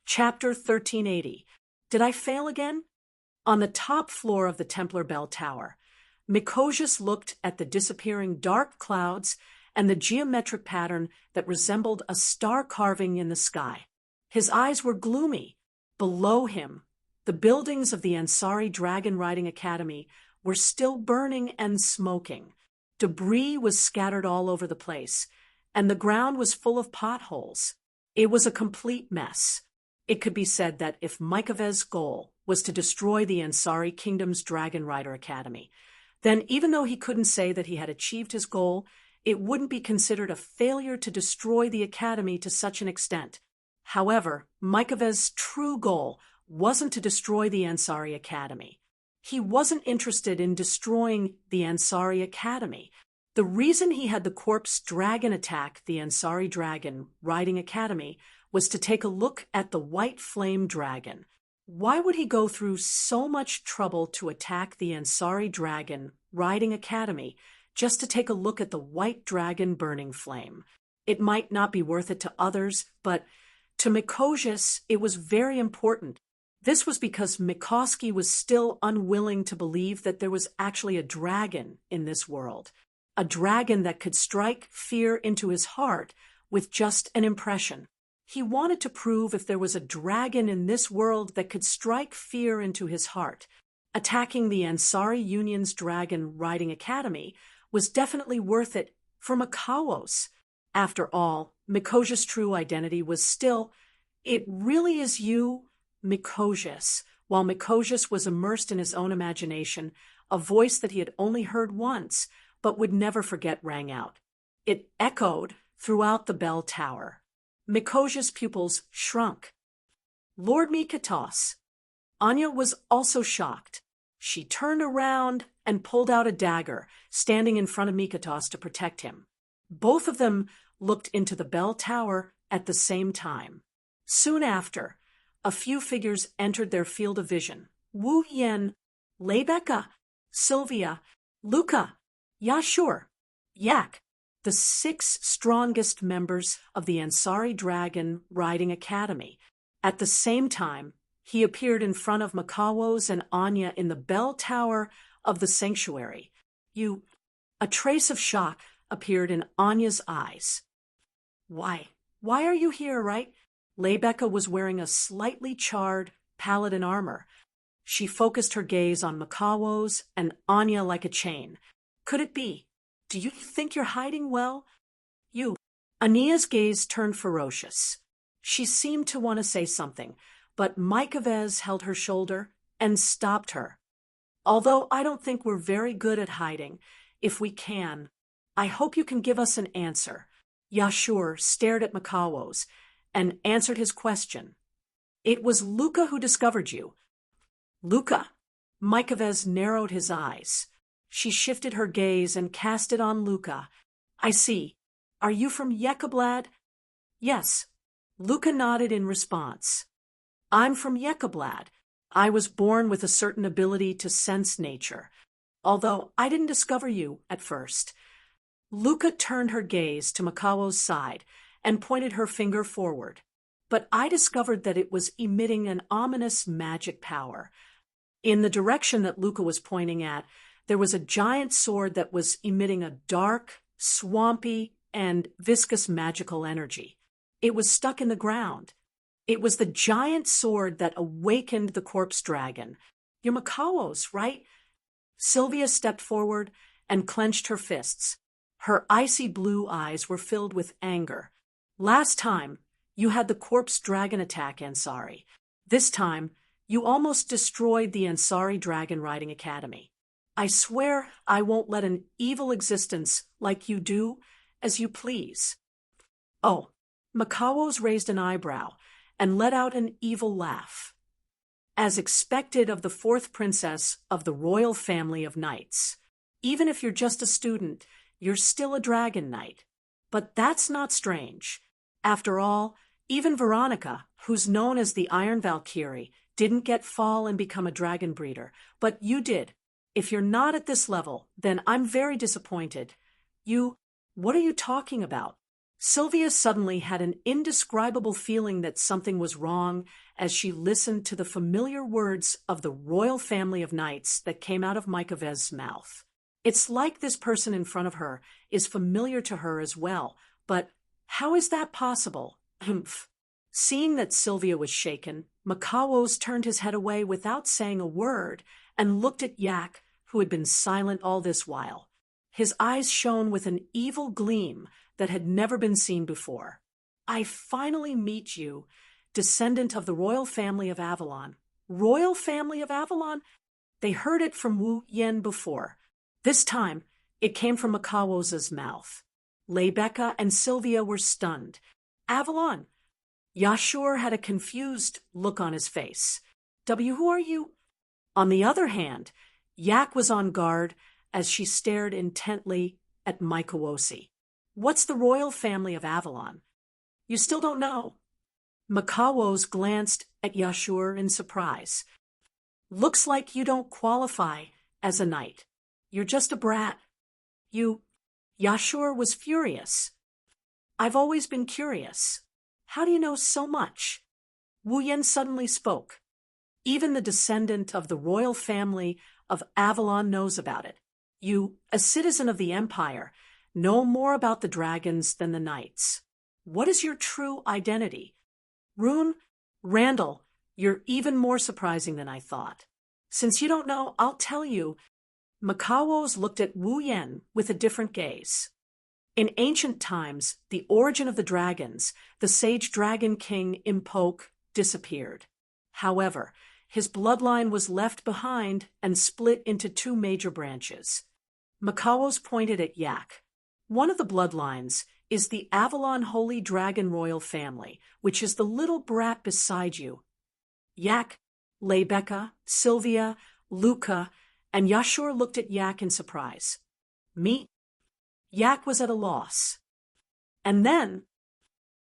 Chapter 1380. Did I fail again? On the top floor of the Templar Bell Tower, Mikojas looked at the disappearing dark clouds and the geometric pattern that resembled a star carving in the sky. His eyes were gloomy. Below him, the buildings of the Ansari Dragon Riding Academy were still burning and smoking. Debris was scattered all over the place, and the ground was full of potholes. It was a complete mess. It could be said that if Mikavez's goal was to destroy the Ansari Kingdom's Dragon Rider Academy, then even though he couldn't say that he had achieved his goal, it wouldn't be considered a failure to destroy the academy to such an extent. However, Mikavez's true goal wasn't to destroy the Ansari Academy. He wasn't interested in destroying the Ansari Academy. The reason he had the corpse dragon attack the Ansari Dragon Riding Academy was to take a look at the white flame dragon. Why would he go through so much trouble to attack the Ansari Dragon Riding Academy just to take a look at the white dragon burning flame? It might not be worth it to others, but to Mikojas it was very important. This was because Mikoski was still unwilling to believe that there was actually a dragon in this world, a dragon that could strike fear into his heart with just an impression. He wanted to prove if there was a dragon in this world that could strike fear into his heart. Attacking the Ansari Union's Dragon Riding Academy was definitely worth it for Makawos. After all, Mikojas' true identity was still, "It really is you, Mikojas." While Mikojas was immersed in his own imagination, a voice that he had only heard once but would never forget rang out. It echoed throughout the bell tower. Mikojas' pupils shrunk. Lord Mikatos. Anya was also shocked. She turned around and pulled out a dagger, standing in front of Mikatos to protect him. Both of them looked into the bell tower at the same time. Soon after, a few figures entered their field of vision. Wu Yen, Lebeka, Sylvia, Luca, Yashur, Yak, the 6 strongest members of the Ansari Dragon Riding Academy. At the same time, he appeared in front of Makawos and Anya in the bell tower of the sanctuary. A trace of shock appeared in Anya's eyes. Why are you here, right? Lebeka was wearing a slightly charred paladin armor. She focused her gaze on Makawos and Anya like a chain. Could it be? Do you think you're hiding well? Ania's gaze turned ferocious. She seemed to want to say something, but Mikaves held her shoulder and stopped her. Although I don't think we're very good at hiding, if we can, I hope you can give us an answer. Yashur stared at Makawos and answered his question. It was Luca who discovered you. Luca. Mikaves narrowed his eyes. She shifted her gaze and cast it on Luca. I see. Are you from Yekablad? Yes. Luca nodded in response. I'm from Yekablad. I was born with a certain ability to sense nature, although I didn't discover you at first. Luca turned her gaze to Makawos' side and pointed her finger forward. But I discovered that it was emitting an ominous magic power. In the direction that Luca was pointing at, there was a giant sword that was emitting a dark, swampy, and viscous magical energy. It was stuck in the ground. It was the giant sword that awakened the corpse dragon. You're Makawos, right? Sylvia stepped forward and clenched her fists. Her icy blue eyes were filled with anger. Last time, you had the corpse dragon attack Ansari. This time, you almost destroyed the Ansari Dragon Riding Academy. I swear I won't let an evil existence like you do as you please. Oh, Makawos raised an eyebrow and let out an evil laugh. As expected of the 4th princess of the royal family of knights. Even if you're just a student, you're still a dragon knight. But that's not strange. After all, even Veronica, who's known as the Iron Valkyrie, didn't get fall and become a dragon breeder, but you did. If you're not at this level, then I'm very disappointed. What are you talking about? Sylvia suddenly had an indescribable feeling that something was wrong as she listened to the familiar words of the royal family of knights that came out of Mykovez's mouth. It's like this person in front of her is familiar to her as well, but how is that possible? Humph. Seeing that Sylvia was shaken, Makawos turned his head away without saying a word and looked at Yak, who had been silent all this while. His eyes shone with an evil gleam that had never been seen before. I finally meet you, descendant of the royal family of Avalon. Royal family of Avalon? They heard it from Wu Yen before. This time, it came from Makawos' mouth. Lebecca and Sylvia were stunned. Avalon! Yashur had a confused look on his face. Who are you? On the other hand, Yak was on guard as she stared intently at Mykowosi. What's the royal family of Avalon? You still don't know. Makawos glanced at Yashur in surprise. Looks like you don't qualify as a knight. You're just a brat. Yashur was furious. I've always been curious. How do you know so much? Wu Yen suddenly spoke. Even the descendant of the royal family of Avalon knows about it. You, a citizen of the Empire, know more about the dragons than the knights. What is your true identity? Randall, you're even more surprising than I thought. Since you don't know, I'll tell you. Makawos looked at Wu Yen with a different gaze. In ancient times, the origin of the dragons, the sage dragon king Impok, disappeared. However, his bloodline was left behind and split into two major branches. Makawos pointed at Yak. One of the bloodlines is the Avalon Holy Dragon royal family, which is the little brat beside you. Yak, Lebecca, Sylvia, Luca, and Yashur looked at Yak in surprise. Me? Yak was at a loss. And then,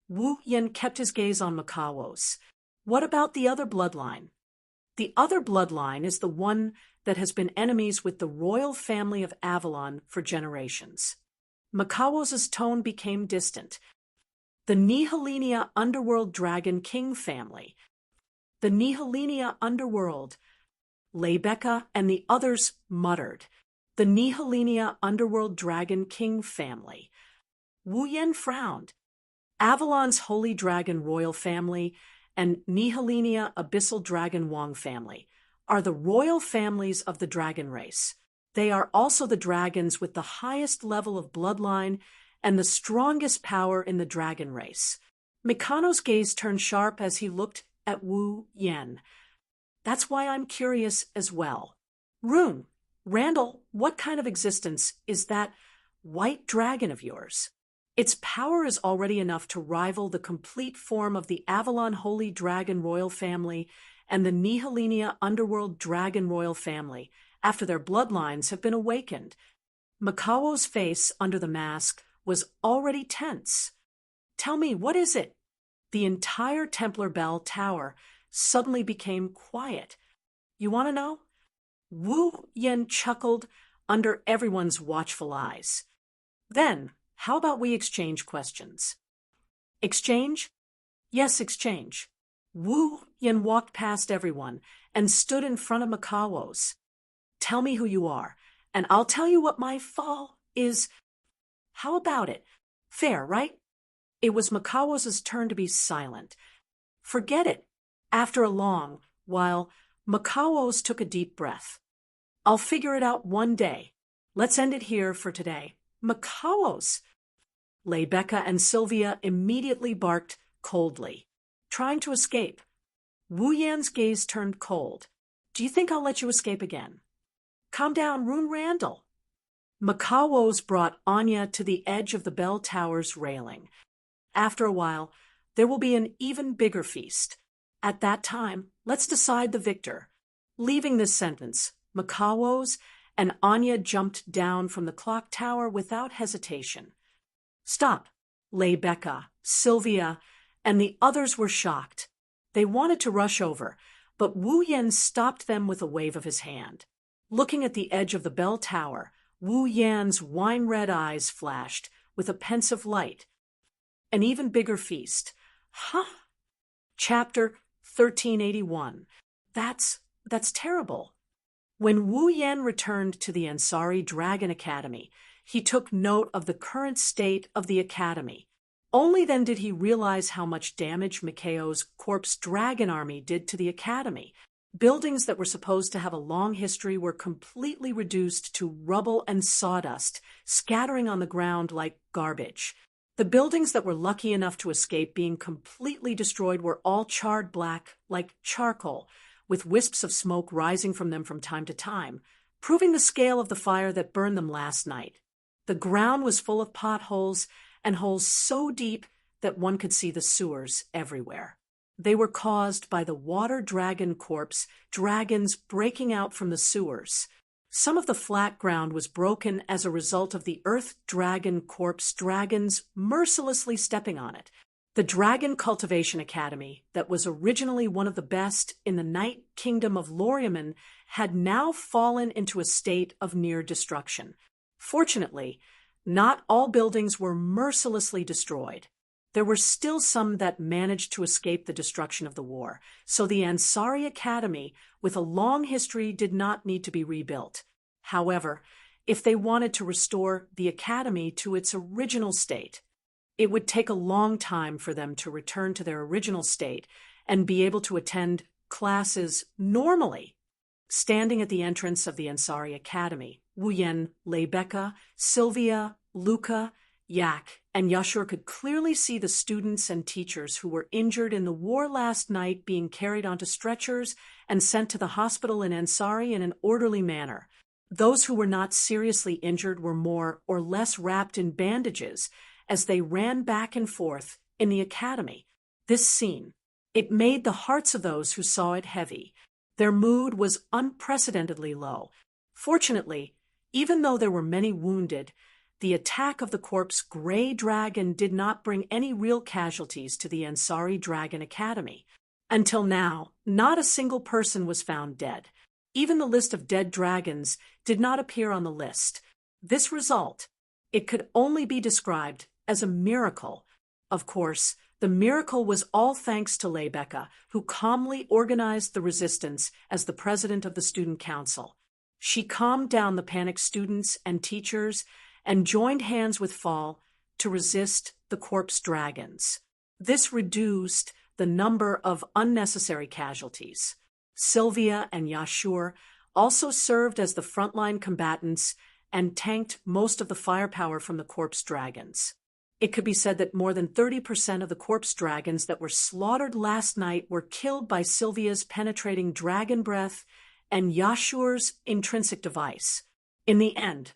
Wu Yen kept his gaze on Makawos. What about the other bloodline? The other bloodline is the one that has been enemies with the royal family of Avalon for generations. Makawos' tone became distant. The Nihilenia Underworld Dragon King family. The Nihilenia Underworld. Lebecca and the others muttered. The Nihilenia Underworld Dragon King family. Wu Yen frowned. Avalon's Holy Dragon Royal Family and Nihilenia Abyssal Dragon Wong family are the royal families of the dragon race. They are also the dragons with the highest level of bloodline and the strongest power in the dragon race. Mikano's gaze turned sharp as he looked at Wu Yen. That's why I'm curious as well. Randall, what kind of existence is that white dragon of yours? Its power is already enough to rival the complete form of the Avalon Holy Dragon Royal Family and the Nihilenia Underworld Dragon Royal Family after their bloodlines have been awakened. Makawos' face under the mask was already tense. Tell me, what is it? The entire Templar Bell Tower suddenly became quiet. You want to know? Wu Yen chuckled under everyone's watchful eyes. Then, how about we exchange questions? Exchange? Yes, exchange. Wu Yen walked past everyone and stood in front of Makawos. Tell me who you are, and I'll tell you what my fall is. How about it? Fair, right? It was Makawos' turn to be silent. Forget it. After a long while, Makawos took a deep breath. I'll figure it out one day. Let's end it here for today. Makawos! Lebecca and Sylvia immediately barked coldly, trying to escape. Wu Yan's gaze turned cold. Do you think I'll let you escape again? Calm down, Randall. Makawos brought Anya to the edge of the bell tower's railing. After a while, there will be an even bigger feast. At that time, let's decide the victor. Leaving this sentence, Makawos and Anya jumped down from the clock tower without hesitation. Stop! Lebecca, Sylvia, and the others were shocked. They wanted to rush over, but Wu Yen stopped them with a wave of his hand. Looking at the edge of the bell tower, Wu Yan's wine-red eyes flashed with a pensive light. an even bigger feast. Huh? Chapter 1381. That's terrible. When Wu Yan returned to the Ansari Dragon Academy, he took note of the current state of the academy. Only then did he realize how much damage Mikao's corpse dragon army did to the academy. Buildings that were supposed to have a long history were completely reduced to rubble and sawdust, scattering on the ground like garbage. The buildings that were lucky enough to escape being completely destroyed were all charred black, like charcoal, with wisps of smoke rising from them from time to time, proving the scale of the fire that burned them last night. The ground was full of potholes, and holes so deep that one could see the sewers everywhere. They were caused by the water dragon corpse dragons breaking out from the sewers. Some of the flat ground was broken as a result of the earth dragon corpse dragons mercilessly stepping on it. The Dragon Cultivation Academy, that was originally one of the best in the Night Kingdom of Loriaman, had now fallen into a state of near destruction. Fortunately, not all buildings were mercilessly destroyed. There were still some that managed to escape the destruction of the war, so the Ansari Academy, with a long history, did not need to be rebuilt. However, if they wanted to restore the academy to its original state, it would take a long time for them to return to their original state and be able to attend classes normally. Standing at the entrance of the Ansari Academy, Wu Yan, Lebecca, Sylvia, Luca, Yak, and Yashur could clearly see the students and teachers who were injured in the war last night being carried onto stretchers and sent to the hospital in Ansari in an orderly manner. Those who were not seriously injured were more or less wrapped in bandages as they ran back and forth in the academy. This scene, it made the hearts of those who saw it heavy. Their mood was unprecedentedly low. Fortunately, even though there were many wounded, the attack of the corpse Grey Dragon did not bring any real casualties to the Ansari Dragon Academy. Until now, not a single person was found dead. Even the list of dead dragons did not appear on the list. This result, it could only be described as a miracle. Of course, the miracle was all thanks to Lebecca, who calmly organized the resistance as the president of the student council. She calmed down the panicked students and teachers and joined hands with Fall to resist the corpse dragons. This reduced the number of unnecessary casualties. Sylvia and Yashur also served as the frontline combatants and tanked most of the firepower from the corpse dragons. It could be said that more than 30% of the corpse dragons that were slaughtered last night were killed by Sylvia's penetrating dragon breath and Yashur's intrinsic device. In the end,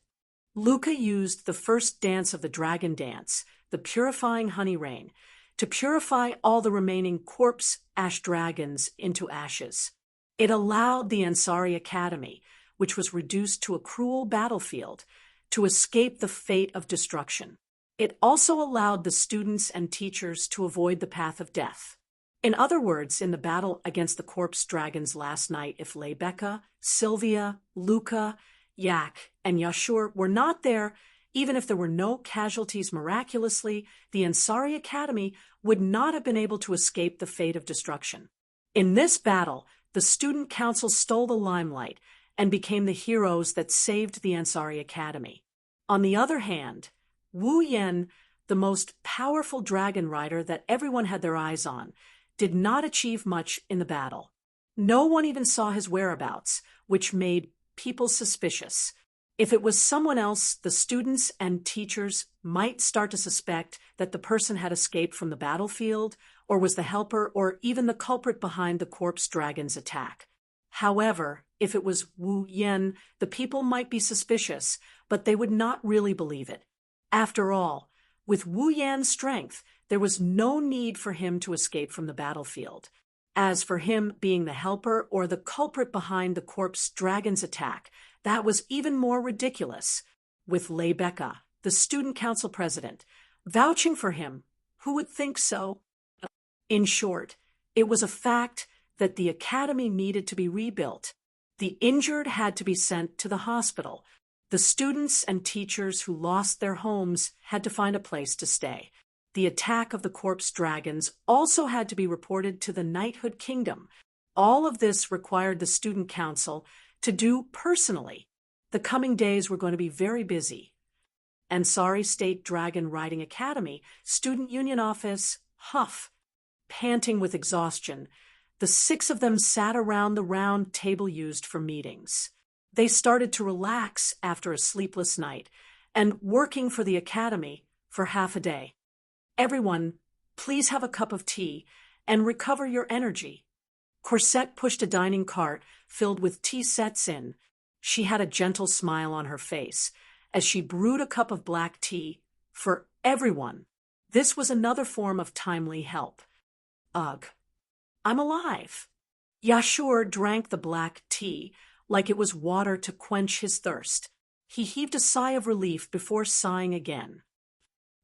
Luca used the first dance of the dragon dance, the purifying honey rain, to purify all the remaining corpse ash dragons into ashes. It allowed the Ansari Academy, which was reduced to a cruel battlefield, to escape the fate of destruction. It also allowed the students and teachers to avoid the path of death. In other words, in the battle against the corpse dragons last night, if Lebecca, Sylvia, Luca, Yak, and Yashur were not there, even if there were no casualties miraculously, the Ansari Academy would not have been able to escape the fate of destruction. In this battle, the student council stole the limelight and became the heroes that saved the Ansari Academy. On the other hand, Wu Yan, the most powerful dragon rider that everyone had their eyes on, did not achieve much in the battle. No one even saw his whereabouts, which made people suspicious. If it was someone else, the students and teachers might start to suspect that the person had escaped from the battlefield, or was the helper, or even the culprit behind the corpse dragon's attack. However, if it was Wu Yan, the people might be suspicious, but they would not really believe it. After all, with Wu Yan's strength, there was no need for him to escape from the battlefield. As for him being the helper or the culprit behind the corpse dragon's attack, that was even more ridiculous. With Lebecca, the student council president, vouching for him, who would think so? In short, it was a fact that the academy needed to be rebuilt. The injured had to be sent to the hospital. The students and teachers who lost their homes had to find a place to stay. the attack of the corpse dragons also had to be reported to the knighthood kingdom. All of this required the student council to do personally. The coming days were going to be very busy. Ansari State Dragon Riding Academy, Student Union Office, Huff, panting with exhaustion. The 6 of them sat around the round table used for meetings. They started to relax after a sleepless night and working for the academy for half a day. Everyone, please have a cup of tea and recover your energy. Corset pushed a dining cart filled with tea sets in. She had a gentle smile on her face as she brewed a cup of black tea for everyone. This was another form of timely help. Ugh, I'm alive. Yashur drank the black tea like it was water to quench his thirst. He heaved a sigh of relief before sighing again.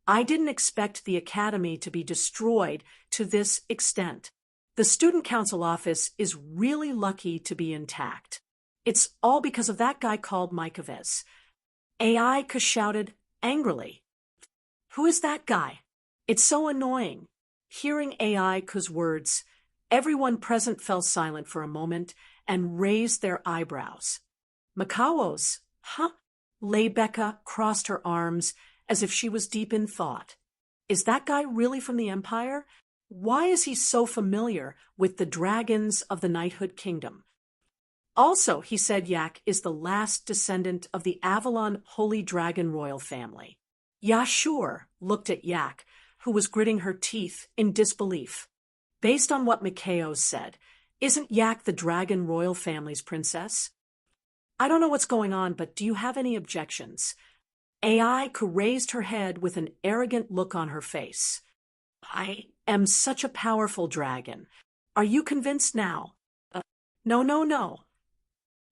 I didn't expect the academy to be destroyed to this extent. The student council office is really lucky to be intact. It's all because of that guy called Mykovez. Aika shouted angrily. Who is that guy? It's so annoying. Hearing Aika's words, everyone present fell silent for a moment and raised their eyebrows. Makaos, huh? Lebecca crossed her arms as if she was deep in thought. Is that guy really from the Empire? Why is he so familiar with the dragons of the knighthood kingdom? Also, he said Yak is the last descendant of the Avalon Holy Dragon royal family. Yashur looked at Yak, who was gritting her teeth in disbelief. Based on what Mikhail said, isn't Yak the dragon royal family's princess? I don't know what's going on, but do you have any objections? Aika raised her head with an arrogant look on her face. I am such a powerful dragon. Are you convinced now? No.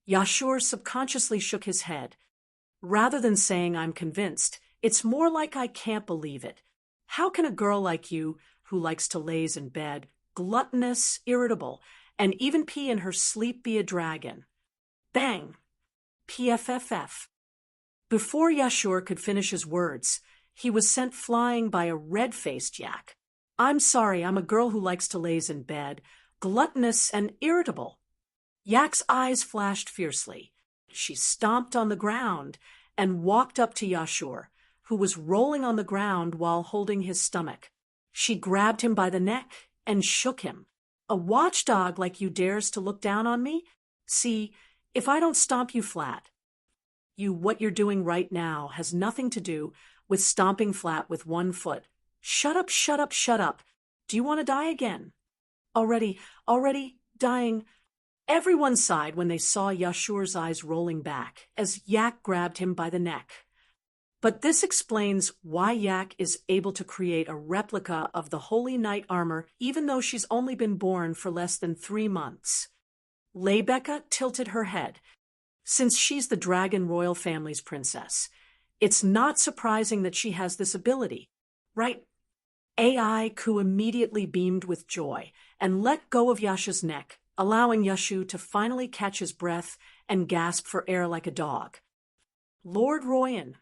Yashur subconsciously shook his head. Rather than saying I'm convinced, it's more like I can't believe it. How can a girl like you, who likes to laze in bed, gluttonous, irritable, and even pee in her sleep, be a dragon? Bang! PFFF. Before Yashur could finish his words, he was sent flying by a red-faced Yak. I'm sorry, I'm a girl who likes to laze in bed, gluttonous and irritable. Yak's eyes flashed fiercely. She stomped on the ground and walked up to Yashur, who was rolling on the ground while holding his stomach. She grabbed him by the neck and shook him. A watchdog like you dares to look down on me? See, if I don't stomp you flat. What you're doing right now has nothing to do with stomping flat with one foot. Shut up. Do you want to die again? Already dying. Everyone sighed when they saw Yashur's eyes rolling back as Yak grabbed him by the neck. But this explains why Yak is able to create a replica of the Holy Knight armor even though she's only been born for less than 3 months. Lebecca tilted her head. Since she's the Dragon Royal family's princess, it's not surprising that she has this ability, right? Aika immediately beamed with joy and let go of Yashu's neck, allowing Yashu to finally catch his breath and gasp for air like a dog. Lord Royan.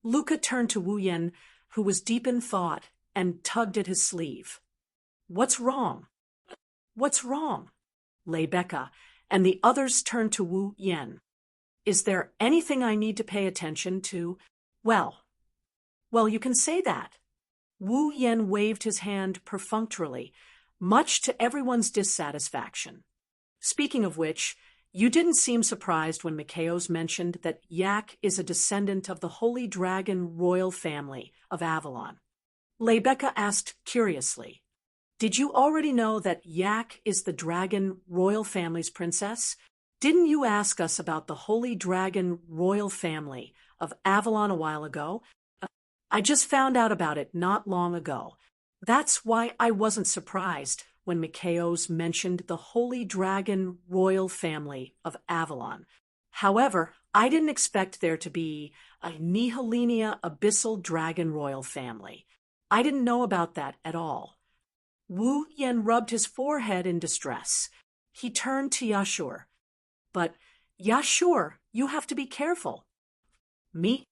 Luca turned to Wu Yen, who was deep in thought, and tugged at his sleeve. What's wrong? Lebecca and the others turned to Wu Yen. Is there anything I need to pay attention to? Well, you can say that. Wu Yen waved his hand perfunctorily, much to everyone's dissatisfaction. Speaking of which, you didn't seem surprised when Mikhaos mentioned that Yak is a descendant of the Holy Dragon royal family of Avalon. Lebecca asked curiously, did you already know that Yak is the Dragon royal family's princess? Didn't you ask us about the Holy Dragon royal family of Avalon a while ago? I just found out about it not long ago. That's why I wasn't surprised when Mikhaos mentioned the Holy Dragon royal family of Avalon. However, I didn't expect there to be a Nihilinia abyssal dragon royal family. I didn't know about that at all. Wu Yen rubbed his forehead in distress. He turned to Yashur. But, Yashur, you have to be careful. Me?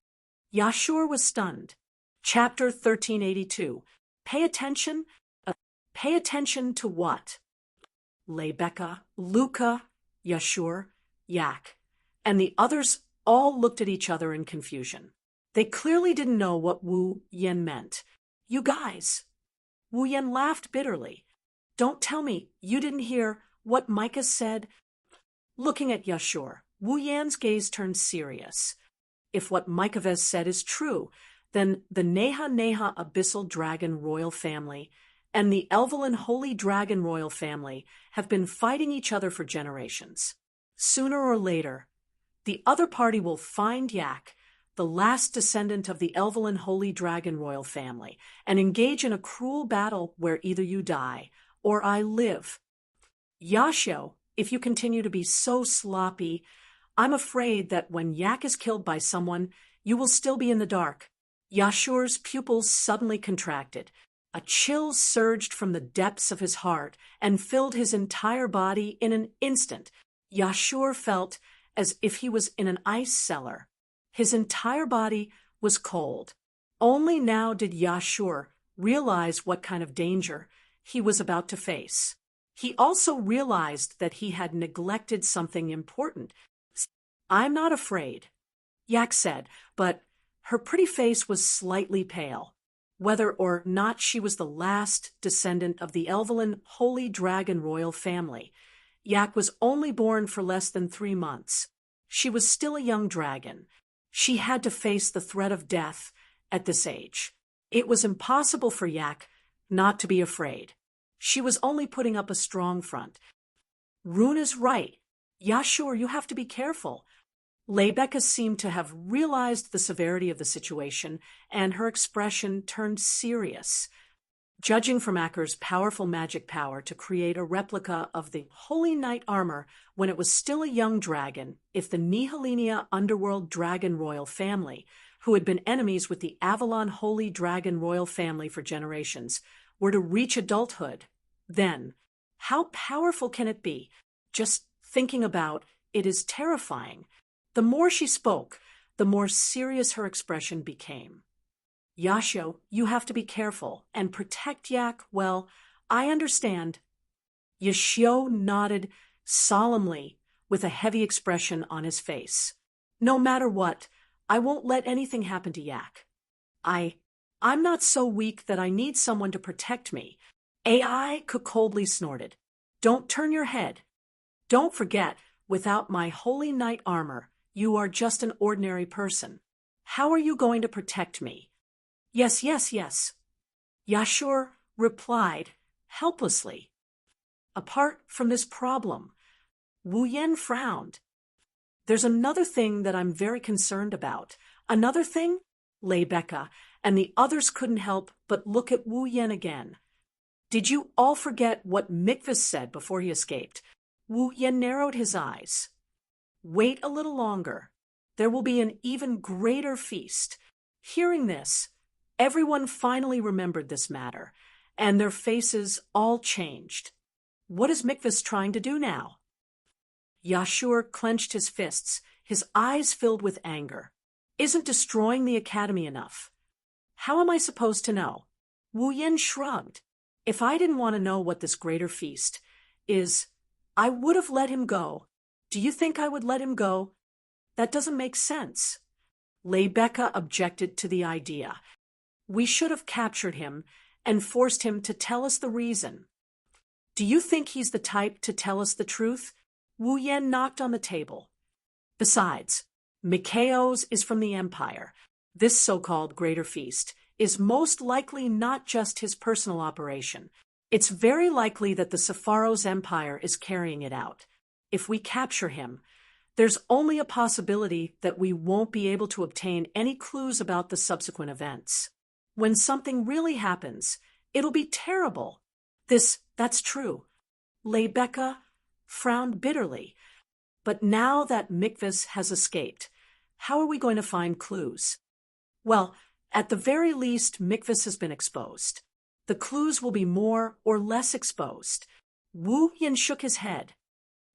Yashur was stunned. Chapter 1382. Pay attention? Pay attention to what? Lebeka, Luca, Yashur, Yak, and the others all looked at each other in confusion. They clearly didn't know what Wu Yen meant. You guys! Wu Yen laughed bitterly. Don't tell me you didn't hear what Micah said. Looking at Yashur, Wu Yan's gaze turned serious. If what Micah said is true, then the Neha Neha Abyssal Dragon royal family and the Elvelyn Holy Dragon royal family have been fighting each other for generations. Sooner or later, the other party will find Yak, the last descendant of the Elvelyn Holy Dragon royal family, and engage in a cruel battle where either you die or I live. Yashio, if you continue to be so sloppy, I'm afraid that when Yak is killed by someone, you will still be in the dark. Yashur's pupils suddenly contracted. A chill surged from the depths of his heart and filled his entire body in an instant. Yashur felt as if he was in an ice cellar. His entire body was cold. Only now did Yashur realize what kind of danger he was about to face. He also realized that he had neglected something important. I'm not afraid, Yak said, but her pretty face was slightly pale. Whether or not she was the last descendant of the Elvelyn Holy Dragon royal family, Yak was only born for less than 3 months. She was still a young dragon. She had to face the threat of death at this age. It was impossible for Yak not to be afraid. She was only putting up a strong front. Rune is right. Yashur, you have to be careful. Lebeka seemed to have realized the severity of the situation, and her expression turned serious. Judging from Akker's powerful magic power to create a replica of the Holy Knight armor when it was still a young dragon, if the Nihilinia Underworld Dragon royal family, who had been enemies with the Avalon Holy Dragon royal family for generations, were to reach adulthood, then how powerful can it be? Just thinking about it is terrifying. The more she spoke, the more serious her expression became. Yashio, you have to be careful and protect Yak. Well, I understand. Yashio nodded solemnly with a heavy expression on his face. No matter what, I won't let anything happen to Yak. I'm not so weak that I need someone to protect me. AI coldly snorted. Don't turn your head. Don't forget, without my Holy Knight armor, you are just an ordinary person. How are you going to protect me? Yes. Yashur replied, helplessly. Apart from this problem, Wu Yen frowned. There's another thing that I'm very concerned about. Another thing? Lebeka and the others couldn't help but look at Wu Yen again. Did you all forget what Mikvas said before he escaped? Wu Yen narrowed his eyes. Wait a little longer. There will be an even greater feast. Hearing this, everyone finally remembered this matter, and their faces all changed. What is Mikvas trying to do now? Yashur clenched his fists, his eyes filled with anger. Isn't destroying the academy enough? How am I supposed to know? Wu Yen shrugged. If I didn't want to know what this greater feast is, I would have let him go. Do you think I would let him go? That doesn't make sense. Lebeka objected to the idea. We should have captured him and forced him to tell us the reason. Do you think he's the type to tell us the truth? Wu Yen knocked on the table. Besides, Mikao's is from the Empire. This so-called greater feast is most likely not just his personal operation. It's very likely that the Sepharo's Empire is carrying it out. If we capture him, there's only a possibility that we won't be able to obtain any clues about the subsequent events. When something really happens, it'll be terrible. That's true. Lebeka frowned bitterly. But now that Mikvas has escaped, how are we going to find clues? Well, at the very least, Mikvas has been exposed. The clues will be more or less exposed. Wu Yen shook his head.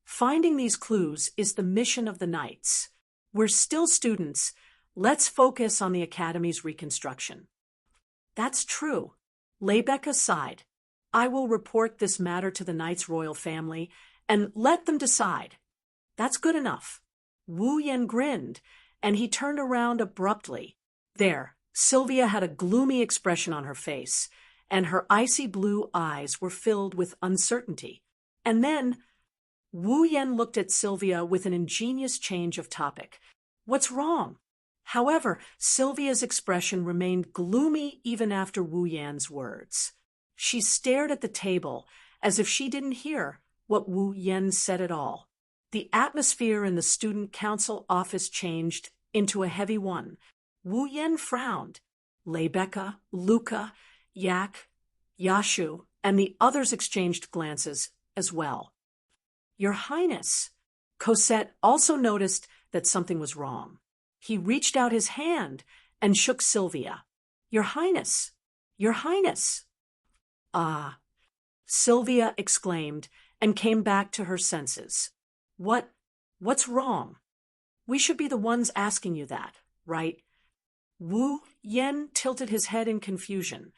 Finding these clues is the mission of the Knights. We're still students. Let's focus on the Academy's reconstruction. That's true. Lebecca sighed. I will report this matter to the knight's royal family and let them decide. That's good enough. Wu Yen grinned, and he turned around abruptly. There, Sylvia had a gloomy expression on her face, and her icy blue eyes were filled with uncertainty. And then Wu Yen looked at Sylvia with an ingenious change of topic. What's wrong? However, Sylvia's expression remained gloomy even after Wu Yan's words. She stared at the table as if she didn't hear what Wu Yen said at all. The atmosphere in the student council office changed into a heavy one. Wu Yen frowned. Lebecca, Luca, Yak, Yashu, and the others exchanged glances as well. Your Highness. Cosette also noticed that something was wrong. He reached out his hand and shook Sylvia. Your Highness. Your Highness. Ah, Sylvia exclaimed and came back to her senses. What's wrong? We should be the ones asking you that, right? Wu Yen tilted his head in confusion.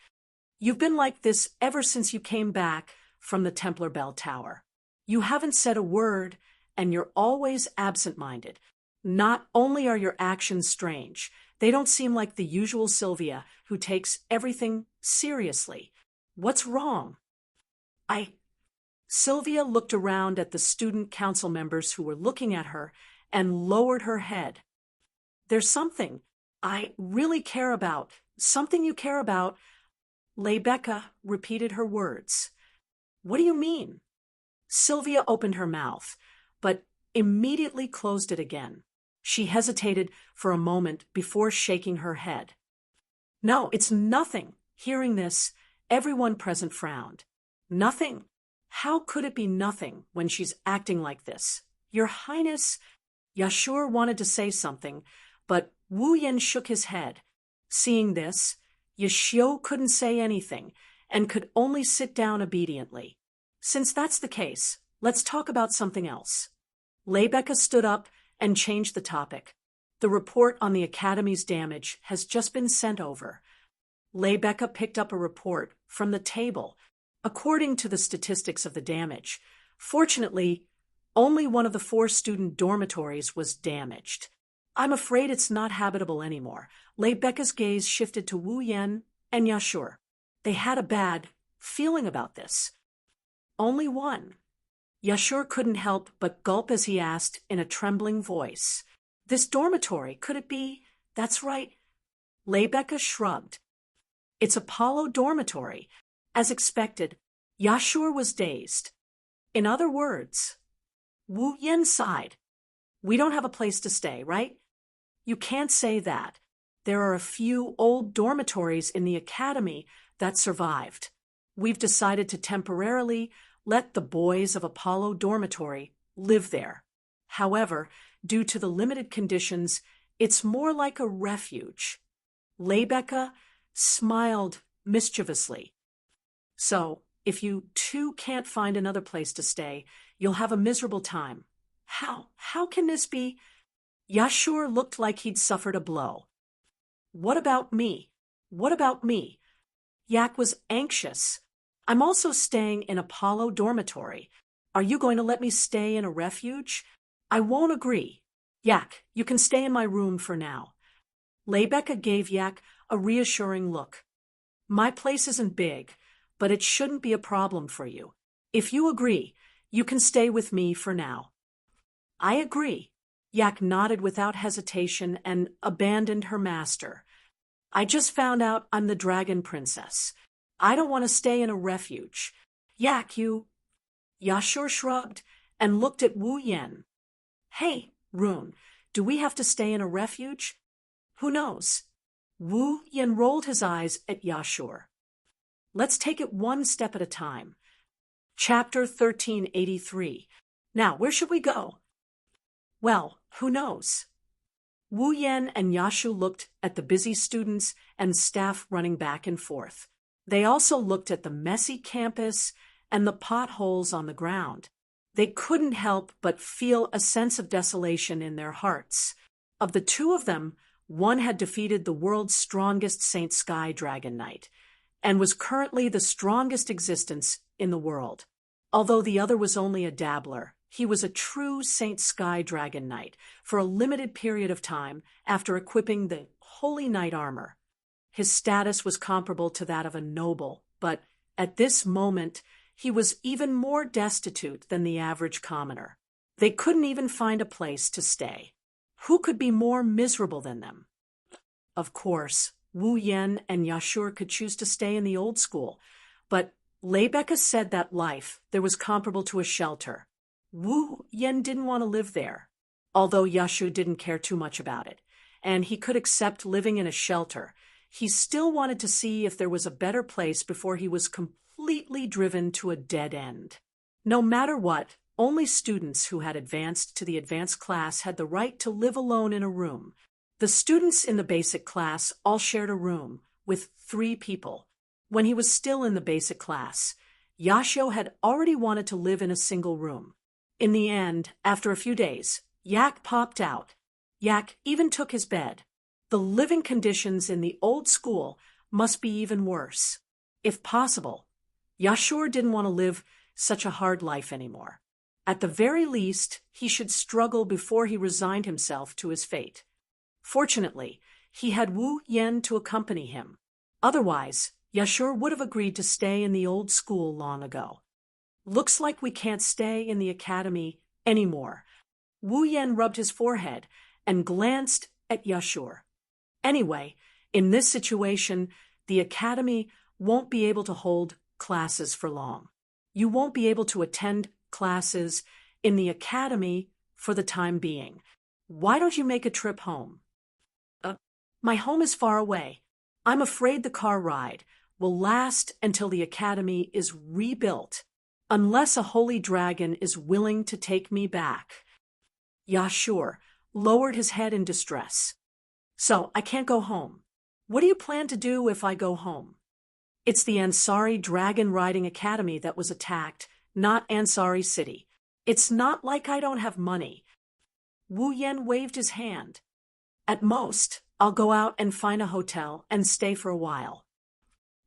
You've been like this ever since you came back from the Templar Bell Tower. You haven't said a word, and you're always absent-minded. Not only are your actions strange, they don't seem like the usual Sylvia who takes everything seriously. What's wrong? Sylvia looked around at the student council members who were looking at her and lowered her head. There's something I really care about. Something you care about. Lebecca repeated her words. What do you mean? Sylvia opened her mouth, but immediately closed it again. She hesitated for a moment before shaking her head. No, it's nothing. Hearing this, everyone present frowned. Nothing? How could it be nothing when she's acting like this? Your Highness, Yashur wanted to say something, but Wu Yen shook his head. Seeing this, Yashio couldn't say anything and could only sit down obediently. Since that's the case, let's talk about something else. Lebecca stood up and changed the topic. The report on the Academy's damage has just been sent over. Lebecca picked up a report from the table. According to the statistics of the damage, fortunately, only one of the 4 student dormitories was damaged. I'm afraid it's not habitable anymore. Lebecca's gaze shifted to Wu Yen and Yashur. They had a bad feeling about this. Only one. Yashur couldn't help but gulp as he asked in a trembling voice. This dormitory, could it be? That's right. Lebecca shrugged. It's Apollo dormitory. As expected, Yashur was dazed. In other words, Wu Yen sighed. We don't have a place to stay, right? You can't say that. There are a few old dormitories in the academy that survived. We've decided to temporarily let the boys of Apollo dormitory live there. However, due to the limited conditions, it's more like a refuge. Lebecca smiled mischievously. So, if you two can't find another place to stay, you'll have a miserable time. How can this be? Yashur looked like he'd suffered a blow. What about me? What about me? Yak was anxious. I'm also staying in Apollo dormitory. Are you going to let me stay in a refuge? I won't agree. Yak, you can stay in my room for now. Lebecca gave Yak a reassuring look. My place isn't big, but it shouldn't be a problem for you. If you agree, you can stay with me for now. I agree. Yak nodded without hesitation and abandoned her master. I just found out I'm the dragon princess. I don't want to stay in a refuge. Yak, you... Yashur shrugged and looked at Wu Yen. Hey, Rune, do we have to stay in a refuge? Who knows? Wu Yen rolled his eyes at Yashur. Let's take it one step at a time. Chapter 1383. Now, where should we go? Well, who knows? Wu Yen and Yashu looked at the busy students and staff running back and forth. They also looked at the messy campus and the potholes on the ground. They couldn't help but feel a sense of desolation in their hearts. Of the two of them, one had defeated the world's strongest Saint Sky Dragon Knight, and was currently the strongest existence in the world. Although the other was only a dabbler, he was a true Saint Sky Dragon Knight for a limited period of time after equipping the Holy Knight armor. His status was comparable to that of a noble, but at this moment he was even more destitute than the average commoner. They couldn't even find a place to stay. Who could be more miserable than them? Of course, Wu Yan and Yashur could choose to stay in the old school, but Leibeka said that life there was comparable to a shelter. Wu Yan didn't want to live there, although Yashu didn't care too much about it, and he could accept living in a shelter. He still wanted to see if there was a better place before he was completely driven to a dead end. No matter what, only students who had advanced to the advanced class had the right to live alone in a room. The students in the basic class all shared a room with 3 people. When he was still in the basic class, Yasho had already wanted to live in a single room. In the end, after a few days, Yak popped out. Yak even took his bed. The living conditions in the old school must be even worse. If possible, Yashur didn't want to live such a hard life anymore. At the very least, he should struggle before he resigned himself to his fate. Fortunately, he had Wu Yan to accompany him. Otherwise, Yashur would have agreed to stay in the old school long ago. Looks like we can't stay in the academy anymore. Wu Yan rubbed his forehead and glanced at Yashur. Anyway, in this situation, the academy won't be able to hold classes for long. You won't be able to attend classes in the academy for the time being. Why don't you make a trip home? My home is far away. I'm afraid the car ride will last until the academy is rebuilt, unless a holy dragon is willing to take me back. Yashur lowered his head in distress. So I can't go home. What do you plan to do if I go home? It's the Ansari Dragon Riding Academy that was attacked, not Ansari City. It's not like I don't have money. Wu Yan waved his hand. At most, I'll go out and find a hotel and stay for a while.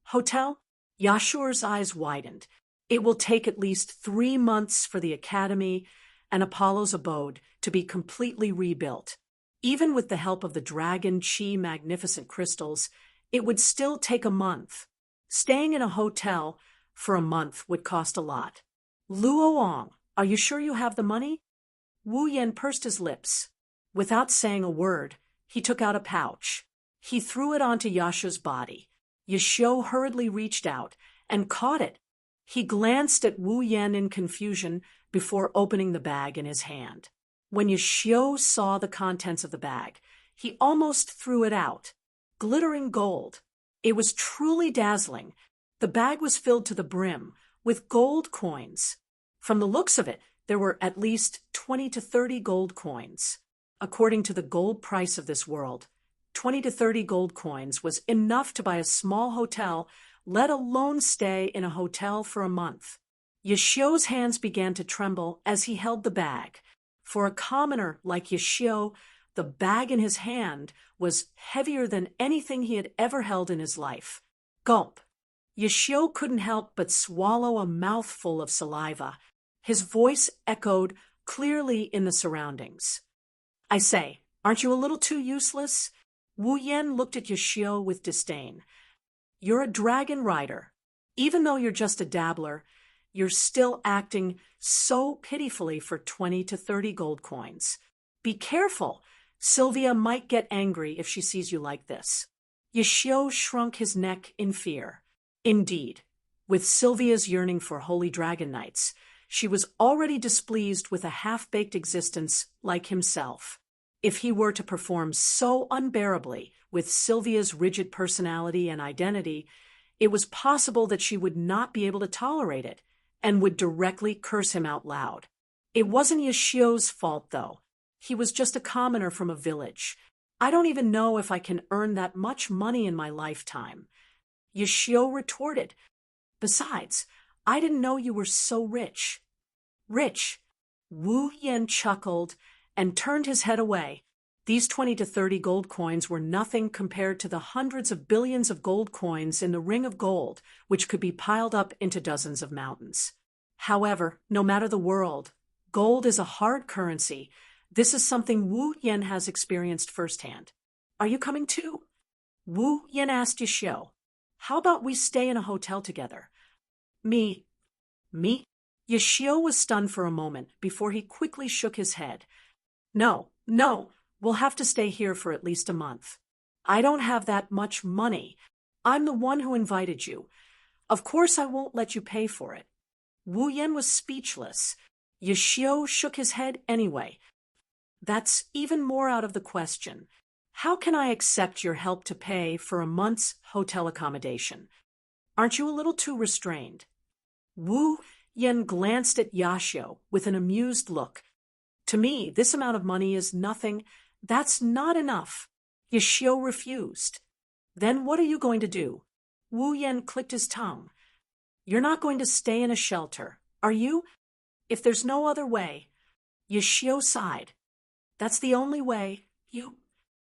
Hotel? Yashur's eyes widened. It will take at least 3 months for the academy and Apollo's abode to be completely rebuilt. Even with the help of the Dragon Chi magnificent crystals, it would still take a month. Staying in a hotel for a month would cost a lot. Luoang, are you sure you have the money? Wu Yan pursed his lips. Without saying a word, he took out a pouch. He threw it onto Yashu's body. Yashio hurriedly reached out and caught it. He glanced at Wu Yan in confusion before opening the bag in his hand. When Yashio saw the contents of the bag, he almost threw it out. Glittering gold. It was truly dazzling. The bag was filled to the brim with gold coins. From the looks of it, there were at least 20 to 30 gold coins. According to the gold price of this world, 20 to 30 gold coins was enough to buy a small hotel, let alone stay in a hotel for a month. Yashio's hands began to tremble as he held the bag. For a commoner like Yashio, the bag in his hand was heavier than anything he had ever held in his life. Gulp. Yashio couldn't help but swallow a mouthful of saliva. His voice echoed clearly in the surroundings. I say, aren't you a little too useless? Wu Yan looked at Yashio with disdain. You're a dragon rider. Even though you're just a dabbler, you're still acting so pitifully for 20 to 30 gold coins. Be careful. Sylvia might get angry if she sees you like this. Yashio shrunk his neck in fear. Indeed, with Sylvia's yearning for holy dragon knights, she was already displeased with a half-baked existence like himself. If he were to perform so unbearably with Sylvia's rigid personality and identity, it was possible that she would not be able to tolerate it and would directly curse him out loud. It wasn't Yashio's fault, though. He was just a commoner from a village. I don't even know if I can earn that much money in my lifetime. Yashio retorted. Besides, I didn't know you were so rich. Rich? Wu Yan chuckled and turned his head away. These 20 to 30 gold coins were nothing compared to the hundreds of billions of gold coins in the ring of gold, which could be piled up into dozens of mountains. However, no matter the world, gold is a hard currency. This is something Wu Yan has experienced firsthand. Are you coming too? Wu Yan asked Yashio. How about we stay in a hotel together? Me? Yashio was stunned for a moment before he quickly shook his head. No, we'll have to stay here for at least a month. I don't have that much money. I'm the one who invited you. Of course I won't let you pay for it. Wu Yan was speechless. Yashio shook his head anyway. That's even more out of the question. How can I accept your help to pay for a month's hotel accommodation? Aren't you a little too restrained? Wu Yan glanced at Yashio with an amused look. To me, this amount of money is nothing. That's not enough. Yashio refused. Then what are you going to do? Wu Yan clicked his tongue. You're not going to stay in a shelter, are you? If there's no other way. Yashio sighed. That's the only way.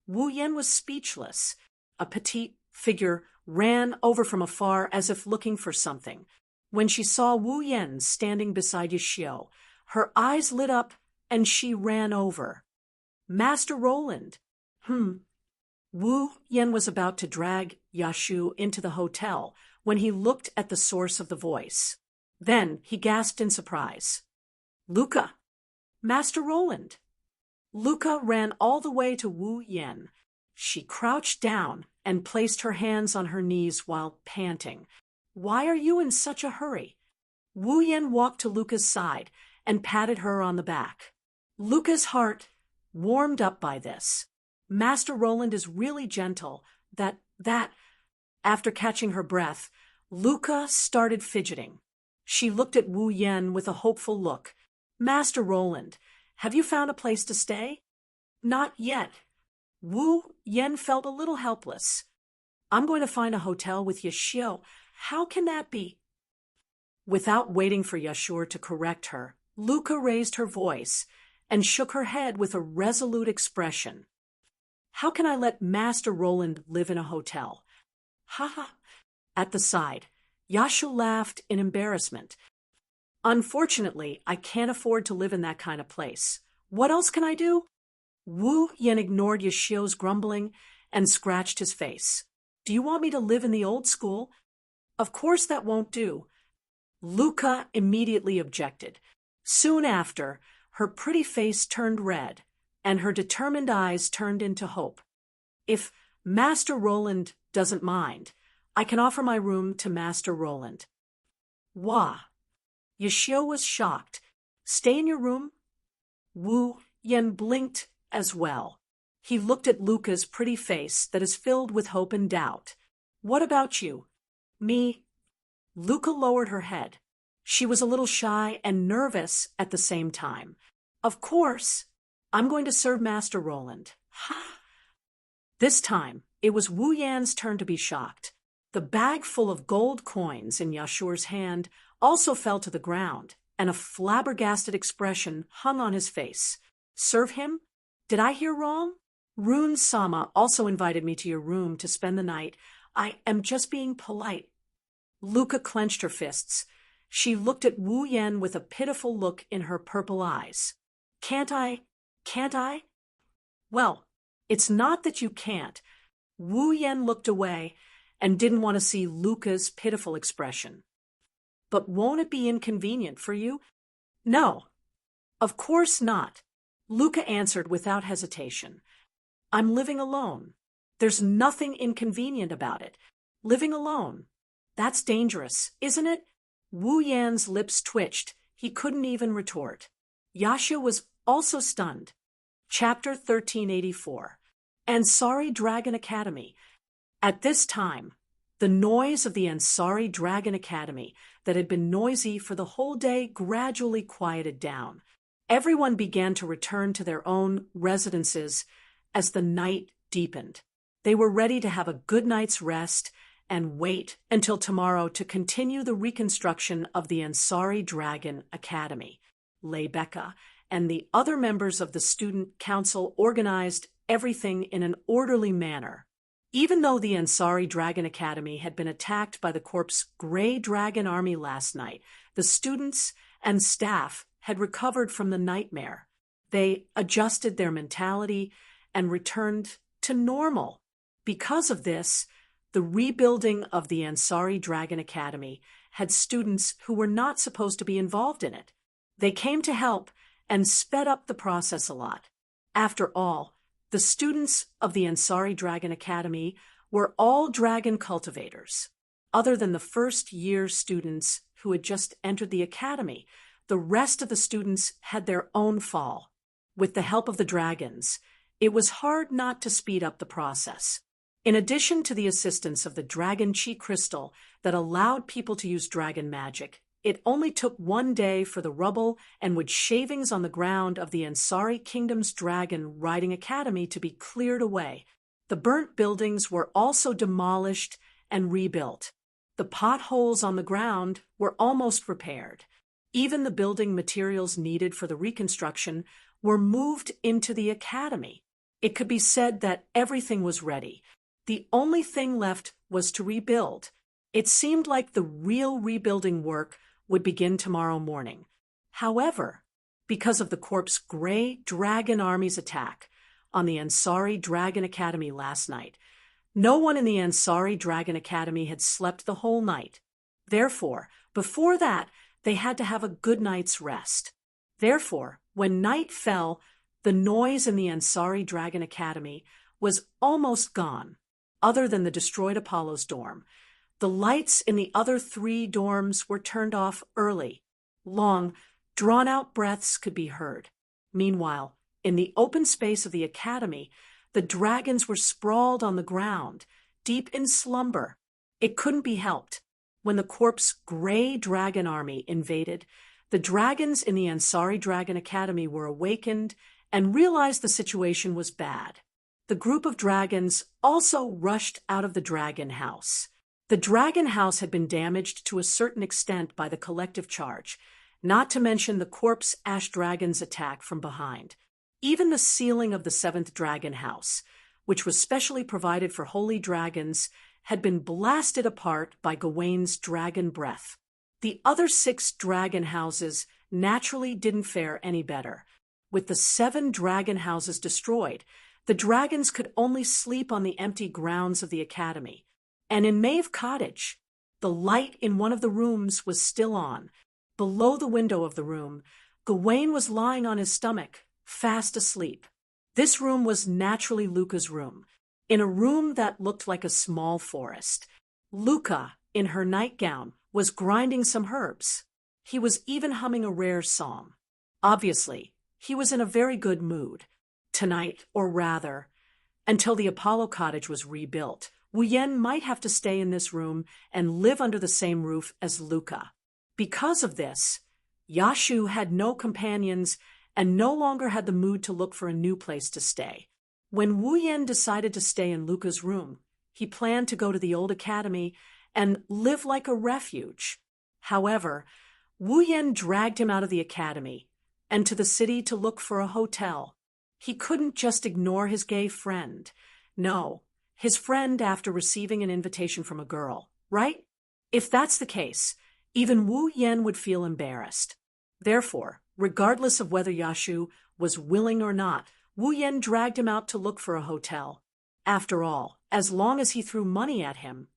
Wu Yan was speechless. A petite figure ran over from afar as if looking for something. When she saw Wu Yan standing beside Yashio, her eyes lit up and she ran over. Master Roland. Wu Yan was about to drag Yashu into the hotel when he looked at the source of the voice. Then he gasped in surprise. Luca! Master Roland! Luca ran all the way to Wu Yan. She crouched down and placed her hands on her knees while panting. Why are you in such a hurry? Wu Yan walked to Luca's side and patted her on the back. Luca's heart warmed up by this. Master Roland is really gentle. After catching her breath, Luca started fidgeting. She looked at Wu Yan with a hopeful look. Master Roland, have you found a place to stay? Not yet. Wu Yan felt a little helpless. I'm going to find a hotel with Yashio. How can that be? Without waiting for Yashur to correct her, Luca raised her voice and shook her head with a resolute expression. How can I let Master Roland live in a hotel? Ha! At the side, Yashu laughed in embarrassment. Unfortunately, I can't afford to live in that kind of place. What else can I do? Wu Yan ignored Yashio's grumbling and scratched his face. Do you want me to live in the old school? Of course that won't do. Luca immediately objected. Soon after, her pretty face turned red, and her determined eyes turned into hope. If Master Roland doesn't mind, I can offer my room to Master Roland. Wah! Yashio was shocked. Stay in your room? Wu Yan blinked as well. He looked at Luca's pretty face that is filled with hope and doubt. What about you? Me? Luca lowered her head. She was a little shy and nervous at the same time. Of course. I'm going to serve Master Roland. This time, it was Wu Yan's turn to be shocked. The bag full of gold coins in Yashur's hand also fell to the ground, and a flabbergasted expression hung on his face. Serve him? Did I hear wrong? Rune-sama also invited me to your room to spend the night. I am just being polite. Luca clenched her fists. She looked at Wu Yan with a pitiful look in her purple eyes. Can't I? Well, it's not that you can't. Wu Yan looked away and didn't want to see Luca's pitiful expression. But won't it be inconvenient for you? No, of course not. Luca answered without hesitation. I'm living alone. There's nothing inconvenient about it. Living alone. That's dangerous, isn't it? Wu Yan's lips twitched. He couldn't even retort. Yasha was also stunned. Chapter 1384. Ansari Dragon Academy. At this time, the noise of the Ansari Dragon Academy that had been noisy for the whole day gradually quieted down. Everyone began to return to their own residences as the night deepened. They were ready to have a good night's rest and wait until tomorrow to continue the reconstruction of the Ansari Dragon Academy. Lebecca and the other members of the student council organized everything in an orderly manner. Even though the Ansari Dragon Academy had been attacked by the Corp's Grey Dragon Army last night, the students and staff had recovered from the nightmare. They adjusted their mentality and returned to normal. Because of this, the rebuilding of the Ansari Dragon Academy had students who were not supposed to be involved in it. They came to help and sped up the process a lot. After all, the students of the Ansari Dragon Academy were all dragon cultivators. Other than the first-year students who had just entered the academy, the rest of the students had their own fall. With the help of the dragons, it was hard not to speed up the process. In addition to the assistance of the Dragon Chi crystal that allowed people to use dragon magic, it only took 1 day for the rubble and wood shavings on the ground of the Ansari Kingdom's Dragon Riding Academy to be cleared away. The burnt buildings were also demolished and rebuilt. The potholes on the ground were almost repaired. Even the building materials needed for the reconstruction were moved into the academy. It could be said that everything was ready. The only thing left was to rebuild. It seemed like the real rebuilding work would begin tomorrow morning. However, because of the Corp's Grey Dragon Army's attack on the Ansari Dragon Academy last night, no one in the Ansari Dragon Academy had slept the whole night. Therefore, before that, they had to have a good night's rest. Therefore, when night fell, the noise in the Ansari Dragon Academy was almost gone, other than the destroyed Apollo's dorm. The lights in the other 3 dorms were turned off early. Long, drawn-out breaths could be heard. Meanwhile, in the open space of the academy, the dragons were sprawled on the ground, deep in slumber. It couldn't be helped. When the Corp's Grey Dragon Army invaded, the dragons in the Ansari Dragon Academy were awakened and realized the situation was bad. The group of dragons also rushed out of the dragon house. The dragon house had been damaged to a certain extent by the collective charge, not to mention the Corp's Ash Dragon's attack from behind. Even the ceiling of the 7th dragon house, which was specially provided for holy dragons, had been blasted apart by Gawain's dragon breath. The other 6 dragon houses naturally didn't fare any better. With the 7 dragon houses destroyed, the dragons could only sleep on the empty grounds of the academy. And in Maeve Cottage, the light in one of the rooms was still on. Below the window of the room, Gawain was lying on his stomach, fast asleep. This room was naturally Luca's room, in a room that looked like a small forest. Luca, in her nightgown, was grinding some herbs. He was even humming a rare song. Obviously, he was in a very good mood. Tonight, or rather, until the Apollo cottage was rebuilt, Wu Yen might have to stay in this room and live under the same roof as Luca. Because of this, Yashu had no companions and no longer had the mood to look for a new place to stay. When Wu Yen decided to stay in Luca's room, he planned to go to the old academy and live like a refuge. However, Wu Yen dragged him out of the academy and to the city to look for a hotel. He couldn't just ignore his gay friend. No, his friend after receiving an invitation from a girl, right? If that's the case, even Wu Yen would feel embarrassed. Therefore, regardless of whether Yashu was willing or not, Wu Yen dragged him out to look for a hotel. After all, as long as he threw money at him,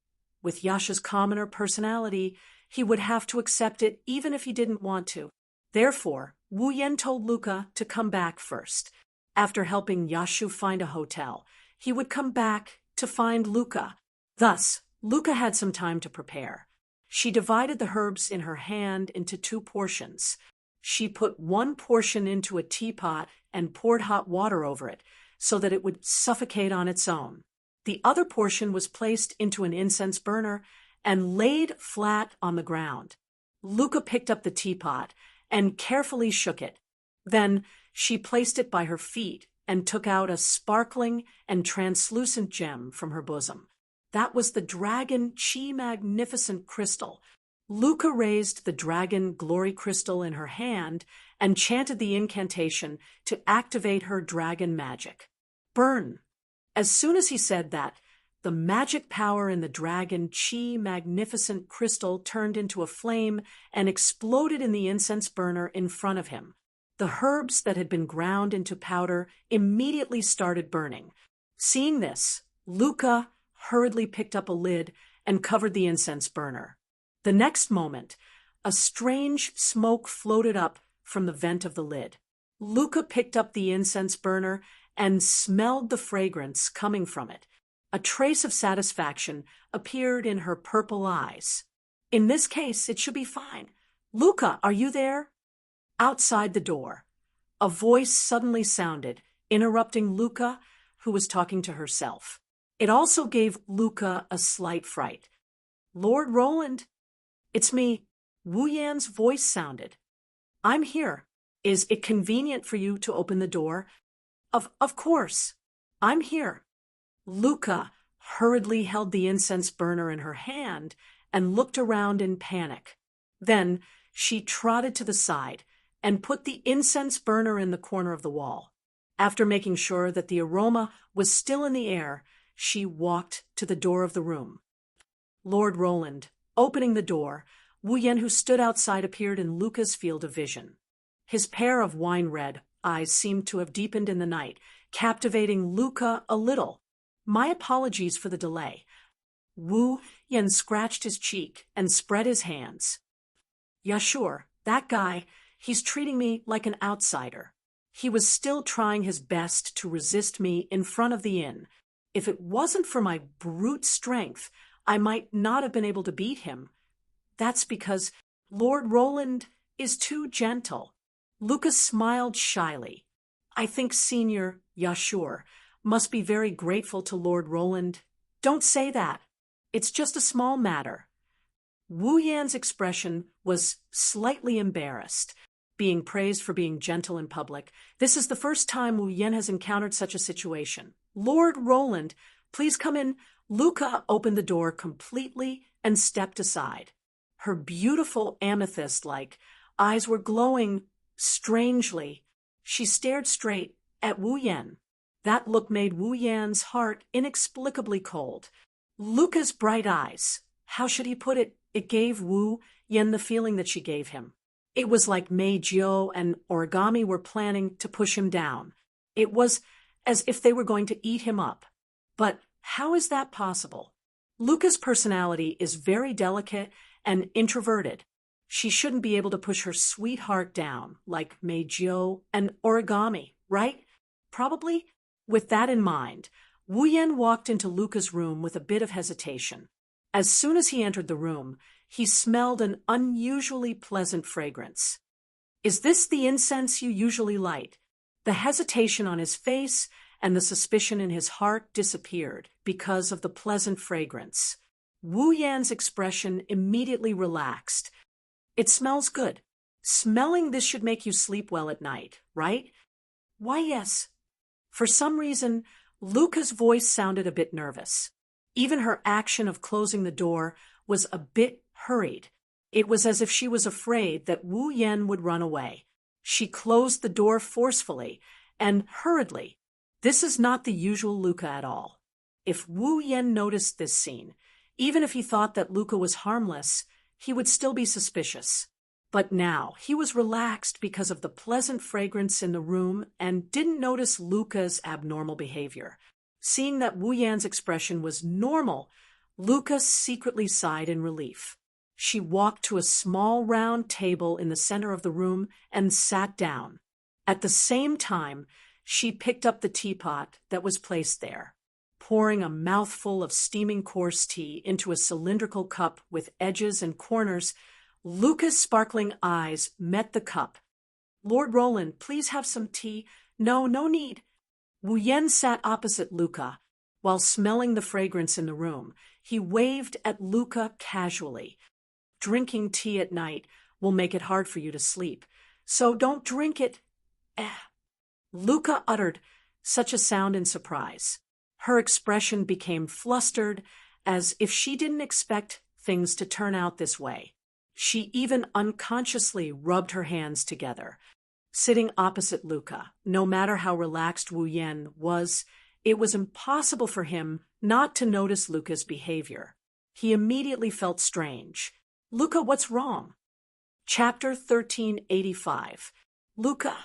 with Yashu's commoner personality, he would have to accept it even if he didn't want to. Therefore, Wu Yen told Luca to come back first. After helping Yashu find a hotel, he would come back to find Luca. Thus, Luca had some time to prepare. She divided the herbs in her hand into 2 portions. She put 1 portion into a teapot and poured hot water over it so that it would suffocate on its own. The other portion was placed into an incense burner and laid flat on the ground. Luca picked up the teapot and carefully shook it. Then she placed it by her feet and took out a sparkling and translucent gem from her bosom. That was the Dragon Chi Magnificent Crystal. Luca raised the Dragon Glory Crystal in her hand and chanted the incantation to activate her dragon magic. Burn. As soon as he said that, the magic power in the dragon chi magnificent crystal turned into a flame and exploded in the incense burner in front of him. The herbs that had been ground into powder immediately started burning. Seeing this, Luca hurriedly picked up a lid and covered the incense burner. The next moment, a strange smoke floated up from the vent of the lid. Luca picked up the incense burner and smelled the fragrance coming from it. A trace of satisfaction appeared in her purple eyes. In this case, it should be fine. Luca, are you there? Outside the door, a voice suddenly sounded, interrupting Luca, who was talking to herself. It also gave Luca a slight fright. Lord Roland, it's me. Wu Yan's voice sounded. I'm here. Is it convenient for you to open the door? Of course. I'm here. Luca hurriedly held the incense burner in her hand and looked around in panic. Then she trotted to the side and put the incense burner in the corner of the wall. After making sure that the aroma was still in the air, she walked to the door of the room. Lord Roland, opening the door, Wu Yan, who stood outside, appeared in Luca's field of vision. His pair of wine-red eyes seemed to have deepened in the night, captivating Luca a little. My apologies for the delay. Wu Yan scratched his cheek and spread his hands. Yeah, sure, that guy, he's treating me like an outsider. He was still trying his best to resist me in front of the inn. If it wasn't for my brute strength, I might not have been able to beat him. That's because Lord Roland is too gentle. Luca smiled shyly. I think Senior Yashur must be very grateful to Lord Roland. Don't say that. It's just a small matter. Wu Yan's expression was slightly embarrassed, being praised for being gentle in public. This is the first time Wu Yan has encountered such a situation. Lord Roland, please come in. Luca opened the door completely and stepped aside. Her beautiful amethyst-like eyes were glowing strangely. She stared straight at Wu Yan. That look made Wu Yan's heart inexplicably cold. Luca's bright eyes, how should he put it? It gave Wu Yan the feeling that she gave him. It was like Mei Jiu and Origami were planning to push him down. It was as if they were going to eat him up. But how is that possible? Luca's personality is very delicate and introverted. She shouldn't be able to push her sweetheart down like Mei Jiu and Origami, right? Probably. With that in mind, Wu Yan walked into Luca's room with a bit of hesitation. As soon as he entered the room, he smelled an unusually pleasant fragrance. Is this the incense you usually light? The hesitation on his face and the suspicion in his heart disappeared because of the pleasant fragrance. Wu Yan's expression immediately relaxed. It smells good. Smelling this should make you sleep well at night, right? Why, yes. For some reason, Luca's voice sounded a bit nervous. Even her action of closing the door was a bit hurried. It was as if she was afraid that Wu Yan would run away. She closed the door forcefully and hurriedly. This is not the usual Luca at all. If Wu Yan noticed this scene, even if he thought that Luca was harmless, he would still be suspicious. But now he was relaxed because of the pleasant fragrance in the room and didn't notice Luca's abnormal behavior. Seeing that Wu Yan's expression was normal, Luca secretly sighed in relief. She walked to a small round table in the center of the room and sat down. At the same time, she picked up the teapot that was placed there. Pouring a mouthful of steaming coarse tea into a cylindrical cup with edges and corners, Luca's sparkling eyes met the cup. Lord Roland, please have some tea. No need. Wu Yan sat opposite Luca. While smelling the fragrance in the room, he waved at Luca casually. Drinking tea at night will make it hard for you to sleep, so don't drink it. Luca uttered such a sound in surprise. Her expression became flustered, as if she didn't expect things to turn out this way. She even unconsciously rubbed her hands together. Sitting opposite Luca, no matter how relaxed Wu Yan was, It was impossible for him not to notice Luca's behavior. He immediately felt strange. Luca, what's wrong? Chapter 1385. Luca.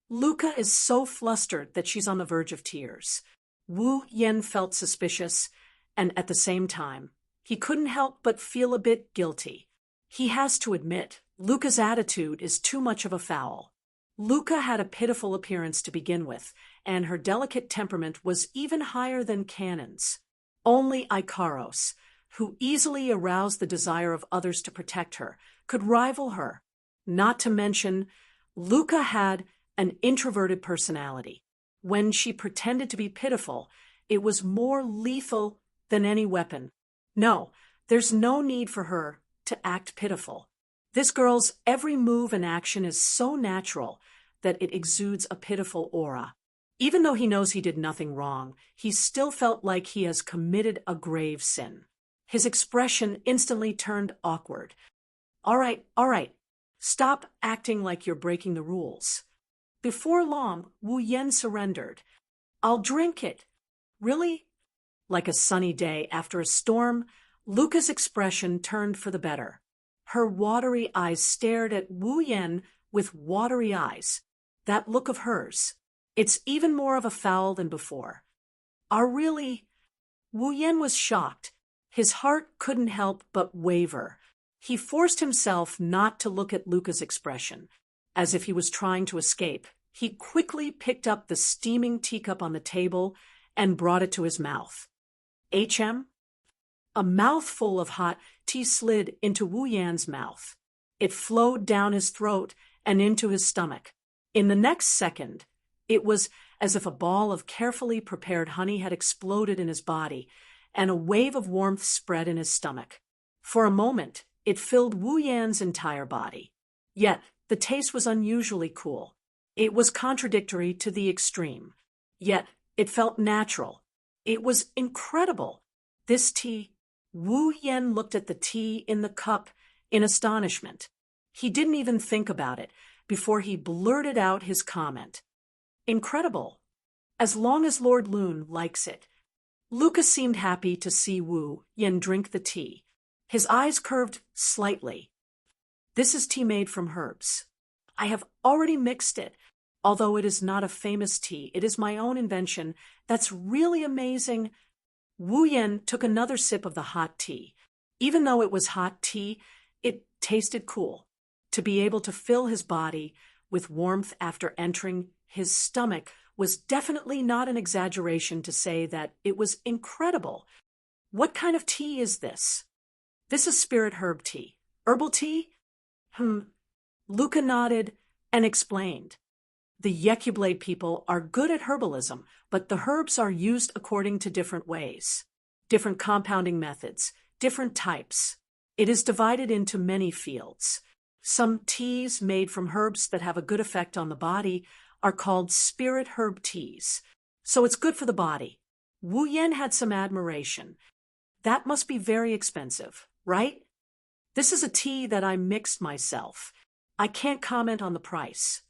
Luca is so flustered that she's on the verge of tears. Wu Yan felt suspicious, and at the same time, he couldn't help but feel a bit guilty. He has to admit, Luca's attitude is too much of a foul. Luca had a pitiful appearance to begin with, and her delicate temperament was even higher than Cannon's. Only Ikaros, who easily aroused the desire of others to protect her, could rival her. Not to mention, Luca had an introverted personality. When she pretended to be pitiful, it was more lethal than any weapon. No, there's no need for her to act pitiful. This girl's every move and action is so natural that it exudes a pitiful aura. Even though he knows he did nothing wrong, he still felt like he has committed a grave sin. His expression instantly turned awkward. All right. Stop acting like you're breaking the rules. Before long, Wu Yan surrendered. I'll drink it. Really? Like a sunny day after a storm, Luca's expression turned for the better. Her watery eyes stared at Wu Yan with watery eyes. That look of hers. It's even more of a foul than before. Really? Wu Yan was shocked. His heart couldn't help but waver. He forced himself not to look at Luca's expression, as if he was trying to escape. He quickly picked up the steaming teacup on the table and brought it to his mouth. A mouthful of hot tea slid into Wu Yan's mouth. It flowed down his throat and into his stomach. In the next second, it was as if a ball of carefully prepared honey had exploded in his body, and a wave of warmth spread in his stomach. For a moment, it filled Wu Yan's entire body. Yet, the taste was unusually cool. It was contradictory to the extreme. Yet, it felt natural. It was incredible. This tea. Wu Yan looked at the tea in the cup in astonishment. He didn't even think about it before he blurted out his comment. Incredible. As long as Lord Loon likes it. Luca seemed happy to see Wu Yan drink the tea. His eyes curved slightly. This is tea made from herbs. I have already mixed it. Although it is not a famous tea, it is my own invention. That's really amazing. Wu Yan took another sip of the hot tea. Even though it was hot tea, it tasted cool. To be able to fill his body with warmth after entering his stomach was definitely not an exaggeration to say that it was incredible. What kind of tea is this? This is spirit herb tea. Herbal tea? Luca nodded and explained. The Yekyublade people are good at herbalism, but the herbs are used according to different ways. Different compounding methods, different types. It is divided into many fields. Some teas made from herbs that have a good effect on the body are called spirit herb teas. So it's good for the body. Wu Yan had some admiration. That must be very expensive, right? This is a tea that I mixed myself. I can't comment on the price.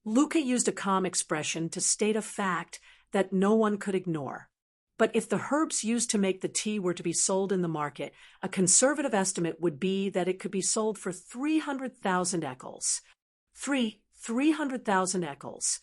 Luca used a calm expression to state a fact that no one could ignore. But if the herbs used to make the tea were to be sold in the market, a conservative estimate would be that it could be sold for 300,000 ecals. 300,000 ecals.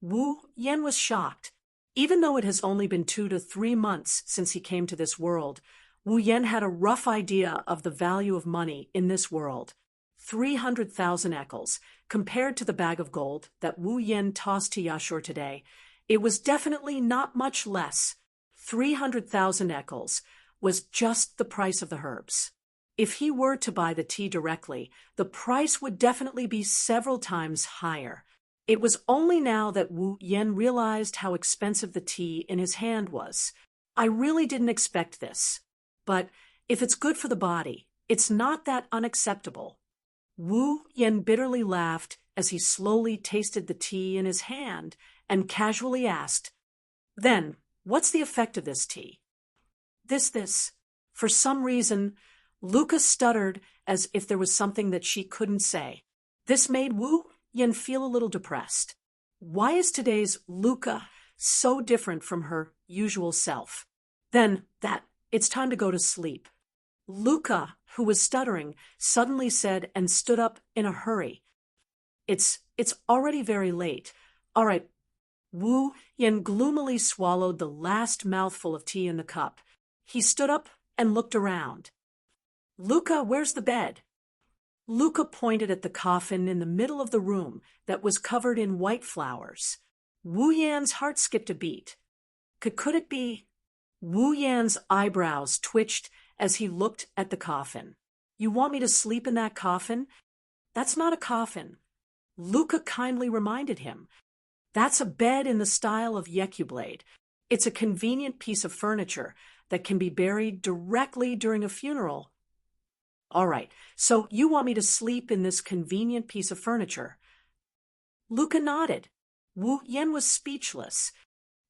Wu Yan was shocked. Even though it has only been 2 to 3 months since he came to this world, Wu Yan had a rough idea of the value of money in this world. 300,000 ecals. Compared to the bag of gold that Wu Yan tossed to Yashur today, it was definitely not much less. 300,000 ecals was just the price of the herbs. If he were to buy the tea directly, the price would definitely be several times higher. It was only now that Wu Yan realized how expensive the tea in his hand was. I really didn't expect this. But if it's good for the body, it's not that unacceptable. Wu Yan bitterly laughed as he slowly tasted the tea in his hand and casually asked, "Then, what's the effect of this tea?" This. For some reason, Luca stuttered as if there was something that she couldn't say. This made Wu Yan feel a little depressed. Why is today's Luca so different from her usual self. Then, it's time to go to sleep. Luca, who was stuttering, suddenly said and stood up in a hurry. It's already very late. All right. Wu Yen gloomily swallowed the last mouthful of tea in the cup. He stood up and looked around. Luca, where's the bed? Luca pointed at the coffin in the middle of the room that was covered in white flowers. Wu Yan's heart skipped a beat. Could it be? Wu Yan's eyebrows twitched as he looked at the coffin. You want me to sleep in that coffin? That's not a coffin. Luca kindly reminded him. That's a bed in the style of Yekyublade. It's a convenient piece of furniture that can be buried directly during a funeral. All right, so you want me to sleep in this convenient piece of furniture? Luca nodded. Wu Yen was speechless.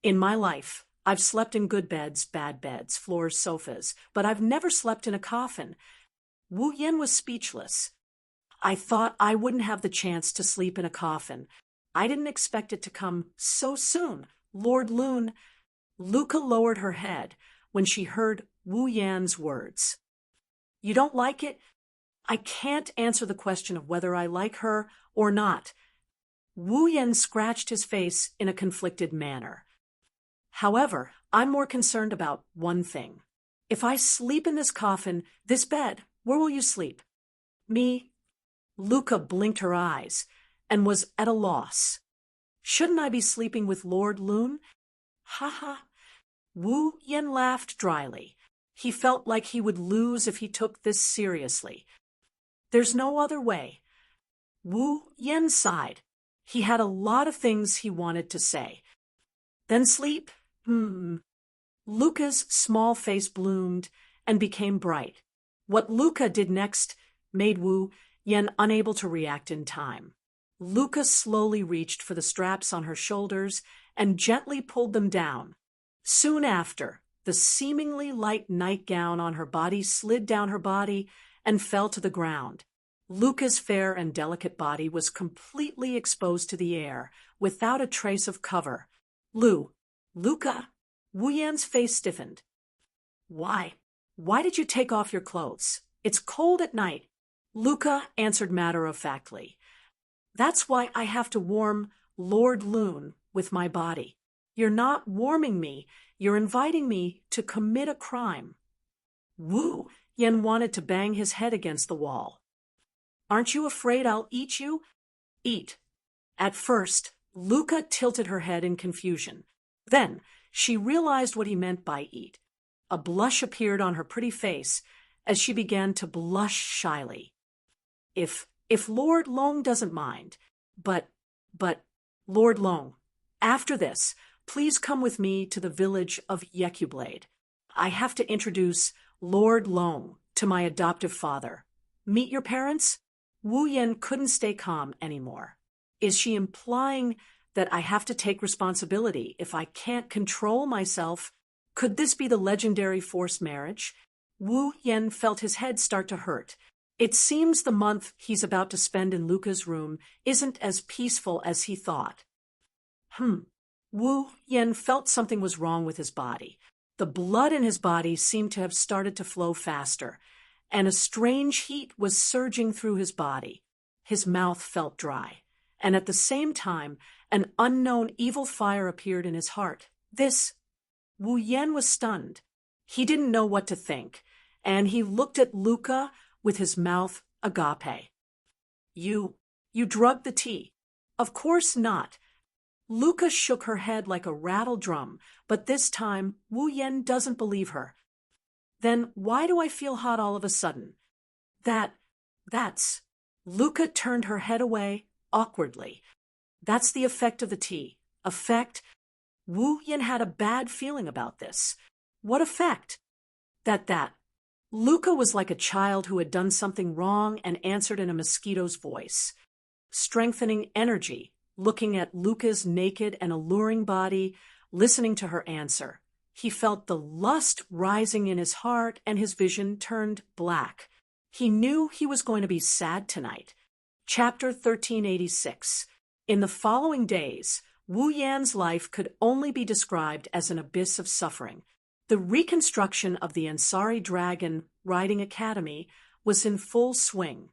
In my life, I've slept in good beds, bad beds, floors, sofas, but I've never slept in a coffin. Wu Yen was speechless. I thought I wouldn't have the chance to sleep in a coffin. I didn't expect it to come so soon. Lord Lune. Luca lowered her head when she heard Wu Yan's words. You don't like it? I can't answer the question of whether I like her or not. Wu Yan scratched his face in a conflicted manner. However, I'm more concerned about one thing. If I sleep in this coffin, this bed, where will you sleep? Me? Luca blinked her eyes and was at a loss. Shouldn't I be sleeping with Lord Lune? Ha ha. Wu Yan laughed dryly. He felt like he would lose if he took this seriously. There's no other way. Wu Yan sighed. He had a lot of things he wanted to say. Then sleep? Luca's small face bloomed and became bright. What Luca did next made Wu Yan unable to react in time. Luca slowly reached for the straps on her shoulders and gently pulled them down. Soon after, the seemingly light nightgown on her body slid down her body and fell to the ground. Luca's fair and delicate body was completely exposed to the air, without a trace of cover. Luca, Wu Yan's face stiffened. Why did you take off your clothes? It's cold at night. Luca answered matter-of-factly. That's why I have to warm Lord Lune with my body. You're not warming me, you're inviting me to commit a crime. Wu Yan wanted to bang his head against the wall. Aren't you afraid I'll eat you? Eat. At first, Luca tilted her head in confusion. Then, she realized what he meant by eat. A blush appeared on her pretty face as she began to blush shyly. If Lord Long doesn't mind, but, Lord Long, after this, please come with me to the village of Yekyublade. I have to introduce Lord Long to my adoptive father. Meet your parents? Wu Yan couldn't stay calm anymore. Is she implying that I have to take responsibility if I can't control myself? Could this be the legendary forced marriage? Wu Yan felt his head start to hurt. It seems the month he's about to spend in Luca's room isn't as peaceful as he thought. Wu Yan felt something was wrong with his body. The blood in his body seemed to have started to flow faster, and a strange heat was surging through his body. His mouth felt dry, and at the same time, an unknown evil fire appeared in his heart. Wu Yan was stunned. He didn't know what to think, and he looked at Luca with his mouth agape. You drugged the tea. Of course not. Luca shook her head like a rattle drum, but this time Wu Yan doesn't believe her. Then why do I feel hot all of a sudden? That's... Luca turned her head away awkwardly. That's the effect of the tea. Effect? Wu Yan had a bad feeling about this. What effect? That. Luca was like a child who had done something wrong and answered in a mosquito's voice. Strengthening energy, looking at Luca's naked and alluring body, listening to her answer. He felt the lust rising in his heart and his vision turned black. He knew he was going to be sad tonight. Chapter 1386. In the following days, Wu Yan's life could only be described as an abyss of suffering. The reconstruction of the Ansari Dragon Riding Academy was in full swing.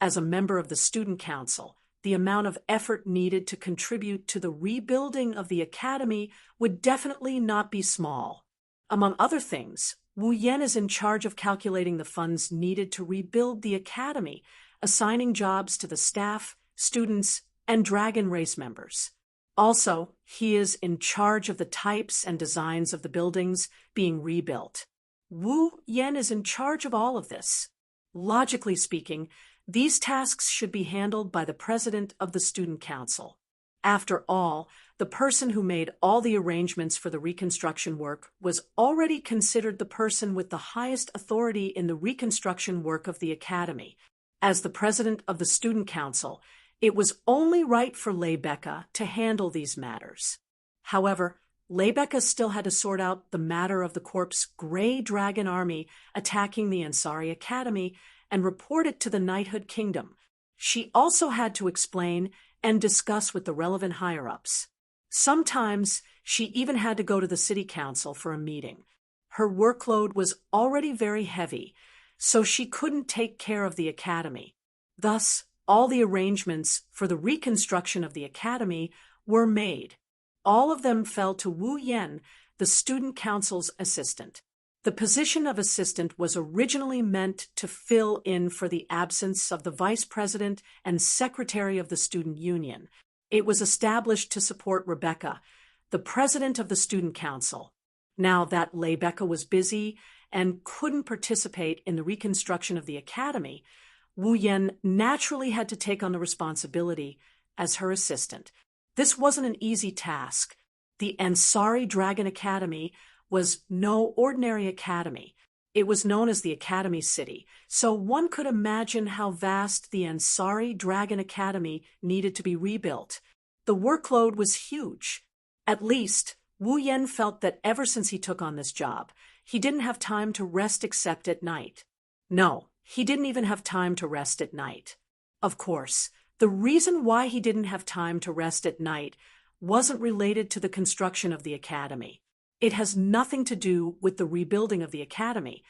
As a member of the student council, the amount of effort needed to contribute to the rebuilding of the academy would definitely not be small. Among other things, Wu Yan is in charge of calculating the funds needed to rebuild the academy, assigning jobs to the staff, students, and dragon race members. Also, he is in charge of the types and designs of the buildings being rebuilt. Wu Yan is in charge of all of this. Logically speaking, these tasks should be handled by the president of the student council. After all, the person who made all the arrangements for the reconstruction work was already considered the person with the highest authority in the reconstruction work of the academy. As the president of the student council, it was only right for Leibeka to handle these matters. However, Leibeka still had to sort out the matter of the Corp's Grey Dragon Army attacking the Ansari Academy and report it to the Knighthood Kingdom. She also had to explain and discuss with the relevant higher-ups. Sometimes she even had to go to the city council for a meeting. Her workload was already very heavy, so she couldn't take care of the academy. Thus, all the arrangements for the reconstruction of the academy were made. All of them fell to Wu Yan, the student council's assistant. The position of assistant was originally meant to fill in for the absence of the vice president and secretary of the student union. It was established to support Rebecca, the president of the student council. Now that Leibeka was busy and couldn't participate in the reconstruction of the academy, Wu Yan naturally had to take on the responsibility as her assistant. This wasn't an easy task. The Ansari Dragon Academy was no ordinary academy. It was known as the Academy City, so one could imagine how vast the Ansari Dragon Academy needed to be rebuilt. The workload was huge. At least, Wu Yan felt that ever since he took on this job, he didn't have time to rest except at night. No, he didn't even have time to rest at night. Of course, the reason why he didn't have time to rest at night wasn't related to the construction of the academy. It has nothing to do with the rebuilding of the academy.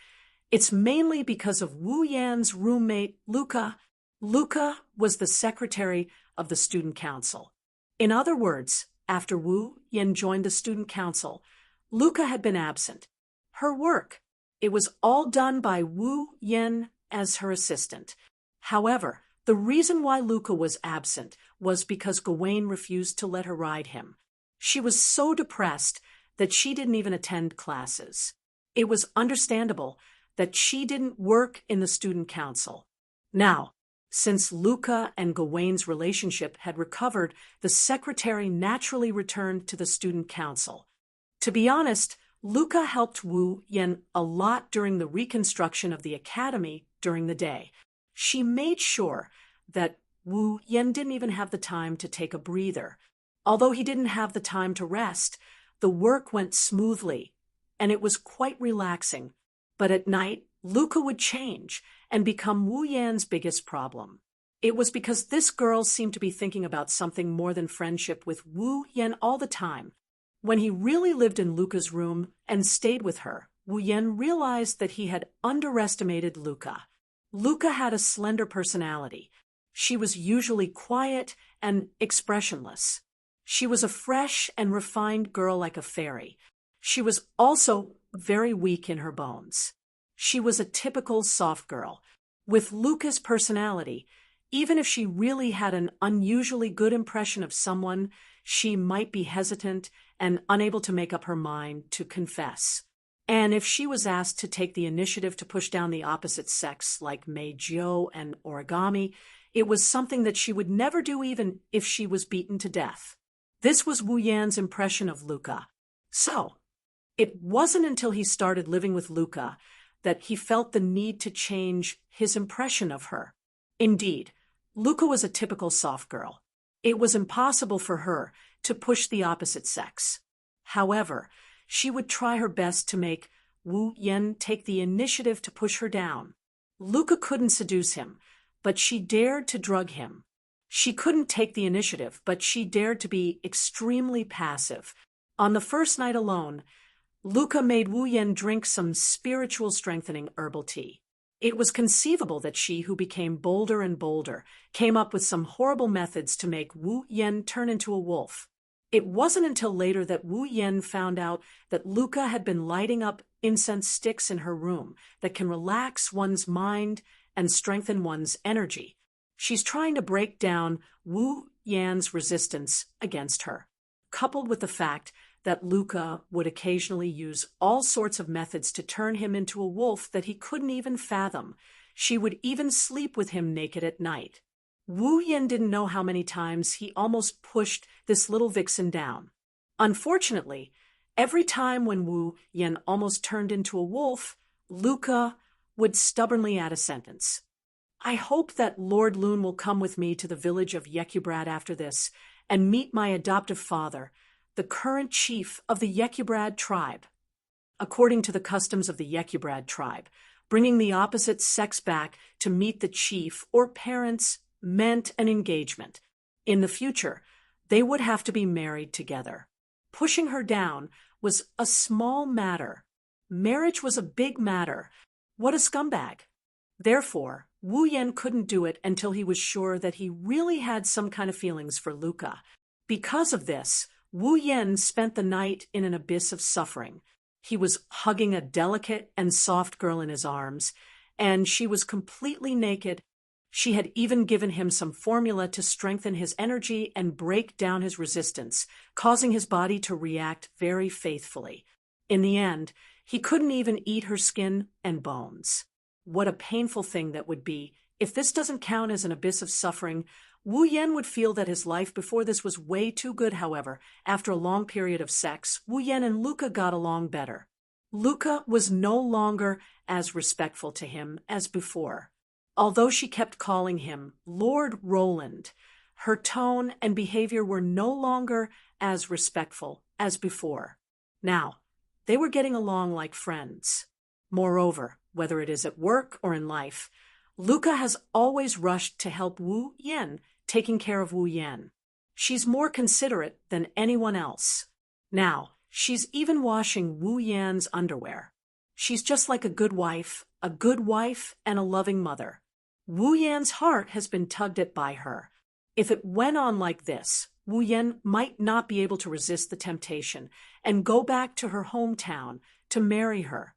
It's mainly because of Wu Yan's roommate, Luca. Luca was the secretary of the student council. In other words, after Wu Yan joined the student council, Luca had been absent. Her work, it was all done by Wu Yan as her assistant. However, the reason why Luca was absent was because Gawain refused to let her ride him. She was so depressed that she didn't even attend classes. It was understandable that she didn't work in the student council. Now, since Luca and Gawain's relationship had recovered, the secretary naturally returned to the student council. To be honest, Luca helped Wu Yan a lot during the reconstruction of the academy during the day. She made sure that Wu Yan didn't even have the time to take a breather. Although he didn't have the time to rest, the work went smoothly, and it was quite relaxing. But at night, Luca would change and become Wu Yan's biggest problem. It was because this girl seemed to be thinking about something more than friendship with Wu Yan all the time. When he really lived in Luca's room and stayed with her, Wu Yan realized that he had underestimated Luca. Luca had a slender personality. She was usually quiet and expressionless. She was a fresh and refined girl like a fairy. She was also very weak in her bones. She was a typical soft girl. With Luca's personality, even if she really had an unusually good impression of someone, she might be hesitant and unable to make up her mind to confess. And if she was asked to take the initiative to push down the opposite sex like Meijio and origami, it was something that she would never do even if she was beaten to death. This was Wu Yan's impression of Luca. So, it wasn't until he started living with Luca that he felt the need to change his impression of her. Indeed, Luca was a typical soft girl. It was impossible for her to push the opposite sex. However, she would try her best to make Wu Yan take the initiative to push her down. Luca couldn't seduce him, but she dared to drug him. She couldn't take the initiative, but she dared to be extremely passive. On the first night alone, Luca made Wu Yen drink some spiritual strengthening herbal tea. It was conceivable that she, who became bolder and bolder, came up with some horrible methods to make Wu Yen turn into a wolf. It wasn't until later that Wu Yen found out that Luca had been lighting up incense sticks in her room that can relax one's mind and strengthen one's energy. She's trying to break down Wu Yan's resistance against her, coupled with the fact that Luca would occasionally use all sorts of methods to turn him into a wolf that he couldn't even fathom. She would even sleep with him naked at night. Wu Yan didn't know how many times he almost pushed this little vixen down. Unfortunately, every time when Wu Yan almost turned into a wolf, Luca would stubbornly add a sentence. I hope that Lord Loon will come with me to the village of Yekybrad after this and meet my adoptive father, the current chief of the Yekybrad tribe. According to the customs of the Yekybrad tribe, bringing the opposite sex back to meet the chief or parents meant an engagement. In the future, they would have to be married together. Pushing her down was a small matter. Marriage was a big matter. What a scumbag. Therefore, Wu Yan couldn't do it until he was sure that he really had some kind of feelings for Luca. Because of this, Wu Yan spent the night in an abyss of suffering. He was hugging a delicate and soft girl in his arms, and she was completely naked. She had even given him some formula to strengthen his energy and break down his resistance, causing his body to react very faithfully. In the end, he couldn't even eat her skin and bones. What a painful thing that would be. If this doesn't count as an abyss of suffering, Wu Yan would feel that his life before this was way too good. However, after a long period of sex, Wu Yan and Luca got along better. Luca was no longer as respectful to him as before. Although she kept calling him Lord Roland, her tone and behavior were no longer as respectful as before. Now, they were getting along like friends. Moreover, whether it is at work or in life, Luca has always rushed to help Wu Yan, taking care of Wu Yan. She's more considerate than anyone else. Now, she's even washing Wu Yan's underwear. She's just like a good wife and a loving mother. Wu Yan's heart has been tugged at by her. If it went on like this, Wu Yan might not be able to resist the temptation and go back to her hometown to marry her.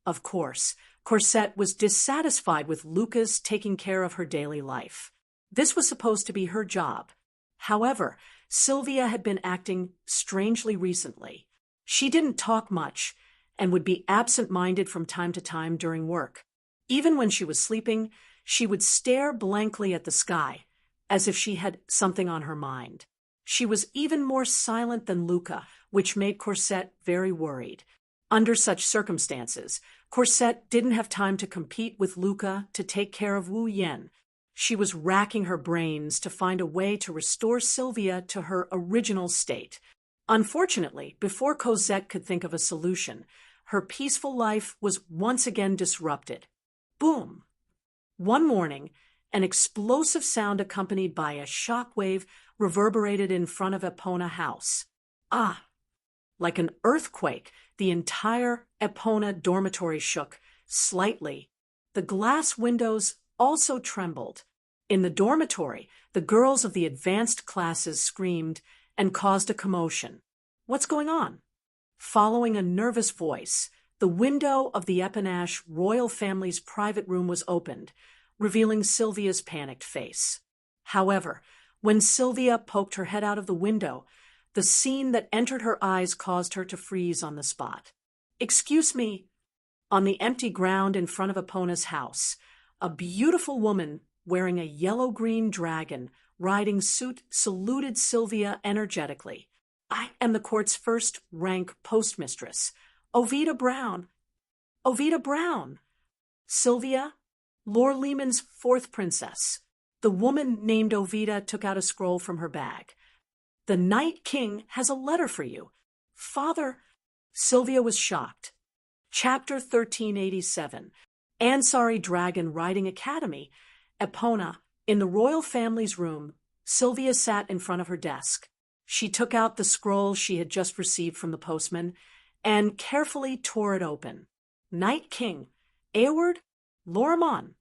Of course, Corsette was dissatisfied with Luca's taking care of her daily life. This was supposed to be her job. However, Sylvia had been acting strangely recently. She didn't talk much and would be absent-minded from time to time during work. Even when she was sleeping, she would stare blankly at the sky, as if she had something on her mind. She was even more silent than Luca, which made Corsette very worried. Under such circumstances, Corsette didn't have time to compete with Luca to take care of Wu Yan. She was racking her brains to find a way to restore Sylvia to her original state. Unfortunately, before Cosette could think of a solution, her peaceful life was once again disrupted. Boom! One morning, an explosive sound accompanied by a shockwave reverberated in front of Epona House. Ah! Like an earthquake, the entire Epona dormitory shook slightly. The glass windows also trembled. In the dormitory, the girls of the advanced classes screamed and caused a commotion. What's going on? Following a nervous voice, the window of the Eponash royal family's private room was opened, revealing Sylvia's panicked face. However, when Sylvia poked her head out of the window, the scene that entered her eyes caused her to freeze on the spot. Excuse me. On the empty ground in front of Epona's house, a beautiful woman wearing a yellow-green dragon riding suit saluted Sylvia energetically. I am the court's first-rank postmistress, Ovida Brown. Ovida Brown. Sylvia, Lord Lehman's fourth princess. The woman named Ovida took out a scroll from her bag. The Night King has a letter for you. Father. Sylvia was shocked. Chapter 1387. Ansari Dragon Riding Academy. Epona, in the royal family's room, Sylvia sat in front of her desk. She took out the scroll she had just received from the postman and carefully tore it open. Night King, Eoward Lorimon.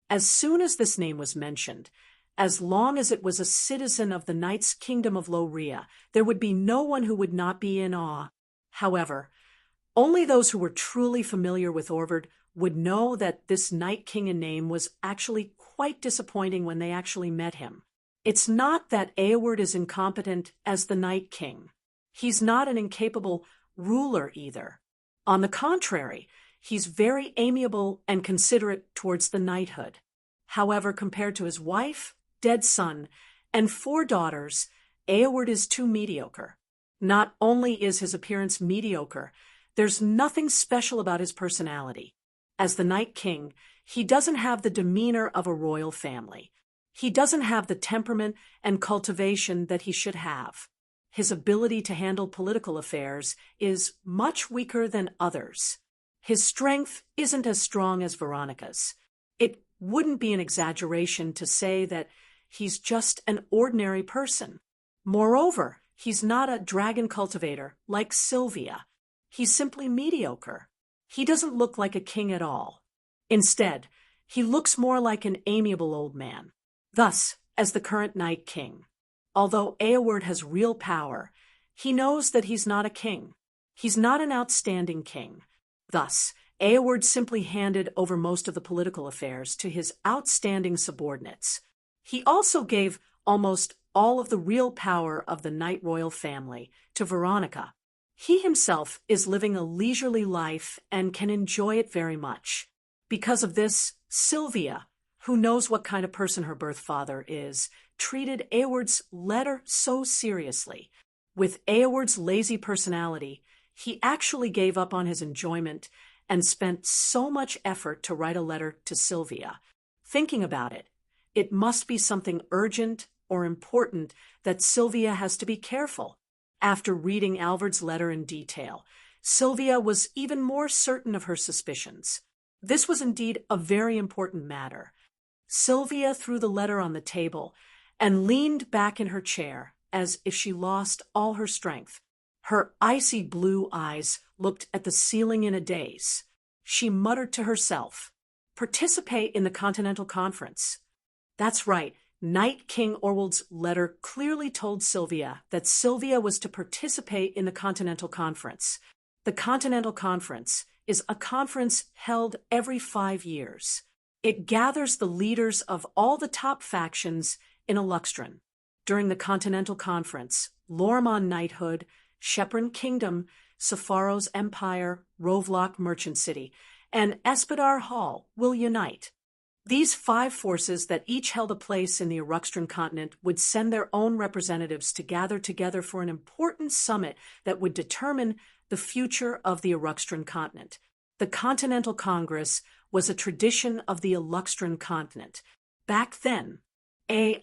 As soon as this name was mentioned, as long as it was a citizen of the Knight's Kingdom of Loria, there would be no one who would not be in awe. However, only those who were truly familiar with Orvard would know that this Night King in name was actually quite disappointing when they actually met him. It's not that Eoward is incompetent as the Night King. He's not an incapable ruler either. On the contrary, he's very amiable and considerate towards the knighthood. However, compared to his wife, dead son, and 4 daughters, Eoward is too mediocre. Not only is his appearance mediocre, there's nothing special about his personality. As the Night King, he doesn't have the demeanor of a royal family. He doesn't have the temperament and cultivation that he should have. His ability to handle political affairs is much weaker than others. His strength isn't as strong as Veronica's. It wouldn't be an exaggeration to say that he's just an ordinary person. Moreover, he's not a dragon cultivator like Sylvia. He's simply mediocre. He doesn't look like a king at all. Instead, he looks more like an amiable old man. Thus, as the current Night King, although Eoward has real power, he knows that he's not a king. He's not an outstanding king. Thus, Eoward simply handed over most of the political affairs to his outstanding subordinates. He also gave almost all of the real power of the Night Royal family to Veronica. He himself is living a leisurely life and can enjoy it very much. Because of this, Sylvia, who knows what kind of person her birth father is, treated Eoward's letter so seriously. With Eoward's lazy personality, he actually gave up on his enjoyment and spent so much effort to write a letter to Sylvia. Thinking about it, it must be something urgent or important that Sylvia has to be careful. After reading Alvard's letter in detail, Sylvia was even more certain of her suspicions. This was indeed a very important matter. Sylvia threw the letter on the table and leaned back in her chair as if she lost all her strength. Her icy blue eyes looked at the ceiling in a daze. She muttered to herself, "Participate in the Continental Conference." That's right. Night King Orwald's letter clearly told Sylvia that Sylvia was to participate in the Continental Conference. The Continental Conference is a conference held every 5 years. It gathers the leaders of all the top factions in Eluxtran. During the Continental Conference, Lorimon Knighthood, Shepron Kingdom, Sepharo's Empire, Rovlock Merchant City, and Espadar Hall will unite. These 5 forces that each held a place in the Eruxtran continent would send their own representatives to gather together for an important summit that would determine the future of the Eruxtran continent. The Continental Congress was a tradition of the Eluxtran continent. Back then,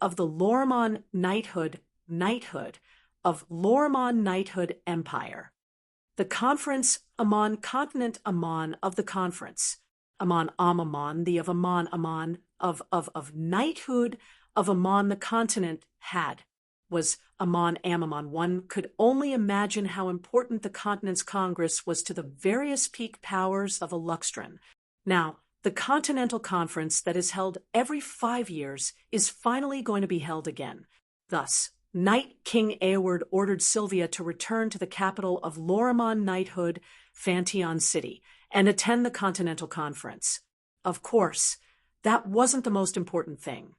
of the Lorimon Knighthood of Lorimon Knighthood Empire. The conference Amon Continent Amon of the conference. Amon Amon, the of Amon Amon, of knighthood of Amon the continent was Amon Amamon. One could only imagine how important the continent's congress was to the various peak powers of Eluxtran. Now, the Continental Conference that is held every 5 years is finally going to be held again. Thus, Night King Eoward ordered Sylvia to return to the capital of Lorimon Knighthood, Fantion City, and attend the Continental Conference. Of course, that wasn't the most important thing.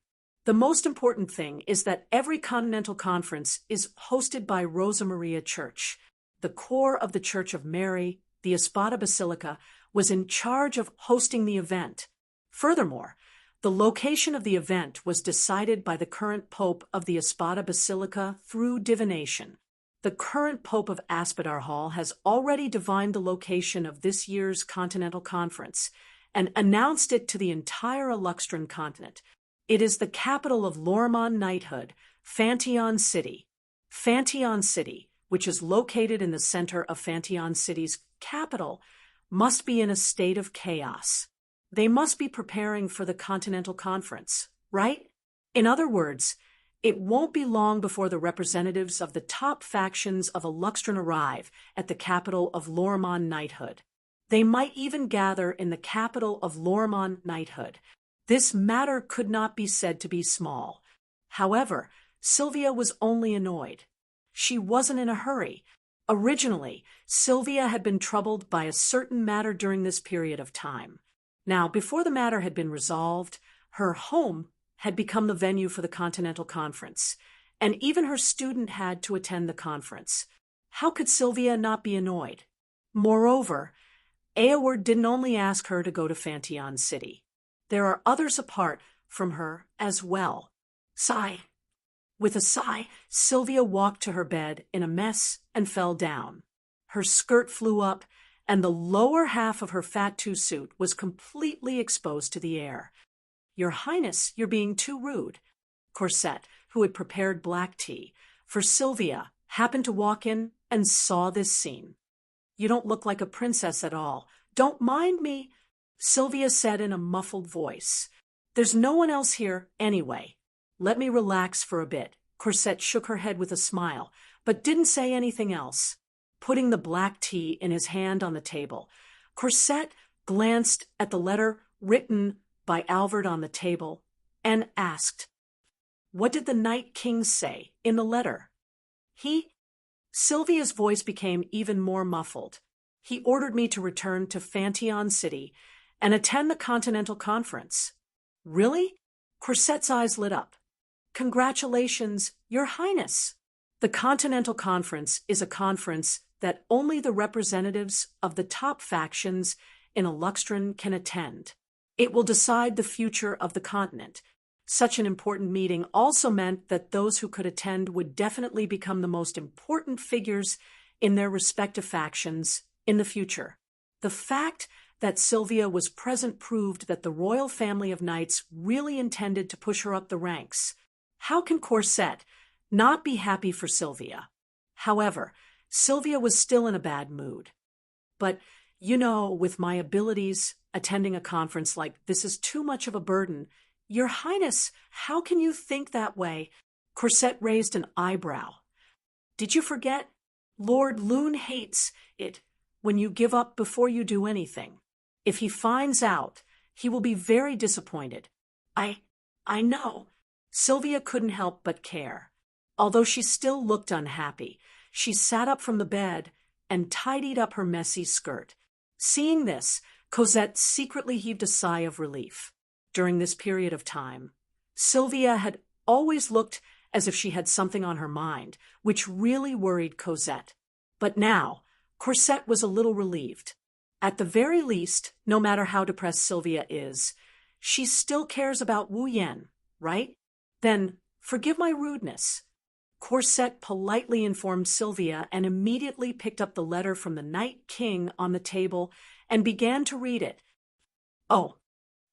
The most important thing is that every Continental Conference is hosted by Rosa Maria Church. The core of the Church of Mary, the Espada Basilica, was in charge of hosting the event. Furthermore, the location of the event was decided by the current Pope of the Espada Basilica through divination. The current Pope of Espadar Hall has already divined the location of this year's Continental Conference and announced it to the entire Eluxtran continent. It is the capital of Lorimon Knighthood, Fantion City. Fantion City, which is located in the center of Fantion City's capital, must be in a state of chaos. They must be preparing for the Continental Conference, right? In other words, It won't be long before the representatives of the top factions of Eluxtran arrive at the capital of Lormon knighthood. They might even gather in the capital of Lormon knighthood. This matter could not be said to be small. However, Sylvia was only annoyed. She wasn't in a hurry. Originally, Sylvia had been troubled by a certain matter during this period of time. Now, before the matter had been resolved, her home had become the venue for the Continental Conference, and even her student had to attend the conference. How could Sylvia not be annoyed? Moreover, Eoward didn't only ask her to go to Fantion City. There are others apart from her as well. Sigh. With a sigh, Sylvia walked to her bed in a mess and fell down. Her skirt flew up, and the lower half of her fat-two suit was completely exposed to the air. "Your Highness, you're being too rude." Corset, who had prepared black tea for Sylvia, happened to walk in and saw this scene. "You don't look like a princess at all. Don't mind me," Sylvia said in a muffled voice. "There's no one else here anyway. Let me relax for a bit." Corset shook her head with a smile, but didn't say anything else. Putting the black tea in his hand on the table, Corset glanced at the letter written by Alvord on the table and asked, "What did the Night King say in the letter?" Sylvia's voice became even more muffled. "He ordered me to return to Fantion City and attend the Continental Conference." "Really?" Corset's eyes lit up. "Congratulations, Your Highness." The Continental Conference is a conference that only the representatives of the top factions in Eluxtran can attend. It will decide the future of the continent. Such an important meeting also meant that those who could attend would definitely become the most important figures in their respective factions in the future. The fact that Sylvia was present proved that the royal family of knights really intended to push her up the ranks. How can Corset not be happy for Sylvia? However, Sylvia was still in a bad mood. "But, with my abilities, attending a conference like this is too much of a burden." "Your Highness, how can you think that way?" Corset raised an eyebrow. "Did you forget? Lord Loon hates it when you give up before you do anything. If he finds out, he will be very disappointed." I know." Sylvia couldn't help but care. Although she still looked unhappy, she sat up from the bed and tidied up her messy skirt. Seeing this, Cosette secretly heaved a sigh of relief. During this period of time, Sylvia had always looked as if she had something on her mind, which really worried Cosette. But now, Corset was a little relieved. At the very least, no matter how depressed Sylvia is, she still cares about Wu Yan, right? "Then, forgive my rudeness." Corset politely informed Sylvia and immediately picked up the letter from the Night King on the table and began to read it. Oh,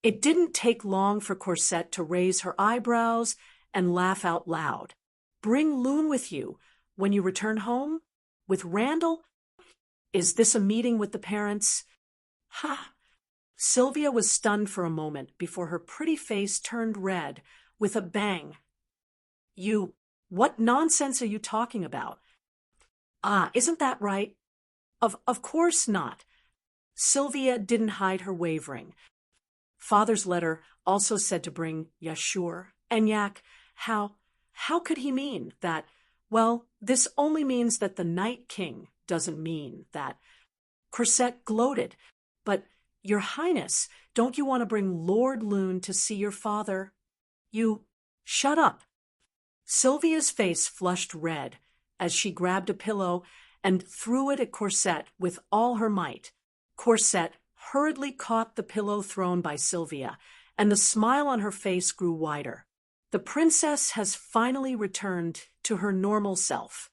it didn't take long for Corset to raise her eyebrows and laugh out loud. "Bring Loon with you when you return home? With Randall? Is this a meeting with the parents?" "Ha!" Sylvia was stunned for a moment before her pretty face turned red with a bang. What nonsense are you talking about?" "Ah, isn't that right?" Of course not." Sylvia didn't hide her wavering. Father's letter also said to bring Yashur and Yak. How could he mean that? "Well, this only means that the Night King doesn't mean that." Corset gloated. "But, Your Highness, don't you want to bring Lord Loon to see your father?" Shut up." Sylvia's face flushed red as she grabbed a pillow and threw it at Corset with all her might. Corset hurriedly caught the pillow thrown by Sylvia, and the smile on her face grew wider. The princess has finally returned to her normal self.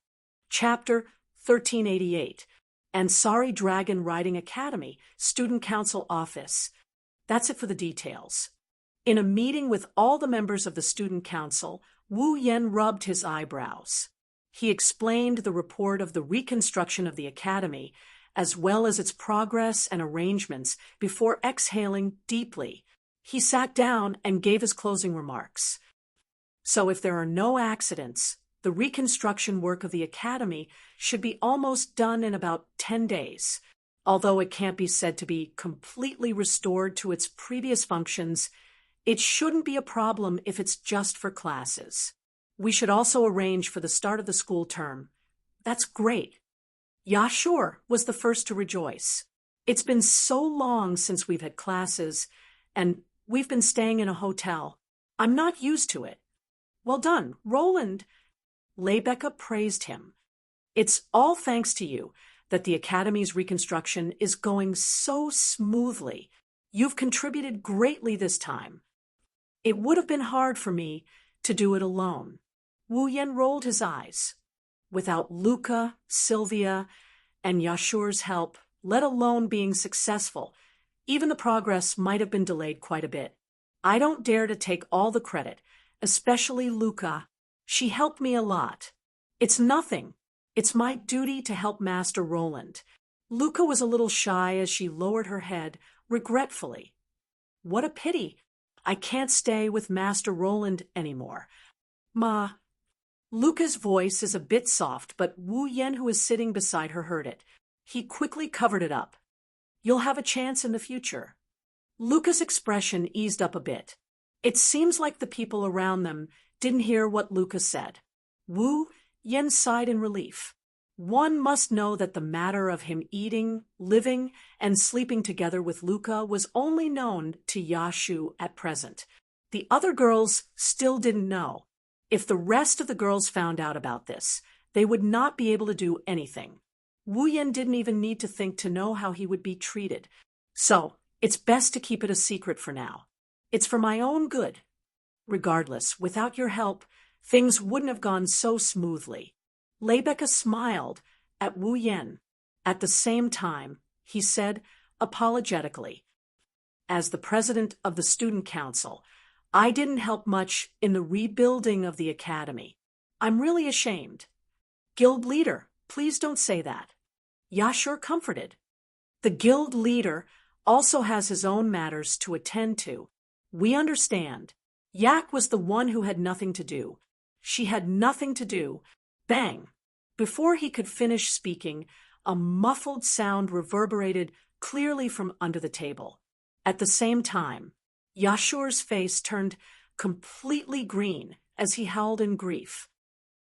Chapter 1388. Ansari Dragon Riding Academy, Student Council Office. That's it for the details. In a meeting with all the members of the Student Council, Wu Yan rubbed his eyebrows. He explained the report of the reconstruction of the academy, as well as its progress and arrangements, before exhaling deeply. He sat down and gave his closing remarks. So if there are no accidents, the reconstruction work of the academy should be almost done in about 10 days. Although it can't be said to be completely restored to its previous functions, it shouldn't be a problem if it's just for classes. We should also arrange for the start of the school term. That's great. Yashur was the first to rejoice. It's been so long since we've had classes, and we've been staying in a hotel. I'm not used to it. Well done, Roland. Lebecca praised him. It's all thanks to you that the Academy's reconstruction is going so smoothly. You've contributed greatly this time. It would have been hard for me to do it alone. Wu Yan rolled his eyes. Without Luca, Sylvia, and Yashur's help, let alone being successful, even the progress might have been delayed quite a bit. I don't dare to take all the credit, especially Luca. She helped me a lot. It's nothing. It's my duty to help Master Roland. Luca was a little shy as she lowered her head, regretfully. What a pity. I can't stay with Master Roland anymore. Ma. Luca's voice is a bit soft, but Wu Yan, who is sitting beside her, heard it. He quickly covered it up. You'll have a chance in the future. Luca's expression eased up a bit. It seems like the people around them didn't hear what Luca said. Wu Yan sighed in relief. One must know that the matter of him eating, living, and sleeping together with Luca was only known to Yashu at present. The other girls still didn't know. If the rest of the girls found out about this, they would not be able to do anything. Wu Yan didn't even need to think to know how he would be treated. So, it's best to keep it a secret for now. It's for my own good. Regardless, without your help, things wouldn't have gone so smoothly. Lebecca smiled at Wu Yan. At the same time, he said apologetically, as the president of the student council, I didn't help much in the rebuilding of the academy. I'm really ashamed. Guild leader, please don't say that. Yashur comforted. The guild leader also has his own matters to attend to. We understand. Yak was the one who had nothing to do. She had nothing to do. Bang! Before he could finish speaking, a muffled sound reverberated clearly from under the table. At the same time, Yashur's face turned completely green as he howled in grief.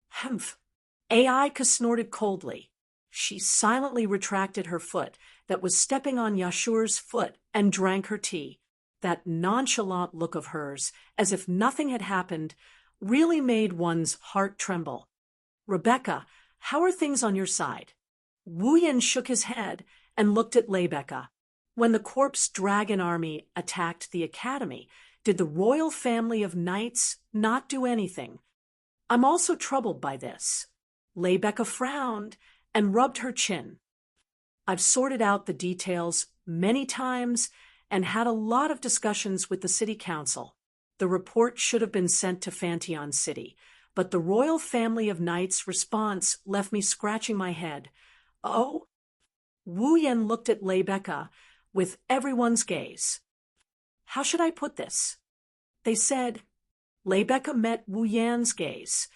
Humph! Aika snorted coldly. She silently retracted her foot that was stepping on Yashur's foot and drank her tea. That nonchalant look of hers, as if nothing had happened, really made one's heart tremble. Rebecca, how are things on your side? Wu Yan shook his head and looked at Lebecca. When the corpse dragon army attacked the academy, did the royal family of knights not do anything? I'm also troubled by this. Lebecca frowned and rubbed her chin. I've sorted out the details many times and had a lot of discussions with the city council. The report should have been sent to Fantion City, but the royal family of knights' response left me scratching my head. Oh? Wu Yan looked at Lebecca with everyone's gaze. How should I put this? They said. Lebecca met Wu Yan's gaze.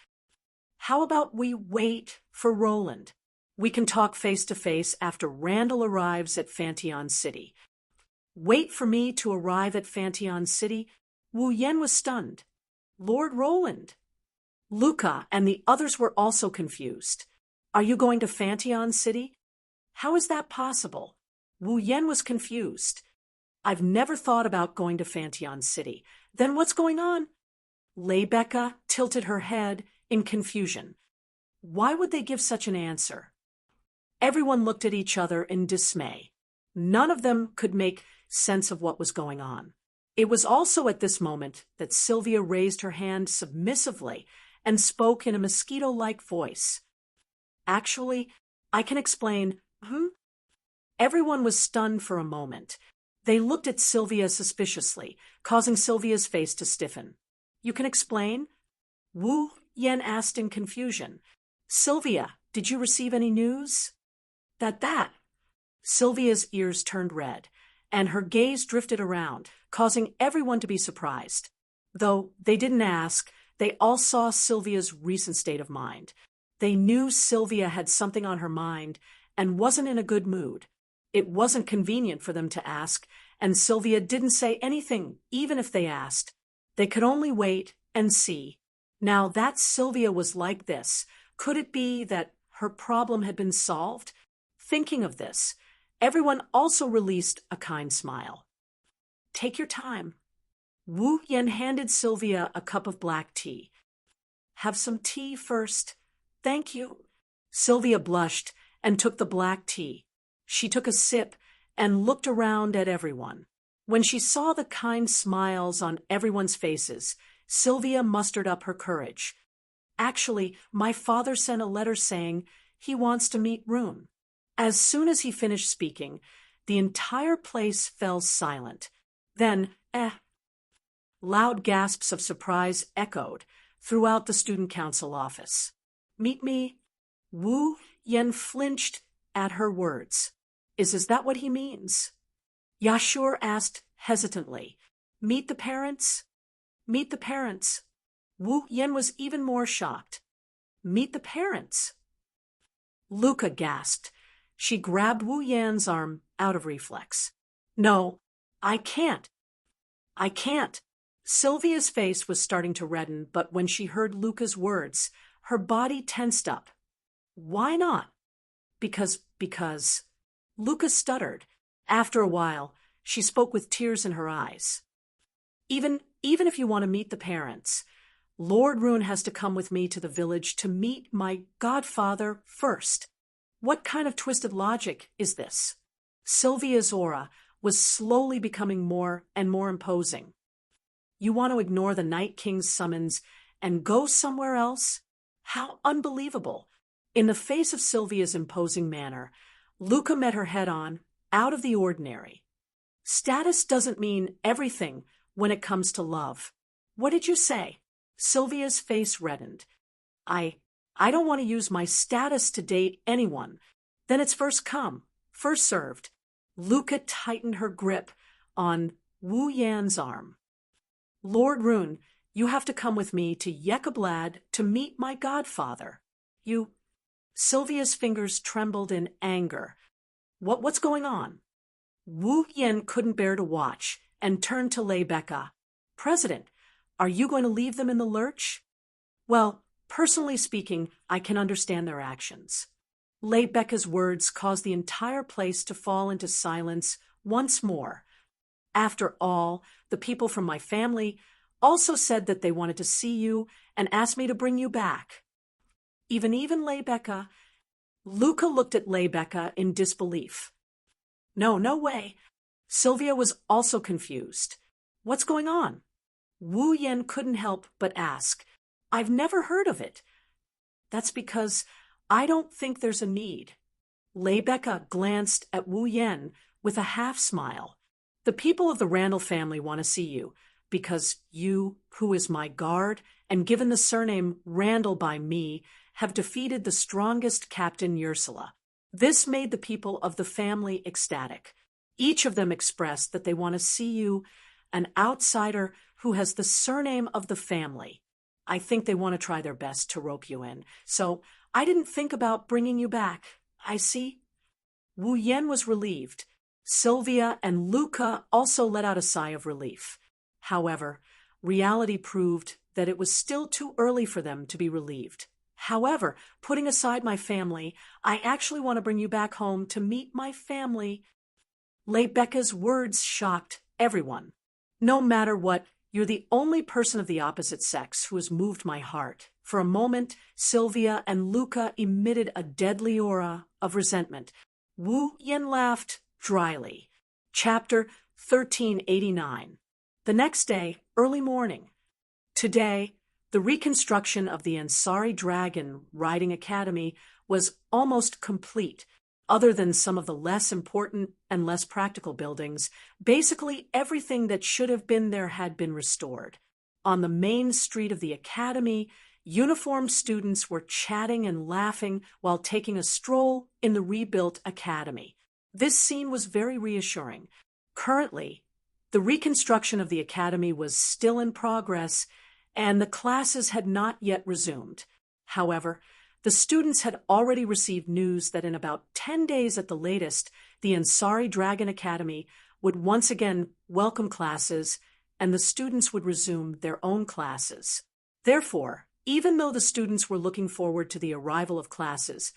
How about we wait for Roland? We can talk face to face after Randall arrives at Fantion City. Wait for me to arrive at Fantion City? Wu Yan was stunned. Lord Roland. Luca and the others were also confused. Are you going to Fantion City? How is that possible? Wu Yan was confused. I've never thought about going to Fantion City. Then what's going on? Lebecca tilted her head in confusion. Why would they give such an answer? Everyone looked at each other in dismay. None of them could make sense of what was going on. It was also at this moment that Sylvia raised her hand submissively and spoke in a mosquito-like voice. Actually, I can explain. Everyone was stunned for a moment. They looked at Sylvia suspiciously, causing Sylvia's face to stiffen. You can explain? Wu Yan asked in confusion. Sylvia, did you receive any news? That. Sylvia's ears turned red, and her gaze drifted around, causing everyone to be surprised. Though they didn't ask, They all saw Sylvia's recent state of mind. They knew Sylvia had something on her mind and wasn't in a good mood. It wasn't convenient for them to ask, and Sylvia didn't say anything, even if they asked. They could only wait and see. Now that Sylvia was like this, could it be that her problem had been solved? Thinking of this, everyone also released a kind smile. Take your time. Wu Yen handed Sylvia a cup of black tea. Have some tea first. Thank you. Sylvia blushed and took the black tea. She took a sip and looked around at everyone. When she saw the kind smiles on everyone's faces, Sylvia mustered up her courage. Actually, my father sent a letter saying he wants to meet Rune. As soon as he finished speaking, the entire place fell silent. Then, loud gasps of surprise echoed throughout the student council office. Meet me? Wu Yen flinched at her words. Is that what he means? Yashur asked hesitantly. Meet the parents? Meet the parents. Wu Yen was even more shocked. Meet the parents. Luca gasped. She grabbed Wu Yan's arm out of reflex. No, I can't. I can't. Sylvia's face was starting to redden, but when she heard Luca's words, her body tensed up. Why not? Because. Luca stuttered. After a while, she spoke with tears in her eyes. Even if you want to meet the parents, Lord Rune has to come with me to the village to meet my godfather first. What kind of twisted logic is this? Sylvia's aura was slowly becoming more and more imposing. You want to ignore the Night King's summons and go somewhere else? How unbelievable! In the face of Sylvia's imposing manner, Luca met her head-on, out of the ordinary. Status doesn't mean everything when it comes to love. What did you say? Sylvia's face reddened. I don't want to use my status to date anyone. Then it's first come, first served. Luca tightened her grip on Wu Yan's arm. Lord Rune, you have to come with me to Yekablad to meet my godfather. You... Sylvia's fingers trembled in anger. What's going on? Wu Yen couldn't bear to watch and turned to Lei Becca. President, are you going to leave them in the lurch? Well, personally speaking, I can understand their actions. Lei Becca's words caused the entire place to fall into silence once more. After all, the people from my family also said that they wanted to see you and asked me to bring you back. Even Lei Becca. Luca looked at Lei Becca in disbelief. No way. Sylvia was also confused. What's going on? Wu Yen couldn't help but ask. I've never heard of it. That's because I don't think there's a need. Lei Becca glanced at Wu Yen with a half-smile. The people of the Randall family want to see you, because you, who is my guard, and given the surname Randall by me, have defeated the strongest Captain Ursula. This made the people of the family ecstatic. Each of them expressed that they want to see you, an outsider who has the surname of the family. I think they want to try their best to rope you in, so I didn't think about bringing you back. I see. Wu Yen was relieved. Sylvia and Luca also let out a sigh of relief. However, reality proved that it was still too early for them to be relieved. However, putting aside my family, I actually want to bring you back home to meet my family. Lei Becca's words shocked everyone. No matter what, you're the only person of the opposite sex who has moved my heart. For a moment, Sylvia and Luca emitted a deadly aura of resentment. Wu Yen laughed dryly. Chapter 1389. The next day, early morning. Today, the reconstruction of the Ansari Dragon Riding Academy was almost complete. Other than some of the less important and less practical buildings, basically everything that should have been there had been restored. On the main street of the academy, uniformed students were chatting and laughing while taking a stroll in the rebuilt academy. This scene was very reassuring. Currently, the reconstruction of the academy was still in progress, and the classes had not yet resumed. However, the students had already received news that in about 10 days at the latest, the Ansari Dragon Academy would once again welcome classes, and the students would resume their own classes. Therefore, even though the students were looking forward to the arrival of classes,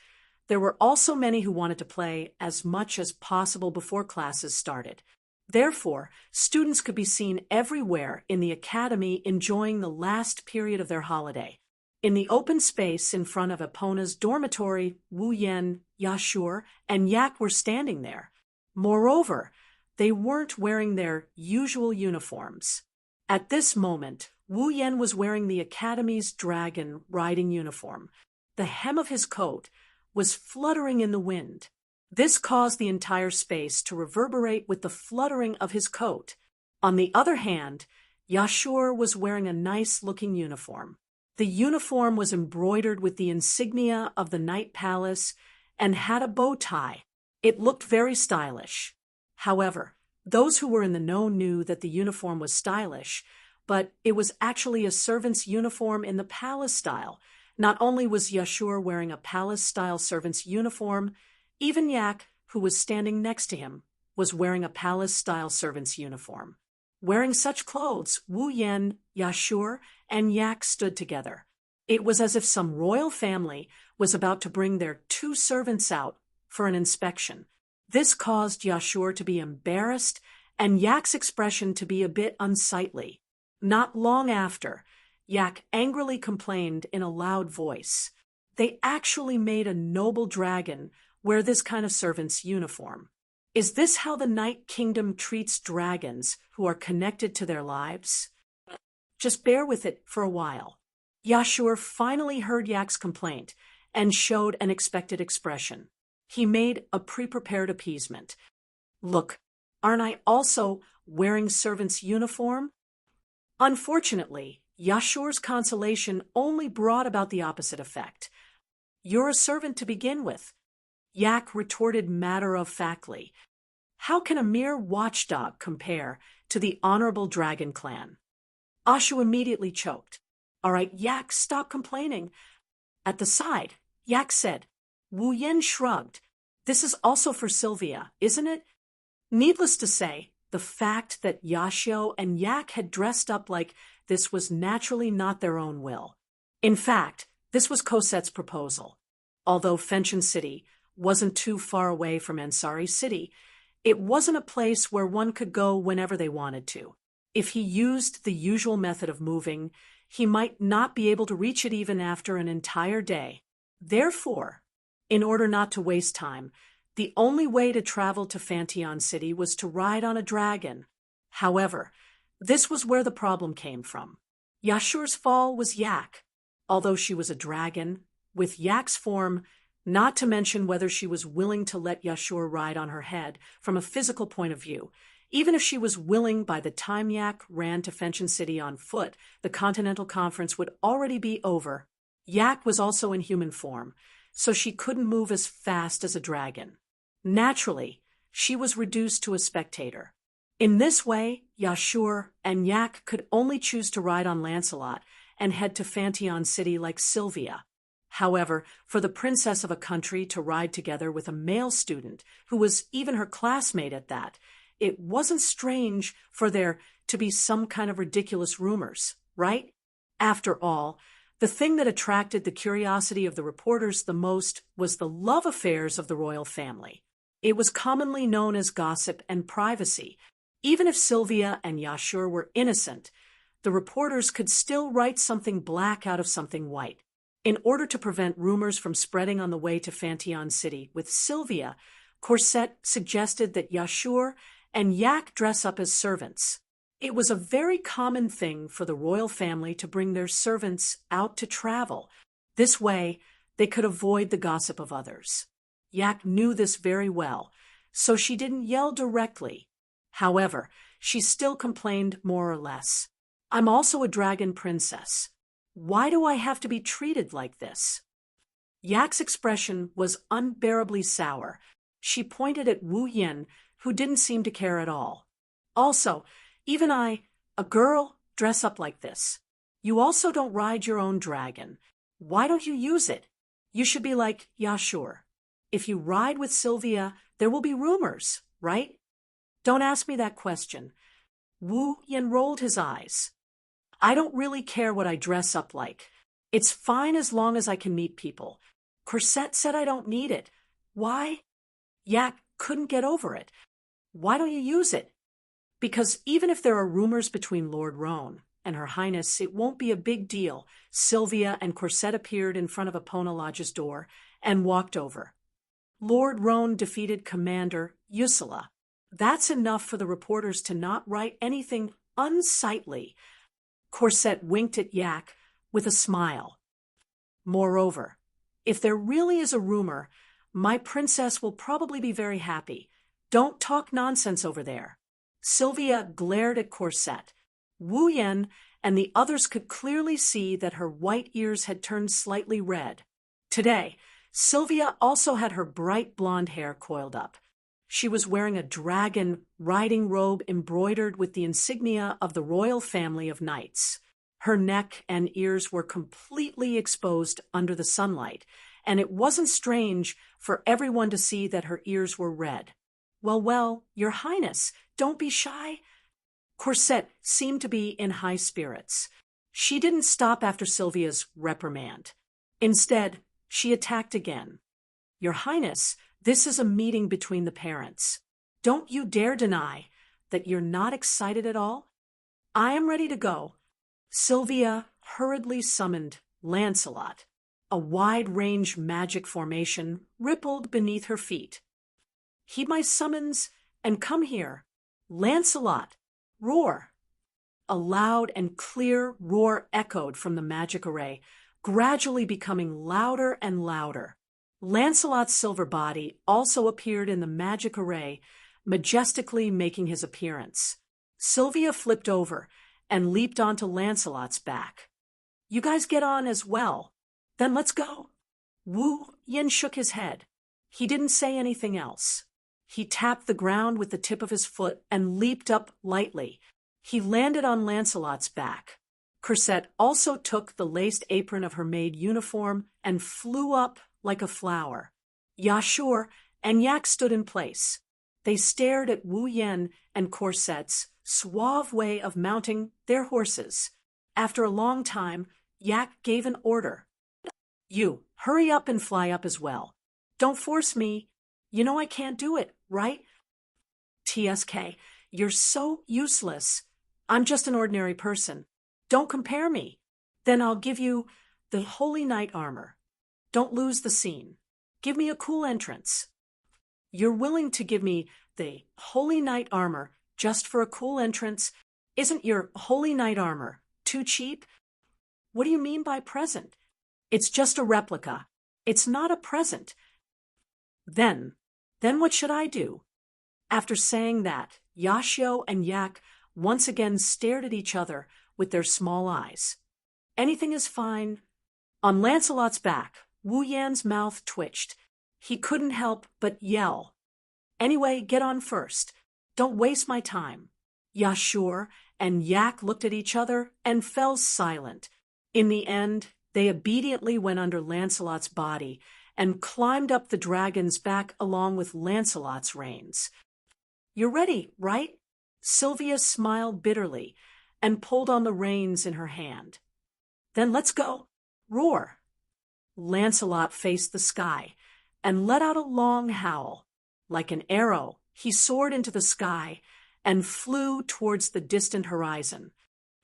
there were also many who wanted to play as much as possible before classes started. Therefore, students could be seen everywhere in the academy enjoying the last period of their holiday. In the open space in front of Epona's dormitory, Wu Yan, Yashur, and Yak were standing there. Moreover, they weren't wearing their usual uniforms. At this moment, Wu Yan was wearing the academy's dragon riding uniform. The hem of his coat was fluttering in the wind. This caused the entire space to reverberate with the fluttering of his coat. On the other hand, Yashur was wearing a nice-looking uniform. The uniform was embroidered with the insignia of the Night Palace and had a bow tie. It looked very stylish. However, those who were in the know knew that the uniform was stylish, but it was actually a servant's uniform in the palace style. Not only was Yashur wearing a palace-style servant's uniform, even Yak, who was standing next to him, was wearing a palace-style servant's uniform. Wearing such clothes, Wu Yan, Yashur, and Yak stood together. It was as if some royal family was about to bring their two servants out for an inspection. This caused Yashur to be embarrassed and Yak's expression to be a bit unsightly. Not long after, Yak angrily complained in a loud voice. They actually made a noble dragon wear this kind of servant's uniform. Is this how the Night Kingdom treats dragons who are connected to their lives? Just bear with it for a while. Yashur finally heard Yak's complaint and showed an expected expression. He made a pre-prepared appeasement. Look, aren't I also wearing servant's uniform? Unfortunately, Yashur's consolation only brought about the opposite effect. You're a servant to begin with. Yak retorted matter-of-factly. How can a mere watchdog compare to the honorable dragon clan? Ashu immediately choked. All right, Yak, stop complaining. At the side, Yak said. Wu Yen shrugged. This is also for Sylvia, isn't it? Needless to say, the fact that Yashio and Yak had dressed up like this was naturally not their own will. In fact, this was Cosette's proposal. Although Fenchon City wasn't too far away from Ansari City, it wasn't a place where one could go whenever they wanted to. If he used the usual method of moving, he might not be able to reach it even after an entire day. Therefore, in order not to waste time, the only way to travel to Fenchon City was to ride on a dragon. However, this was where the problem came from. Yashur's fall was Yak. Although she was a dragon, with Yak's form, not to mention whether she was willing to let Yashur ride on her head from a physical point of view. Even if she was willing, by the time Yak ran to Fenchon City on foot, the Continental Conference would already be over. Yak was also in human form, so she couldn't move as fast as a dragon. Naturally, she was reduced to a spectator. In this way, Yashur and Yak could only choose to ride on Lancelot and head to Fenchon City like Sylvia. However, for the princess of a country to ride together with a male student, who was even her classmate at that, it wasn't strange for there to be some kind of ridiculous rumors, right? After all, the thing that attracted the curiosity of the reporters the most was the love affairs of the royal family. It was commonly known as gossip and privacy. Even if Sylvia and Yashur were innocent, the reporters could still write something black out of something white. In order to prevent rumors from spreading on the way to Fenchon City with Sylvia, Cosette suggested that Yashur and Yak dress up as servants. It was a very common thing for the royal family to bring their servants out to travel. This way, they could avoid the gossip of others. Yak knew this very well, so she didn't yell directly. However, she still complained more or less. I'm also a dragon princess. Why do I have to be treated like this? Yak's expression was unbearably sour. She pointed at Wu Yin, who didn't seem to care at all. Also, even I, a girl, dress up like this. You also don't ride your own dragon. Why don't you use it? You should be like Yashur. If you ride with Sylvia, there will be rumors, right? Don't ask me that question. Wu Yin rolled his eyes. I don't really care what I dress up like. It's fine as long as I can meet people. Corset said I don't need it. Why? Yak couldn't get over it. Why don't you use it? Because even if there are rumors between Lord Roan and Her Highness, it won't be a big deal. Sylvia and Corset appeared in front of Epona Lodge's door and walked over. Lord Roan defeated Commander Yusula. That's enough for the reporters to not write anything unsightly. Corset winked at Yak with a smile. Moreover, if there really is a rumor, my princess will probably be very happy. Don't talk nonsense over there. Sylvia glared at Corset. Wu Yen and the others could clearly see that her white ears had turned slightly red. Today, Sylvia also had her bright blonde hair coiled up. She was wearing a dragon riding robe embroidered with the insignia of the royal family of knights. Her neck and ears were completely exposed under the sunlight, and it wasn't strange for everyone to see that her ears were red. Well, Your Highness, don't be shy. Corset seemed to be in high spirits. She didn't stop after Sylvia's reprimand. Instead, she attacked again. Your Highness, this is a meeting between the parents. Don't you dare deny that you're not excited at all? I am ready to go. Sylvia hurriedly summoned Lancelot. A wide-range magic formation rippled beneath her feet. Heed my summons and come here. Lancelot, roar. A loud and clear roar echoed from the magic array, gradually becoming louder and louder. Lancelot's silver body also appeared in the magic array, majestically making his appearance. Sylvia flipped over and leaped onto Lancelot's back. You guys get on as well. Then let's go. Wu Yin shook his head. He didn't say anything else. He tapped the ground with the tip of his foot and leaped up lightly. He landed on Lancelot's back. Corset also took the laced apron of her maid uniform and flew up like a flower. Yashur and Yak stood in place. They stared at Wu Yen and Corset's suave way of mounting their horses. After a long time, Yak gave an order. You, hurry up and fly up as well. Don't force me. You know I can't do it, right? TSK, you're so useless. I'm just an ordinary person. Don't compare me. Then I'll give you the Holy Knight armor. Don't lose the scene. Give me a cool entrance. You're willing to give me the Holy Knight armor just for a cool entrance? Isn't your Holy Knight armor too cheap? What do you mean by present? It's just a replica. It's not a present. Then what should I do? After saying that, Yashio and Yak once again stared at each other with their small eyes. Anything is fine. On Lancelot's back, Wu Yan's mouth twitched. He couldn't help but yell. Anyway, get on first. Don't waste my time. Yashur and Yak looked at each other and fell silent. In the end, they obediently went under Lancelot's body and climbed up the dragon's back along with Lancelot's reins. You're ready, right? Sylvia smiled bitterly and pulled on the reins in her hand. Then let's go. Roar. Lancelot faced the sky and let out a long howl. Like an arrow, he soared into the sky and flew towards the distant horizon.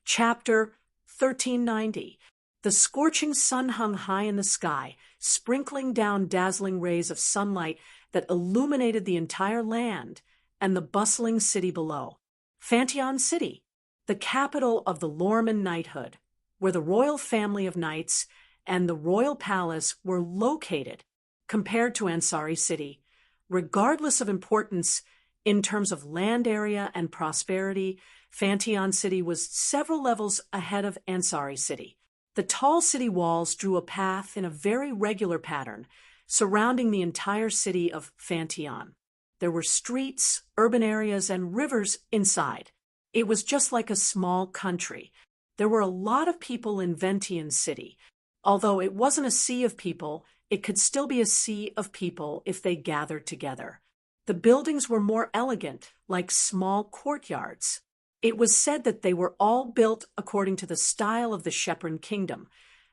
Chapter 1390. The scorching sun hung high in the sky, sprinkling down dazzling rays of sunlight that illuminated the entire land and the bustling city below. Fantion City, the capital of the Lorman knighthood, where the royal family of knights and the royal palace were located, compared to Ansari City. Regardless of importance in terms of land area and prosperity, Fantion City was several levels ahead of Ansari City. The tall city walls drew a path in a very regular pattern, surrounding the entire city of Fantion. There were streets, urban areas, and rivers inside. It was just like a small country. There were a lot of people in Ventian City. Although it wasn't a sea of people, it could still be a sea of people if they gathered together. The buildings were more elegant, like small courtyards. It was said that they were all built according to the style of the Shepron Kingdom,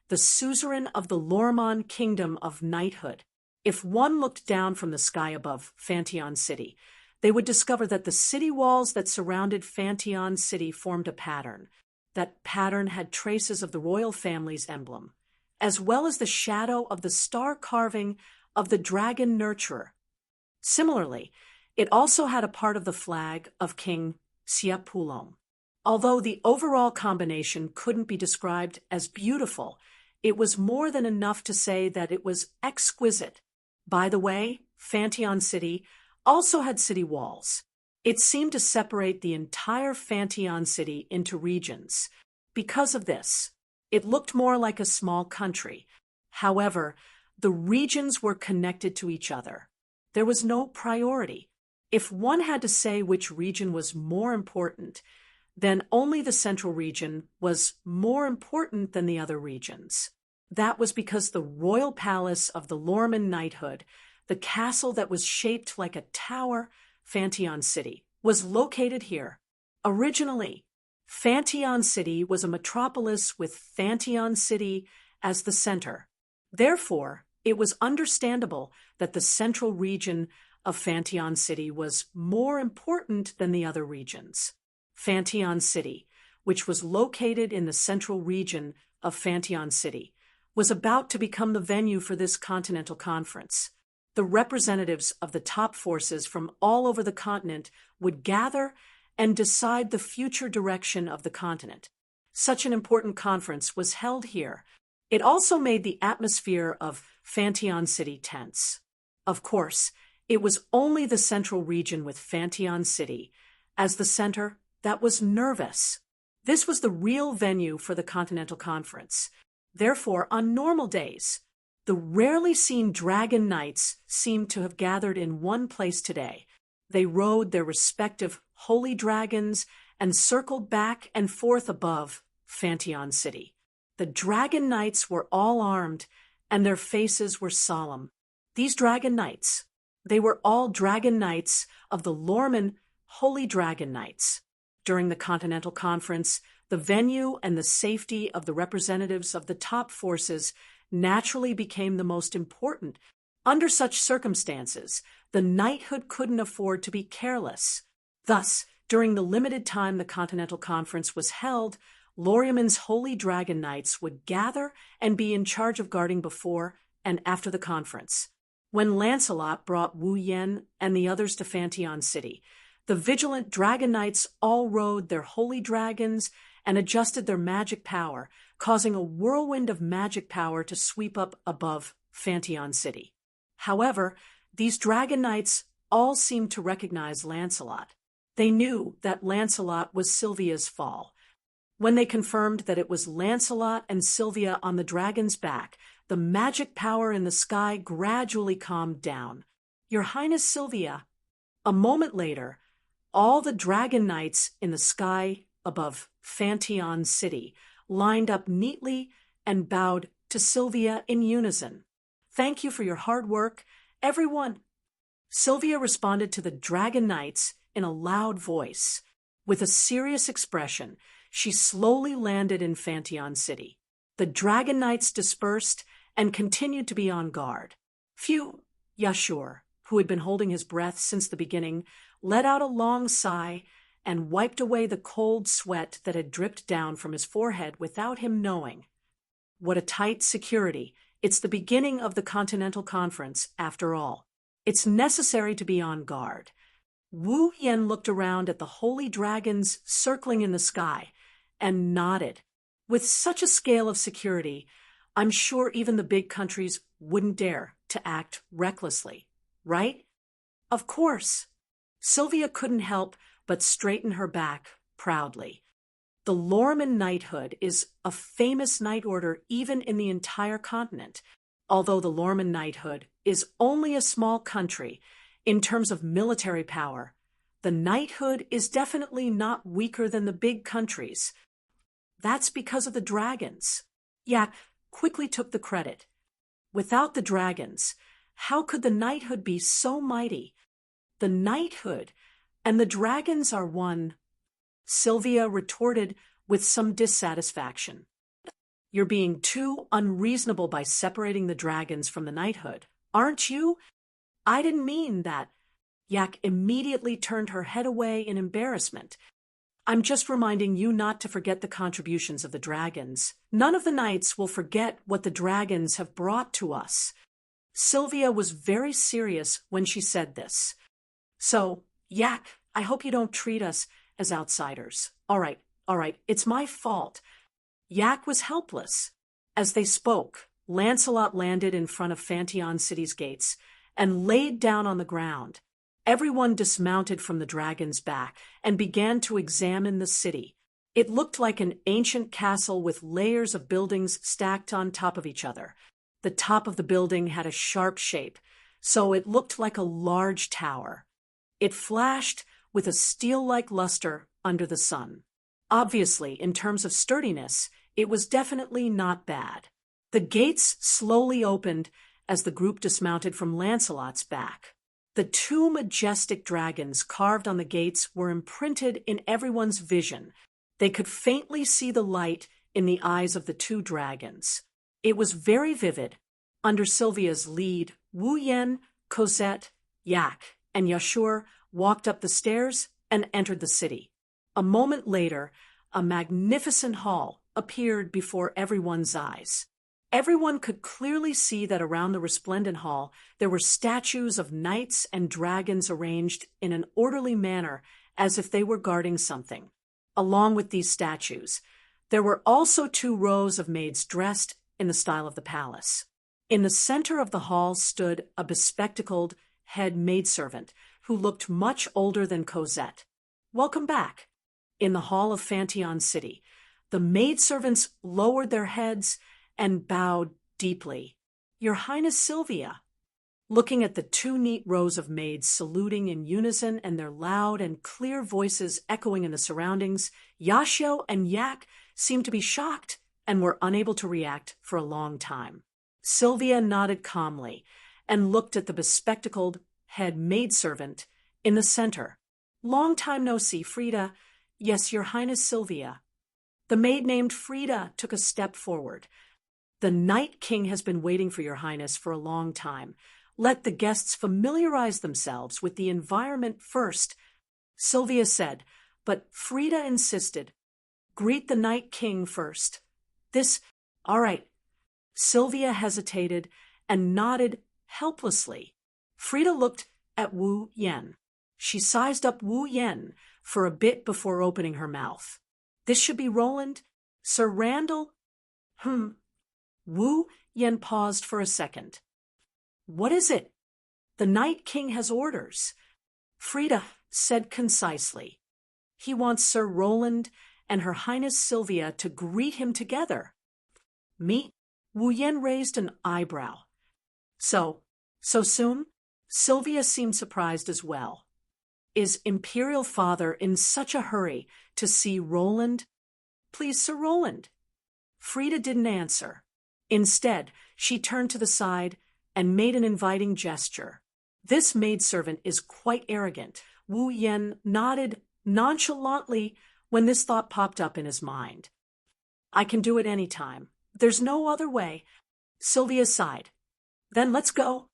the suzerain of the Lormon Kingdom of Knighthood. If one looked down from the sky above Fantion City, they would discover that the city walls that surrounded Fantion City formed a pattern. That pattern had traces of the royal family's emblem, as well as the shadow of the star carving of the dragon nurturer. Similarly, it also had a part of the flag of King Siapulom. Although the overall combination couldn't be described as beautiful, it was more than enough to say that it was exquisite. By the way, Fantion City also had city walls. It seemed to separate the entire Fantion City into regions. Because of this, it looked more like a small country. However, the regions were connected to each other. There was no priority. If one had to say which region was more important, then only the central region was more important than the other regions. That was because the royal palace of the Lormon Knighthood, the castle that was shaped like a tower, Fantion City, was located here. Originally, Fantion City was a metropolis with Fantion City as the center. Therefore, it was understandable that the central region of Fantion City was more important than the other regions. Fantion City, which was located in the central region of Fantion City, was about to become the venue for this continental conference. The representatives of the top forces from all over the continent would gather and decide the future direction of the continent. Such an important conference was held here. It also made the atmosphere of Fantion City tense. Of course, it was only the central region with Fantion City as the center that was nervous. This was the real venue for the Continental Conference. Therefore, on normal days, the rarely seen dragon knights seemed to have gathered in one place today. They rode their respective holy dragons and circled back and forth above Fantion City. The dragon knights were all armed, and their faces were solemn. These dragon knights, they were all dragon knights of the Lormon Holy Dragon Knights. During the Continental Conference, the venue and the safety of the representatives of the top forces naturally became the most important. Under such circumstances, the knighthood couldn't afford to be careless. Thus, during the limited time the Continental Conference was held, Lorimon's Holy Dragon Knights would gather and be in charge of guarding before and after the conference. When Lancelot brought Wu Yen and the others to Fantion City, the vigilant Dragon Knights all rode their holy dragons and adjusted their magic power, causing a whirlwind of magic power to sweep up above Fantion City. However, these Dragon Knights all seemed to recognize Lancelot. They knew that Lancelot was Sylvia's fall. When they confirmed that it was Lancelot and Sylvia on the dragon's back, the magic power in the sky gradually calmed down. Your Highness Sylvia. A moment later, all the dragon knights in the sky above Fantion City lined up neatly and bowed to Sylvia in unison. Thank you for your hard work, everyone. Sylvia responded to the dragon knights in a loud voice. With a serious expression, she slowly landed in Fantion City. The dragon knights dispersed and continued to be on guard. Phew, Yashur, who had been holding his breath since the beginning, let out a long sigh and wiped away the cold sweat that had dripped down from his forehead without him knowing. What a tight security. It's the beginning of the Continental Conference, after all. It's necessary to be on guard. Wu Yen looked around at the holy dragons circling in the sky and nodded. With such a scale of security, I'm sure even the big countries wouldn't dare to act recklessly, right? Of course. Sylvia couldn't help but straighten her back proudly. The Lormon Knighthood is a famous knight order even in the entire continent. Although the Lormon Knighthood is only a small country, in terms of military power, the knighthood is definitely not weaker than the big countries. That's because of the dragons. Yak quickly took the credit. Without the dragons, how could the knighthood be so mighty? The knighthood and the dragons are one, Sylvia retorted with some dissatisfaction. You're being too unreasonable by separating the dragons from the knighthood, aren't you? I didn't mean that. Yak immediately turned her head away in embarrassment. I'm just reminding you not to forget the contributions of the dragons. None of the knights will forget what the dragons have brought to us. Sylvia was very serious when she said this. So, Yak, I hope you don't treat us as outsiders. All right, it's my fault. Yak was helpless. As they spoke, Lancelot landed in front of Phanteion City's gates and laid down on the ground. Everyone dismounted from the dragon's back and began to examine the city. It looked like an ancient castle with layers of buildings stacked on top of each other. The top of the building had a sharp shape, so it looked like a large tower. It flashed with a steel-like luster under the sun. Obviously, in terms of sturdiness, it was definitely not bad. The gates slowly opened as the group dismounted from Lancelot's back. The two majestic dragons carved on the gates were imprinted in everyone's vision. They could faintly see the light in the eyes of the two dragons. It was very vivid. Under Sylvia's lead, Wu Yen, Cosette, Yak, and Yashur walked up the stairs and entered the city. A moment later, a magnificent hall appeared before everyone's eyes. Everyone could clearly see that around the resplendent hall there were statues of knights and dragons arranged in an orderly manner as if they were guarding something. Along with these statues, there were also 2 rows of maids dressed in the style of the palace. In the center of the hall stood a bespectacled head maidservant who looked much older than Cosette. Welcome back. In the hall of Phanteion City, the maidservants lowered their heads and bowed deeply. Your Highness Sylvia. Looking at the 2 neat rows of maids saluting in unison and their loud and clear voices echoing in the surroundings, Yashio and Yak seemed to be shocked and were unable to react for a long time. Sylvia nodded calmly and looked at the bespectacled head maidservant in the center. Long time no see, Frida. Yes, Your Highness Sylvia. The maid named Frida took a step forward. The Night King has been waiting for Your Highness for a long time. Let the guests familiarize themselves with the environment first, Sylvia said, but Frida insisted. Greet the Night King first. All right. Sylvia hesitated and nodded helplessly. Frida looked at Wu Yen. She sized up Wu Yen for a bit before opening her mouth. This should be Roland? Sir Randall? Wu Yen paused for a second. What is it? The Night King has orders. Frida said concisely. He wants Sir Roland and Her Highness Sylvia to greet him together. Me? Wu Yen raised an eyebrow. So soon? Sylvia seemed surprised as well. Is Imperial Father in such a hurry to see Roland? Please, Sir Roland. Frida didn't answer. Instead, she turned to the side and made an inviting gesture. This maidservant is quite arrogant. Wu Yen nodded nonchalantly when this thought popped up in his mind. I can do it any time. There's no other way. Sylvia sighed. Then let's go.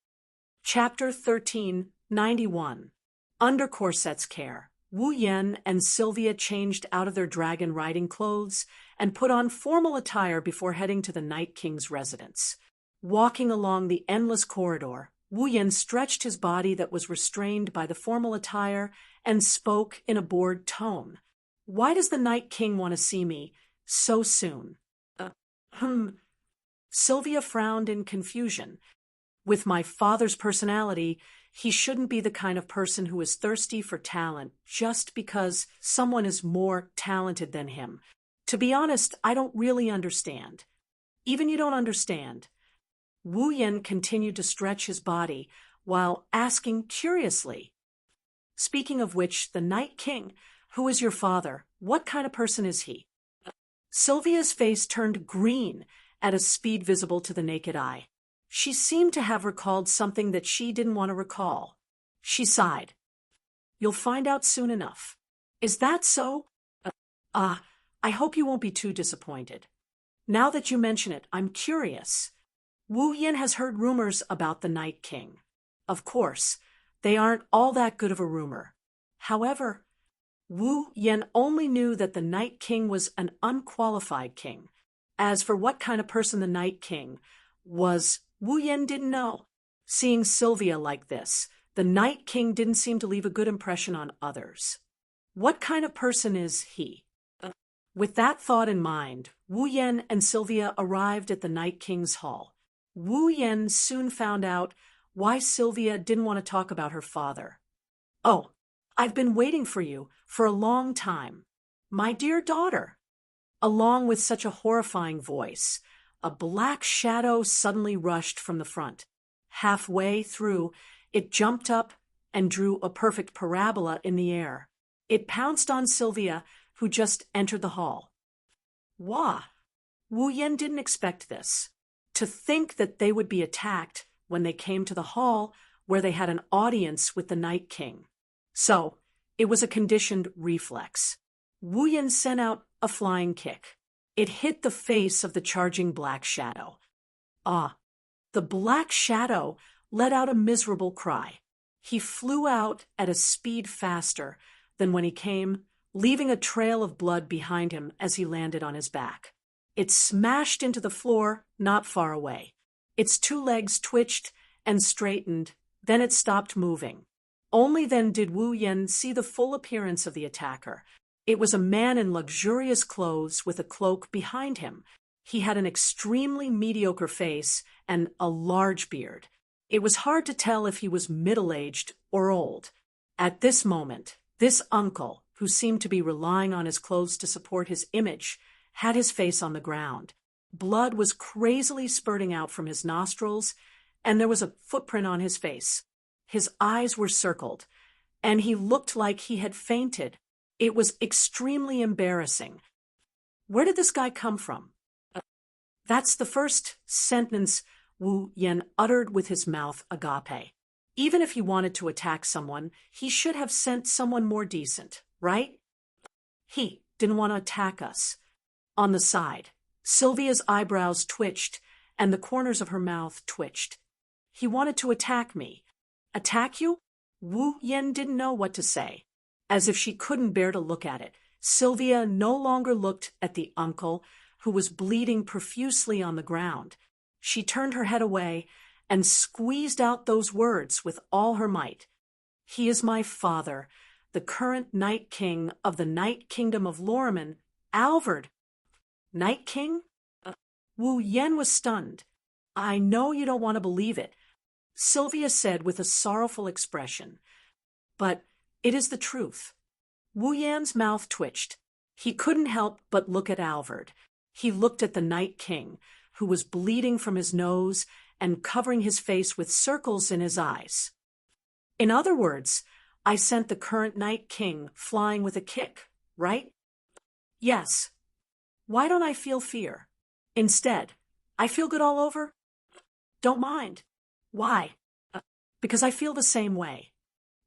Chapter 1391. Under Corset's care, Wu Yen and Sylvia changed out of their dragon riding clothes and put on formal attire before heading to the Night King's residence. Walking along the endless corridor, Wu Yen stretched his body that was restrained by the formal attire and spoke in a bored tone. Why does the Night King want to see me so soon? Sylvia frowned in confusion. With my father's personality, he shouldn't be the kind of person who is thirsty for talent just because someone is more talented than him. To be honest, I don't really understand. Even you don't understand. Wu Yen continued to stretch his body while asking curiously. Speaking of which, the Night King, who is your father, what kind of person is he? Sylvia's face turned green at a speed visible to the naked eye. She seemed to have recalled something that she didn't want to recall. She sighed. You'll find out soon enough. Is that so? I hope you won't be too disappointed. Now that you mention it, I'm curious. Wu Yin has heard rumors about the Night King. Of course, they aren't all that good of a rumor. However, Wu Yin only knew that the Night King was an unqualified king. As for what kind of person the Night King was, Wu Yin didn't know. Seeing Sylvia like this, the Night King didn't seem to leave a good impression on others. What kind of person is he? With that thought in mind, Wu Yen and Sylvia arrived at the Night King's hall. Wu Yen soon found out why Sylvia didn't want to talk about her father. Oh, I've been waiting for you for a long time. My dear daughter. Along with such a horrifying voice, a black shadow suddenly rushed from the front. Halfway through, it jumped up and drew a perfect parabola in the air. It pounced on Sylvia, who just entered the hall. Wah! Wu Yen didn't expect this. To think that they would be attacked when they came to the hall where they had an audience with the Night King. So, it was a conditioned reflex. Wu Yen sent out a flying kick. It hit the face of the charging black shadow. The black shadow let out a miserable cry. He flew out at a speed faster than when he came, leaving a trail of blood behind him as he landed on his back. It smashed into the floor not far away. Its two legs twitched and straightened, then it stopped moving. Only then did Wu Yen see the full appearance of the attacker. It was a man in luxurious clothes with a cloak behind him. He had an extremely mediocre face and a large beard. It was hard to tell if he was middle-aged or old. At this moment, this uncle, who seemed to be relying on his clothes to support his image, had his face on the ground. Blood was crazily spurting out from his nostrils, and there was a footprint on his face. His eyes were circled, and he looked like he had fainted. It was extremely embarrassing. Where did this guy come from? That's the first sentence Wu Yen uttered with his mouth agape. Even if he wanted to attack someone, he should have sent someone more decent, right? He didn't want to attack us. On the side, Sylvia's eyebrows twitched, and the corners of her mouth twitched. He wanted to attack me. Attack you? Wu Yen didn't know what to say. As if she couldn't bear to look at it, Sylvia no longer looked at the uncle, who was bleeding profusely on the ground. She turned her head away and squeezed out those words with all her might. He is my father, the current Night King of the Night Kingdom of Lorman, Alvard. Night King? Wu Yen was stunned. I know you don't want to believe it, Sylvia said with a sorrowful expression. But it is the truth. Wu Yan's mouth twitched. He couldn't help but look at Alvard. He looked at the Night King, who was bleeding from his nose and covering his face with circles in his eyes. In other words, I sent the current Night King flying with a kick, right? Yes. Why don't I feel fear? Instead, I feel good all over? Don't mind. Why? Because I feel the same way.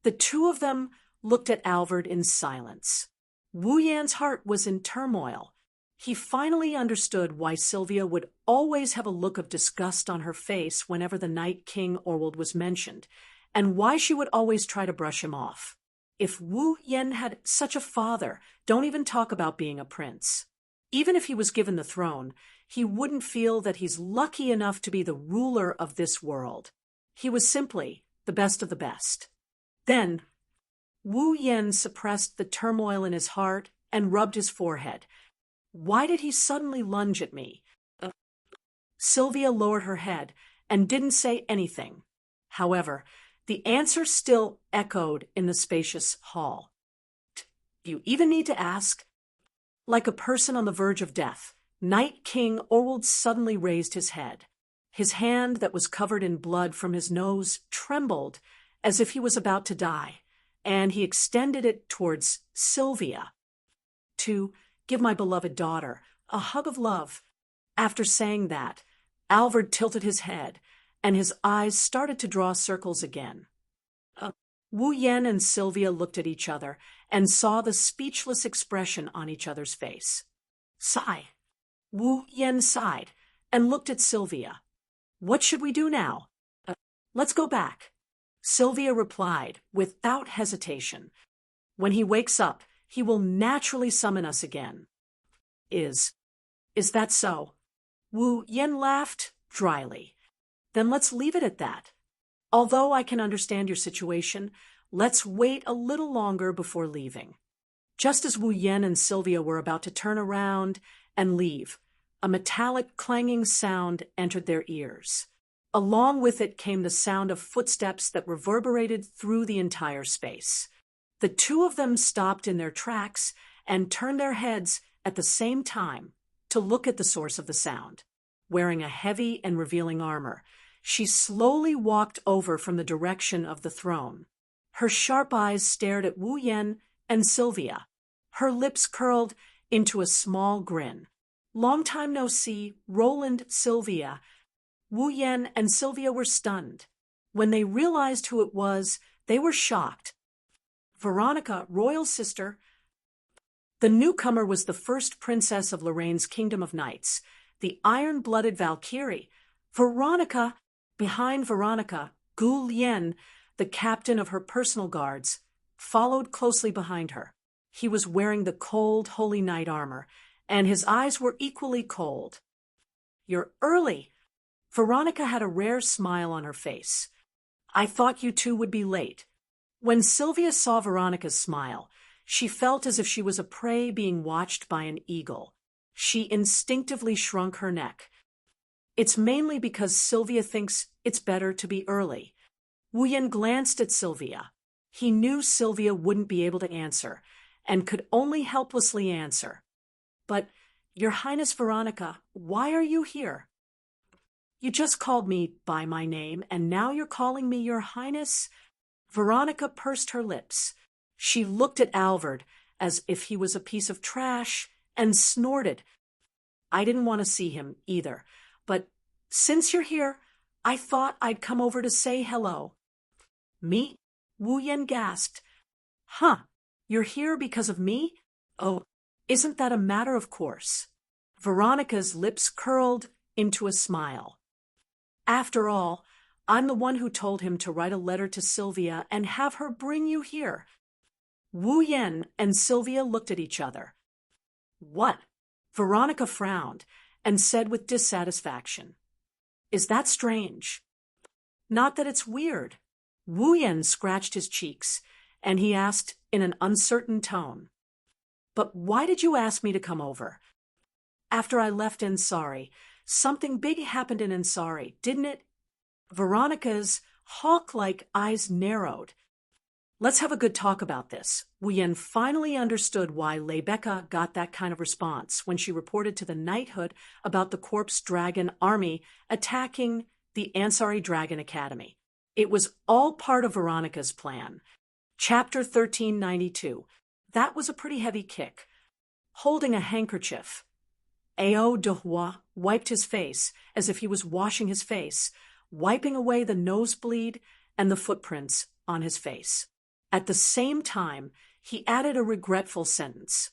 The two of them looked at Alvard in silence. Wu Yan's heart was in turmoil. He finally understood why Sylvia would always have a look of disgust on her face whenever the Night King Orwald was mentioned, and why she would always try to brush him off. If Wu Yen had such a father, don't even talk about being a prince. Even if he was given the throne, he wouldn't feel that he's lucky enough to be the ruler of this world. He was simply the best of the best. Then, Wu Yen suppressed the turmoil in his heart and rubbed his forehead. Why did he suddenly lunge at me? Sylvia lowered her head and didn't say anything. However, the answer still echoed in the spacious hall. Do you even need to ask? Like a person on the verge of death, Night King Orwald suddenly raised his head. His hand that was covered in blood from his nose trembled as if he was about to die, and he extended it towards Sylvia. To give my beloved daughter A hug of love. After saying that, Alvard tilted his head, and his eyes started to draw circles again. Wu Yen and Sylvia looked at each other and saw the speechless expression on each other's face. Sigh. Wu Yen sighed and looked at Sylvia. What should we do now? Let's go back. Sylvia replied without hesitation. When he wakes up, he will naturally summon us again. Is that so? Wu Yen laughed dryly. Then let's leave it at that. Although I can understand your situation, let's wait a little longer before leaving. Just as Wu Yen and Sylvia were about to turn around and leave, a metallic clanging sound entered their ears. Along with it came the sound of footsteps that reverberated through the entire space. The two of them stopped in their tracks and turned their heads at the same time to look at the source of the sound. Wearing a heavy and revealing armor, she slowly walked over from the direction of the throne. Her sharp eyes stared at Wu Yen and Sylvia. Her lips curled into a small grin. Long time no see, Roland, Sylvia. Wu Yen and Sylvia were stunned. When they realized who it was, they were shocked. Veronica, royal sister. The newcomer was the first princess of Lorraine's Kingdom of Knights, the iron-blooded Valkyrie. Veronica, behind Veronica, Gu Lien, the captain of her personal guards, followed closely behind her. He was wearing the cold, holy knight armor, and his eyes were equally cold. You're early. Veronica had a rare smile on her face. I thought you two would be late. When Sylvia saw Veronica's smile, she felt as if she was a prey being watched by an eagle. She instinctively shrunk her neck. It's mainly because Sylvia thinks it's better to be early. Wu Yen glanced at Sylvia. He knew Sylvia wouldn't be able to answer, and could only helplessly answer. But, Your Highness Veronica, why are you here? You just called me by my name, and now you're calling me Your Highness? Veronica pursed her lips. She looked at Alvard as if he was a piece of trash and snorted. I didn't want to see him either, but since you're here, I thought I'd come over to say hello. Me? Wu Yen gasped. Huh, you're here because of me? Oh, isn't that a matter of course? Veronica's lips curled into a smile. After all, I'm the one who told him to write a letter to Sylvia and have her bring you here. Wu Yen and Sylvia looked at each other. What? Veronica frowned and said with dissatisfaction. Is that strange? Not that it's weird. Wu Yen scratched his cheeks, and he asked in an uncertain tone. But why did you ask me to come over? After I left Ansari, something big happened in Ansari, didn't it? Veronica's hawk-like eyes narrowed. Let's have a good talk about this. Wu Yen finally understood why Lebecca got that kind of response when she reported to the knighthood about the Corpse Dragon army attacking the Ansari Dragon Academy. It was all part of Veronica's plan. Chapter 1392. That was a pretty heavy kick. Holding a handkerchief, Ao Dehua wiped his face as if he was washing his face, wiping away the nosebleed and the footprints on his face. At the same time, he added a regretful sentence.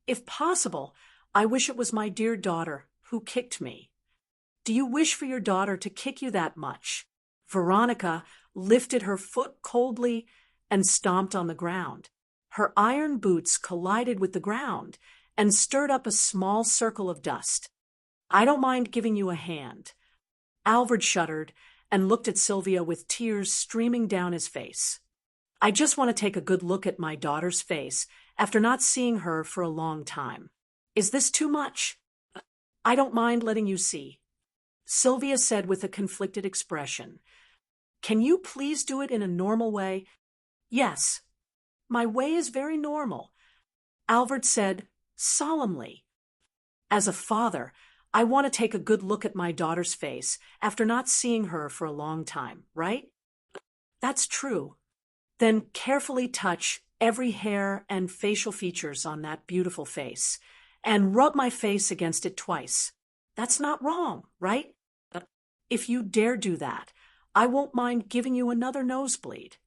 If possible, I wish it was my dear daughter who kicked me. Do you wish for your daughter to kick you that much? Veronica lifted her foot coldly and stomped on the ground. Her iron boots collided with the ground and stirred up a small circle of dust. I don't mind giving you a hand. Alvard shuddered and looked at Sylvia with tears streaming down his face. I just want to take a good look at my daughter's face after not seeing her for a long time. Is this too much? I don't mind letting you see. Sylvia said with a conflicted expression. Can you please do it in a normal way? Yes. My way is very normal. Alvard said solemnly. As a father, I want to take a good look at my daughter's face after not seeing her for a long time, right? That's true. Then carefully touch every hair and facial features on that beautiful face, and rub my face against it twice. That's not wrong, right? If you dare do that, I won't mind giving you another nosebleed."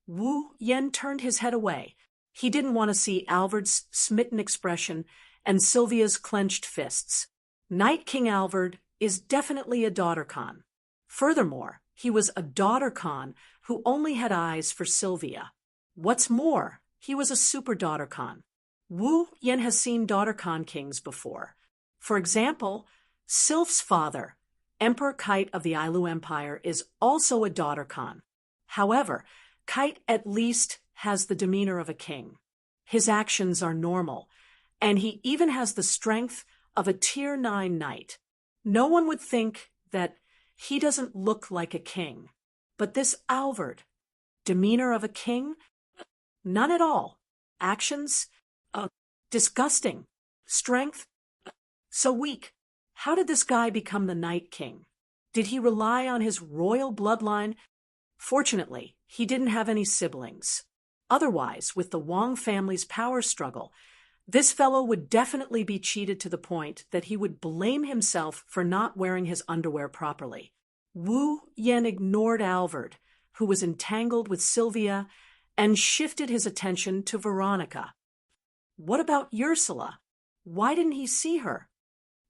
Wu Yen turned his head away. He didn't want to see Alvard's smitten expression and Sylvia's clenched fists. Night King Alvard is definitely a daughter Khan. Furthermore, he was a daughter Khan who only had eyes for Sylvia. What's more, he was a super daughter Khan. Wu Yen has seen daughter Khan kings before. For example, Sylph's father, Emperor Kite of the Ailu Empire, is also a daughter Khan. However, Kite at least has the demeanor of a king. His actions are normal, and he even has the strength of a Tier 9 knight. No one would think that he doesn't look like a king. But this Alvard, demeanor of a king? None at all. Actions? Disgusting. Strength? So weak. How did this guy become the Night King? Did he rely on his royal bloodline? Fortunately, he didn't have any siblings. Otherwise, with the Wang family's power struggle, this fellow would definitely be cheated to the point that he would blame himself for not wearing his underwear properly. Wu Yen ignored Alvard, who was entangled with Sylvia, and shifted his attention to Veronica. What about Ursula? Why didn't he see her?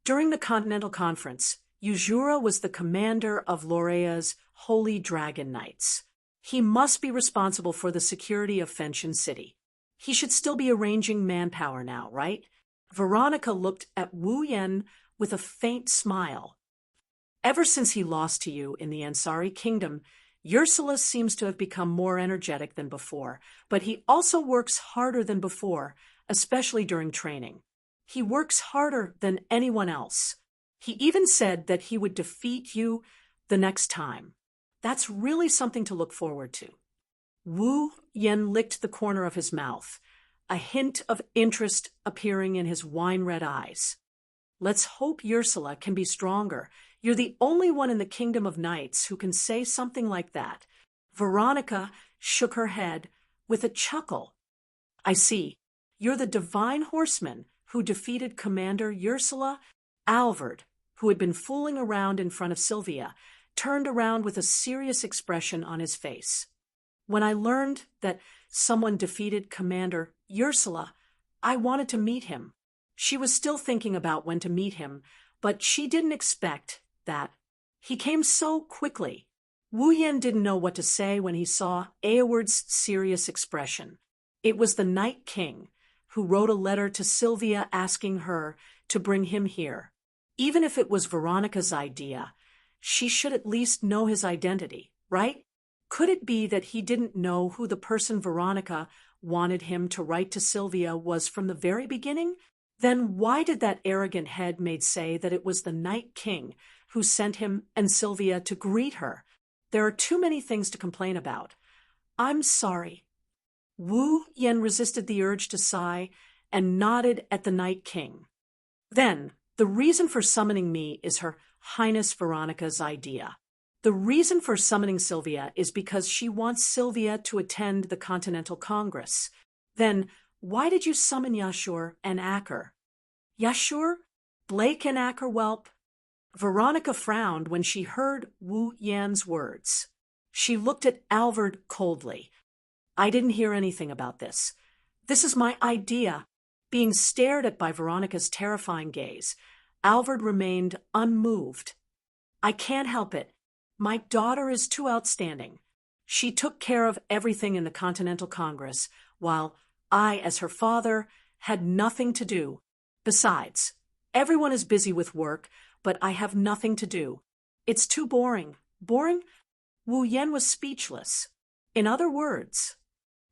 During the Continental Conference, Yuzura was the commander of Lorea's Holy Dragon Knights. He must be responsible for the security of Fenshin City. He should still be arranging manpower now, right? Veronica looked at Wu Yen with a faint smile. Ever since he lost to you in the Ansari Kingdom, Ursula seems to have become more energetic than before, but he also works harder than before, especially during training. He works harder than anyone else. He even said that he would defeat you the next time. That's really something to look forward to. Wu Yen licked the corner of his mouth, a hint of interest appearing in his wine-red eyes. Let's hope Ursula can be stronger. You're the only one in the Kingdom of Knights who can say something like that. Veronica shook her head with a chuckle. I see. You're the divine horseman who defeated Commander Ursula. Alvard, who had been fooling around in front of Sylvia, turned around with a serious expression on his face. When I learned that someone defeated Commander Ursula, I wanted to meet him. She was still thinking about when to meet him, but she didn't expect that. He came so quickly. Wu Yen didn't know what to say when he saw Eoward's serious expression. It was the Night King, who wrote a letter to Sylvia asking her to bring him here. Even if it was Veronica's idea, she should at least know his identity, right? Could it be that he didn't know who the person Veronica wanted him to write to Sylvia was from the very beginning? Then why did that arrogant head maid say that it was the Night King who sent him and Sylvia to greet her? There are too many things to complain about. I'm sorry. Wu Yen resisted the urge to sigh and nodded at the Night King. Then, the reason for summoning me is Her Highness Veronica's idea. The reason for summoning Sylvia is because she wants Sylvia to attend the Continental Congress. Then, why did you summon Yashur and Acker? Yashur? Blake and Acker, whelp? Veronica frowned when she heard Wu Yan's words. She looked at Alvard coldly. I didn't hear anything about this. This is my idea. Being stared at by Veronica's terrifying gaze, Alvard remained unmoved. I can't help it. My daughter is too outstanding. She took care of everything in the Continental Congress, while I, as her father, had nothing to do. Besides, everyone is busy with work, but I have nothing to do. It's too boring. Boring? Wu Yen was speechless. In other words,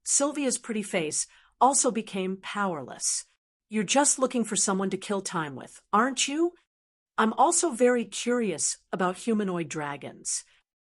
Sylvia's pretty face also became powerless. You're just looking for someone to kill time with, aren't you? I'm also very curious about humanoid dragons.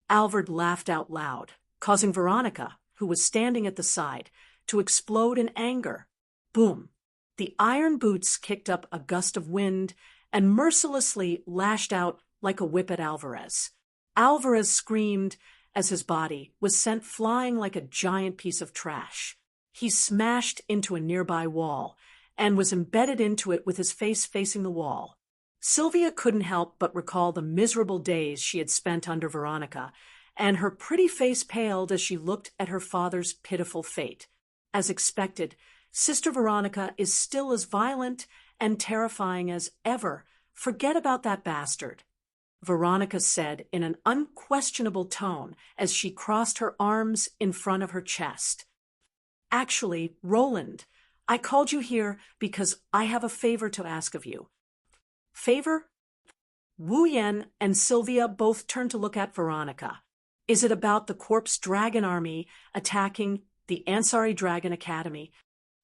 Alvard laughed out loud, causing Veronica, who was standing at the side, to explode in anger. Boom! The iron boots kicked up a gust of wind and mercilessly lashed out like a whip at Alvarez. Alvarez screamed as his body was sent flying like a giant piece of trash. He smashed into a nearby wall, and was embedded into it with his face facing the wall. Sylvia couldn't help but recall the miserable days she had spent under Veronica, and her pretty face paled as she looked at her father's pitiful fate. As expected, Sister Veronica is still as violent and terrifying as ever. Forget about that bastard, Veronica said in an unquestionable tone as she crossed her arms in front of her chest. Actually, Roland, I called you here because I have a favor to ask of you. Favor? Wu Yan and Sylvia both turned to look at Veronica. Is it about the Corpse Dragon Army attacking the Ansari Dragon Academy?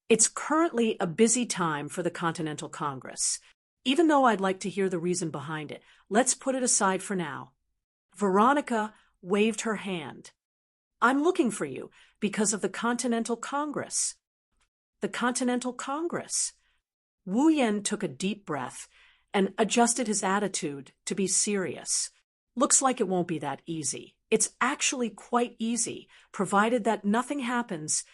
It's currently a busy time for the Continental Congress. Even though I'd like to hear the reason behind it, let's put it aside for now. Veronica waved her hand. I'm looking for you because of the Continental Congress. The Continental Congress. Wu Yan took a deep breath and adjusted his attitude to be serious. Looks like it won't be that easy. It's actually quite easy, provided that nothing happens.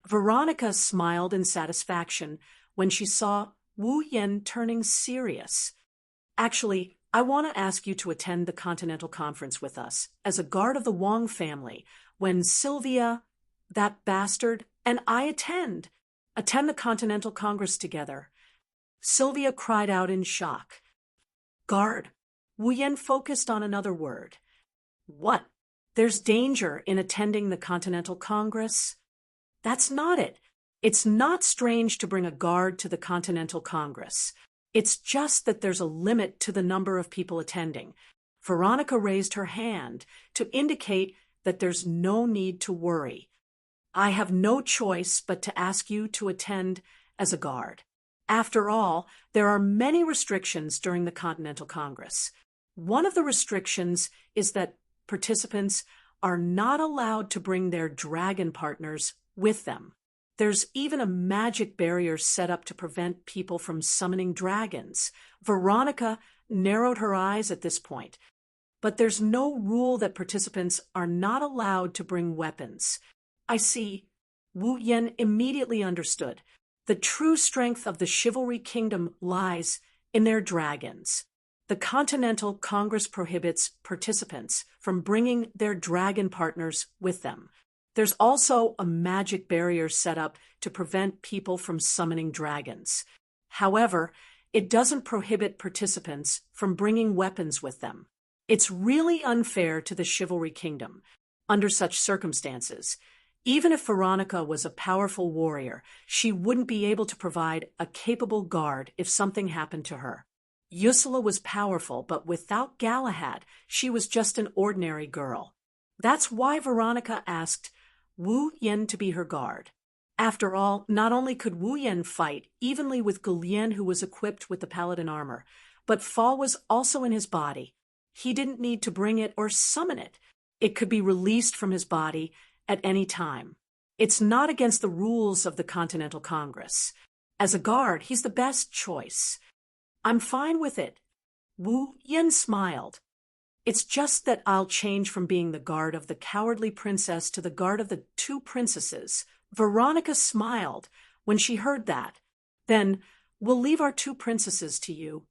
Veronica smiled in satisfaction when she saw Wu Yan turning serious. Actually, I want to ask you to attend the Continental Conference with us as a guard of the Wong family when Sylvia, that bastard, and I attend the Continental Congress together. Sylvia cried out in shock. Guard. Wu Yan focused on another word. What? There's danger in attending the Continental Congress? That's not it. It's not strange to bring a guard to the Continental Congress. It's just that there's a limit to the number of people attending. Veronica raised her hand to indicate that there's no need to worry. I have no choice but to ask you to attend as a guard. After all, there are many restrictions during the Continental Congress. One of the restrictions is that participants are not allowed to bring their dragon partners with them. There's even a magic barrier set up to prevent people from summoning dragons. Veronica narrowed her eyes at this point. But there's no rule that participants are not allowed to bring weapons. I see. Wu Yan immediately understood. The true strength of the Chivalry Kingdom lies in their dragons. The Continental Congress prohibits participants from bringing their dragon partners with them. There's also a magic barrier set up to prevent people from summoning dragons. However, it doesn't prohibit participants from bringing weapons with them. It's really unfair to the Chivalry Kingdom. Under such circumstances, even if Veronica was a powerful warrior, she wouldn't be able to provide a capable guard if something happened to her. Ursula was powerful, but without Galahad, she was just an ordinary girl. That's why Veronica asked Wu Yan to be her guard. After all, not only could Wu Yan fight evenly with Gulian, who was equipped with the paladin armor, but Fa was also in his body. He didn't need to bring it or summon it. It could be released from his body at any time. It's not against the rules of the Continental Congress. As a guard, he's the best choice. I'm fine with it. Wu Yan smiled. It's just that I'll change from being the guard of the cowardly princess to the guard of the two princesses. Veronica smiled when she heard that. Then, we'll leave our two princesses to you.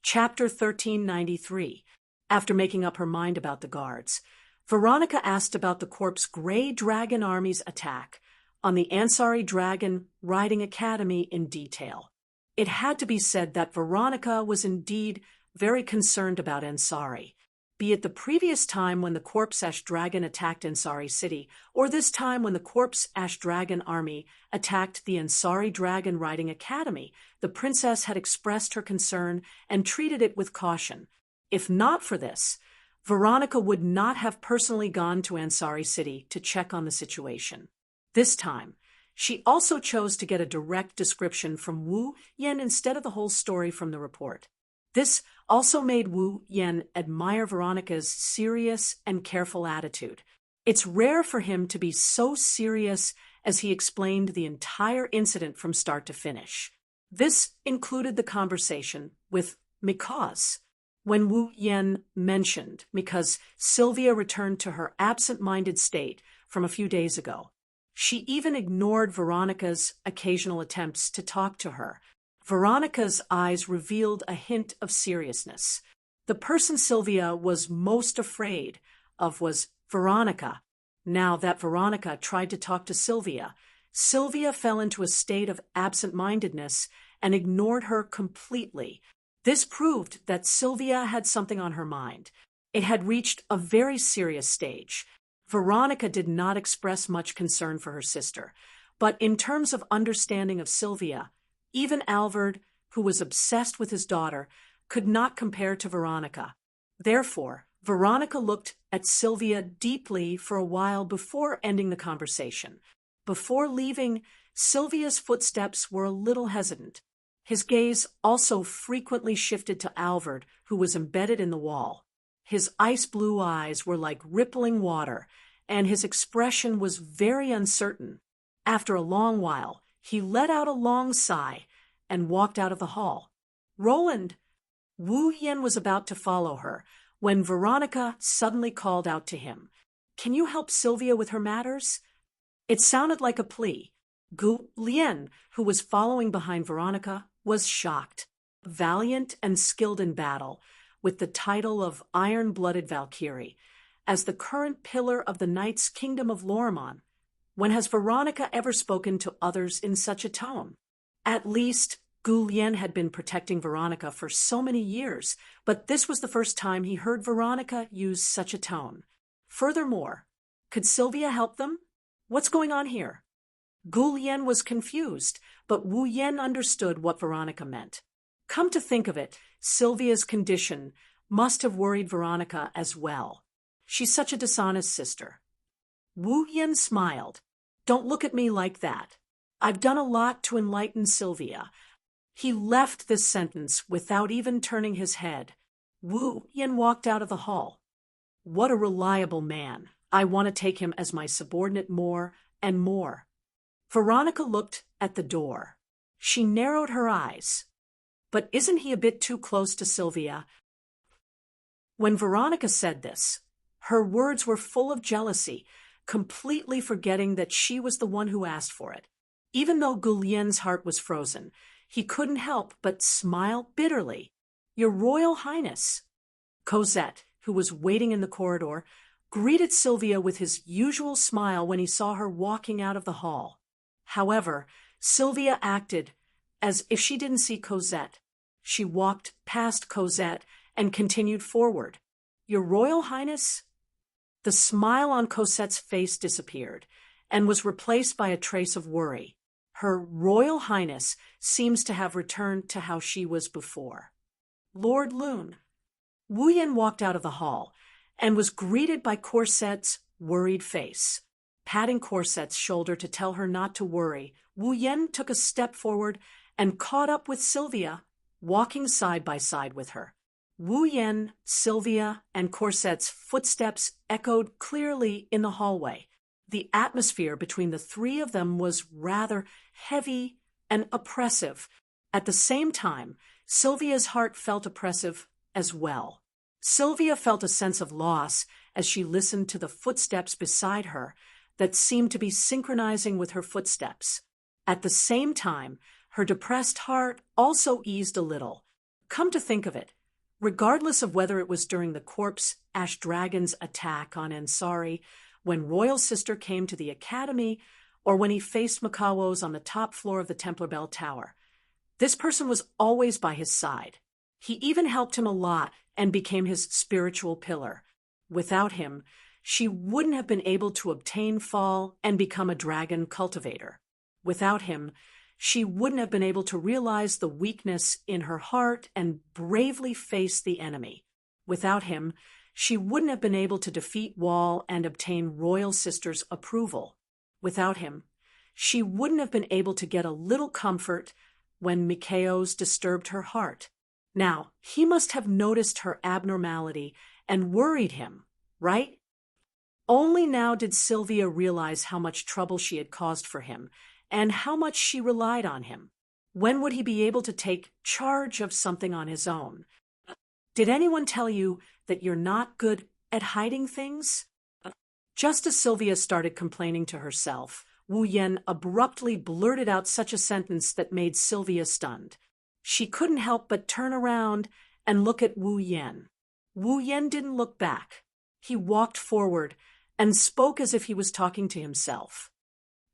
Chapter 1393. After making up her mind about the guards, Veronica asked about the Corpse Grey Dragon Army's attack on the Ansari Dragon Riding Academy in detail. It had to be said that Veronica was indeed very concerned about Ansari, be it the previous time when the Corpse Ash Dragon attacked Ansari City, or this time when the Corpse Ash Dragon Army attacked the Ansari Dragon Riding Academy. The princess had expressed her concern and treated it with caution. If not for this, Veronica would not have personally gone to Ansari City to check on the situation. This time, she also chose to get a direct description from Wu Yan instead of the whole story from the report. This also made Wu Yan admire Veronica's serious and careful attitude. It's rare for him to be so serious as he explained the entire incident from start to finish. This included the conversation with Mikaz. When Wu Yan mentioned because Sylvia returned to her absent-minded state from a few days ago, She even ignored Veronica's occasional attempts to talk to her. Veronica's eyes revealed a hint of seriousness. The person Sylvia was most afraid of was Veronica. Now that Veronica tried to talk to Sylvia, Sylvia fell into a state of absent-mindedness and ignored her completely. This proved that Sylvia had something on her mind. It had reached a very serious stage. Veronica did not express much concern for her sister, but in terms of understanding of Sylvia, even Alvord, who was obsessed with his daughter, could not compare to Veronica. Therefore, Veronica looked at Sylvia deeply for a while before ending the conversation. Before leaving, Sylvia's footsteps were a little hesitant. His gaze also frequently shifted to Alvord, who was embedded in the wall. His ice-blue eyes were like rippling water, and his expression was very uncertain. After a long while, he let out a long sigh and walked out of the hall. "Roland!" Wu Yen was about to follow her when Veronica suddenly called out to him, "Can you help Sylvia with her matters?" It sounded like a plea. Gu Lien, who was following behind Veronica, was shocked. Valiant and skilled in battle, with the title of Iron-Blooded Valkyrie, as the current pillar of the Knight's Kingdom of Lormon. When has Veronica ever spoken to others in such a tone? At least, Gu Lien had been protecting Veronica for so many years, but this was the first time he heard Veronica use such a tone. Furthermore, could Sylvia help them? What's going on here? Gu Lien was confused, but Wu Yen understood what Veronica meant. Come to think of it, Sylvia's condition must have worried Veronica as well. She's such a dishonest sister. Wu Yen smiled. Don't look at me like that. I've done a lot to enlighten Sylvia. He left this sentence without even turning his head. Wu Yen walked out of the hall. What a reliable man. I want to take him as my subordinate more and more. Veronica looked at the door. She narrowed her eyes. But isn't he a bit too close to Sylvia? When Veronica said this, her words were full of jealousy, completely forgetting that she was the one who asked for it. Even though Gu Lien's heart was frozen, he couldn't help but smile bitterly. Your Royal Highness. Cosette, who was waiting in the corridor, greeted Sylvia with his usual smile when he saw her walking out of the hall. However, Sylvia acted as if she didn't see Cosette. She walked past Cosette and continued forward. Your Royal Highness? The smile on Cosette's face disappeared and was replaced by a trace of worry. Her Royal Highness seems to have returned to how she was before. Lord Lune. Wu Yen walked out of the hall and was greeted by Cosette's worried face. Patting Cosette's shoulder to tell her not to worry, Wu Yen took a step forward and caught up with Sylvia, walking side by side with her. Wu Yen, Sylvia, and Cosette's footsteps echoed clearly in the hallway. The atmosphere between the three of them was rather heavy and oppressive. At the same time, Sylvia's heart felt oppressive as well. Sylvia felt a sense of loss as she listened to the footsteps beside her that seemed to be synchronizing with her footsteps. At the same time, her depressed heart also eased a little. Come to think of it, regardless of whether it was during the Corpse Ash Dragon's attack on Ansari, when Royal Sister came to the Academy, or when he faced Makawos on the top floor of the Templar Bell Tower, this person was always by his side. He even helped him a lot and became his spiritual pillar. Without him, she wouldn't have been able to obtain Fall and become a dragon cultivator. Without him, she wouldn't have been able to realize the weakness in her heart and bravely face the enemy. Without him, she wouldn't have been able to defeat Wall and obtain Royal Sister's approval. Without him, she wouldn't have been able to get a little comfort when Mikaos disturbed her heart. Now, he must have noticed her abnormality and worried him, right? Only now did Sylvia realize how much trouble she had caused for him and how much she relied on him. When would he be able to take charge of something on his own? Did anyone tell you that you're not good at hiding things? Just as Sylvia started complaining to herself, Wu Yan abruptly blurted out such a sentence that made Sylvia stunned. She couldn't help but turn around and look at Wu Yan. Wu Yan didn't look back. He walked forward and spoke as if he was talking to himself.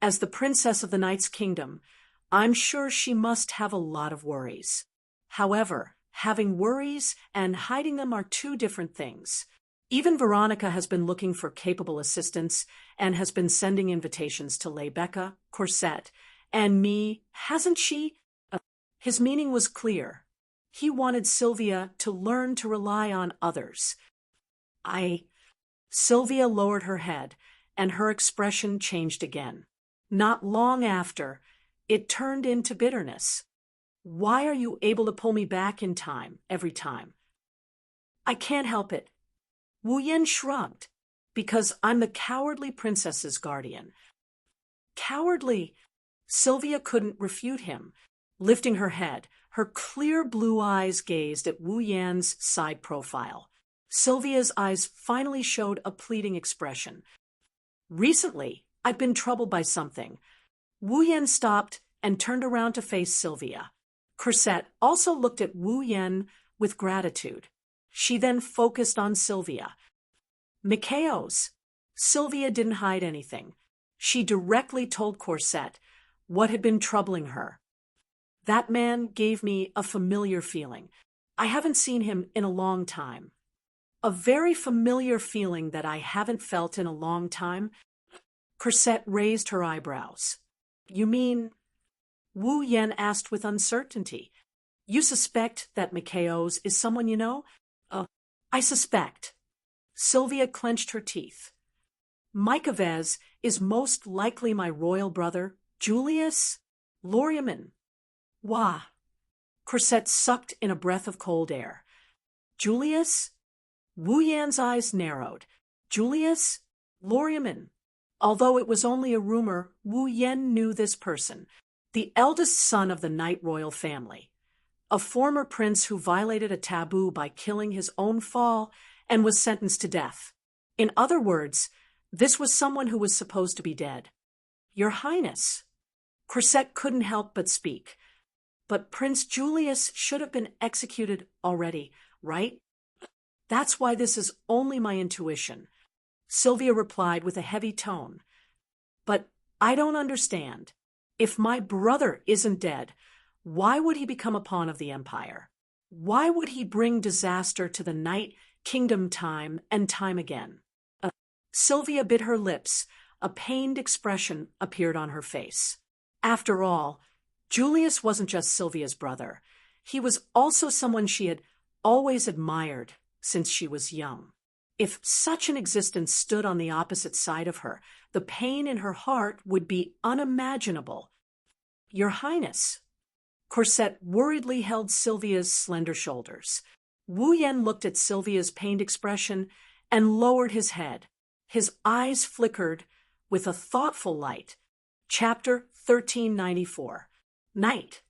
As the princess of the Night's Kingdom, I'm sure she must have a lot of worries. However, having worries and hiding them are two different things. Even Veronica has been looking for capable assistants and has been sending invitations to Lebecca, Corset, and me, hasn't she? His meaning was clear. He wanted Sylvia to learn to rely on others. Sylvia lowered her head, and her expression changed again. Not long after, it turned into bitterness. Why are you able to pull me back in time, every time? I can't help it. Wu Yan shrugged. Because I'm the cowardly princess's guardian. Cowardly? Sylvia couldn't refute him. Lifting her head, her clear blue eyes gazed at Wu Yan's side profile. Sylvia's eyes finally showed a pleading expression. Recently, I've been troubled by something. Wu Yan stopped and turned around to face Sylvia. Corset also looked at Wu Yan with gratitude. She then focused on Sylvia. Mikaos. Sylvia didn't hide anything. She directly told Corset what had been troubling her. That man gave me a familiar feeling. I haven't seen him in a long time. A very familiar feeling that I haven't felt in a long time. Corset raised her eyebrows. You mean? Wu Yan asked with uncertainty. You suspect that Mikaos is someone you know? I suspect. Sylvia clenched her teeth. Mikaves is most likely my royal brother, Julius Loriaman. Wah! Corset sucked in a breath of cold air. Julius? Wu Yan's eyes narrowed. Julius Loriaman. Although it was only a rumor, Wu Yan knew this person, the eldest son of the Night Royal family, a former prince who violated a taboo by killing his own fall and was sentenced to death. In other words, this was someone who was supposed to be dead. Your Highness. Corset couldn't help but speak. But Prince Julius should have been executed already, right? That's why this is only my intuition. Sylvia replied with a heavy tone. But I don't understand. If my brother isn't dead, why would he become a pawn of the Empire? Why would he bring disaster to the Night Kingdom time and time again? Sylvia bit her lips. A pained expression appeared on her face. After all, Julius wasn't just Sylvia's brother. He was also someone she had always admired since she was young. If such an existence stood on the opposite side of her, the pain in her heart would be unimaginable. Your Highness. Corset worriedly held Sylvia's slender shoulders. Wu Yan looked at Sylvia's pained expression and lowered his head. His eyes flickered with a thoughtful light. Chapter 1394. Night.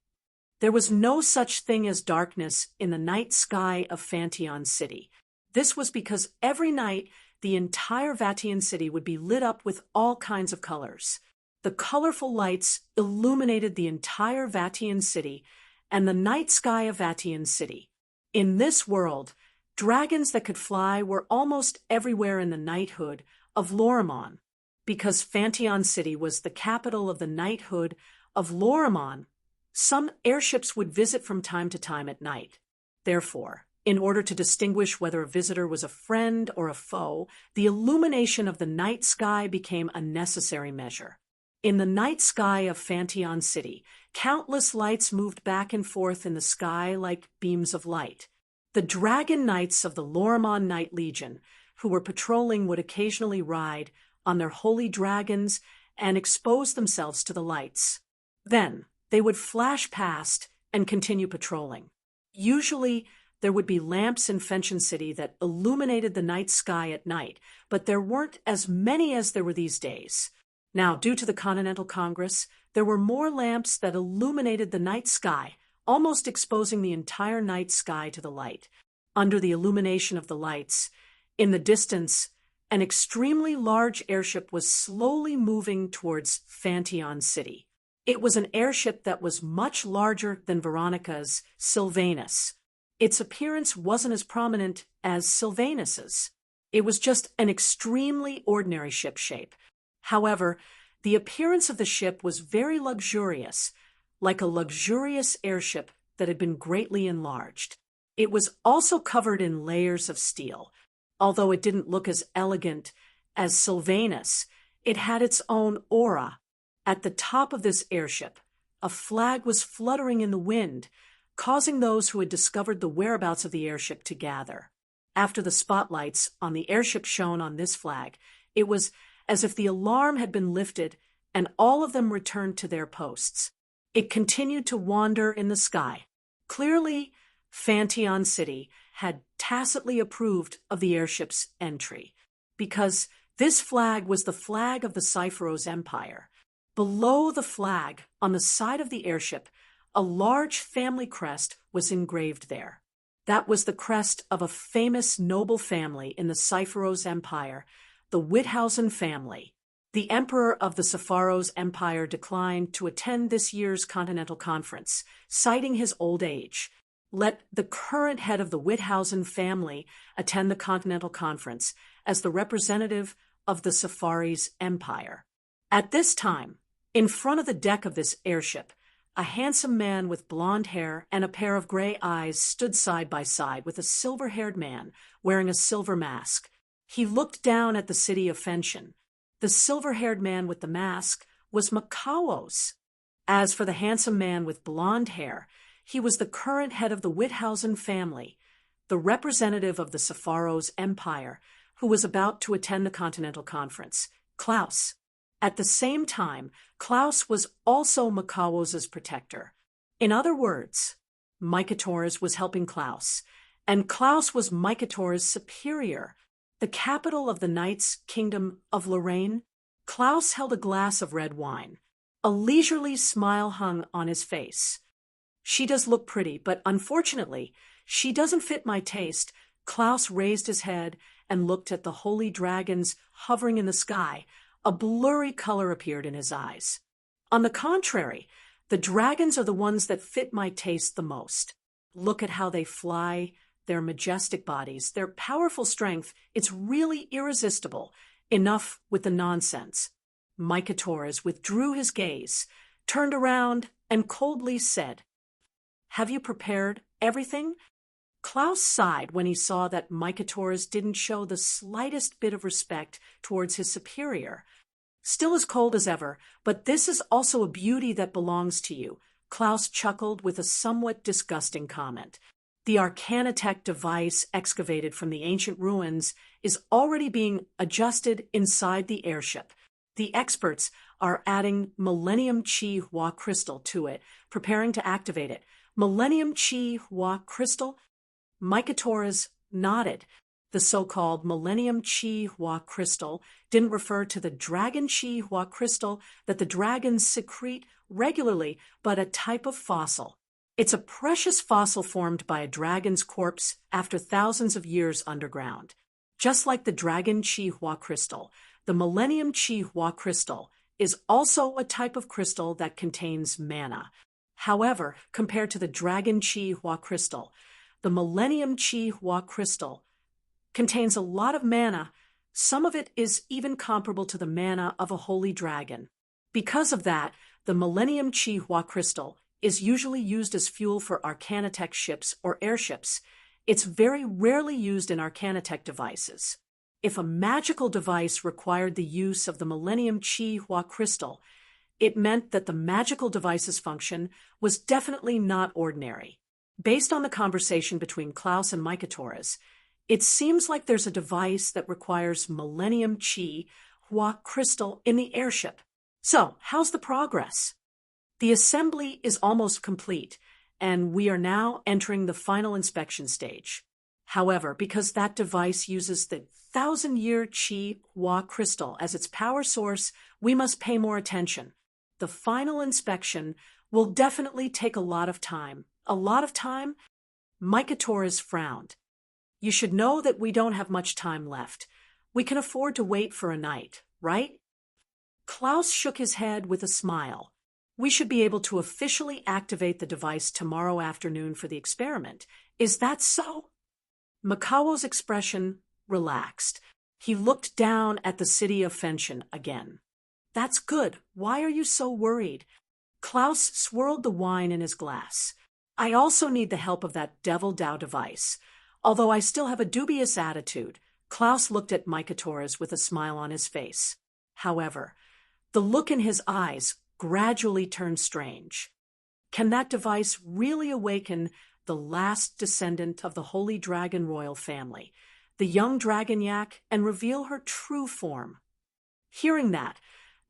There was no such thing as darkness in the night sky of Fantion City. This was because every night the entire Vatian city would be lit up with all kinds of colors. The colorful lights illuminated the entire Vatian city and the night sky of Vatian City. In this world, dragons that could fly were almost everywhere in the knighthood of Lorimon. Because Fantion City was the capital of the knighthood of Lorimon, some airships would visit from time to time at night. Therefore, in order to distinguish whether a visitor was a friend or a foe, the illumination of the night sky became a necessary measure. In the night sky of Fantion City, countless lights moved back and forth in the sky like beams of light. The dragon knights of the Lorimon Night Legion, who were patrolling, would occasionally ride on their holy dragons and expose themselves to the lights. Then, they would flash past and continue patrolling. Usually, there would be lamps in Fantion City that illuminated the night sky at night, but there weren't as many as there were these days. Now, due to the Continental Congress, there were more lamps that illuminated the night sky, almost exposing the entire night sky to the light. Under the illumination of the lights, in the distance, an extremely large airship was slowly moving towards Phantion City. It was an airship that was much larger than Veronica's Sylvanus. Its appearance wasn't as prominent as Sylvanus's. It was just an extremely ordinary ship shape. However, the appearance of the ship was very luxurious, like a luxurious airship that had been greatly enlarged. It was also covered in layers of steel. Although it didn't look as elegant as Sylvanus, it had its own aura. At the top of this airship, a flag was fluttering in the wind, causing those who had discovered the whereabouts of the airship to gather. After the spotlights on the airship shone on this flag, it was as if the alarm had been lifted and all of them returned to their posts. It continued to wander in the sky. Clearly, Phantion City had tacitly approved of the airship's entry, because this flag was the flag of the Cypheros Empire. Below the flag, on the side of the airship, a large family crest was engraved there. That was the crest of a famous noble family in the Cypheros Empire, the Witthausen family. The emperor of the Cypheros Empire declined to attend this year's Continental Conference, citing his old age. Let the current head of the Witthausen family attend the Continental Conference as the representative of the Cypheros Empire. At this time, in front of the deck of this airship, a handsome man with blonde hair and a pair of gray eyes stood side by side with a silver-haired man wearing a silver mask. He looked down at the city of Phantion. The silver-haired man with the mask was Makawos. As for the handsome man with blonde hair, he was the current head of the Witthausen family, the representative of the Cypheros Empire, who was about to attend the Continental Conference, Klaus. At the same time, Klaus was also Makawos' protector. In other words, Mykatores was helping Klaus, and Klaus was Mykatores' superior. The capital of the Knights' Kingdom of Lorraine, Klaus held a glass of red wine. A leisurely smile hung on his face. She does look pretty, but unfortunately, she doesn't fit my taste. Klaus raised his head and looked at the holy dragons hovering in the sky. A blurry color appeared in his eyes. On the contrary, the dragons are the ones that fit my taste the most. Look at how they fly, their majestic bodies, their powerful strength. It's really irresistible. Enough with the nonsense. Mykatores withdrew his gaze, turned around, and coldly said, "Have you prepared everything?" Klaus sighed when he saw that Mykatores didn't show the slightest bit of respect towards his superior. "Still as cold as ever, but this is also a beauty that belongs to you," Klaus chuckled with a somewhat disgusting comment. The Arcanitech device excavated from the ancient ruins is already being adjusted inside the airship. The experts are adding Millennium Chi Hua crystal to it, preparing to activate it. Millennium Chi Hua crystal? Mykatores nodded. The so-called Millennium Chi Hua crystal didn't refer to the Dragon Chi Hua crystal that the dragons secrete regularly, but a type of fossil. It's a precious fossil formed by a dragon's corpse after thousands of years underground. Just like the Dragon Chi Hua crystal, the Millennium Chi Hua crystal is also a type of crystal that contains mana. However, compared to the Dragon Chi Hua crystal, the Millennium Chi Hua crystal contains a lot of mana. Some of it is even comparable to the mana of a holy dragon. Because of that, the Millennium Chi Hua crystal is usually used as fuel for Arcanitech ships or airships. It's very rarely used in Arcanitech devices. If a magical device required the use of the Millennium Chi Hua crystal, it meant that the magical device's function was definitely not ordinary. Based on the conversation between Klaus and Mykatores, it seems like there's a device that requires Millennium Chi Hua crystal in the airship. So, how's the progress? The assembly is almost complete, and we are now entering the final inspection stage. However, because that device uses the 1,000-year Chi Hua crystal as its power source, we must pay more attention. The final inspection will definitely take a lot of time. A lot of time? Mykatores frowned. You should know that we don't have much time left. We can afford to wait for a night, right? Klaus shook his head with a smile. We should be able to officially activate the device tomorrow afternoon for the experiment. Is that so? Makao's expression relaxed. He looked down at the city of Fenshin again. That's good. Why are you so worried? Klaus swirled the wine in his glass. I also need the help of that Devil Dao device. Although I still have a dubious attitude, Klaus looked at Micah Torres with a smile on his face. However, the look in his eyes gradually turned strange. Can that device really awaken the last descendant of the Holy Dragon royal family, the young dragon yak, and reveal her true form? Hearing that,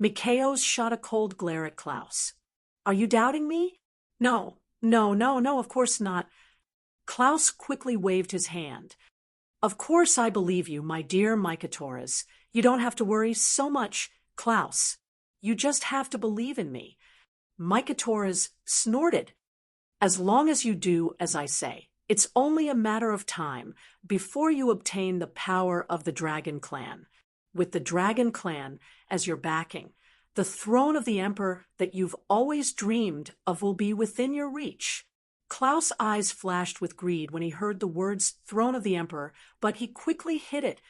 Mikhaos shot a cold glare at Klaus. Are you doubting me? No, of course not. Klaus quickly waved his hand. Of course I believe you, my dear Micah Torres. You don't have to worry so much, Klaus. You just have to believe in me. Micah Torres snorted. As long as you do as I say, it's only a matter of time before you obtain the power of the Dragon Clan. With the Dragon Clan as your backing, the throne of the Emperor that you've always dreamed of will be within your reach. Klaus' eyes flashed with greed when he heard the words throne of the Emperor, but he quickly hid it.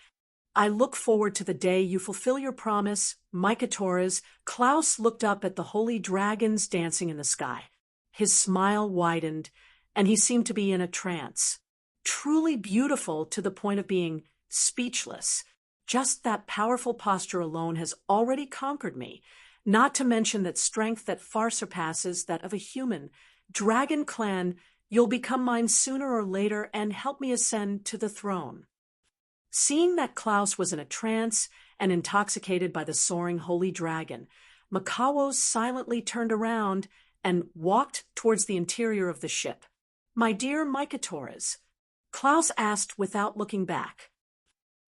I look forward to the day you fulfill your promise, Micah Torres. Klaus looked up at the holy dragons dancing in the sky. His smile widened, and he seemed to be in a trance. Truly beautiful to the point of being speechless. Just that powerful posture alone has already conquered me, not to mention that strength that far surpasses that of a human. Dragon Clan, you'll become mine sooner or later and help me ascend to the throne. Seeing that Klaus was in a trance and intoxicated by the soaring holy dragon, Mikao silently turned around and walked towards the interior of the ship. My dear Micah Torres, Klaus asked without looking back.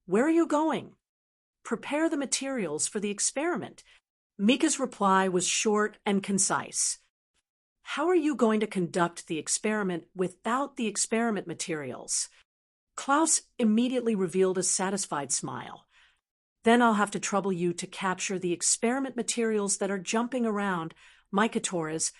Where are you going? Prepare the materials for the experiment. Mika's reply was short and concise. How are you going to conduct the experiment without the experiment materials? Klaus immediately revealed a satisfied smile. Then I'll have to trouble you to capture the experiment materials that are jumping around. Micah Torres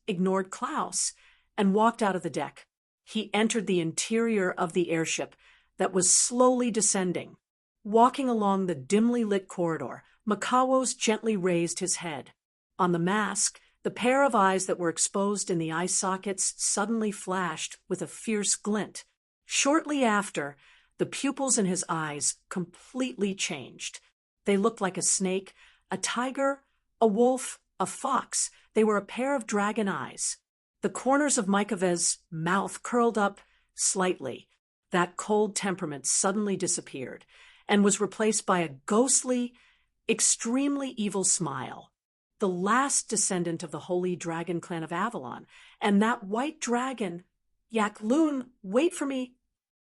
ignored Klaus and walked out of the deck. He entered the interior of the airship that was slowly descending. Walking along the dimly lit corridor, Makaos gently raised his head. On the mask, the pair of eyes that were exposed in the eye sockets suddenly flashed with a fierce glint. Shortly after, the pupils in his eyes completely changed. They looked like a snake, a tiger, a wolf, a fox. They were a pair of dragon eyes. The corners of Mika's mouth curled up slightly. That cold temperament suddenly disappeared and was replaced by a ghostly, extremely evil smile. The last descendant of the holy dragon clan of Avalon, and that white dragon. Yak Loon, wait for me.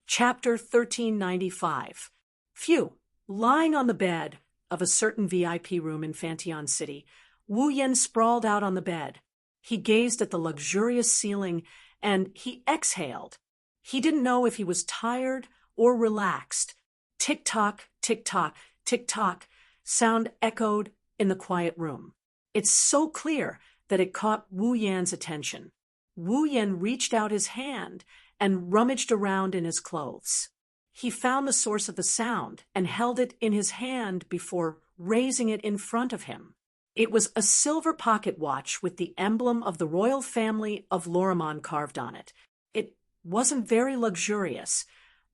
Chapter 1395. Phew. Lying on the bed of a certain VIP room in Fantion City, Wu Yen sprawled out on the bed. He gazed at the luxurious ceiling and he exhaled. He didn't know if he was tired or relaxed. Tick-tock, tick-tock, tick-tock, sound echoed in the quiet room. It's so clear that it caught Wu Yan's attention. Wu Yan reached out his hand and rummaged around in his clothes. He found the source of the sound and held it in his hand before raising it in front of him. It was a silver pocket watch with the emblem of the royal family of Lorimon carved on it. It wasn't very luxurious,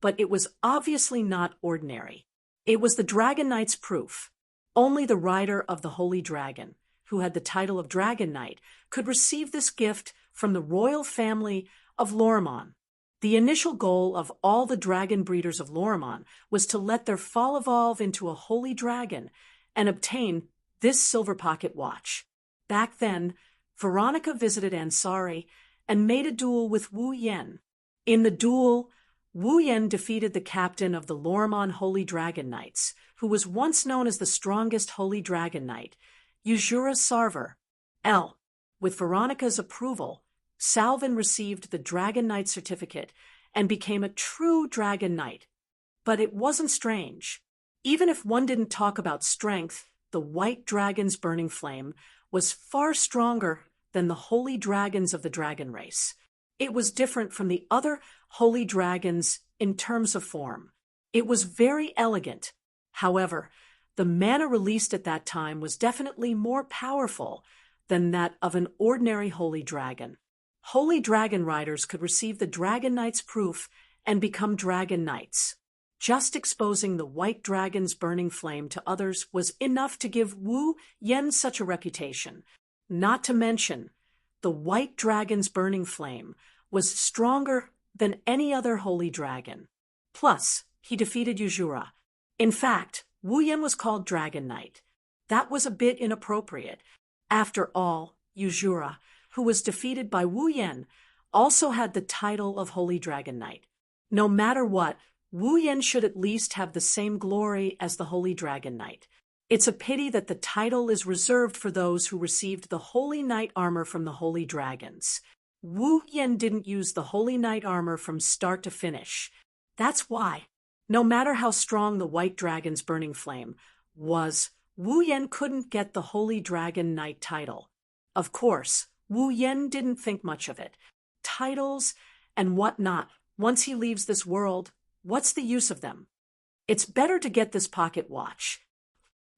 but it was obviously not ordinary. It was the Dragon Knight's proof. Only the rider of the Holy Dragon, who had the title of Dragon Knight, could receive this gift from the royal family of Lorimon. The initial goal of all the dragon breeders of Lorimon was to let their fall evolve into a holy dragon and obtain this silver pocket watch. Back then, Veronica visited Ansari and made a duel with Wu Yen. In the duel, Wu Yen defeated the captain of the Lorimon Holy Dragon Knights, who was once known as the strongest Holy Dragon Knight, Yuzura Sarver. With Veronica's approval, Salvin received the Dragon Knight certificate and became a true Dragon Knight. But it wasn't strange. Even if one didn't talk about strength, the white dragon's burning flame was far stronger than the holy dragons of the dragon race. It was different from the other holy dragons in terms of form. It was very elegant. However, the mana released at that time was definitely more powerful than that of an ordinary holy dragon. Holy dragon riders could receive the Dragon Knight's proof and become dragon knights. Just exposing the white dragon's burning flame to others was enough to give Wu Yan such a reputation. Not to mention, the white dragon's burning flame was stronger than any other holy dragon. Plus, he defeated Yuzura. In fact, Wu Yan was called Dragon Knight. That was a bit inappropriate. After all, Yuzura, who was defeated by Wu Yan, also had the title of Holy Dragon Knight. No matter what, Wu Yan should at least have the same glory as the Holy Dragon Knight. It's a pity that the title is reserved for those who received the Holy Knight armor from the Holy Dragons. Wu Yan didn't use the Holy Knight armor from start to finish. That's why, no matter how strong the white dragon's burning flame was, Wu Yan couldn't get the Holy Dragon Knight title. Of course, Wu Yan didn't think much of it. Titles and whatnot, once he leaves this world, what's the use of them? It's better to get this pocket watch.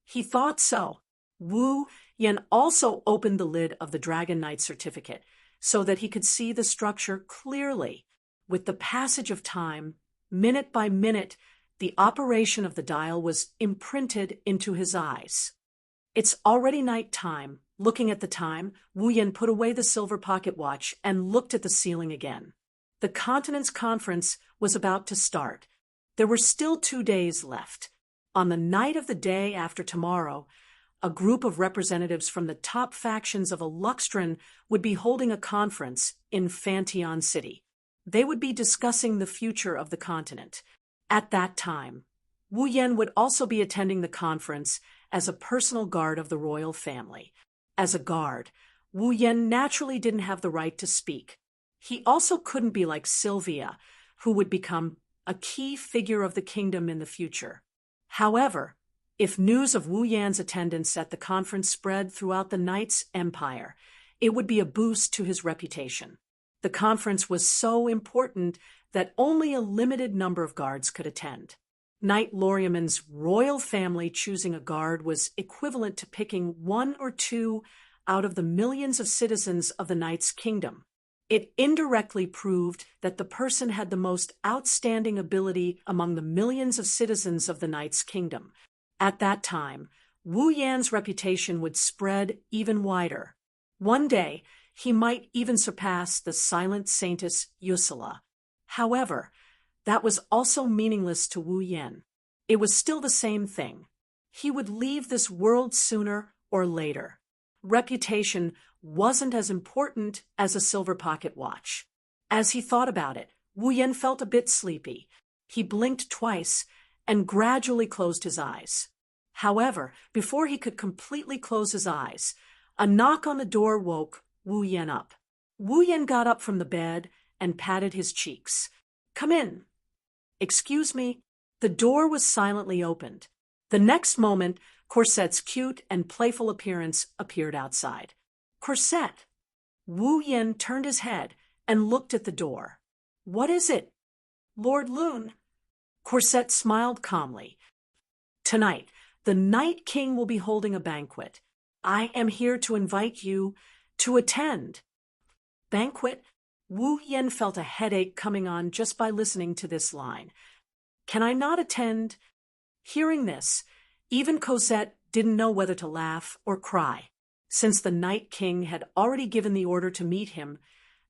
He thought so. Wu Yan also opened the lid of the Dragon Knight certificate so that he could see the structure clearly. With the passage of time, minute by minute, the operation of the dial was imprinted into his eyes. It's already night time. Looking at the time, Wu Yan put away the silver pocket watch and looked at the ceiling again. The Continent's conference was about to start. There were still 2 days left. On the night of the day after tomorrow, a group of representatives from the top factions of Luxtran would be holding a conference in Fantion City. They would be discussing the future of the continent. At that time, Wu Yan would also be attending the conference as a personal guard of the royal family. As a guard, Wu Yan naturally didn't have the right to speak. He also couldn't be like Sylvia, who would become a key figure of the kingdom in the future. However, if news of Wu Yan's attendance at the conference spread throughout the Knight's empire, it would be a boost to his reputation. The conference was so important that only a limited number of guards could attend. Knight Loriaman's royal family choosing a guard was equivalent to picking 1 or 2 out of the millions of citizens of the Knight's kingdom. It indirectly proved that the person had the most outstanding ability among the millions of citizens of the Knight's kingdom. At that time, Wu Yan's reputation would spread even wider. One day, he might even surpass the silent saintess Yusula. However, that was also meaningless to Wu Yan. It was still the same thing. He would leave this world sooner or later. Reputation wasn't as important as a silver pocket watch. As he thought about it, Wu Yan felt a bit sleepy. He blinked twice and gradually closed his eyes. However, before he could completely close his eyes, a knock on the door woke Wu Yan up. Wu Yan got up from the bed and patted his cheeks. "Come in." "Excuse me." The door was silently opened. The next moment, Corset's cute and playful appearance appeared outside. "Corset." Wu Yan turned his head and looked at the door. "What is it?" "Lord Lune." Corset smiled calmly. "Tonight, the Night King will be holding a banquet. I am here to invite you to attend." Banquet? Wu Yan felt a headache coming on just by listening to this line. "Can I not attend?" Hearing this, even Cosette didn't know whether to laugh or cry. Since the Night King had already given the order to meet him,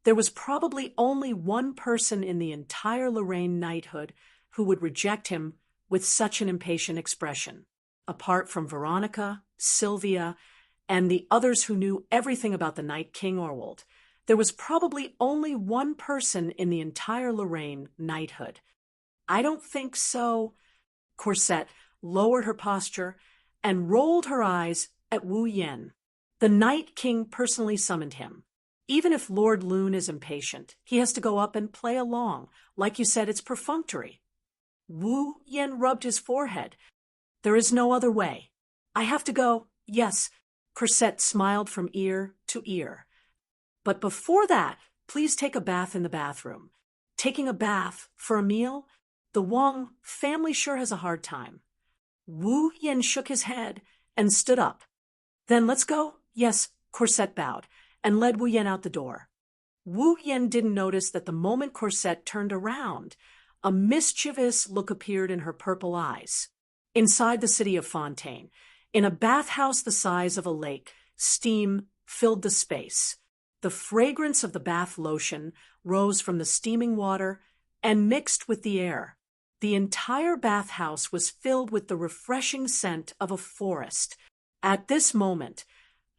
there was probably only one person in the entire Lorraine knighthood who would reject him with such an impatient expression. Apart from Veronica, Sylvia, and the others who knew everything about the Night King Orwald, there was probably only one person in the entire Lorraine knighthood. "I don't think so." Corset lowered her posture and rolled her eyes at Wu Yan. "The Night King personally summoned him. Even if Lord Lune is impatient, he has to go up and play along. Like you said, it's perfunctory." Wu Yen rubbed his forehead. There is no other way. I have to go. Yes. Cosette smiled from ear to ear. But before that, please take a bath in the bathroom. Taking a bath for a meal? The Wang family sure has a hard time. Wu Yen shook his head and stood up. Then let's go? Yes, Cosette bowed and led Wu Yen out the door. Wu Yen didn't notice that the moment Cosette turned around, a mischievous look appeared in her purple eyes. Inside the city of Fontaine, in a bathhouse the size of a lake, steam filled the space. The fragrance of the bath lotion rose from the steaming water and mixed with the air. The entire bathhouse was filled with the refreshing scent of a forest. At this moment,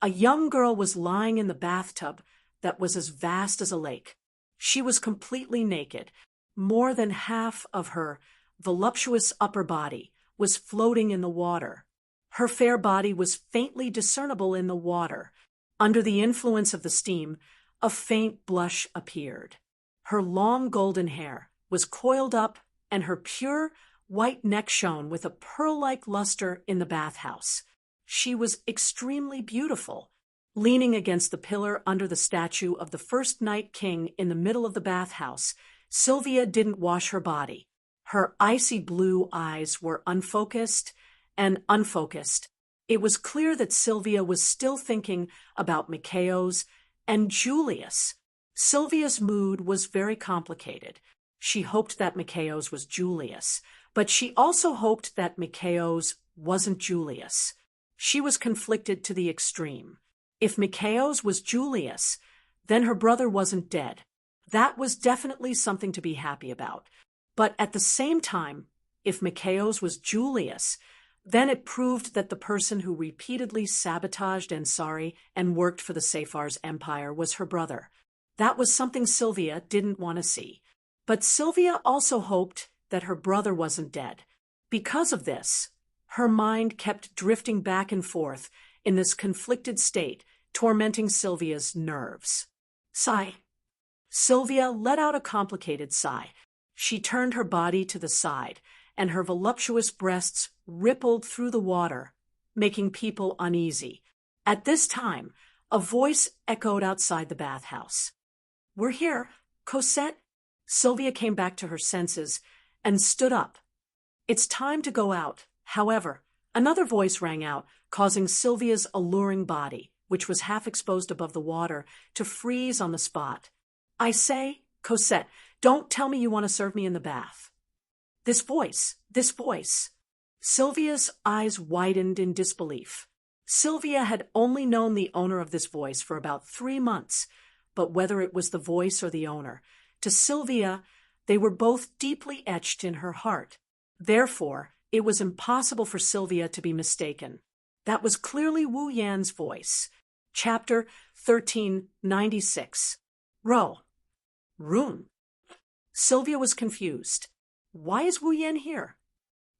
a young girl was lying in the bathtub that was as vast as a lake. She was completely naked. More than half of her voluptuous upper body was floating in the water. Her fair body was faintly discernible in the water. Under the influence of the steam, a faint blush appeared. Her long golden hair was coiled up, and her pure white neck shone with a pearl-like luster in the bathhouse. She was extremely beautiful. Leaning against the pillar under the statue of the first Night King in the middle of the bathhouse, Sylvia didn't wash her body. Her icy blue eyes were unfocused and unfocused. It was clear that Sylvia was still thinking about Mikhail's and Julius. Sylvia's mood was very complicated. She hoped that Mikhail's was Julius, but she also hoped that Mikhail's wasn't Julius. She was conflicted to the extreme. If Mikhail's was Julius, then her brother wasn't dead. That was definitely something to be happy about. But at the same time, if Mikhail's was Julius, then it proved that the person who repeatedly sabotaged Ansari and worked for the Safar's empire was her brother. That was something Sylvia didn't want to see. But Sylvia also hoped that her brother wasn't dead. Because of this, her mind kept drifting back and forth in this conflicted state, tormenting Sylvia's nerves. Sigh. Sylvia let out a complicated sigh. She turned her body to the side, and her voluptuous breasts rippled through the water, making people uneasy. At this time, a voice echoed outside the bathhouse. We're here, Cosette. Sylvia came back to her senses and stood up. It's time to go out. However, another voice rang out, causing Sylvia's alluring body, which was half exposed above the water, to freeze on the spot. I say, Cosette, don't tell me you want to serve me in the bath. This voice. Sylvia's eyes widened in disbelief. Sylvia had only known the owner of this voice for about 3 months, but whether it was the voice or the owner, to Sylvia, they were both deeply etched in her heart. Therefore, it was impossible for Sylvia to be mistaken. That was clearly Wu Yan's voice. Chapter 1396. Rune. Sylvia was confused. Why is Wu Yan here?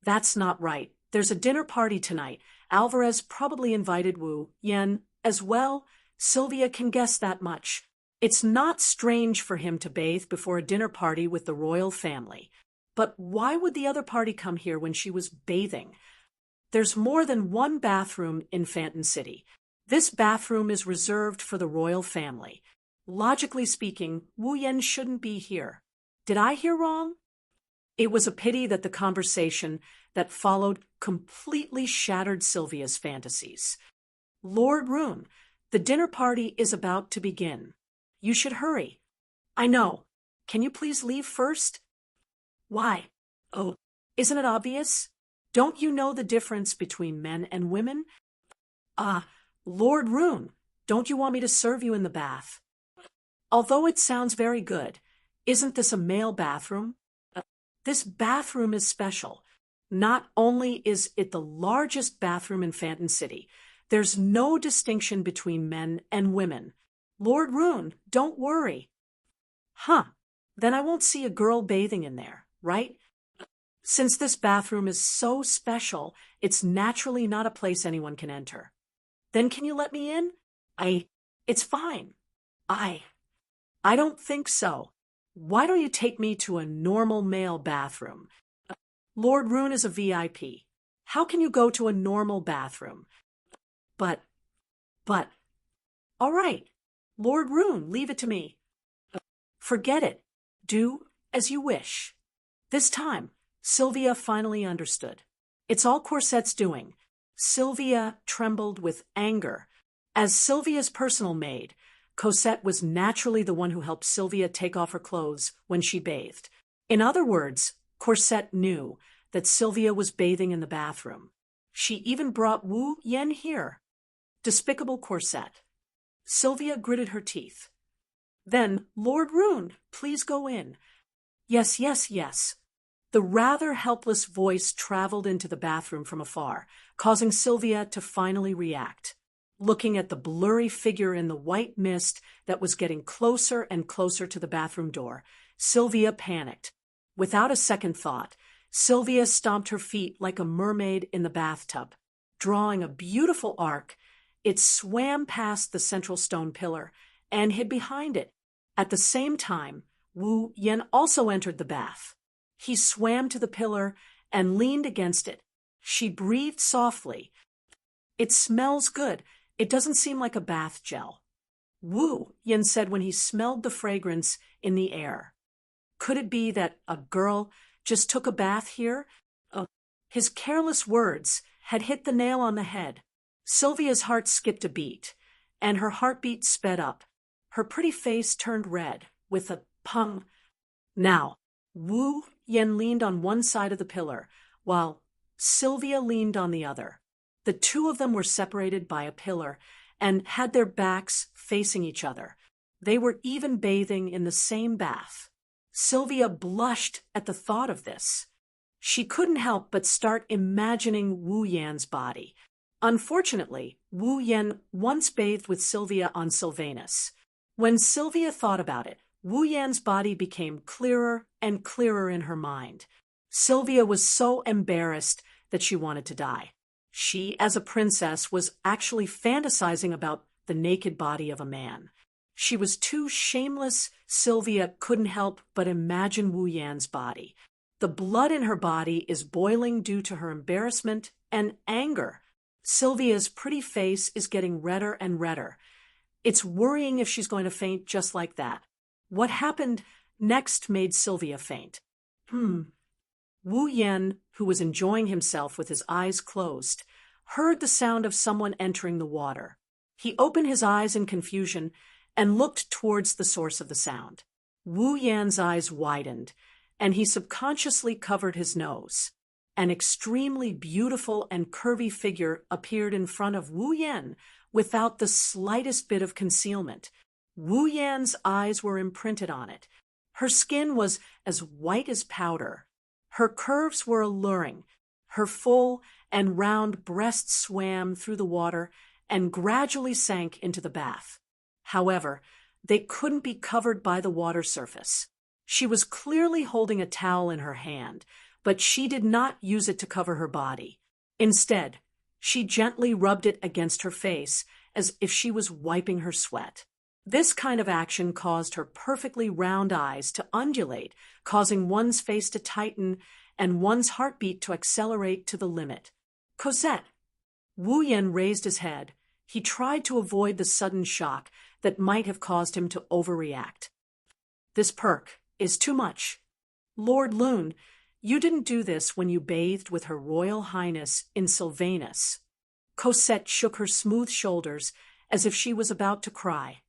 That's not right. There's a dinner party tonight. Alvarez probably invited Wu Yan as well. Sylvia can guess that much. It's not strange for him to bathe before a dinner party with the royal family. But why would the other party come here when she was bathing? There's more than one bathroom in Phantom City. This bathroom is reserved for the royal family. Logically speaking, Wu Yan shouldn't be here. Did I hear wrong? It was a pity that the conversation that followed completely shattered Sylvia's fantasies. Lord Rune, the dinner party is about to begin. You should hurry. I know. Can you please leave first? Why? Oh, isn't it obvious? Don't you know the difference between men and women? Lord Rune, don't you want me to serve you in the bath? Although it sounds very good, isn't this a male bathroom? This bathroom is special. Not only is it the largest bathroom in Phantom City, there's no distinction between men and women. Lord Rune, don't worry. Then I won't see a girl bathing in there, right? Since this bathroom is so special, it's naturally not a place anyone can enter. Then can you let me in? It's fine. I don't think so. Why don't you take me to a normal male bathroom? Lord Rune is a VIP. How can you go to a normal bathroom? But, but, all right. Lord Rune, leave it to me. Forget it. Do as you wish. This time, Sylvia finally understood. It's all Corset's doing. Sylvia trembled with anger. As Sylvia's personal maid, Cosette was naturally the one who helped Sylvia take off her clothes when she bathed. In other words, Corset knew that Sylvia was bathing in the bathroom. She even brought Wu Yen here. Despicable Corset. Sylvia gritted her teeth. Then, Lord Rune, please go in. Yes, yes, yes. The rather helpless voice traveled into the bathroom from afar, causing Sylvia to finally react. Looking at the blurry figure in the white mist that was getting closer and closer to the bathroom door, Sylvia panicked. Without a second thought, Sylvia stomped her feet like a mermaid in the bathtub. Drawing a beautiful arc, it swam past the central stone pillar and hid behind it. At the same time, Wu Yen also entered the bath. He swam to the pillar and leaned against it. She breathed softly. It smells good. It doesn't seem like a bath gel. Wu Yen said when he smelled the fragrance in the air. Could it be that a girl just took a bath here? His careless words had hit the nail on the head. Sylvia's heart skipped a beat, and her heartbeat sped up. Her pretty face turned red, with a pung. Now, Wu Yen leaned on one side of the pillar, while Sylvia leaned on the other. The two of them were separated by a pillar and had their backs facing each other. They were even bathing in the same bath. Sylvia blushed at the thought of this. She couldn't help but start imagining Wu Yan's body. Unfortunately, Wu Yan once bathed with Sylvia on Sylvanus. When Sylvia thought about it, Wu Yan's body became clearer and clearer in her mind. Sylvia was so embarrassed that she wanted to die. She, as a princess, was actually fantasizing about the naked body of a man. She was too shameless. Sylvia couldn't help but imagine Wu Yan's body. The blood in her body is boiling due to her embarrassment and anger. Sylvia's pretty face is getting redder and redder. It's worrying if she's going to faint just like that. What happened next made Sylvia faint. Wu Yan, who was enjoying himself with his eyes closed, heard the sound of someone entering the water. He opened his eyes in confusion and looked towards the source of the sound. Wu Yan's eyes widened, and he subconsciously covered his nose. An extremely beautiful and curvy figure appeared in front of Wu Yan without the slightest bit of concealment. Wu Yan's eyes were imprinted on it. Her skin was as white as powder. Her curves were alluring. Her full and round breasts swam through the water and gradually sank into the bath. However, they couldn't be covered by the water surface. She was clearly holding a towel in her hand, but she did not use it to cover her body. Instead, she gently rubbed it against her face as if she was wiping her sweat. This kind of action caused her perfectly round eyes to undulate, causing one's face to tighten and one's heartbeat to accelerate to the limit. Cosette! Wu Yan raised his head. He tried to avoid the sudden shock that might have caused him to overreact. This perk is too much. Lord Lune, you didn't do this when you bathed with Her Royal Highness in Sylvanus. Cosette shook her smooth shoulders as if she was about to cry.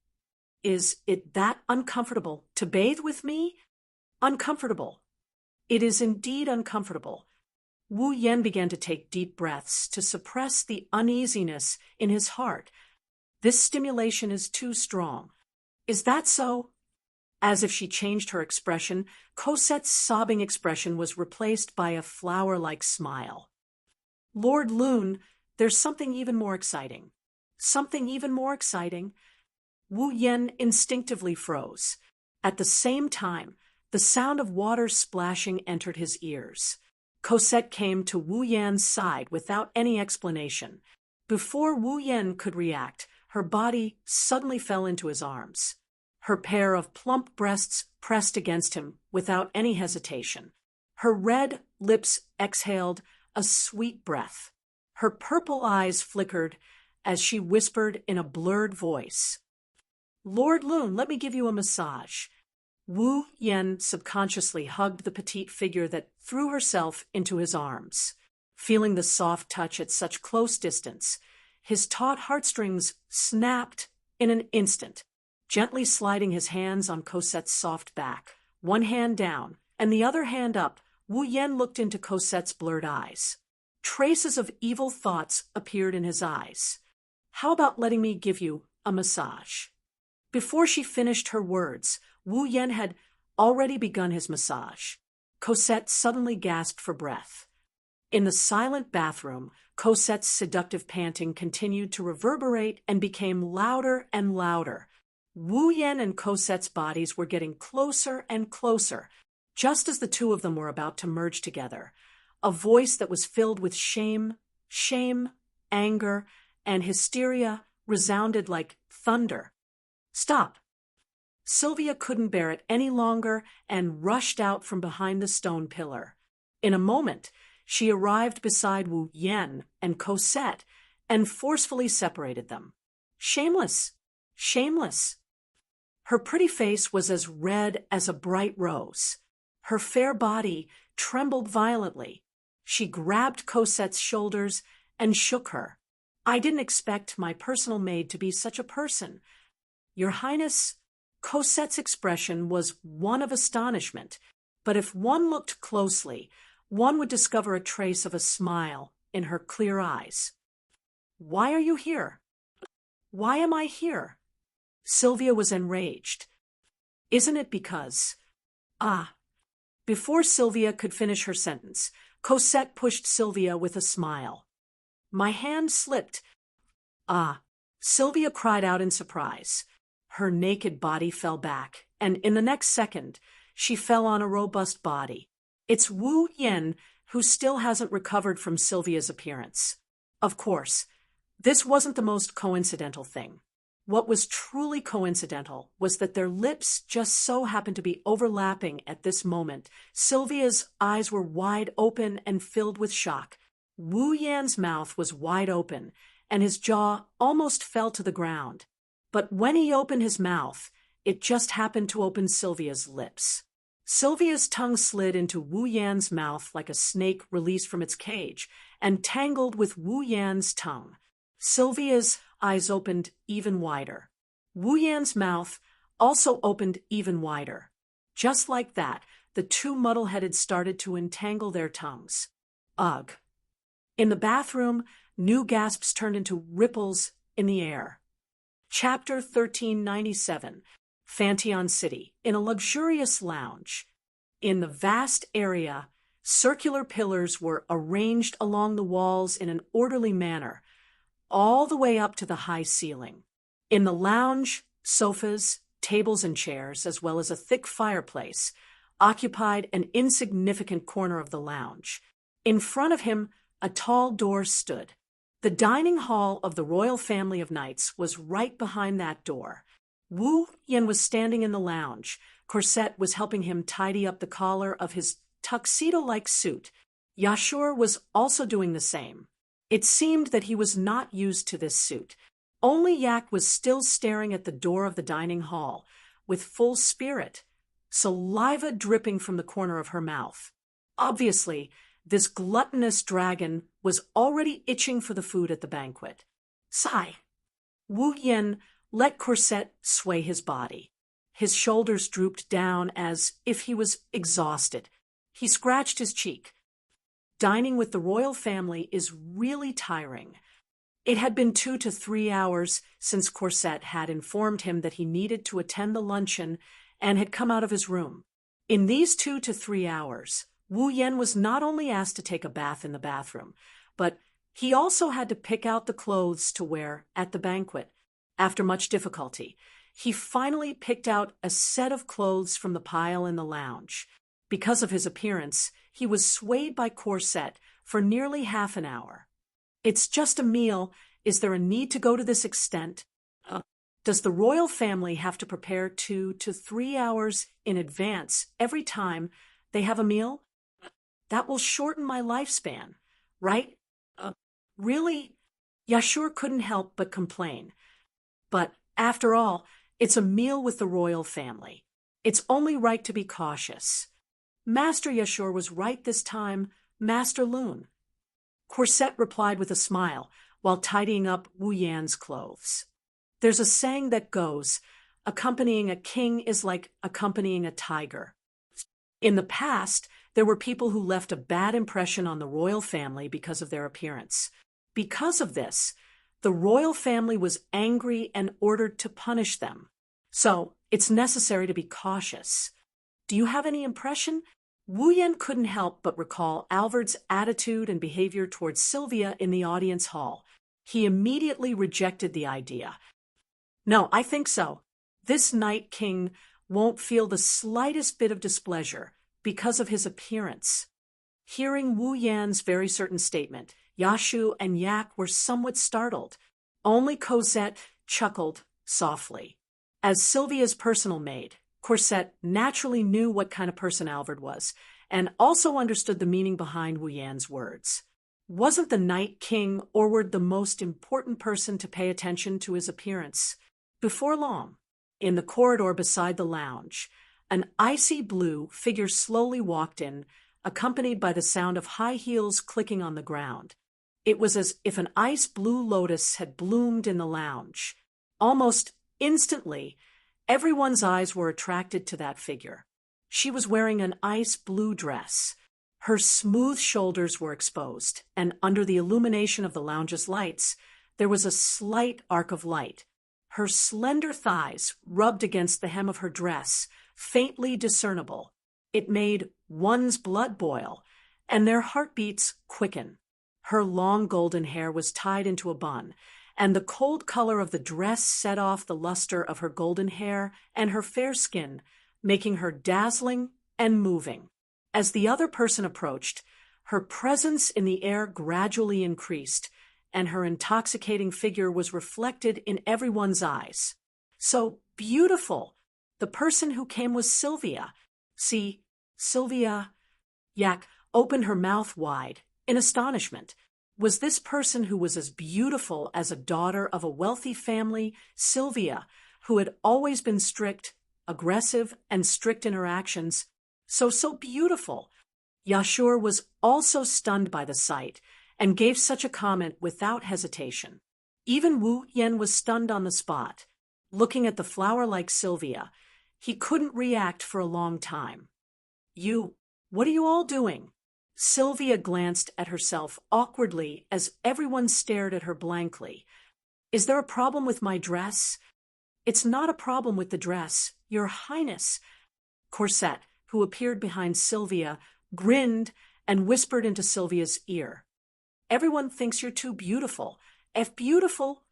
Is it that uncomfortable to bathe with me? Uncomfortable. It is indeed uncomfortable. Wu Yan began to take deep breaths to suppress the uneasiness in his heart. This stimulation is too strong. Is that so? As if she changed her expression, Cosette's sobbing expression was replaced by a flower-like smile. Lord Lune, there's something even more exciting. Something even more exciting. Wu Yan instinctively froze. At the same time, the sound of water splashing entered his ears. Cosette came to Wu Yan's side without any explanation. Before Wu Yan could react, her body suddenly fell into his arms. Her pair of plump breasts pressed against him without any hesitation. Her red, lips exhaled a sweet breath. Her purple eyes flickered as she whispered in a blurred voice, "Lord Loon, let me give you a massage." Wu Yen subconsciously hugged the petite figure that threw herself into his arms. Feeling the soft touch at such close distance, his taut heartstrings snapped in an instant. Gently sliding his hands on Cosette's soft back, one hand down and the other hand up, Wu Yen looked into Cosette's blurred eyes. Traces of evil thoughts appeared in his eyes. "How about letting me give you a massage?" Before she finished her words, Wu Yen had already begun his massage. Cosette suddenly gasped for breath. In the silent bathroom, Cosette's seductive panting continued to reverberate and became louder and louder. Wu Yen and Cosette's bodies were getting closer and closer, just as the two of them were about to merge together. A voice that was filled with shame, anger, and hysteria resounded like thunder. "Stop!" Sylvia couldn't bear it any longer and rushed out from behind the stone pillar. In a moment, she arrived beside Wu Yen and Cosette and forcefully separated them. Shameless! Shameless! Her pretty face was as red as a bright rose. Her fair body trembled violently. She grabbed Cosette's shoulders and shook her. "I didn't expect my personal maid to be such a person. Your Highness..." Cosette's expression was one of astonishment, but if one looked closely, one would discover a trace of a smile in her clear eyes. "Why are you here? Why am I here?" Sylvia was enraged. "Isn't it because..." Before Sylvia could finish her sentence, Cosette pushed Sylvia with a smile. "My hand slipped." Sylvia cried out in surprise. Her naked body fell back, and in the next second, she fell on a robust body. It's Wu Yen who still hasn't recovered from Sylvia's appearance. Of course, this wasn't the most coincidental thing. What was truly coincidental was that their lips just so happened to be overlapping at this moment. Sylvia's eyes were wide open and filled with shock. Wu Yan's mouth was wide open, and his jaw almost fell to the ground. But when he opened his mouth, it just happened to open Sylvia's lips. Sylvia's tongue slid into Wu Yan's mouth like a snake released from its cage and tangled with Wu Yan's tongue. Sylvia's eyes opened even wider. Wu Yan's mouth also opened even wider. Just like that, the two muddle-headed started to entangle their tongues. Ugh. In the bathroom, new gasps turned into ripples in the air. Chapter 1397, Fantion City. In a luxurious lounge. In the vast area, circular pillars were arranged along the walls in an orderly manner, all the way up to the high ceiling. In the lounge, sofas, tables and chairs, as well as a thick fireplace, occupied an insignificant corner of the lounge. In front of him, a tall door stood. The dining hall of the royal family of knights was right behind that door. Wu Yen was standing in the lounge. Cosette was helping him tidy up the collar of his tuxedo-like suit. Yashur was also doing the same. It seemed that he was not used to this suit. Only Yak was still staring at the door of the dining hall, with full spirit, saliva dripping from the corner of her mouth. Obviously, this gluttonous dragon was already itching for the food at the banquet. Sigh. Wu Yen let Cosette sway his body. His shoulders drooped down as if he was exhausted. He scratched his cheek. Dining with the royal family is really tiring. It had been 2 to 3 hours since Cosette had informed him that he needed to attend the luncheon and had come out of his room. In these 2 to 3 hours, Wu Yen was not only asked to take a bath in the bathroom, but he also had to pick out the clothes to wear at the banquet. After much difficulty, he finally picked out a set of clothes from the pile in the lounge. Because of his appearance, he was swayed by Cosette for nearly half an hour. It's just a meal. Is there a need to go to this extent? Does the royal family have to prepare 2 to 3 hours in advance every time they have a meal? That will shorten my lifespan, right? Uh, really? Yashur couldn't help but complain. But, after all, it's a meal with the royal family. It's only right to be cautious. Master Yashur was right this time, Master Loon. Corset replied with a smile while tidying up Wu Yan's clothes. There's a saying that goes, accompanying a king is like accompanying a tiger. In the past, there were people who left a bad impression on the royal family because of their appearance. Because of this, the royal family was angry and ordered to punish them. So, it's necessary to be cautious. Do you have any impression? Wu Yan couldn't help but recall Alvard's attitude and behavior towards Sylvia in the audience hall. He immediately rejected the idea. No, I think so. This Night King won't feel the slightest bit of displeasure because of his appearance. Hearing Wu Yan's very certain statement, Yashu and Yak were somewhat startled. Only Cosette chuckled softly. As Sylvia's personal maid, Corset naturally knew what kind of person Alvard was, and also understood the meaning behind Wu Yan's words. Wasn't the Night King Orward the most important person to pay attention to his appearance? Before long, in the corridor beside the lounge, an icy blue figure slowly walked in, accompanied by the sound of high heels clicking on the ground. It was as if an ice blue lotus had bloomed in the lounge. Almost instantly, everyone's eyes were attracted to that figure. She was wearing an ice blue dress. Her smooth shoulders were exposed, and under the illumination of the lounge's lights, there was a slight arc of light. Her slender thighs rubbed against the hem of her dress, faintly discernible. It made one's blood boil, and their heartbeats quicken. Her long golden hair was tied into a bun, and the cold color of the dress set off the luster of her golden hair and her fair skin, making her dazzling and moving. As the other person approached, her presence in the air gradually increased, and her intoxicating figure was reflected in everyone's eyes. So beautiful! The person who came was Sylvia. See, Sylvia... Yak opened her mouth wide, in astonishment. Was this person who was as beautiful as a daughter of a wealthy family, Sylvia, who had always been strict, aggressive, and strict in her actions, so beautiful? Yashur was also stunned by the sight, and gave such a comment without hesitation. Even Wu Yan was stunned on the spot. Looking at the flower-like Sylvia, he couldn't react for a long time. What are you all doing? Sylvia glanced at herself awkwardly as everyone stared at her blankly. Is there a problem with my dress? It's not a problem with the dress, Your Highness. Corset, who appeared behind Sylvia, grinned and whispered into Sylvia's ear. Everyone thinks you're too beautiful. If beautiful...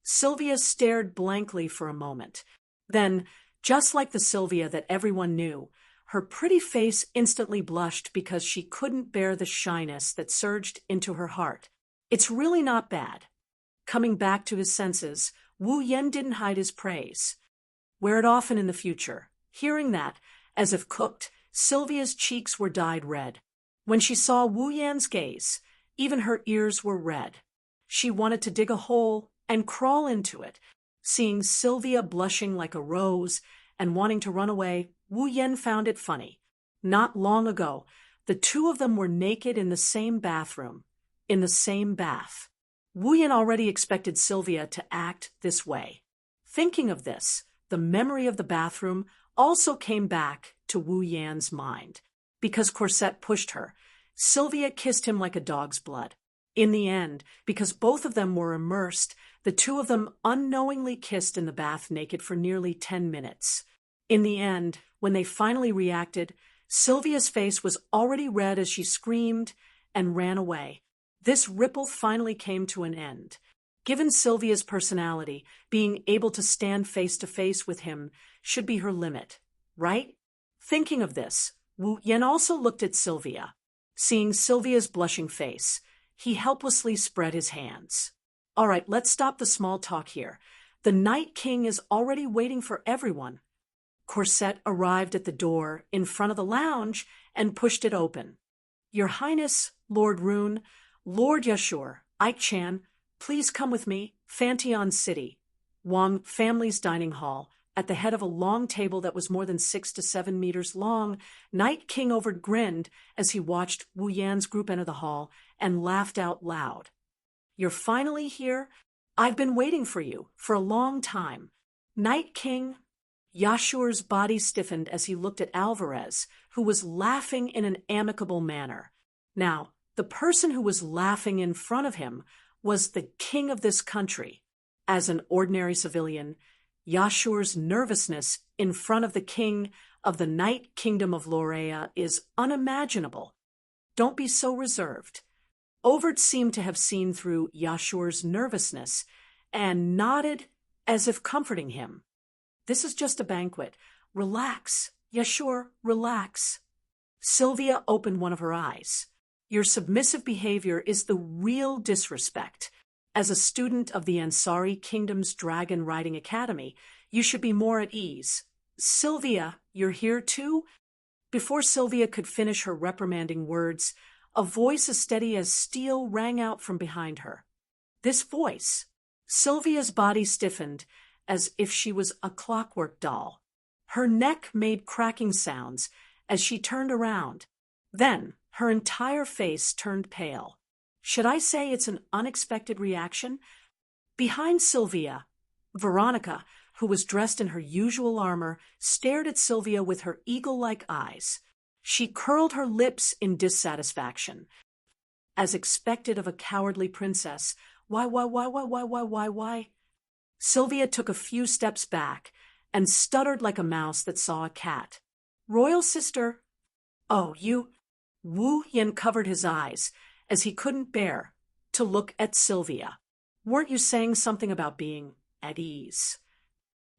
Sylvia stared blankly for a moment. Then, just like the Sylvia that everyone knew, her pretty face instantly blushed because she couldn't bear the shyness that surged into her heart. It's really not bad. Coming back to his senses, Wu Yan didn't hide his praise. Wear it often in the future. Hearing that, as if cooked, Sylvia's cheeks were dyed red. When she saw Wu Yan's gaze, even her ears were red. She wanted to dig a hole and crawl into it. Seeing Sylvia blushing like a rose and wanting to run away, Wu Yan found it funny. Not long ago, the two of them were naked in the same bathroom, in the same bath. Wu Yan already expected Sylvia to act this way. Thinking of this, the memory of the bathroom also came back to Wu Yan's mind. Because Corset pushed her, Sylvia kissed him like a dog's blood. In the end, because both of them were immersed, the two of them unknowingly kissed in the bath naked for nearly 10 minutes. In the end, when they finally reacted, Sylvia's face was already red as she screamed and ran away. This ripple finally came to an end. Given Sylvia's personality, being able to stand face to face with him should be her limit, right? Thinking of this, Wu Yan also looked at Sylvia. Seeing Sylvia's blushing face, he helplessly spread his hands. All right, let's stop the small talk here. The Night King is already waiting for everyone. Corset arrived at the door in front of the lounge and pushed it open. Your Highness, Lord Rune, Lord Yashur, Ike-chan, please come with me, Fantion City. Wang family's dining hall, at the head of a long table that was more than 6 to 7 meters long, Night King Overd grinned as he watched Wu Yan's group enter the hall and laughed out loud. You're finally here? I've been waiting for you for a long time. Night King. Yashur's body stiffened as he looked at Alvarez, who was laughing in an amicable manner. Now, the person who was laughing in front of him was the king of this country. As an ordinary civilian, Yashur's nervousness in front of the king of the Night Kingdom of Lorea is unimaginable. Don't be so reserved. Overd seemed to have seen through Yashur's nervousness and nodded as if comforting him. This is just a banquet. Relax, Yashur, relax. Sylvia opened one of her eyes. Your submissive behavior is the real disrespect. As a student of the Ansari Kingdom's Dragon Riding Academy, you should be more at ease. Sylvia, you're here too? Before Sylvia could finish her reprimanding words, a voice as steady as steel rang out from behind her. This voice. Sylvia's body stiffened as if she was a clockwork doll. Her neck made cracking sounds as she turned around. Then her entire face turned pale. Should I say it's an unexpected reaction? Behind Sylvia, Veronica, who was dressed in her usual armor, stared at Sylvia with her eagle-like eyes. She curled her lips in dissatisfaction. As expected of a cowardly princess, why? Sylvia took a few steps back and stuttered like a mouse that saw a cat. Royal sister. Oh, you. Wu Yan covered his eyes as he couldn't bear to look at Sylvia. Weren't you saying something about being at ease?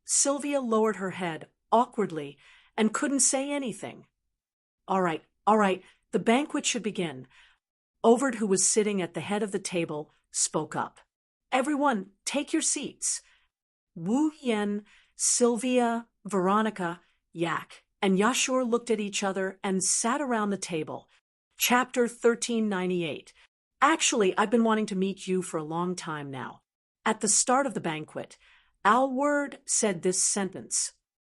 Sylvia lowered her head awkwardly and couldn't say anything. All right, the banquet should begin. Overd, who was sitting at the head of the table, spoke up. Everyone, take your seats. Wu Yan, Sylvia, Veronica, Yak, and Yashur looked at each other and sat around the table. Chapter 1398. Actually, I've been wanting to meet you for a long time now. At the start of the banquet, Alward said this sentence.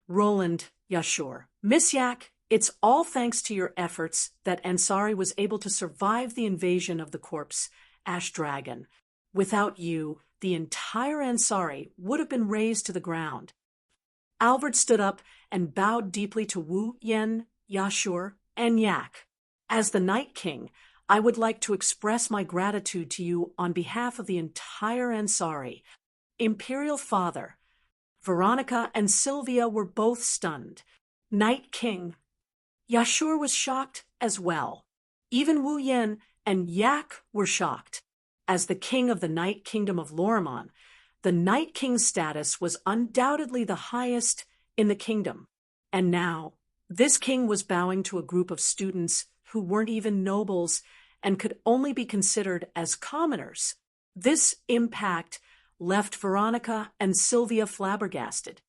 Roland, Yashur, Miss Yak, it's all thanks to your efforts that Ansari was able to survive the invasion of the corpse, Ash Dragon. Without you, the entire Ansari would have been razed to the ground. Alvard stood up and bowed deeply to Wu Yan, Yashur, and Yak. As the Night King, I would like to express my gratitude to you on behalf of the entire Ansari. Imperial Father. Veronica and Sylvia were both stunned. Night King. Yashur was shocked as well. Even Wu Yan and Yak were shocked. As the king of the Night Kingdom of Lorimon, the Night King's status was undoubtedly the highest in the kingdom. And now, this king was bowing to a group of students who weren't even nobles and could only be considered as commoners. This impact left Veronica and Sylvia flabbergasted.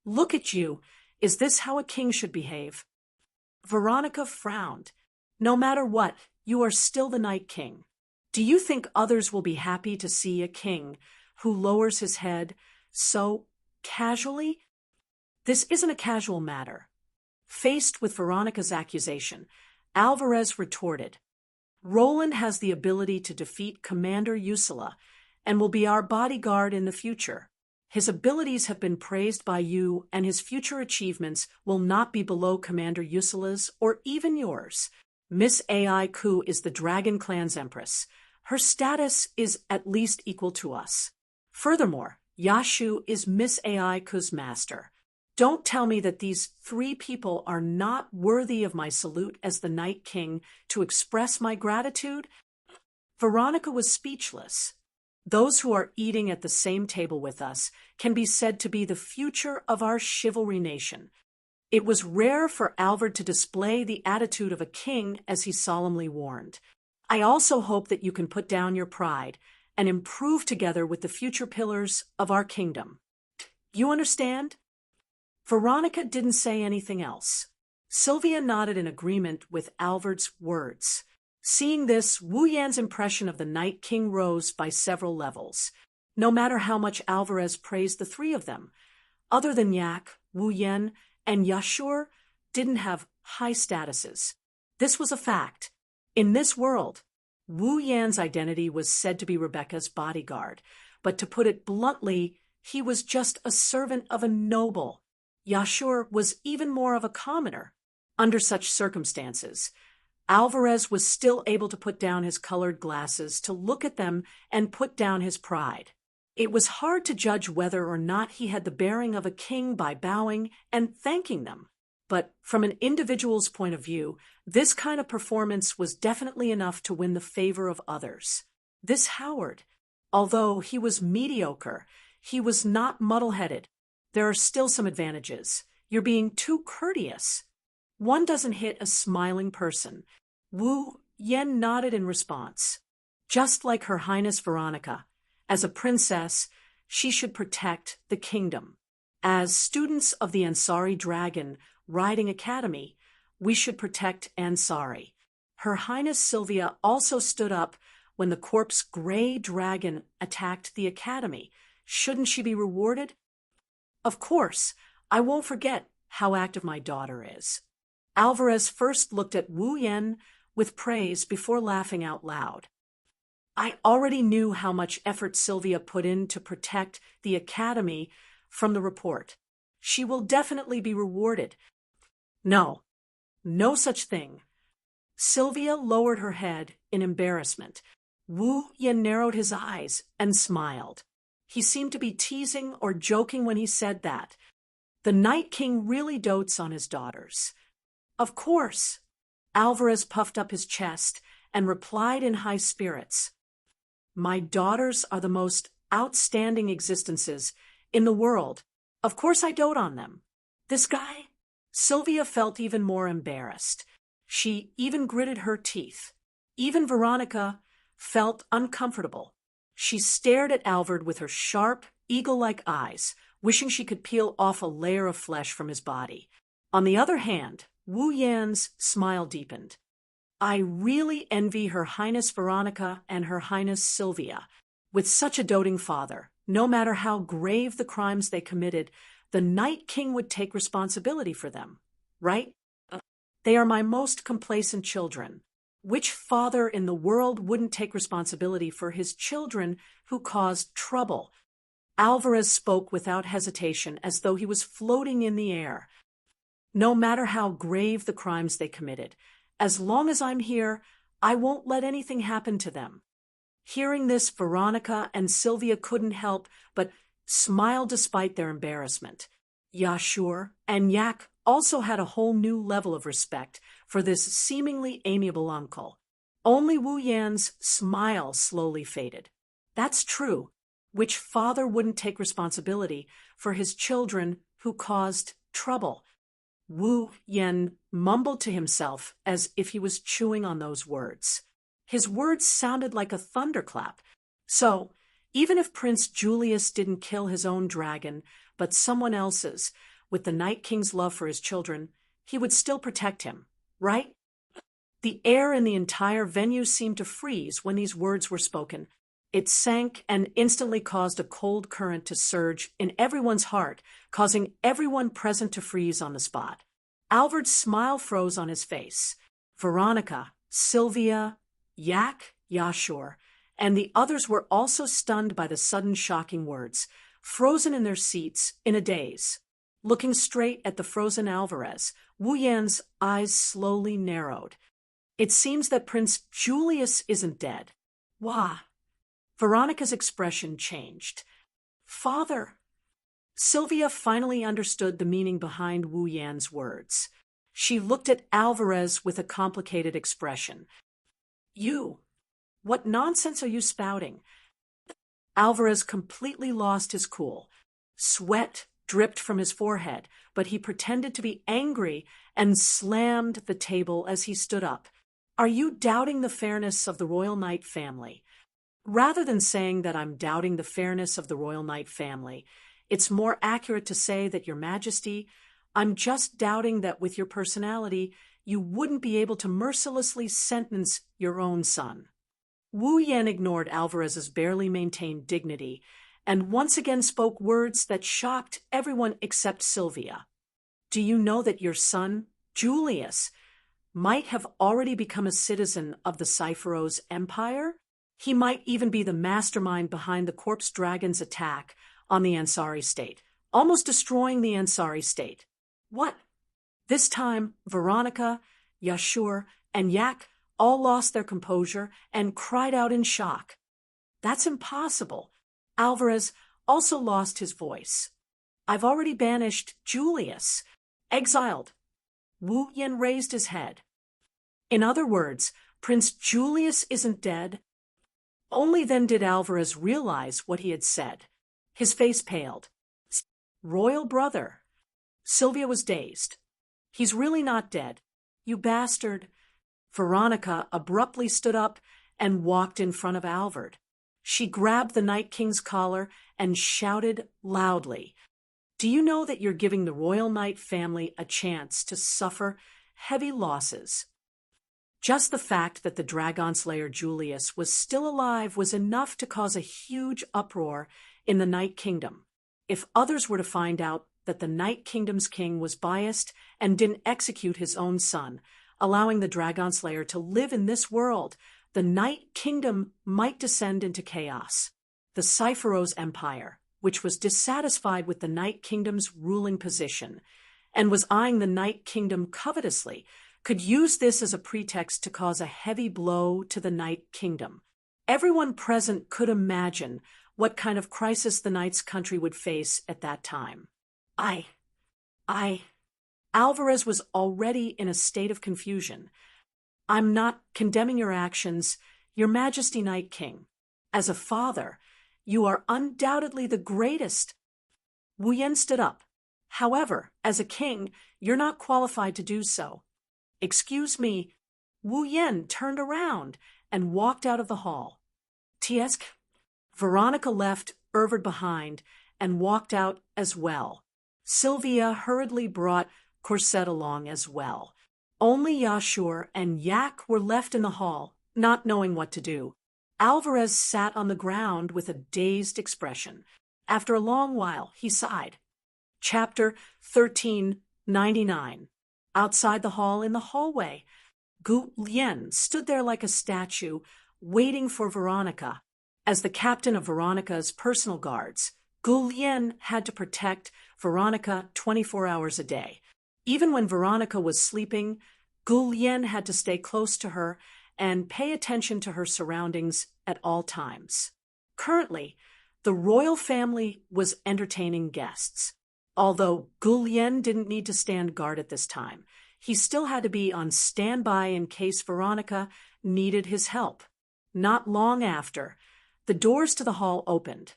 Look at you. Is this how a king should behave? Veronica frowned. No matter what, you are still the Night King. Do you think others will be happy to see a king who lowers his head so casually? This isn't a casual matter. Faced with Veronica's accusation, Alvarez retorted, Roland has the ability to defeat Commander Usula and will be our bodyguard in the future. His abilities have been praised by you, and his future achievements will not be below Commander Usula's or even yours. Miss Ai Ku is the Dragon Clan's empress. Her status is at least equal to us. Furthermore, Yashu is Miss Ai Ku's master. Don't tell me that these three people are not worthy of my salute as the Night King to express my gratitude. Veronica was speechless. Those who are eating at the same table with us can be said to be the future of our chivalry nation. It was rare for Alvard to display the attitude of a king, as he solemnly warned. I also hope that you can put down your pride and improve together with the future pillars of our kingdom. You understand? Veronica didn't say anything else. Sylvia nodded in agreement with Alvard's words. Seeing this, Wu Yan's impression of the Night King rose by several levels. No matter how much Alvarez praised the three of them, other than Yak, Wu Yan, and Yashur didn't have high statuses. This was a fact. In this world, Wu Yan's identity was said to be Rebecca's bodyguard, but to put it bluntly, he was just a servant of a noble. Yashur was even more of a commoner. Under such circumstances, Alvarez was still able to put down his colored glasses to look at them and put down his pride. It was hard to judge whether or not he had the bearing of a king by bowing and thanking them. But from an individual's point of view, this kind of performance was definitely enough to win the favor of others. This Howard, although he was mediocre, he was not muddle-headed. There are still some advantages. You're being too courteous. One doesn't hit a smiling person. Wu Yan nodded in response. Just like Her Highness Veronica, as a princess, she should protect the kingdom. As students of the Ansari Dragon Riding Academy, we should protect Ansari. Her Highness Sylvia also stood up when the corpse gray dragon attacked the academy. Shouldn't she be rewarded? Of course, I won't forget how active my daughter is. Alvarez first looked at Wu Yan with praise before laughing out loud. I already knew how much effort Sylvia put in to protect the academy from the report. She will definitely be rewarded. No, no such thing. Sylvia lowered her head in embarrassment. Wu Yan narrowed his eyes and smiled. He seemed to be teasing or joking when he said that. The Night King really dotes on his daughters. Of course. Alvarez puffed up his chest and replied in high spirits. My daughters are the most outstanding existences in the world. Of course I dote on them. This guy? Sylvia felt even more embarrassed. She even gritted her teeth. Even Veronica felt uncomfortable. She stared at Alvard with her sharp, eagle-like eyes, wishing she could peel off a layer of flesh from his body. On the other hand, Wu Yan's smile deepened. I really envy Her Highness Veronica and Her Highness Sylvia. With such a doting father, no matter how grave the crimes they committed, the Night King would take responsibility for them, right? They are my most complacent children. Which father in the world wouldn't take responsibility for his children who caused trouble? Alvarez spoke without hesitation, as though he was floating in the air. No matter how grave the crimes they committed, as long as I'm here, I won't let anything happen to them. Hearing this, Veronica and Sylvia couldn't help but smile despite their embarrassment. Yashur and Yak also had a whole new level of respect for this seemingly amiable uncle. Only Wu Yan's smile slowly faded. That's true. Which father wouldn't take responsibility for his children who caused trouble? Wu Yan mumbled to himself as if he was chewing on those words. His words sounded like a thunderclap. So, even if Prince Julius didn't kill his own dragon, but someone else's, with the Night King's love for his children, he would still protect him, right? The air in the entire venue seemed to freeze when these words were spoken. It sank and instantly caused a cold current to surge in everyone's heart, causing everyone present to freeze on the spot. Alvard's smile froze on his face. Veronica, Sylvia, Yak, Yashur, and the others were also stunned by the sudden shocking words, frozen in their seats in a daze. Looking straight at the frozen Alvarez, Wu Yan's eyes slowly narrowed. It seems that Prince Julius isn't dead. Wah! Veronica's expression changed. Father! Sylvia finally understood the meaning behind Wu Yan's words. She looked at Alvarez with a complicated expression. You! What nonsense are you spouting? Alvarez completely lost his cool. Sweat dripped from his forehead, but he pretended to be angry and slammed the table as he stood up. Are you doubting the fairness of the Royal Knight family? Rather than saying that I'm doubting the fairness of the Royal Knight family, it's more accurate to say that, Your Majesty, I'm just doubting that with your personality, you wouldn't be able to mercilessly sentence your own son. Wu Yan ignored Alvarez's barely maintained dignity and once again spoke words that shocked everyone except Sylvia. Do you know that your son, Julius, might have already become a citizen of the Cypheros Empire? He might even be the mastermind behind the Corpse Dragon's attack on the Ansari state, almost destroying the Ansari state. What? This time, Veronica, Yashur, and Yak all lost their composure and cried out in shock. That's impossible. Alvarez also lost his voice. I've already banished Julius. Exiled. Wu Yin raised his head. In other words, Prince Julius isn't dead. Only then did Alvarez realize what he had said. His face paled. Royal brother. Sylvia was dazed. He's really not dead. You bastard. Veronica abruptly stood up and walked in front of Alvard. She grabbed the Night King's collar and shouted loudly, Do you know that you're giving the Royal Knight family a chance to suffer heavy losses? Just the fact that the Dragon Slayer Julius was still alive was enough to cause a huge uproar in the Night Kingdom. If others were to find out that the Night Kingdom's king was biased and didn't execute his own son, allowing the Dragon Slayer to live in this world, the Night Kingdom might descend into chaos. The Cypheros Empire, which was dissatisfied with the Night Kingdom's ruling position and was eyeing the Night Kingdom covetously, could use this as a pretext to cause a heavy blow to the Night Kingdom. Everyone present could imagine what kind of crisis the Knight's country would face at that time. Alvarez was already in a state of confusion. I'm not condemning your actions, Your Majesty Night King. As a father, you are undoubtedly the greatest. Wu Yen stood up. However, as a king, you're not qualified to do so. Excuse me. Wu Yen turned around and walked out of the hall. Tiesk. Veronica left Ervard behind and walked out as well. Sylvia hurriedly brought Corset along as well. Only Yashur and Yak were left in the hall, not knowing what to do. Alvarez sat on the ground with a dazed expression. After a long while, he sighed. Chapter 1399. Outside the hall in the hallway, Gu Lien stood there like a statue, waiting for Veronica. As the captain of Veronica's personal guards, Gu Lien had to protect Veronica 24 hours a day. Even when Veronica was sleeping, Gu Lien had to stay close to her and pay attention to her surroundings at all times. Currently, the royal family was entertaining guests. Although Gu Lien didn't need to stand guard at this time, he still had to be on standby in case Veronica needed his help. Not long after, the doors to the hall opened,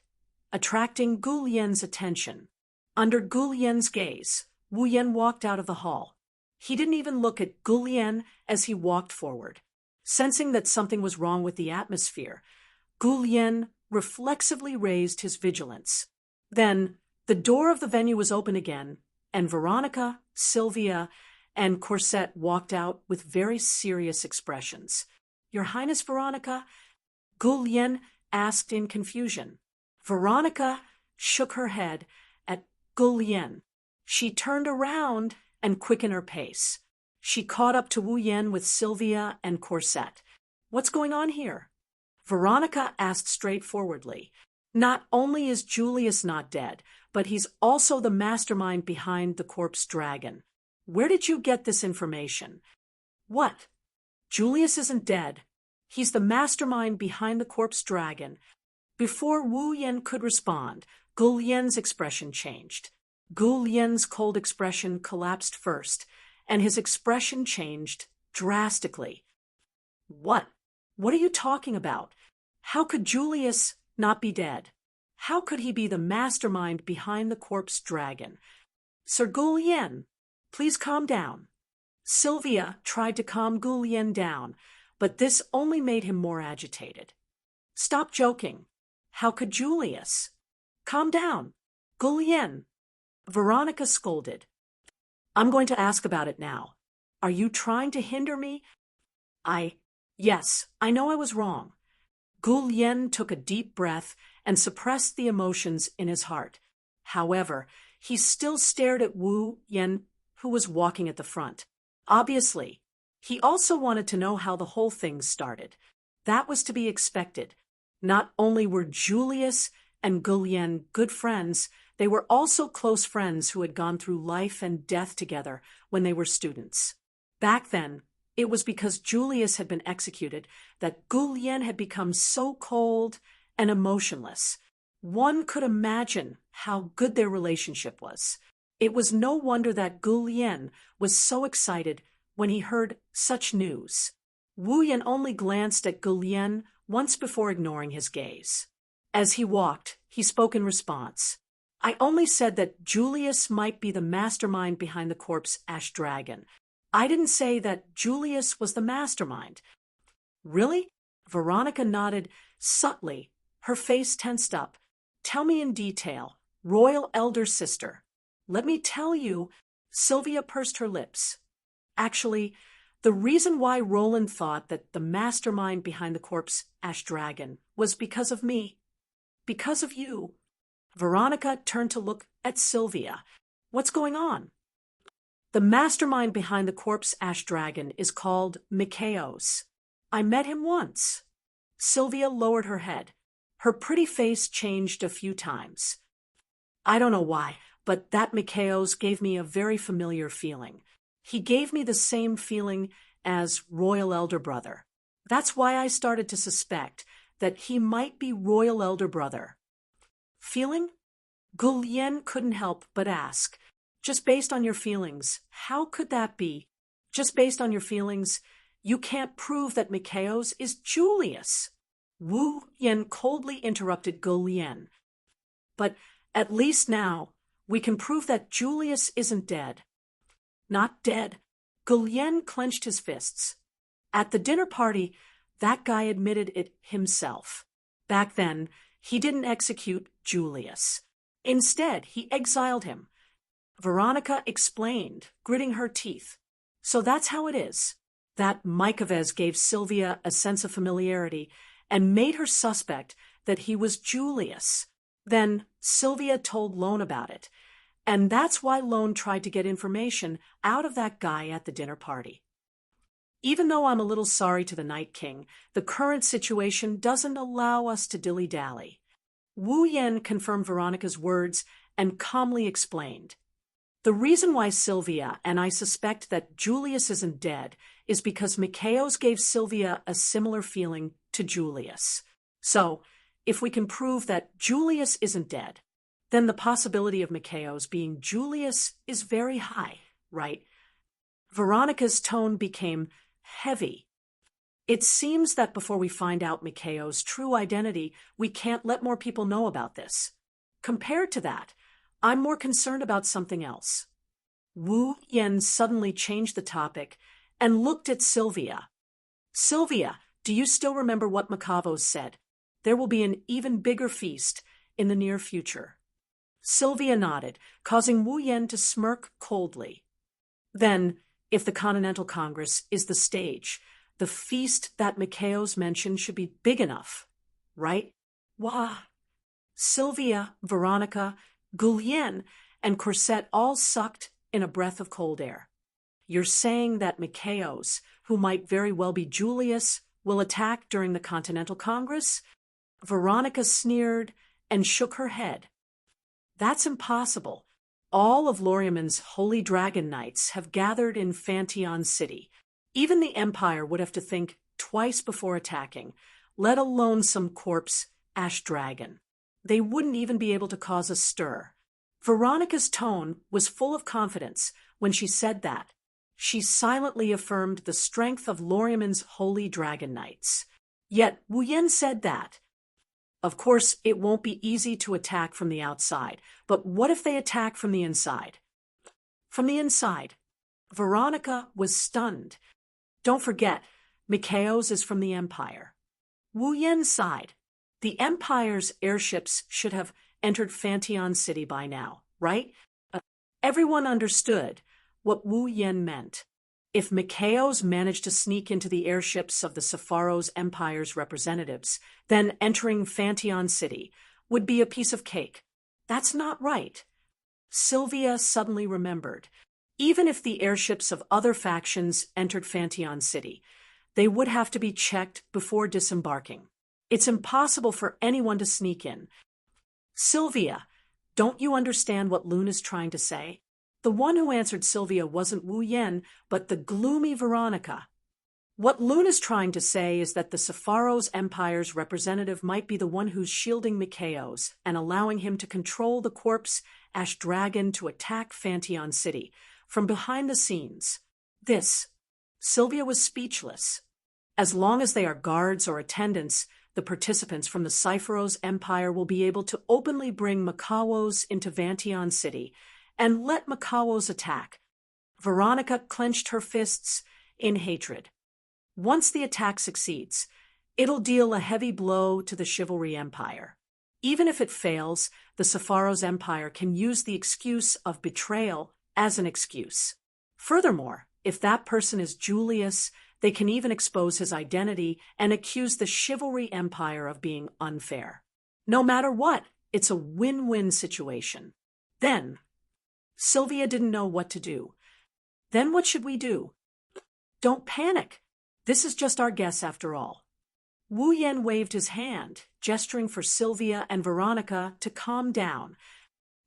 attracting Gu Lien's attention. Under Gu Lien's gaze, Wu Yen walked out of the hall. He didn't even look at Gu Lien as he walked forward. Sensing that something was wrong with the atmosphere, Gu Lien reflexively raised his vigilance. Then, the door of the venue was open again, and Veronica, Sylvia, and Corset walked out with very serious expressions. Your Highness Veronica? Gu Lien asked in confusion. Veronica shook her head at Gu Lien. She turned around and quickened her pace. She caught up to Wu Yen with Sylvia and Corset. What's going on here? Veronica asked straightforwardly. Not only is Julius not dead, but he's also the mastermind behind the Corpse Dragon. Where did you get this information? What? Julius isn't dead. He's the mastermind behind the Corpse Dragon. Before Wu Yen could respond, Gu Lien's expression changed. Gu Lien's cold expression collapsed first, and his expression changed drastically. What? What are you talking about? How could Julius not be dead? How could he be the mastermind behind the Corpse Dragon? Sir Gu Lien, please calm down. Sylvia tried to calm Gu Lien down, but this only made him more agitated. Stop joking. How could Julius? Calm down. Gu Lien. Veronica scolded. I'm going to ask about it now. Are you trying to hinder me? Yes, I know I was wrong. Gu Lien took a deep breath and suppressed the emotions in his heart. However, he still stared at Wu Yen, who was walking at the front. Obviously, he also wanted to know how the whole thing started. That was to be expected. Not only were Julius and Gu Lien good friends, they were also close friends who had gone through life and death together when they were students. Back then, it was because Julius had been executed that Gu Lien had become so cold and emotionless. One could imagine how good their relationship was. It was no wonder that Gu Lien was so excited when he heard such news. Wu Yan only glanced at Gu Lien once before ignoring his gaze. As he walked, he spoke in response. I only said that Julius might be the mastermind behind the corpse Ash Dragon. I didn't say that Julius was the mastermind. Really? Veronica nodded subtly, her face tensed up. Tell me in detail, royal elder sister. Let me tell you, Sylvia pursed her lips. Actually, the reason why Roland thought that the mastermind behind the corpse Ash Dragon was because of me. Because of you. Veronica turned to look at Sylvia. What's going on? The mastermind behind the corpse Ash Dragon is called Mikaos. I met him once. Sylvia lowered her head. Her pretty face changed a few times. I don't know why, but that Mikaos gave me a very familiar feeling. He gave me the same feeling as Royal Elder Brother. That's why I started to suspect that he might be Royal Elder Brother. Feeling? Gu Lien couldn't help but ask. Just based on your feelings, how could that be? Just based on your feelings, you can't prove that Mikaos is Julius. Wu Yen coldly interrupted Gu Lien. But at least now, we can prove that Julius isn't dead. Not dead. Gu Lien clenched his fists. At the dinner party, that guy admitted it himself. Back then, he didn't execute Julius. Instead, he exiled him. Veronica explained, gritting her teeth. So that's how it is. That Mykovez gave Sylvia a sense of familiarity and made her suspect that he was Julius. Then Sylvia told Lone about it, and that's why Lone tried to get information out of that guy at the dinner party. Even though I'm a little sorry to the Night King, the current situation doesn't allow us to dilly-dally. Wu Yen confirmed Veronica's words and calmly explained. The reason why Sylvia and I suspect that Julius isn't dead is because Mikaos gave Sylvia a similar feeling to Julius. So, if we can prove that Julius isn't dead, then the possibility of Mikaos being Julius is very high, right? Veronica's tone became heavy. It seems that before we find out Mikaos' true identity, we can't let more people know about this. Compared to that, I'm more concerned about something else. Wu Yen suddenly changed the topic and looked at Sylvia. Sylvia, do you still remember what Mikaos said? There will be an even bigger feast in the near future. Sylvia nodded, causing Wu Yen to smirk coldly. Then, if the Continental Congress is the stage, the feast that Mikaos mentioned should be big enough, right? Wah! Sylvia, Veronica, Gu Lien, and Corset all sucked in a breath of cold air. You're saying that Mikaos, who might very well be Julius, will attack during the Continental Congress? Veronica sneered and shook her head. That's impossible. All of Loriaman's Holy Dragon Knights have gathered in Fantion City. Even the Empire would have to think twice before attacking, let alone some corpse Ash Dragon. They wouldn't even be able to cause a stir. Veronica's tone was full of confidence when she said that. She silently affirmed the strength of Loriaman's Holy Dragon Knights. Yet Wu Yen said that. Of course, it won't be easy to attack from the outside, but what if they attack from the inside? From the inside. Veronica was stunned. Don't forget, Mikaos is from the Empire. Wu Yen sighed. The Empire's airships should have entered Fantion City by now, right? Everyone understood. what Wu Yen meant. If Mikaos managed to sneak into the airships of the Sepharos Empire's representatives, then entering Fantion City would be a piece of cake. That's not right. Sylvia suddenly remembered. Even if the airships of other factions entered Fantion City, they would have to be checked before disembarking. It's impossible for anyone to sneak in. Sylvia, don't you understand what Lune is trying to say? The one who answered Sylvia wasn't Wu Yen, but the gloomy Veronica. What Lune is trying to say is that the Sepharos Empire's representative might be the one who's shielding Mikaos and allowing him to control the corpse Ash Dragon to attack Fantion City from behind the scenes. Sylvia was speechless. As long as they are guards or attendants, the participants from the Sepharos Empire will be able to openly bring Mikaos into Fantion City and let Mikaos attack. Veronica clenched her fists in hatred. Once the attack succeeds, it'll deal a heavy blow to the Chivalry Empire. Even if it fails, the Sepharos Empire can use the excuse of betrayal as an excuse. Furthermore, if that person is Julius, they can even expose his identity and accuse the Chivalry Empire of being unfair. No matter what, it's a win-win situation. Then, Sylvia didn't know what to do. Then what should we do? Don't panic. This is just our guess after all. Wu Yen waved his hand, gesturing for Sylvia and Veronica to calm down.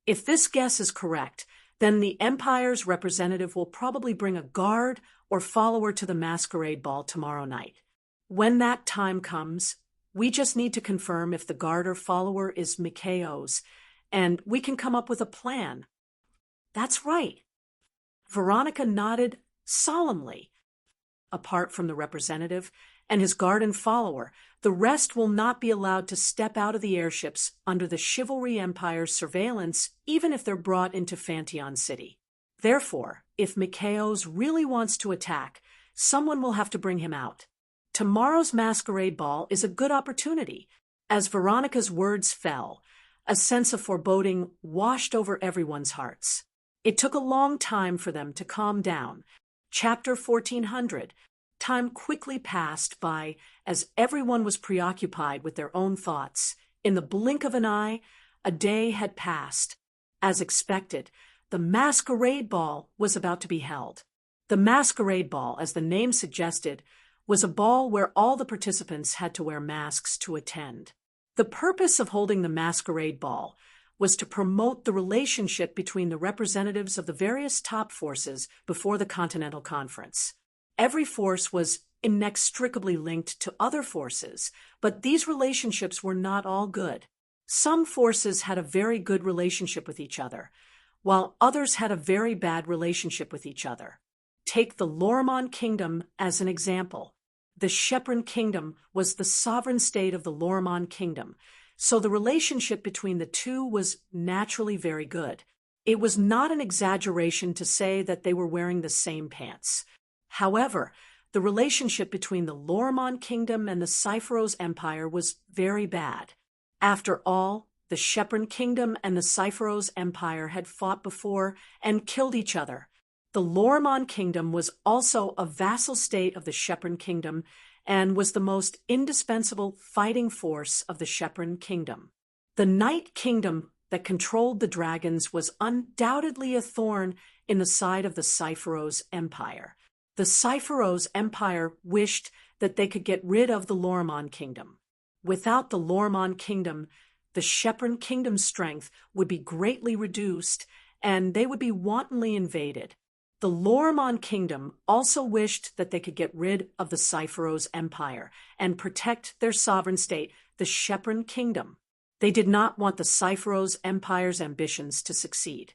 If this guess is correct, then the Empire's representative will probably bring a guard or follower to the masquerade ball tomorrow night. When that time comes, we just need to confirm if the guard or follower is Mikaos, and we can come up with a plan. That's right. Veronica nodded solemnly. Apart from the representative and his guard and follower, the rest will not be allowed to step out of the airships under the Chivalry Empire's surveillance, even if they're brought into Fantion City. Therefore, if Mikaos really wants to attack, someone will have to bring him out. Tomorrow's masquerade ball is a good opportunity. As Veronica's words fell, a sense of foreboding washed over everyone's hearts. It took a long time for them to calm down. Chapter 1400. Time quickly passed by as everyone was preoccupied with their own thoughts. In the blink of an eye, a day had passed. As expected, the masquerade ball was about to be held. The masquerade ball, as the name suggested, was a ball where all the participants had to wear masks to attend. The purpose of holding the masquerade ball was to promote the relationship between the representatives of the various top forces before the Continental Conference. Every force was inextricably linked to other forces, but these relationships were not all good. Some forces had a very good relationship with each other, while others had a very bad relationship with each other. Take the Lormon Kingdom as an example. The Shepron Kingdom was the sovereign state of the Lormon Kingdom, so the relationship between the two was naturally very good. It was not an exaggeration to say that they were wearing the same pants. However, the relationship between the Lormon Kingdom and the Sepharos Empire was very bad. After all, the Shepron Kingdom and the Sepharos Empire had fought before and killed each other. The Lormon Kingdom was also a vassal state of the Shepron Kingdom and was the most indispensable fighting force of the Shepron Kingdom. The Night Kingdom that controlled the dragons was undoubtedly a thorn in the side of the Sepharos Empire. The Sepharos Empire wished that they could get rid of the Lormon Kingdom. Without the Lormon Kingdom, the Shepron Kingdom's strength would be greatly reduced, and they would be wantonly invaded. The Lormon Kingdom also wished that they could get rid of the Sepharos Empire and protect their sovereign state, the Shepron Kingdom. They did not want the Sepharos Empire's ambitions to succeed.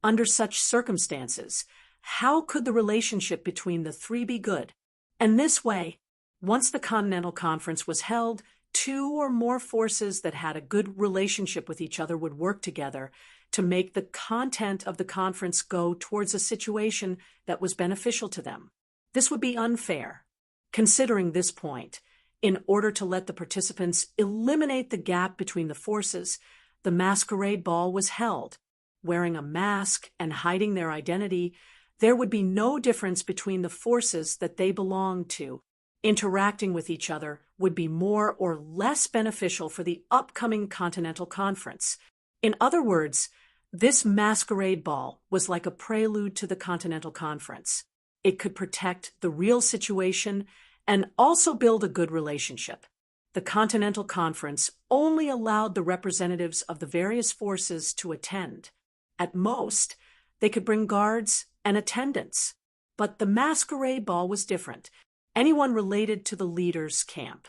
Under such circumstances, how could the relationship between the three be good? And this way, once the Continental Conference was held, two or more forces that had a good relationship with each other would work together to make the content of the conference go towards a situation that was beneficial to them. This would be unfair. Considering this point, in order to let the participants eliminate the gap between the forces, the masquerade ball was held. Wearing a mask and hiding their identity, There would be no difference between the forces that they belonged to. Interacting with each other would be more or less beneficial for the upcoming Continental Conference. In other words, this masquerade ball was like a prelude to the Continental Conference. It could protect the real situation and also build a good relationship. The Continental Conference only allowed the representatives of the various forces to attend. At most, they could bring guards and attendants. But the masquerade ball was different. Anyone related to the leader's camp.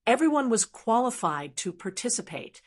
Everyone was qualified to participate.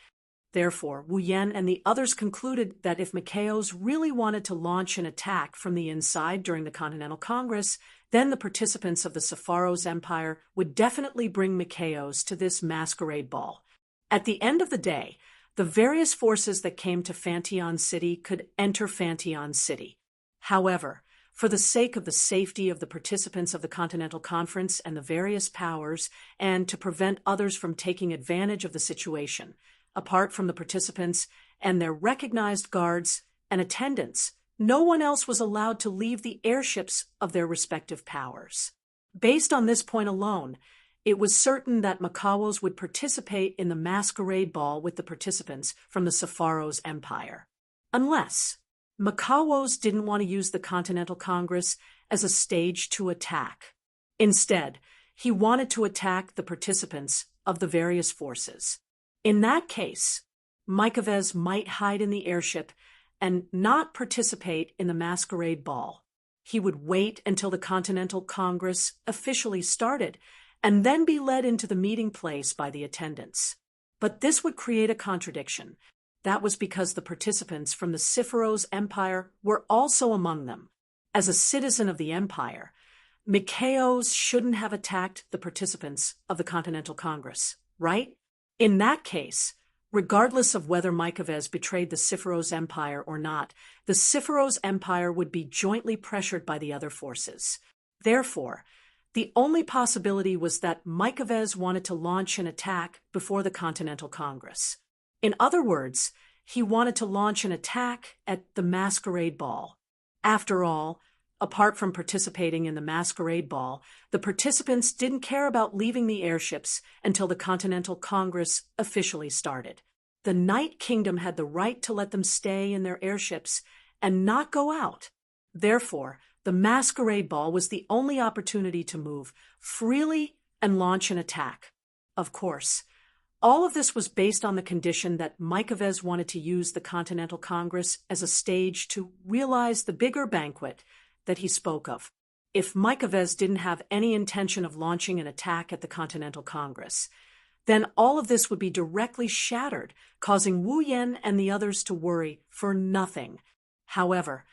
Therefore, Wu Yan and the others concluded that if Machaos really wanted to launch an attack from the inside during the Continental Congress, then the participants of the Sepharos Empire would definitely bring Machaos to this masquerade ball. At the end of the day, the various forces that came to Fantion City could enter Fantion City. However, for the sake of the safety of the participants of the Continental Conference and the various powers, and to prevent others from taking advantage of the situation, apart from the participants and their recognized guards and attendants, no one else was allowed to leave the airships of their respective powers. Based on this point alone, it was certain that Machaos would participate in the masquerade ball with the participants from the Sepharos Empire. Unless Machaos didn't want to use the Continental Congress as a stage to attack. Instead, he wanted to attack the participants of the various forces. In that case, Machaves might hide in the airship and not participate in the masquerade ball. He would wait until the Continental Congress officially started and then be led into the meeting place by the attendants. But this would create a contradiction. That was because the participants from the Sepharos Empire were also among them. As a citizen of the empire, Machaos shouldn't have attacked the participants of the Continental Congress, right? In that case, regardless of whether Machaves betrayed the Sepharos Empire or not, the Sepharos Empire would be jointly pressured by the other forces. Therefore, the only possibility was that Machaves wanted to launch an attack before the Continental Congress. In other words, he wanted to launch an attack at the masquerade ball. After all, apart from participating in the masquerade ball, the participants didn't care about leaving the airships until the Continental Congress officially started. The Night Kingdom had the right to let them stay in their airships and not go out. Therefore, the masquerade ball was the only opportunity to move freely and launch an attack. Of course, all of this was based on the condition that Machaves wanted to use the Continental Congress as a stage to realize the bigger banquet that he spoke of. If Machaves didn't have any intention of launching an attack at the Continental Congress, then all of this would be directly shattered, causing Wu Yan and the others to worry for nothing. However,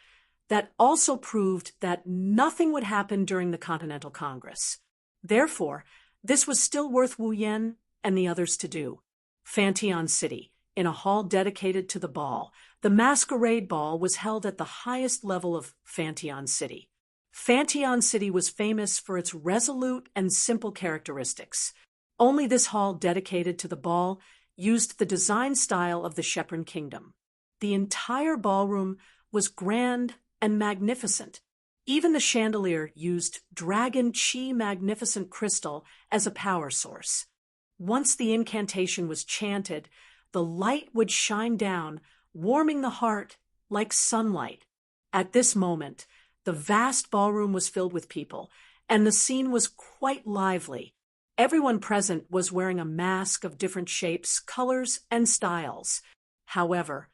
that also proved that nothing would happen during the Continental Congress. Therefore, this was still worth Wu Yan and the others to do. Fantion City, in a hall dedicated to the ball, the masquerade ball was held at the highest level of Fantion City. Fantion City was famous for its resolute and simple characteristics. Only this hall dedicated to the ball used the design style of the Shepron Kingdom. The entire ballroom was grand and magnificent. Even the chandelier used Dragon Chi magnificent crystal as a power source. Once the incantation was chanted, the light would shine down, warming the heart like sunlight. At this moment, the vast ballroom was filled with people, and the scene was quite lively. Everyone present was wearing a mask of different shapes, colors, and styles. However,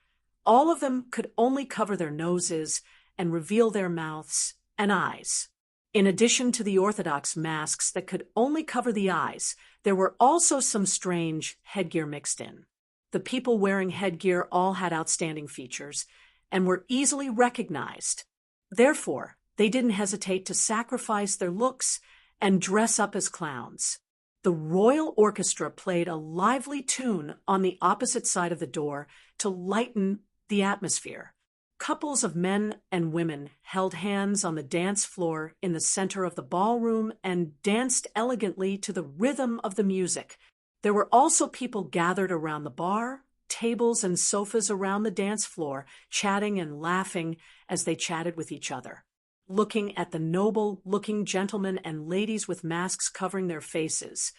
all of them could only cover their noses and reveal their mouths and eyes. In addition to the orthodox masks that could only cover the eyes, there were also some strange headgear mixed in. The people wearing headgear all had outstanding features and were easily recognized. Therefore, they didn't hesitate to sacrifice their looks and dress up as clowns. The royal orchestra played a lively tune on the opposite side of the door to lighten the atmosphere. Couples of men and women held hands on the dance floor in the center of the ballroom and danced elegantly to the rhythm of the music. There were also people gathered around the bar, tables and sofas around the dance floor, chatting and laughing as they chatted with each other. looking at the noble-looking gentlemen and ladies with masks covering their faces.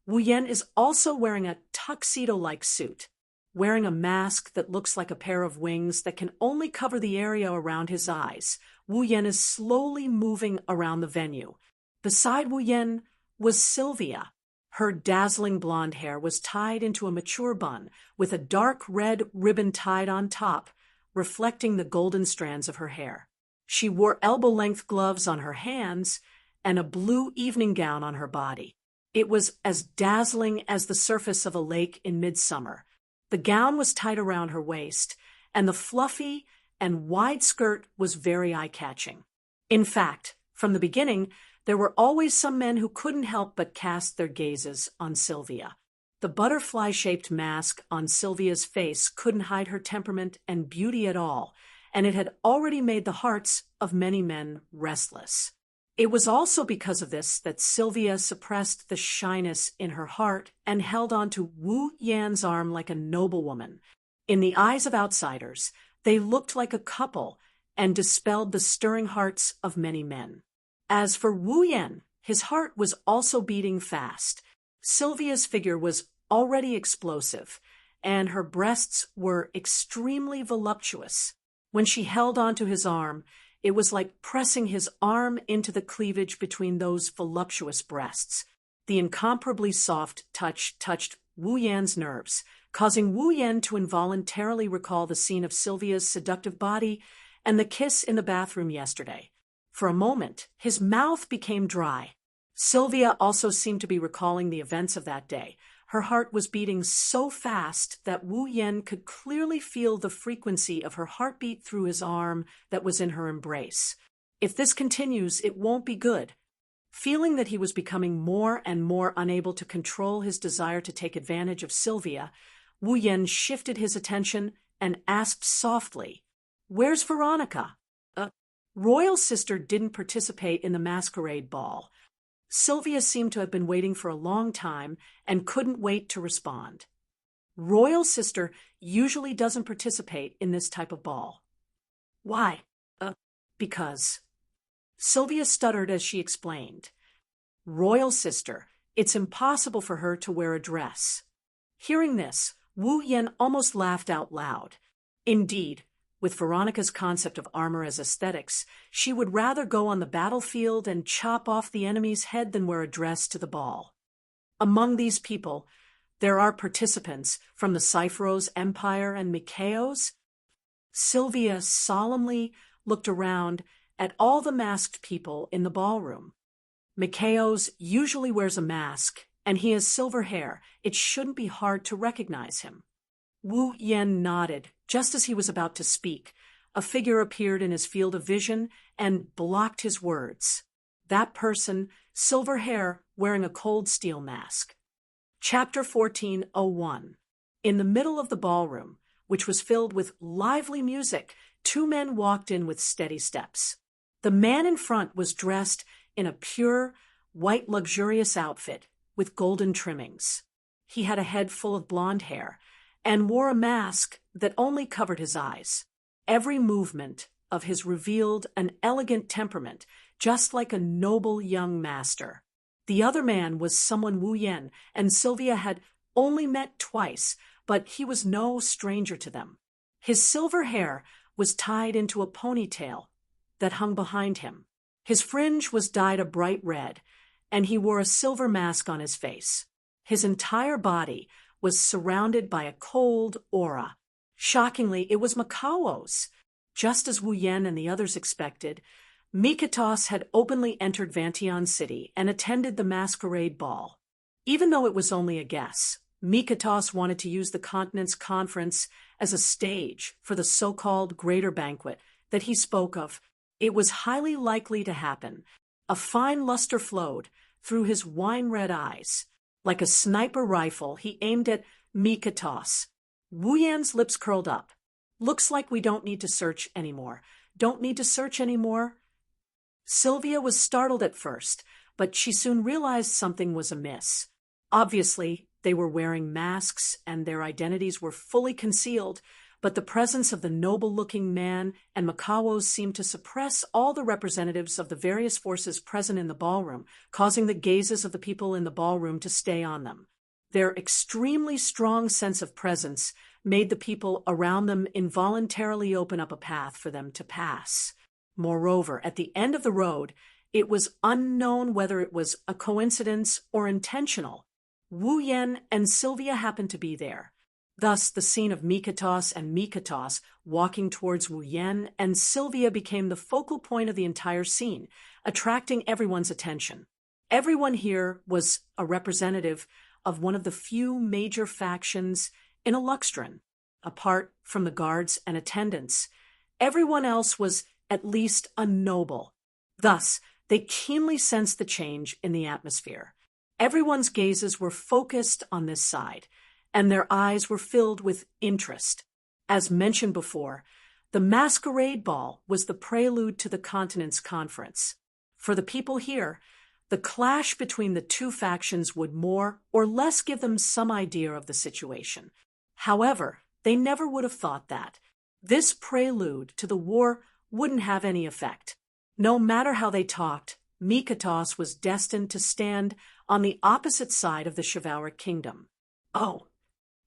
Wu Yan is also wearing a tuxedo-like suit, wearing a mask that looks like a pair of wings that can only cover the area around his eyes. Wu Yan is slowly moving around the venue. Beside Wu Yan was Sylvia. Her dazzling blonde hair was tied into a mature bun with a dark red ribbon tied on top, reflecting the golden strands of her hair. She wore elbow-length gloves on her hands and a blue evening gown on her body. It was as dazzling as the surface of a lake in midsummer. The gown was tied around her waist, and the fluffy and wide skirt was very eye-catching. In fact, from the beginning, there were always some men who couldn't help but cast their gazes on Sylvia. The butterfly-shaped mask on Sylvia's face couldn't hide her temperament and beauty at all, and it had already made the hearts of many men restless. It was also because of this that Sylvia suppressed the shyness in her heart and held on to Wu Yan's arm like a noblewoman. In the eyes of outsiders, they looked like a couple and dispelled the stirring hearts of many men. As for Wu Yan, his heart was also beating fast. Sylvia's figure was already explosive, and her breasts were extremely voluptuous. When she held onto his arm, it was like pressing his arm into the cleavage between those voluptuous breasts. The incomparably soft touch touched Wu Yan's nerves, causing Wu Yan to involuntarily recall the scene of Sylvia's seductive body and the kiss in the bathroom yesterday. For a moment, his mouth became dry. Sylvia also seemed to be recalling the events of that day. Her heart was beating so fast that Wu Yan could clearly feel the frequency of her heartbeat through his arm that was in her embrace. If this continues, it won't be good. Feeling that he was becoming more and more unable to control his desire to take advantage of Sylvia, Wu Yan shifted his attention and asked softly, "Where's Veronica?" Royal sister didn't participate in the masquerade ball. Sylvia seemed to have been waiting for a long time and couldn't wait to respond. Royal sister usually doesn't participate in this type of ball. Why? Because. Sylvia stuttered as she explained. Royal sister, it's impossible for her to wear a dress. Hearing this, Wu Yan almost laughed out loud. Indeed, with Veronica's concept of armor as aesthetics, she would rather go on the battlefield and chop off the enemy's head than wear a dress to the ball. Among these people, there are participants from the Cypheros Empire and Mikaos. Sylvia solemnly looked around at all the masked people in the ballroom. Mikaos usually wears a mask, and he has silver hair. It shouldn't be hard to recognize him. Wu Yan nodded just as he was about to speak. A figure appeared in his field of vision and blocked his words. That person, silver hair, wearing a cold steel mask. Chapter 14:01. In the middle of the ballroom, which was filled with lively music, two men walked in with steady steps. The man in front was dressed in a pure, white, luxurious outfit with golden trimmings. He had a head full of blonde hair and wore a mask that only covered his eyes. Every movement of his revealed an elegant temperament, just like a noble young master. The other man was someone Wu Yan and Sylvia had only met twice, but he was no stranger to them. His silver hair was tied into a ponytail that hung behind him. His fringe was dyed a bright red, and he wore a silver mask on his face. His entire body was surrounded by a cold aura. Shockingly, it was Mikaos. Just as Wu Yan and the others expected, Mikatos had openly entered Vantion City and attended the masquerade ball. Even though it was only a guess, Mikatos wanted to use the continent's conference as a stage for the so-called greater banquet that he spoke of. It was highly likely to happen. A fine luster flowed through his wine-red eyes. Like a sniper rifle, he aimed at Mikatos. Wu Yan's lips curled up. Looks like we don't need to search anymore. Don't need to search anymore? Sylvia was startled at first, but she soon realized something was amiss. Obviously, they were wearing masks and their identities were fully concealed, but the presence of the noble-looking man and Makawos seemed to suppress all the representatives of the various forces present in the ballroom, causing the gazes of the people in the ballroom to stay on them. Their extremely strong sense of presence made the people around them involuntarily open up a path for them to pass. Moreover, at the end of the road, it was unknown whether it was a coincidence or intentional. Wu Yan and Sylvia happened to be there. Thus, the scene of Mikotos and Mikotos walking towards Wu Yan and Sylvia became the focal point of the entire scene, attracting everyone's attention. Everyone here was a representative of one of the few major factions in Luxtron. Apart from the guards and attendants, everyone else was at least a noble. Thus, they keenly sensed the change in the atmosphere. Everyone's gazes were focused on this side, and their eyes were filled with interest. As mentioned before, the masquerade ball was the prelude to the continent's conference. For the people here, the clash between the two factions would more or less give them some idea of the situation. However, they never would have thought that. This prelude to the war wouldn't have any effect. No matter how they talked, Mikotos was destined to stand on the opposite side of the chivalric kingdom. Oh,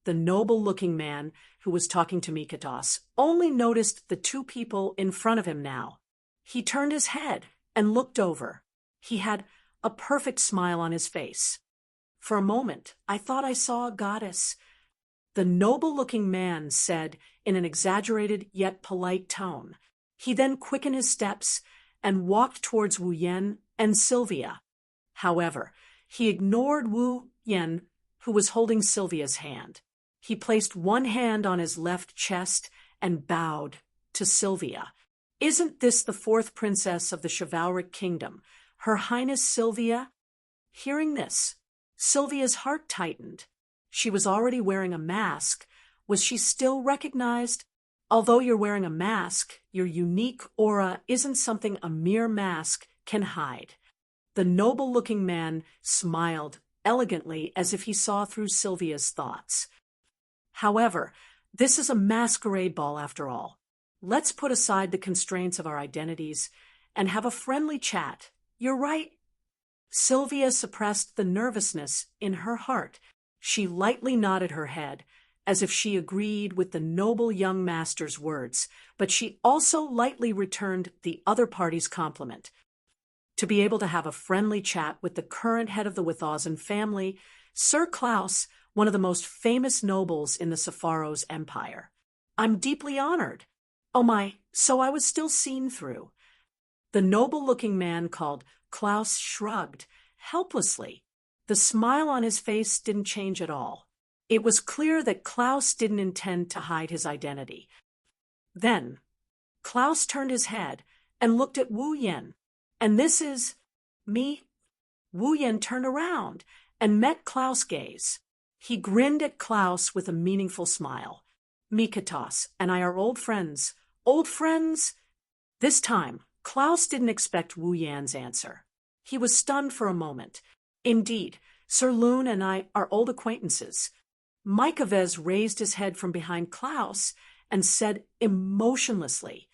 the noble-looking man who was talking to Mikotos only noticed the two people in front of him now. He turned his head and looked over. He had a perfect smile on his face. For a moment, I thought I saw a goddess. The noble-looking man said in an exaggerated yet polite tone. He then quickened his steps and walked towards Wu Yan and Sylvia. However, he ignored Wu Yan, who was holding Sylvia's hand. He placed one hand on his left chest and bowed to Sylvia. "Isn't this the fourth princess of the chivalric kingdom, Her Highness Sylvia?" Hearing this, Sylvia's heart tightened. She was already wearing a mask. Was she still recognized? Although you're wearing a mask, your unique aura isn't something a mere mask can hide. The noble-looking man smiled elegantly as if he saw through Sylvia's thoughts. However, this is a masquerade ball after all. Let's put aside the constraints of our identities and have a friendly chat. You're right. Sylvia suppressed the nervousness in her heart. She lightly nodded her head, as if she agreed with the noble young master's words, but she also lightly returned the other party's compliment. To be able to have a friendly chat with the current head of the Withausen family, Sir Klaus, one of the most famous nobles in the Sepharo's empire. I'm deeply honored. Oh my, so I was still seen through. The noble-looking man called Klaus shrugged, helplessly. The smile on his face didn't change at all. It was clear that Klaus didn't intend to hide his identity. Then, Klaus turned his head and looked at Wu Yan. "And this is me?" Wu Yan turned around and met Klaus' gaze. He grinned at Klaus with a meaningful smile. "Mikotos and I are old friends. Old friends?" This time, Klaus didn't expect Wu Yan's answer. He was stunned for a moment. "Indeed, Sir Lune and I are old acquaintances." Micavez raised his head from behind Klaus and said emotionlessly,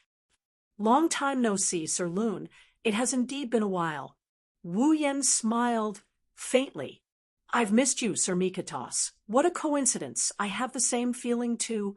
"Long time no see, Sir Lune. It has indeed been a while." Wu Yan smiled faintly. "I've missed you, Sir Mikotos. What a coincidence. I have the same feeling too."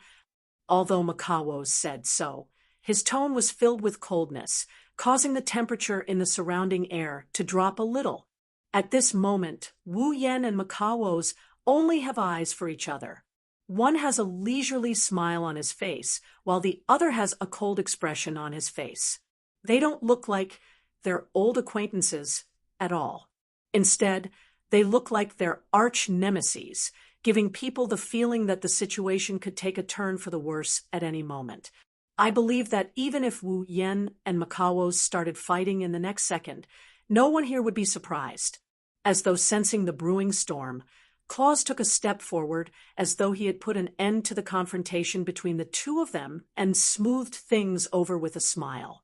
Although Makawos said so, his tone was filled with coldness, causing the temperature in the surrounding air to drop a little. At this moment, Wu Yan and Makawos only have eyes for each other. One has a leisurely smile on his face, while the other has a cold expression on his face. They don't look like they're old acquaintances at all. Instead, they look like they're arch nemeses, giving people the feeling that the situation could take a turn for the worse at any moment. I believe that even if Wu Yan and Makawos started fighting in the next second, no one here would be surprised. As though sensing the brewing storm, Klaus took a step forward as though he had put an end to the confrontation between the two of them and smoothed things over with a smile.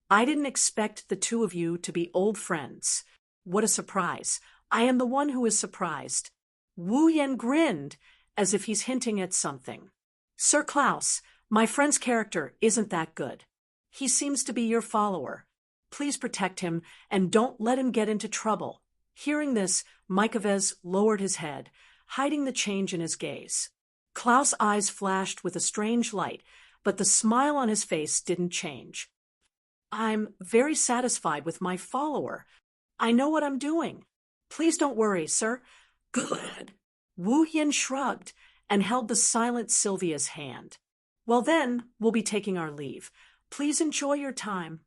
"I didn't expect the two of you to be old friends. What a surprise. I am the one who is surprised." Wu Yan grinned as if he's hinting at something. Sir Klaus, my friend's character isn't that good. He seems to be your follower. Please protect him and don't let him get into trouble. Hearing this, Mikovez lowered his head, hiding the change in his gaze. Klaus' eyes flashed with a strange light, but the smile on his face didn't change. I'm very satisfied with my follower. I know what I'm doing. Please don't worry, sir. Good. Wu Yin shrugged and held the silent Sylvia's hand. Well then, we'll be taking our leave. Please enjoy your time.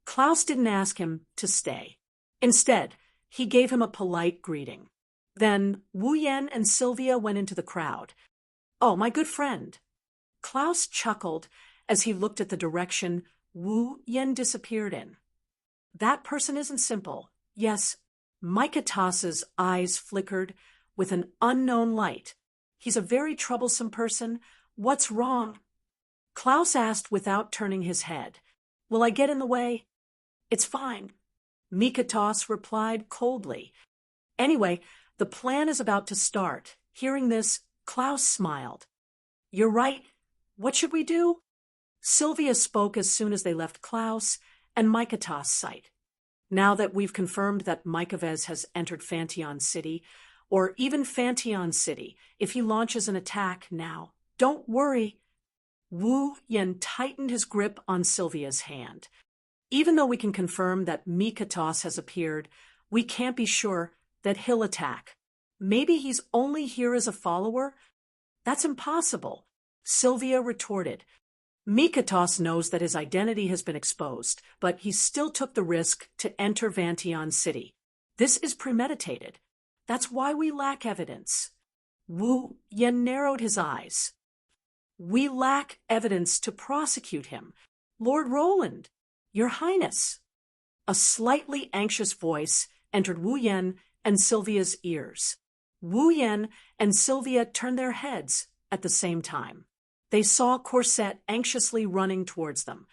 Klaus didn't ask him to stay. Instead, he gave him a polite greeting. Then Wu Yen and Sylvia went into the crowd. Oh, my good friend. Klaus chuckled as he looked at the direction Wu Yen disappeared in. That person isn't simple. Yes, Mikatas's eyes flickered with an unknown light. He's a very troublesome person. What's wrong? Klaus asked without turning his head. Will I get in the way? It's fine. Mikatas replied coldly. Anyway, the plan is about to start. Hearing this, Klaus smiled. You're right. What should we do? Sylvia spoke as soon as they left Klaus and Mikatas' sight. Now that we've confirmed that Mikovez has entered Fantion City, or even Fantion City, if he launches an attack now, don't worry. Wu Yen tightened his grip on Sylvia's hand. Even though we can confirm that Mikatas has appeared, we can't be sure that he'll attack. Maybe he's only here as a follower? That's impossible, Sylvia retorted. Mikatas knows that his identity has been exposed, but he still took the risk to enter Fantion City. This is premeditated. That's why we lack evidence. Wu Yen narrowed his eyes. We lack evidence to prosecute him. Lord Roland, Your Highness. A slightly anxious voice entered Wu Yen and Sylvia's ears. Wu Yen and Sylvia turned their heads at the same time. They saw Corset anxiously running towards them.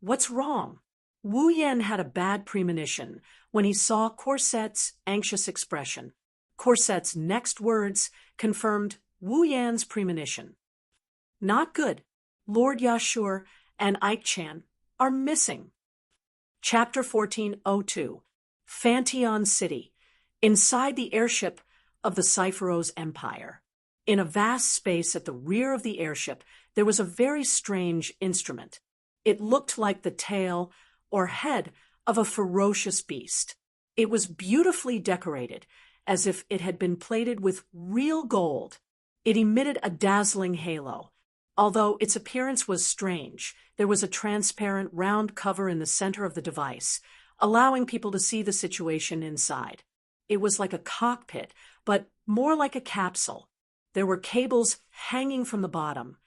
What's wrong? Wu Yen had a bad premonition when he saw Corset's anxious expression. Corset's next words confirmed Wu Yan's premonition. Not good. Lord Yashur and Ike-chan are missing. Chapter 1402. Fantion City. Inside the airship of the Cypheros Empire. In a vast space at the rear of the airship, there was a very strange instrument. It looked like the tail or head of a ferocious beast. It was beautifully decorated, as if it had been plated with real gold. It emitted a dazzling halo. Although its appearance was strange, there was a transparent round cover in the center of the device, allowing people to see the situation inside. It was like a cockpit, but more like a capsule. There were cables hanging from the bottom,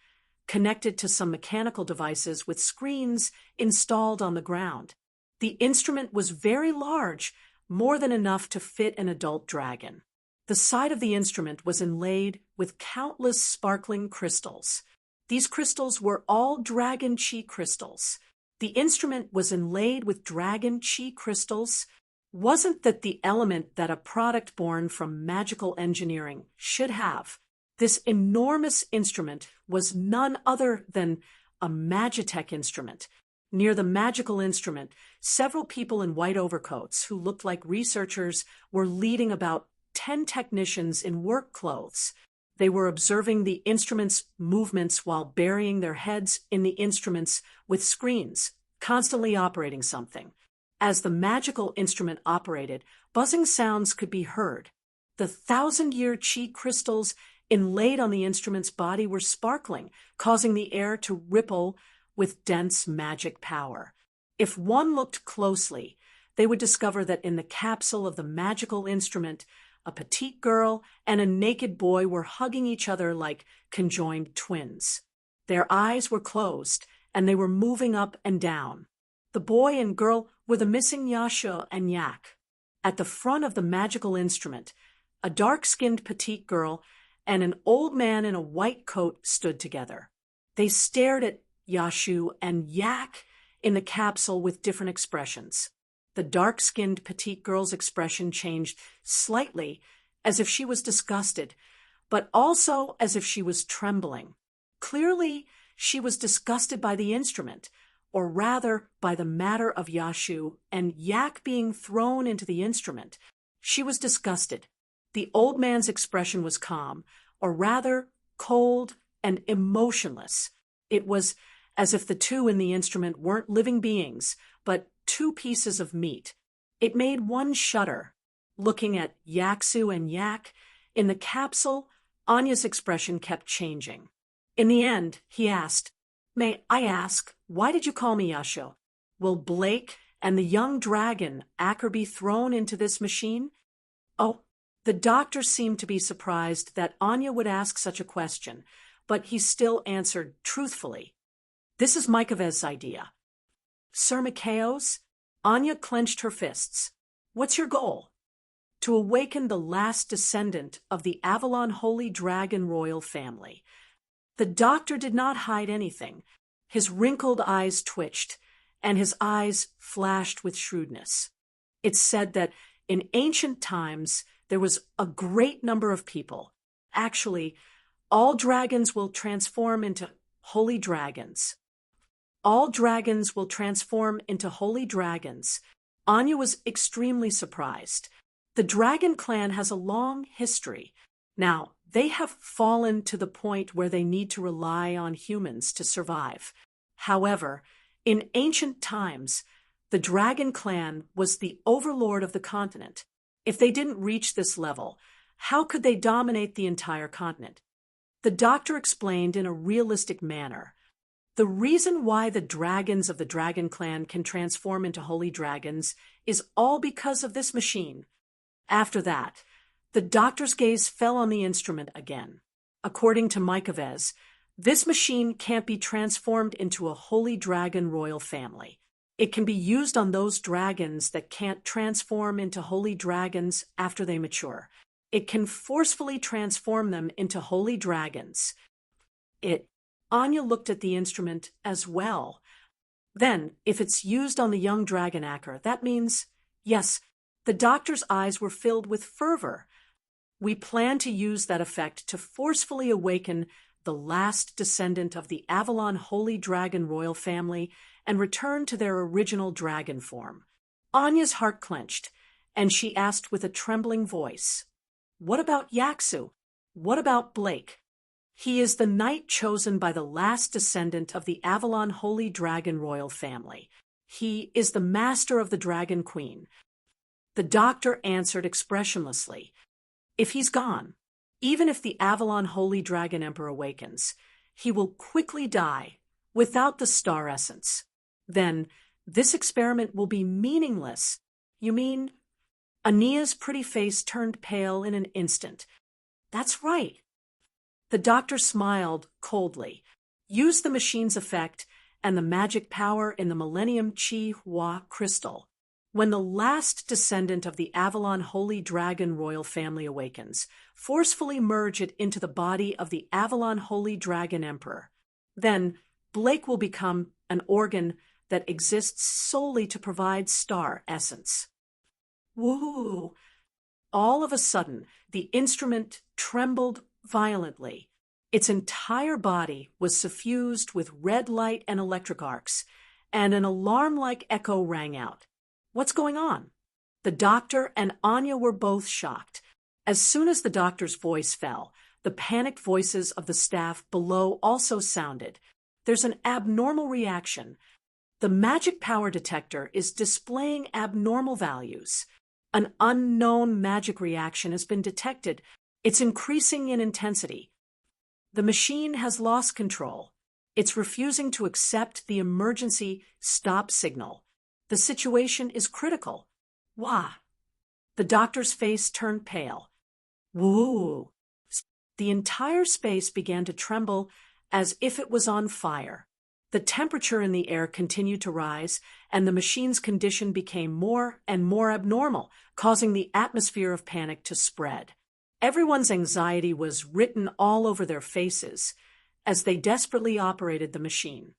connected to some mechanical devices with screens installed on the ground. The instrument was very large, more than enough to fit an adult dragon. The side of the instrument was inlaid with countless sparkling crystals. These crystals were all dragon chi crystals. The instrument was inlaid with dragon chi crystals. Wasn't that the element that a product born from magical engineering should have? This enormous instrument was none other than a Magitech instrument. Near the magical instrument, several people in white overcoats who looked like researchers were leading about 10 technicians in work clothes. They were observing the instrument's movements while burying their heads in the instruments with screens, constantly operating something. As the magical instrument operated, buzzing sounds could be heard. The 1,000-year chi crystals inlaid on the instrument's body were sparkling, causing the air to ripple with dense magic power. If one looked closely, they would discover that in the capsule of the magical instrument, a petite girl and a naked boy were hugging each other like conjoined twins. Their eyes were closed, and they were moving up and down. The boy and girl were the missing Yasha and Yak. At the front of the magical instrument, a dark-skinned petite girl and an old man in a white coat stood together. They stared at Yashu and Yak in the capsule with different expressions. The dark-skinned petite girl's expression changed slightly, as if she was disgusted, but also as if she was trembling. Clearly, she was disgusted by the instrument, or rather by the matter of Yashu and yak being thrown into the instrument. She was disgusted. The old man's expression was calm, or rather cold and emotionless. It was as if the two in the instrument weren't living beings, but two pieces of meat. It made one shudder. Looking at Yaksu and Yak, in the capsule, Anya's expression kept changing. In the end, he asked, "May I ask, why did you call me Yasho? Will Blake and the young dragon Acker be thrown into this machine?" Oh, the doctor seemed to be surprised that Anya would ask such a question, but he still answered truthfully. "This is Mykovez's idea." "Sir Mikhail's?" Anya clenched her fists. "What's your goal?" "To awaken the last descendant of the Avalon Holy Dragon royal family." The doctor did not hide anything. His wrinkled eyes twitched, and his eyes flashed with shrewdness. It's said that in ancient times there was a great number of people. Actually, all dragons will transform into holy dragons. All dragons will transform into holy dragons. Anya was extremely surprised. The dragon clan has a long history. Now, they have fallen to the point where they need to rely on humans to survive. However, in ancient times, the dragon clan was the overlord of the continent. If they didn't reach this level, how could they dominate the entire continent? The doctor explained in a realistic manner. The reason why the dragons of the dragon clan can transform into holy dragons is all because of this machine. After that, the doctor's gaze fell on the instrument again. According to Mykovez, this machine can't be transformed into a holy dragon royal family. It can be used on those dragons that can't transform into holy dragons after they mature. It can forcefully transform them into holy dragons. Anya looked at the instrument as well. Then, if it's used on the young dragon Acker, that means, yes, the doctor's eyes were filled with fervor. We plan to use that effect to forcefully awaken the last descendant of the Avalon Holy Dragon royal family and return to their original dragon form. Anya's heart clenched, and she asked with a trembling voice, "What about Yaksu? What about Blake?" "He is the knight chosen by the last descendant of the Avalon Holy Dragon royal family. He is the master of the Dragon Queen." The doctor answered expressionlessly, "If he's gone, even if the Avalon Holy Dragon Emperor awakens, he will quickly die without the star essence. Then this experiment will be meaningless." "You mean?" Ania's pretty face turned pale in an instant. "That's right." The doctor smiled coldly. "Use the machine's effect and the magic power in the Millennium Chi Hua crystal. When the last descendant of the Avalon Holy Dragon royal family awakens, forcefully merge it into the body of the Avalon Holy Dragon Emperor. Then Blake will become an organ that exists solely to provide star essence." Woo! All of a sudden, the instrument trembled violently. Its entire body was suffused with red light and electric arcs, and an alarm-like echo rang out. "What's going on?" The doctor and Anya were both shocked. As soon as the doctor's voice fell, the panicked voices of the staff below also sounded. "There's an abnormal reaction. The magic power detector is displaying abnormal values. An unknown magic reaction has been detected. It's increasing in intensity. The machine has lost control. It's refusing to accept the emergency stop signal. The situation is critical." "Wah!" The doctor's face turned pale. "Woo!" The entire space began to tremble as if it was on fire. The temperature in the air continued to rise, and the machine's condition became more and more abnormal, causing the atmosphere of panic to spread. Everyone's anxiety was written all over their faces as they desperately operated the machine.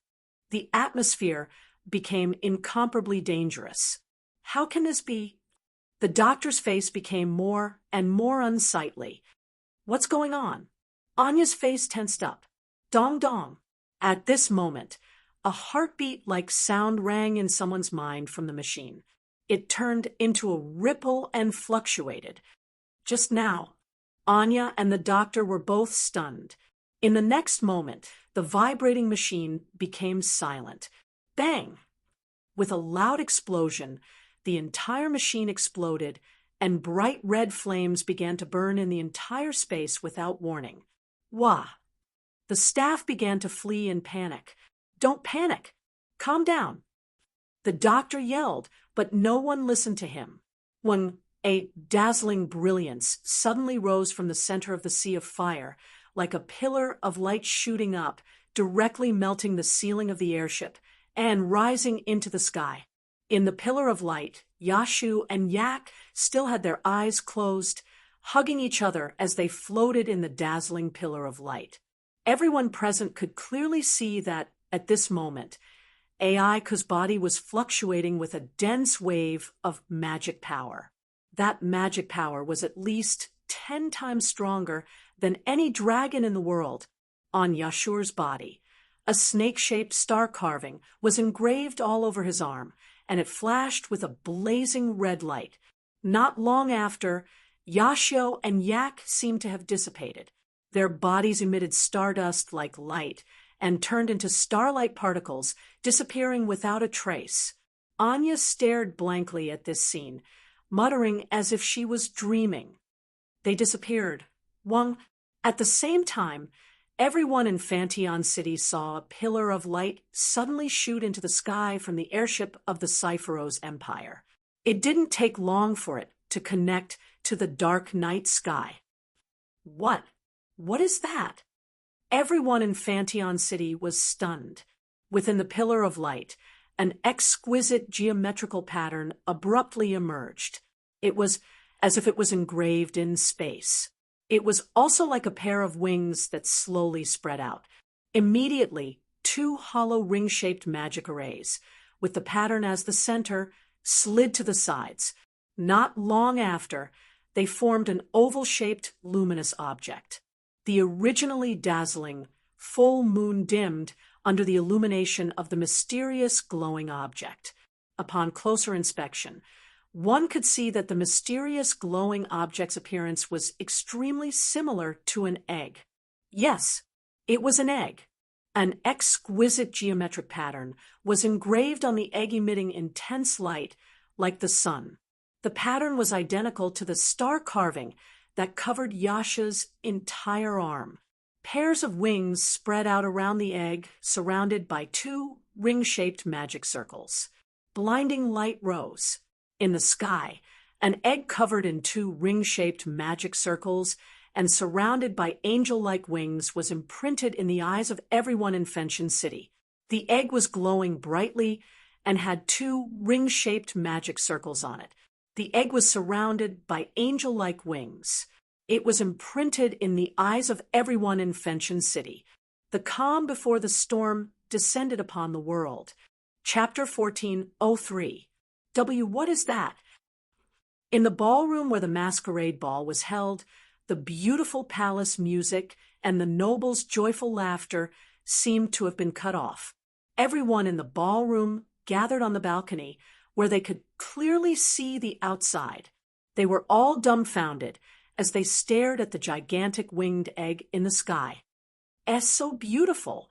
The atmosphere became incomparably dangerous. "How can this be?" The doctor's face became more and more unsightly. "What's going on?" Anya's face tensed up. Dong dong. At this moment, a heartbeat-like sound rang in someone's mind from the machine. It turned into a ripple and fluctuated. Just now, Anya and the doctor were both stunned. In the next moment, the vibrating machine became silent. Bang! With a loud explosion, the entire machine exploded, and bright red flames began to burn in the entire space without warning. Wah! The staff began to flee in panic. Don't panic! Calm down! The doctor yelled, but no one listened to him. When a dazzling brilliance suddenly rose from the center of the sea of fire, like a pillar of light shooting up, directly melting the ceiling of the airship, and rising into the sky. In the pillar of light, Yashu and Yak still had their eyes closed, hugging each other as they floated in the dazzling pillar of light. Everyone present could clearly see that, at this moment, Aika's body was fluctuating with a dense wave of magic power. That magic power was at least 10 times stronger than any dragon in the world. On Yashur's body, a snake-shaped star carving was engraved all over his arm, and it flashed with a blazing red light. Not long after, Yashio and Yak seemed to have dissipated. Their bodies emitted stardust like light and turned into starlight particles, disappearing without a trace. Anya stared blankly at this scene, muttering as if she was dreaming. They disappeared. At the same time, everyone in Fantion City saw a pillar of light suddenly shoot into the sky from the airship of the Cypheros Empire. It didn't take long for it to connect to the dark night sky. What? What is that? Everyone in Fantion City was stunned. Within the pillar of light, an exquisite geometrical pattern abruptly emerged. It was as if it was engraved in space. It was also like a pair of wings that slowly spread out. Immediately, 2 hollow ring-shaped magic arrays, with the pattern as the center, slid to the sides. Not long after, they formed an oval-shaped luminous object. The originally dazzling full moon dimmed under the illumination of the mysterious glowing object. Upon closer inspection, one could see that the mysterious glowing object's appearance was extremely similar to an egg. Yes, it was an egg. An exquisite geometric pattern was engraved on the egg, emitting intense light like the sun. The pattern was identical to the star carving that covered Yasha's entire arm. Pairs of wings spread out around the egg, surrounded by 2 ring-shaped magic circles. Blinding light rose. In the sky, an egg covered in 2 ring-shaped magic circles and surrounded by angel-like wings was imprinted in the eyes of everyone in Fantion City. The egg was glowing brightly and had 2 ring-shaped magic circles on it. The egg was surrounded by angel-like wings. It was imprinted in the eyes of everyone in Fantion City. The calm before the storm descended upon the world. Chapter 14:03. What is that? In the ballroom where the masquerade ball was held, the beautiful palace music and the nobles' joyful laughter seemed to have been cut off. Everyone in the ballroom gathered on the balcony, where they could clearly see the outside. They were all dumbfounded as they stared at the gigantic winged egg in the sky. "Es so beautiful!"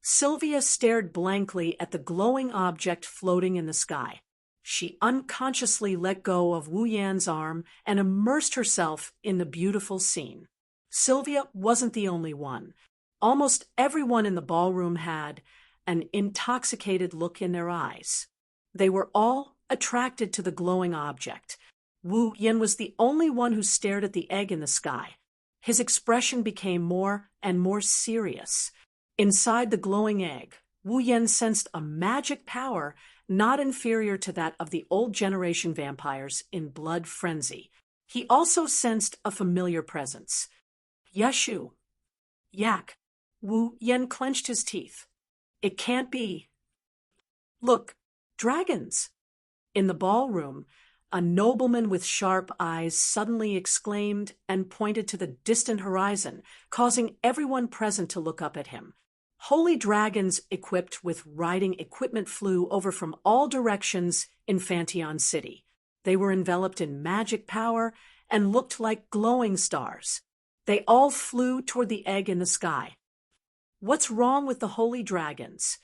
Sylvia stared blankly at the glowing object floating in the sky. She unconsciously let go of Wu Yan's arm and immersed herself in the beautiful scene. Sylvia wasn't the only one. Almost everyone in the ballroom had an intoxicated look in their eyes. They were all attracted to the glowing object. Wu Yan was the only one who stared at the egg in the sky. His expression became more and more serious. Inside the glowing egg, Wu Yan sensed a magic power not inferior to that of the old generation vampires in blood frenzy. He also sensed a familiar presence. Yashu. Yak. Wu Yan clenched his teeth. It can't be. Look, dragons. In the ballroom, a nobleman with sharp eyes suddenly exclaimed and pointed to the distant horizon, causing everyone present to look up at him. Holy dragons equipped with riding equipment flew over from all directions in Fantion City. They were enveloped in magic power and looked like glowing stars. They all flew toward the egg in the sky. "What's wrong with the holy dragons?"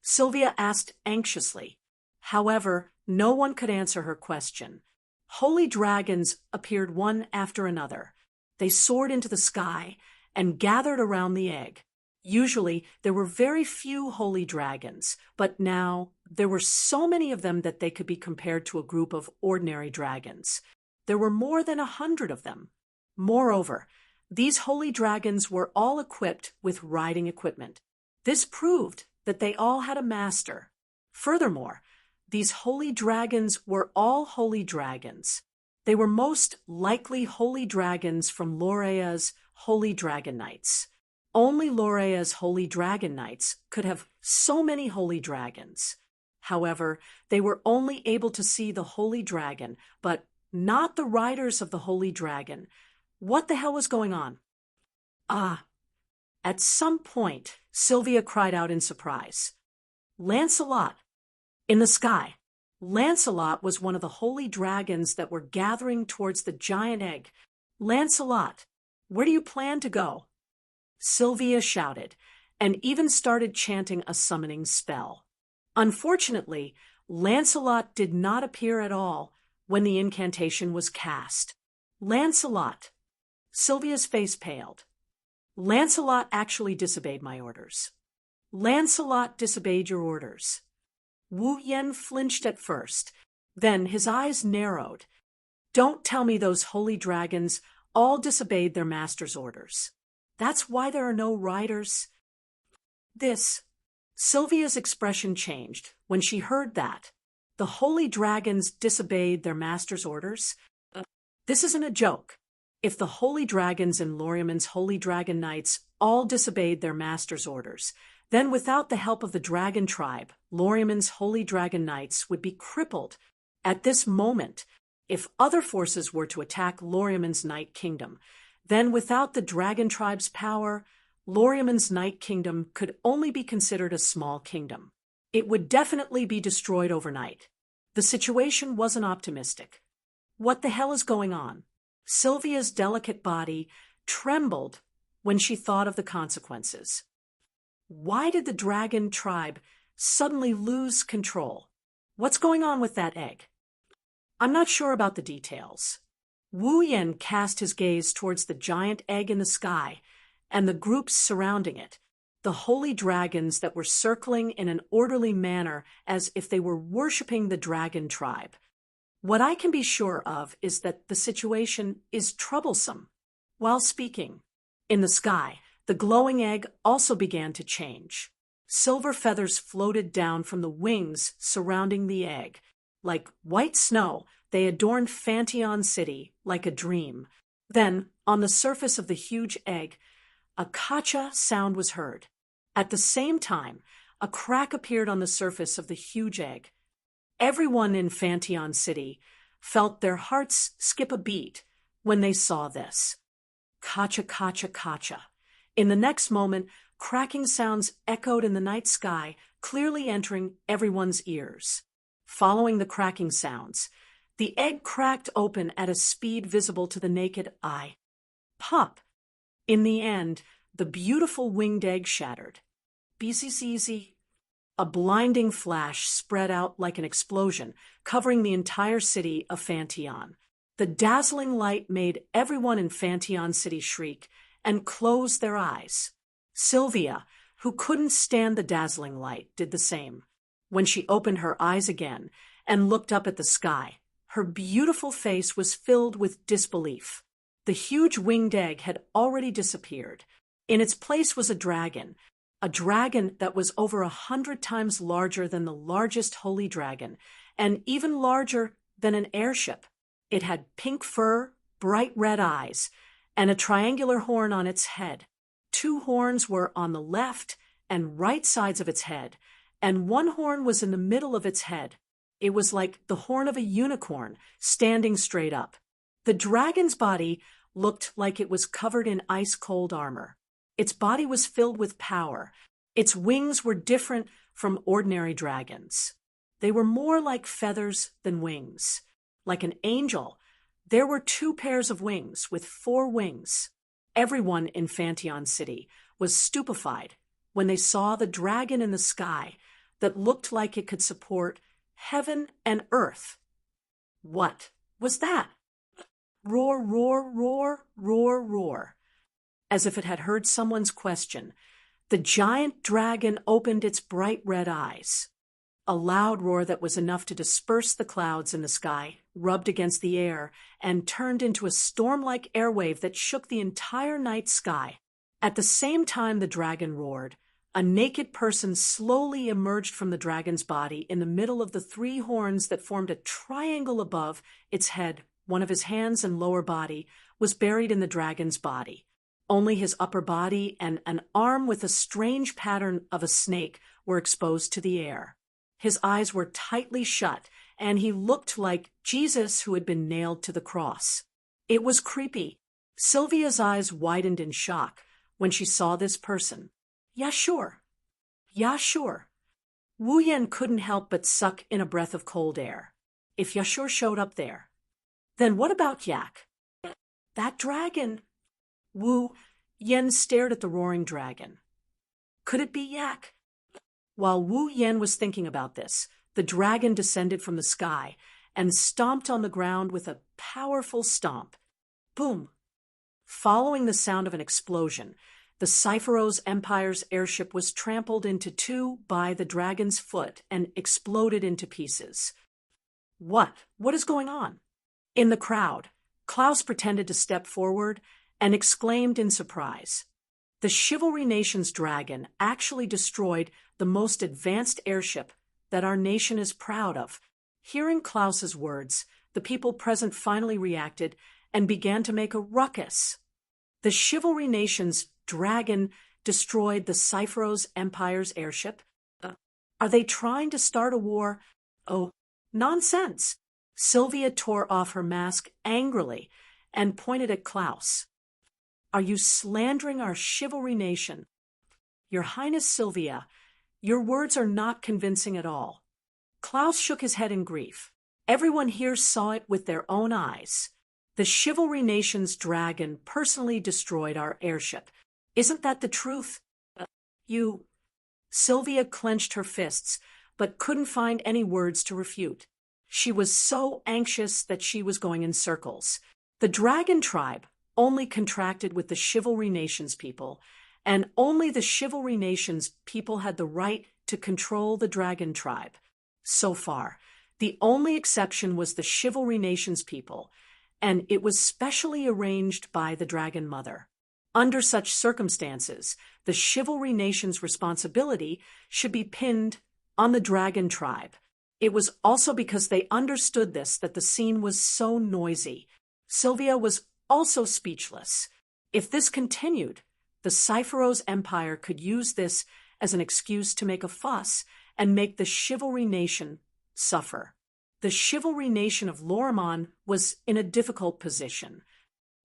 Sylvia asked anxiously. However, no one could answer her question. Holy dragons appeared one after another. They soared into the sky and gathered around the egg. Usually, there were very few holy dragons, but now there were so many of them that they could be compared to a group of ordinary dragons. There were more than 100 of them. Moreover, these holy dragons were all equipped with riding equipment. This proved that they all had a master. Furthermore, these holy dragons were all holy dragons. They were most likely holy dragons from Lorea's Holy Dragon Knights. Only Lorea's Holy Dragon Knights could have so many holy dragons. However, they were only able to see the holy dragon, but not the riders of the holy dragon. What the hell was going on? At some point, Sylvia cried out in surprise. Lancelot! In the sky. Lancelot was one of the holy dragons that were gathering towards the giant egg. "Lancelot, where do you plan to go?" Sylvia shouted, and even started chanting a summoning spell. Unfortunately, Lancelot did not appear at all when the incantation was cast. "Lancelot!" Sylvia's face paled. "Lancelot actually disobeyed my orders." "Lancelot disobeyed your orders." Wu Yen flinched at first, then his eyes narrowed. "Don't tell me those holy dragons all disobeyed their master's orders. That's why there are no riders." Sylvia's expression changed when she heard that. The holy dragons disobeyed their master's orders? This isn't a joke. If the holy dragons in Loriaman's Holy Dragon Knights all disobeyed their master's orders, then without the help of the dragon tribe, Loriaman's Holy Dragon Knights would be crippled. At this moment, if other forces were to attack Loriaman's Night Kingdom, then without the dragon tribe's power, Loriaman's Night Kingdom could only be considered a small kingdom. It would definitely be destroyed overnight. The situation wasn't optimistic. What the hell is going on? Sylvia's delicate body trembled when she thought of the consequences. Why did the dragon tribe suddenly lose control? What's going on with that egg? I'm not sure about the details. Wu Yen cast his gaze towards the giant egg in the sky and the groups surrounding it, the holy dragons that were circling in an orderly manner as if they were worshipping the dragon tribe. What I can be sure of is that the situation is troublesome. While speaking, in the sky, the glowing egg also began to change. Silver feathers floated down from the wings surrounding the egg. Like white snow, they adorned Fantion City like a dream. Then, on the surface of the huge egg, a kacha sound was heard. At the same time, a crack appeared on the surface of the huge egg. Everyone in Fantion City felt their hearts skip a beat when they saw this. Kacha, kacha, kacha. In the next moment, cracking sounds echoed in the night sky, clearly entering everyone's ears. Following the cracking sounds, the egg cracked open at a speed visible to the naked eye. Pop! In the end, the beautiful winged egg shattered. BCCZ. A blinding flash spread out like an explosion, covering the entire city of Fantion. The dazzling light made everyone in Fantion City shriek and close their eyes. Sylvia, who couldn't stand the dazzling light, did the same. When she opened her eyes again and looked up at the sky, her beautiful face was filled with disbelief. The huge winged egg had already disappeared. In its place was a dragon that was over 100 times larger than the largest holy dragon, and even larger than an airship. It had pink fur, bright red eyes, and a triangular horn on its head. 2 horns were on the left and right sides of its head, and 1 horn was in the middle of its head. It was like the horn of a unicorn, standing straight up. The dragon's body looked like it was covered in ice-cold armor. Its body was filled with power. Its wings were different from ordinary dragons. They were more like feathers than wings. Like an angel, there were 2 pairs of wings with 4 wings. Everyone in Fantion City was stupefied when they saw the dragon in the sky that looked like it could support heaven and earth. What was that? Roar, roar, roar, roar, roar. As if it had heard someone's question, the giant dragon opened its bright red eyes. A loud roar that was enough to disperse the clouds in the sky rubbed against the air and turned into a storm-like airwave that shook the entire night sky. At the same time the dragon roared, a naked person slowly emerged from the dragon's body in the middle of the 3 horns that formed a triangle above its head. One of his hands and lower body was buried in the dragon's body. Only his upper body and an arm with a strange pattern of a snake were exposed to the air. His eyes were tightly shut, and he looked like Jesus who had been nailed to the cross. It was creepy. Sylvia's eyes widened in shock when she saw this person. Yeah, sure. Yeah, sure. Wu Yan couldn't help but suck in a breath of cold air. If Yashur showed up there. Then what about Yak? That dragon. Wu Yan stared at the roaring dragon. Could it be Yak? While Wu Yan was thinking about this, the dragon descended from the sky and stomped on the ground with a powerful stomp. Boom! Following the sound of an explosion, the Cypheros Empire's airship was trampled into 2 by the dragon's foot and exploded into pieces. What? What is going on? In the crowd, Klaus pretended to step forward and exclaimed in surprise. The Chivalry Nation's dragon actually destroyed the most advanced airship that our nation is proud of. Hearing Klaus's words, the people present finally reacted and began to make a ruckus. The Chivalry Nation's dragon destroyed the Cypheros Empire's airship? Are they trying to start a war? Oh, nonsense! Sylvia tore off her mask angrily and pointed at Klaus. Are you slandering our Chivalry Nation? Your Highness Sylvia, your words are not convincing at all. Klaus shook his head in grief. Everyone here saw it with their own eyes. The Chivalry Nation's dragon personally destroyed our airship. Isn't that the truth? You... Sylvia clenched her fists, but couldn't find any words to refute. She was so anxious that she was going in circles. The dragon tribe only contracted with the Chivalry Nation's people, and only the Chivalry Nation's people had the right to control the dragon tribe. So far, the only exception was the Chivalry Nation's people, and it was specially arranged by the Dragon Mother. Under such circumstances, the Chivalry Nation's responsibility should be pinned on the Dragon Tribe. It was also because they understood this that the scene was so noisy. Sylvia was also speechless. If this continued, the Cypheros Empire could use this as an excuse to make a fuss and make the Chivalry Nation suffer. The Chivalry Nation of Lorrimon was in a difficult position.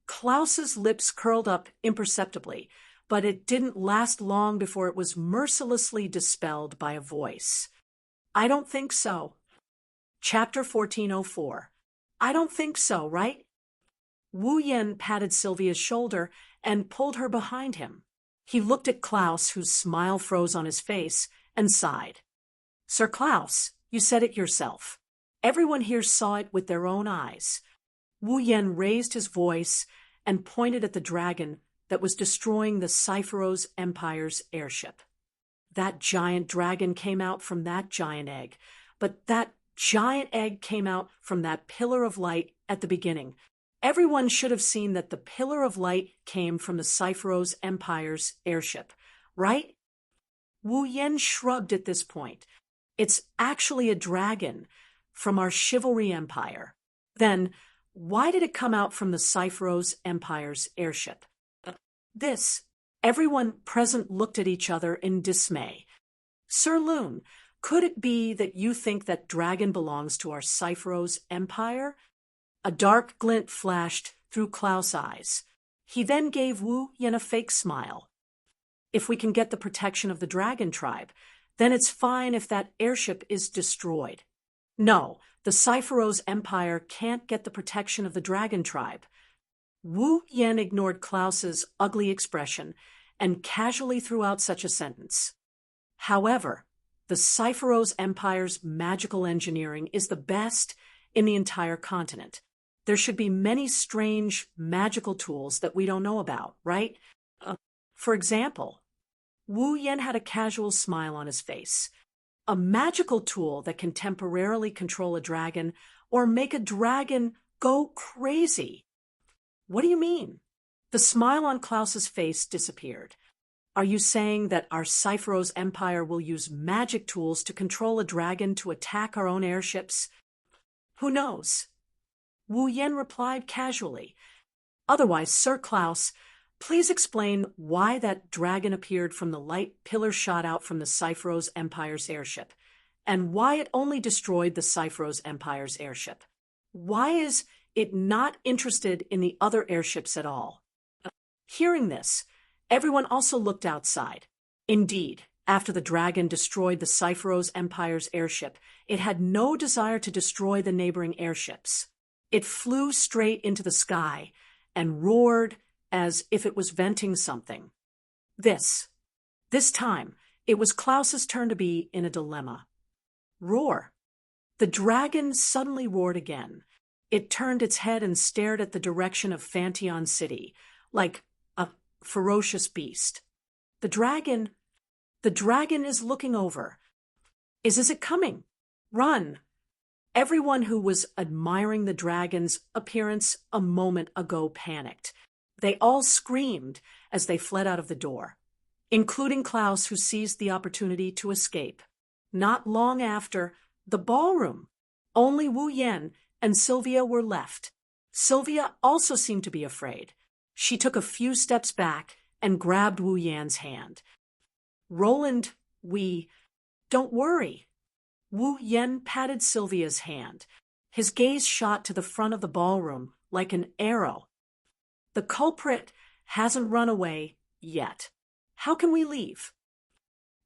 Klaus's lips curled up imperceptibly, but it didn't last long before it was mercilessly dispelled by a voice. I don't think so. Chapter 1404. I don't think so, right? Wu Yan patted Sylvia's shoulder and pulled her behind him. He looked at Klaus, whose smile froze on his face, and sighed. Sir Klaus, you said it yourself. Everyone here saw it with their own eyes. Wu Yan raised his voice and pointed at the dragon that was destroying the Cypheros Empire's airship. That giant dragon came out from that giant egg, but that giant egg came out from that pillar of light at the beginning. Everyone should have seen that the pillar of light came from the Cypheros Empire's airship, right? Wu Yan shrugged at this point. It's actually a dragon from our Chivalry Empire. Then, why did it come out from the Cypheros Empire's airship? Everyone present looked at each other in dismay. Sir Loon, Could it be that you think that dragon belongs to our Cypheros empire? A dark glint flashed through Klaus' eyes. He then gave Wu Yen a fake smile. If we can get the protection of the dragon tribe, then it's fine if that airship is destroyed. No, the Cypheros empire can't get the protection of the dragon tribe. Wu Yen ignored Klaus's ugly expression and casually threw out such a sentence. However, the Cypheros empire's magical engineering is the best in the entire continent. There should be many strange magical tools that we don't know about, right? For example, Wu Yen had a casual smile on his face. A magical tool that can temporarily control a dragon or make a dragon go crazy. What do you mean? The smile on Klaus's face disappeared. Are you saying that our Cypheros empire will use magic tools to control a dragon to attack our own airships? Who knows? Wu Yen replied casually. Otherwise, Sir Klaus, please explain why that dragon appeared from the light pillar shot out from the Cypheros empire's airship, and why it only destroyed the Cypheros empire's airship. Why is it not interested in the other airships at all? Hearing this, everyone also looked outside. Indeed, after the dragon destroyed the Cypheros empire's airship, it had no desire to destroy the neighboring airships. It flew straight into the sky and roared as if it was venting something. This time, it was Klaus's turn to be in a dilemma. Roar. The dragon suddenly roared again. It turned its head and stared at the direction of Fantion City, like a ferocious beast. The dragon is looking over. Is it coming? Run! Everyone who was admiring the dragon's appearance a moment ago panicked. They all screamed as they fled out of the door, including Klaus, who seized the opportunity to escape. Not long after, the ballroom. Only Wu Yen and Sylvia were left. Sylvia also seemed to be afraid. She took a few steps back and grabbed Wu Yan's hand. Roland, don't worry. Wu Yen patted Sylvia's hand. His gaze shot to the front of the ballroom like an arrow. The culprit hasn't run away yet. How can we leave?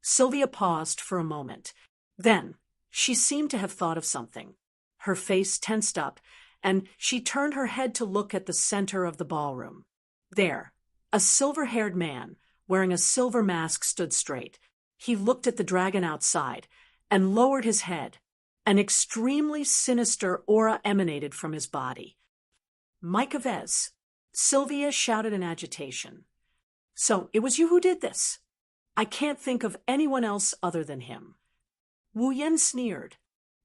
Sylvia paused for a moment. Then she seemed to have thought of something. Her face tensed up, and she turned her head to look at the center of the ballroom. There, a silver-haired man wearing a silver mask stood straight. He looked at the dragon outside and lowered his head. An extremely sinister aura emanated from his body. Mike Vez. Sylvia shouted in agitation. So, it was you who did this? I can't think of anyone else other than him. Wu Yen sneered.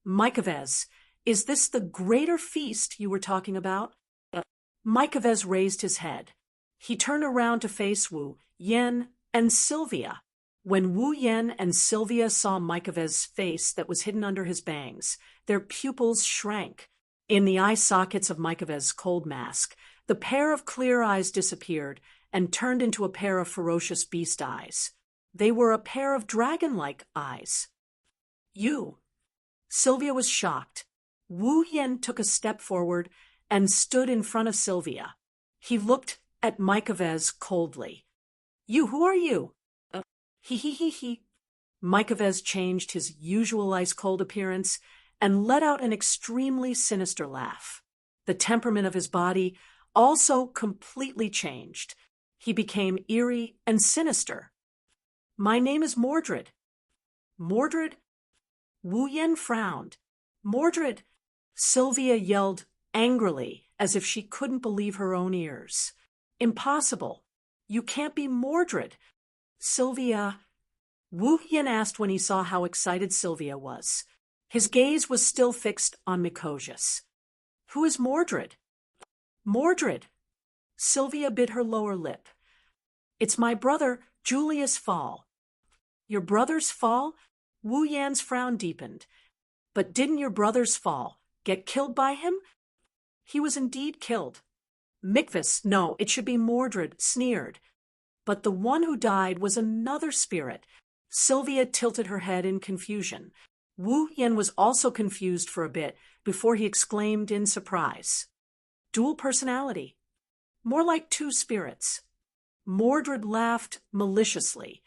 Mike Vez, is this the greater feast you were talking about? Mike Vez raised his head. He turned around to face Wu Yen and Sylvia. When Wu Yen and Sylvia saw Mike Vez's face that was hidden under his bangs, their pupils shrank. In the eye sockets of Mike Vez's cold mask, the pair of clear eyes disappeared and turned into a pair of ferocious beast eyes. They were a pair of dragon-like eyes. You. Sylvia was shocked. Wu Yen took a step forward and stood in front of Sylvia. He looked at Mike Vez coldly. You, who are you? He. Mike Vez changed his usual ice-cold appearance and let out an extremely sinister laugh. The temperament of his body also completely changed. He became eerie and sinister. My name is Mordred. Mordred? Wu Yen frowned. Mordred? Sylvia yelled angrily, as if she couldn't believe her own ears. Impossible. You can't be Mordred. Sylvia. Wu Yen asked when he saw how excited Sylvia was. His gaze was still fixed on Mikojas. Who is Mordred? Mordred. Sylvia bit her lower lip. It's my brother, Julius Fall. Your brother's Fall? Wu Yan's frown deepened. But didn't your brother's Fall get killed by him? He was indeed killed. Mikvis, no, it should be Mordred, sneered. But the one who died was another spirit. Sylvia tilted her head in confusion. Wu Yen was also confused for a bit before he exclaimed in surprise. Dual personality. More like two spirits. Mordred laughed maliciously.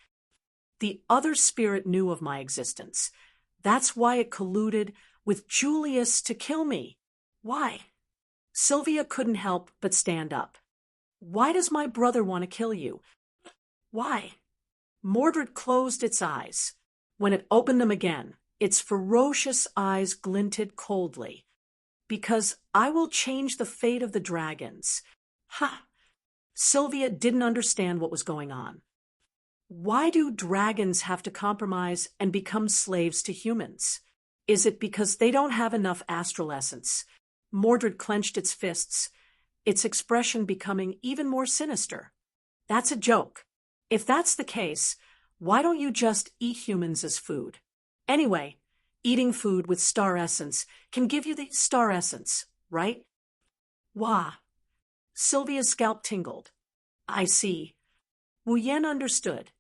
The other spirit knew of my existence. That's why it colluded with Julius to kill me. Why? Sylvia couldn't help but stand up. Why does my brother want to kill you? Why? Mordred closed its eyes. When it opened them again, its ferocious eyes glinted coldly. Because I will change the fate of the dragons. Ha! Sylvia didn't understand what was going on. Why do dragons have to compromise and become slaves to humans? Is it because they don't have enough astral essence? Mordred clenched its fists, its expression becoming even more sinister. That's a joke. If that's the case, why don't you just eat humans as food? Anyway, eating food with star essence can give you the star essence, right? Wah. Sylvia's scalp tingled. I see. Wu Yen understood.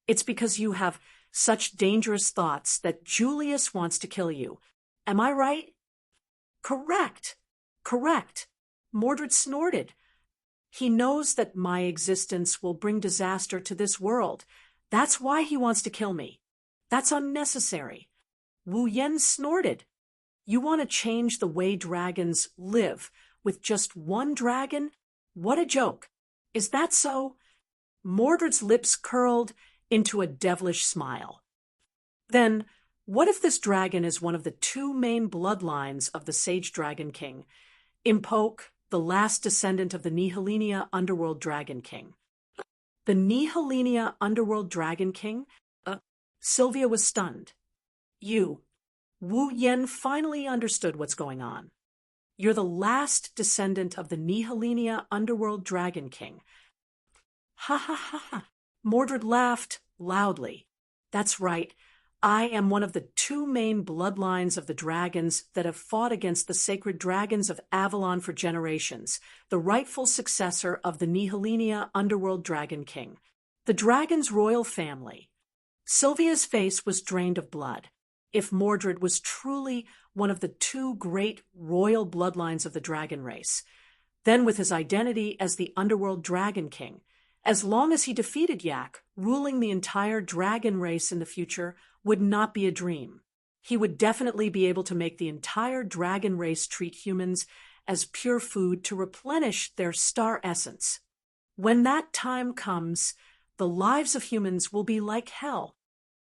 It's because you have such dangerous thoughts that Julius wants to kill you. Am I right? Correct. Correct. Mordred snorted. He knows that my existence will bring disaster to this world. That's why he wants to kill me. That's unnecessary. Wu Yen snorted. You want to change the way dragons live with just one dragon? What a joke. Is that so? Mordred's lips curled into a devilish smile. Then, what if this dragon is one of the two main bloodlines of the Sage Dragon King, Impoke, the last descendant of the Nihilinia Underworld Dragon King? The Nihilinia Underworld Dragon King? Sylvia was stunned. Wu Yen finally understood what's going on. You're the last descendant of the Nihilinia Underworld Dragon King. Ha ha ha ha. Mordred laughed loudly. That's right. I am one of the two main bloodlines of the dragons that have fought against the sacred dragons of Avalon for generations, the rightful successor of the Nihilinia Underworld Dragon King, the dragon's royal family. Sylvia's face was drained of blood. If Mordred was truly one of the two great royal bloodlines of the dragon race, then with his identity as the Underworld Dragon King, as long as he defeated Yak, ruling the entire dragon race in the future would not be a dream. He would definitely be able to make the entire dragon race treat humans as pure food to replenish their star essence. When that time comes, the lives of humans will be like hell.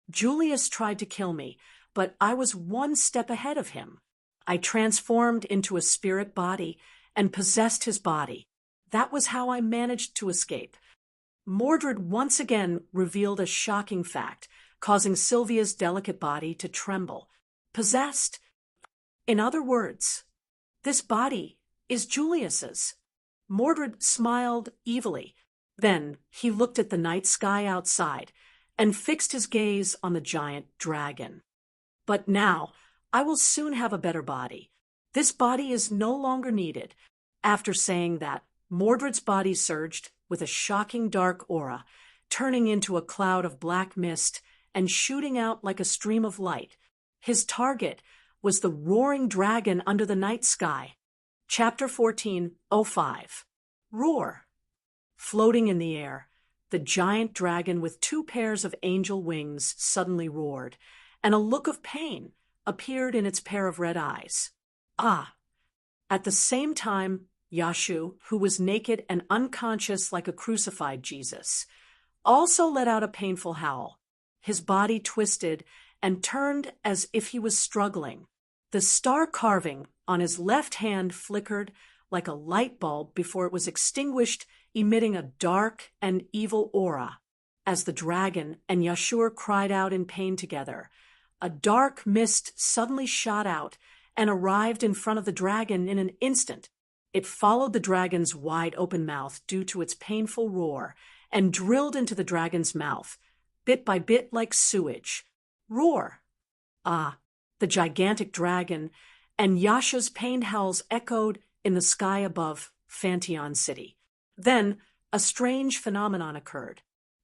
Julius tried to kill me, but I was one step ahead of him. I transformed into a spirit body and possessed his body. That was how I managed to escape. Mordred once again revealed a shocking fact, causing Sylvia's delicate body to tremble. Possessed? In other words, this body is Julius's. Mordred smiled evilly. Then he looked at the night sky outside and fixed his gaze on the giant dragon. But now, I will soon have a better body. This body is no longer needed. After saying that, Mordred's body surged with a shocking dark aura, turning into a cloud of black mist and shooting out like a stream of light. His target was the roaring dragon under the night sky. Chapter 14:05. Roar. Floating in the air, the giant dragon with two pairs of angel wings suddenly roared, and a look of pain appeared in its pair of red eyes. Ah! At the same time, Yashu, who was naked and unconscious like a crucified Jesus, also let out a painful howl. His body twisted and turned as if he was struggling. The star carving on his left hand flickered like a light bulb before it was extinguished, emitting a dark and evil aura. As the dragon and Yashur cried out in pain together, a dark mist suddenly shot out and arrived in front of the dragon in an instant. It followed the dragon's wide-open mouth due to its painful roar and drilled into the dragon's mouth, bit by bit like sewage. Roar! Ah, the gigantic dragon and Yasha's pained howls echoed in the sky above Phantion City. Then a strange phenomenon occurred.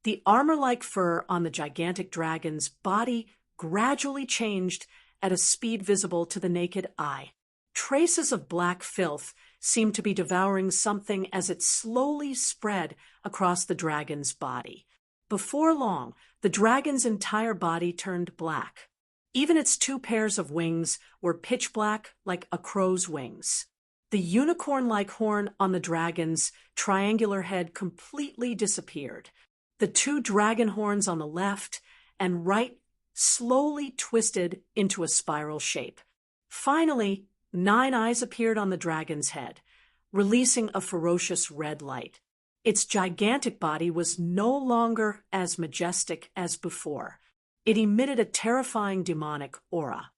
The armor-like fur on the gigantic dragon's body gradually changed at a speed visible to the naked eye. Traces of black filth seemed to be devouring something as it slowly spread across the dragon's body. Before long, the dragon's entire body turned black. Even its 2 pairs of wings were pitch black like a crow's wings. The unicorn-like horn on the dragon's triangular head completely disappeared. The 2 dragon horns on the left and right slowly twisted into a spiral shape. Finally, 9 eyes appeared on the dragon's head, releasing a ferocious red light. Its gigantic body was no longer as majestic as before. It emitted a terrifying demonic aura.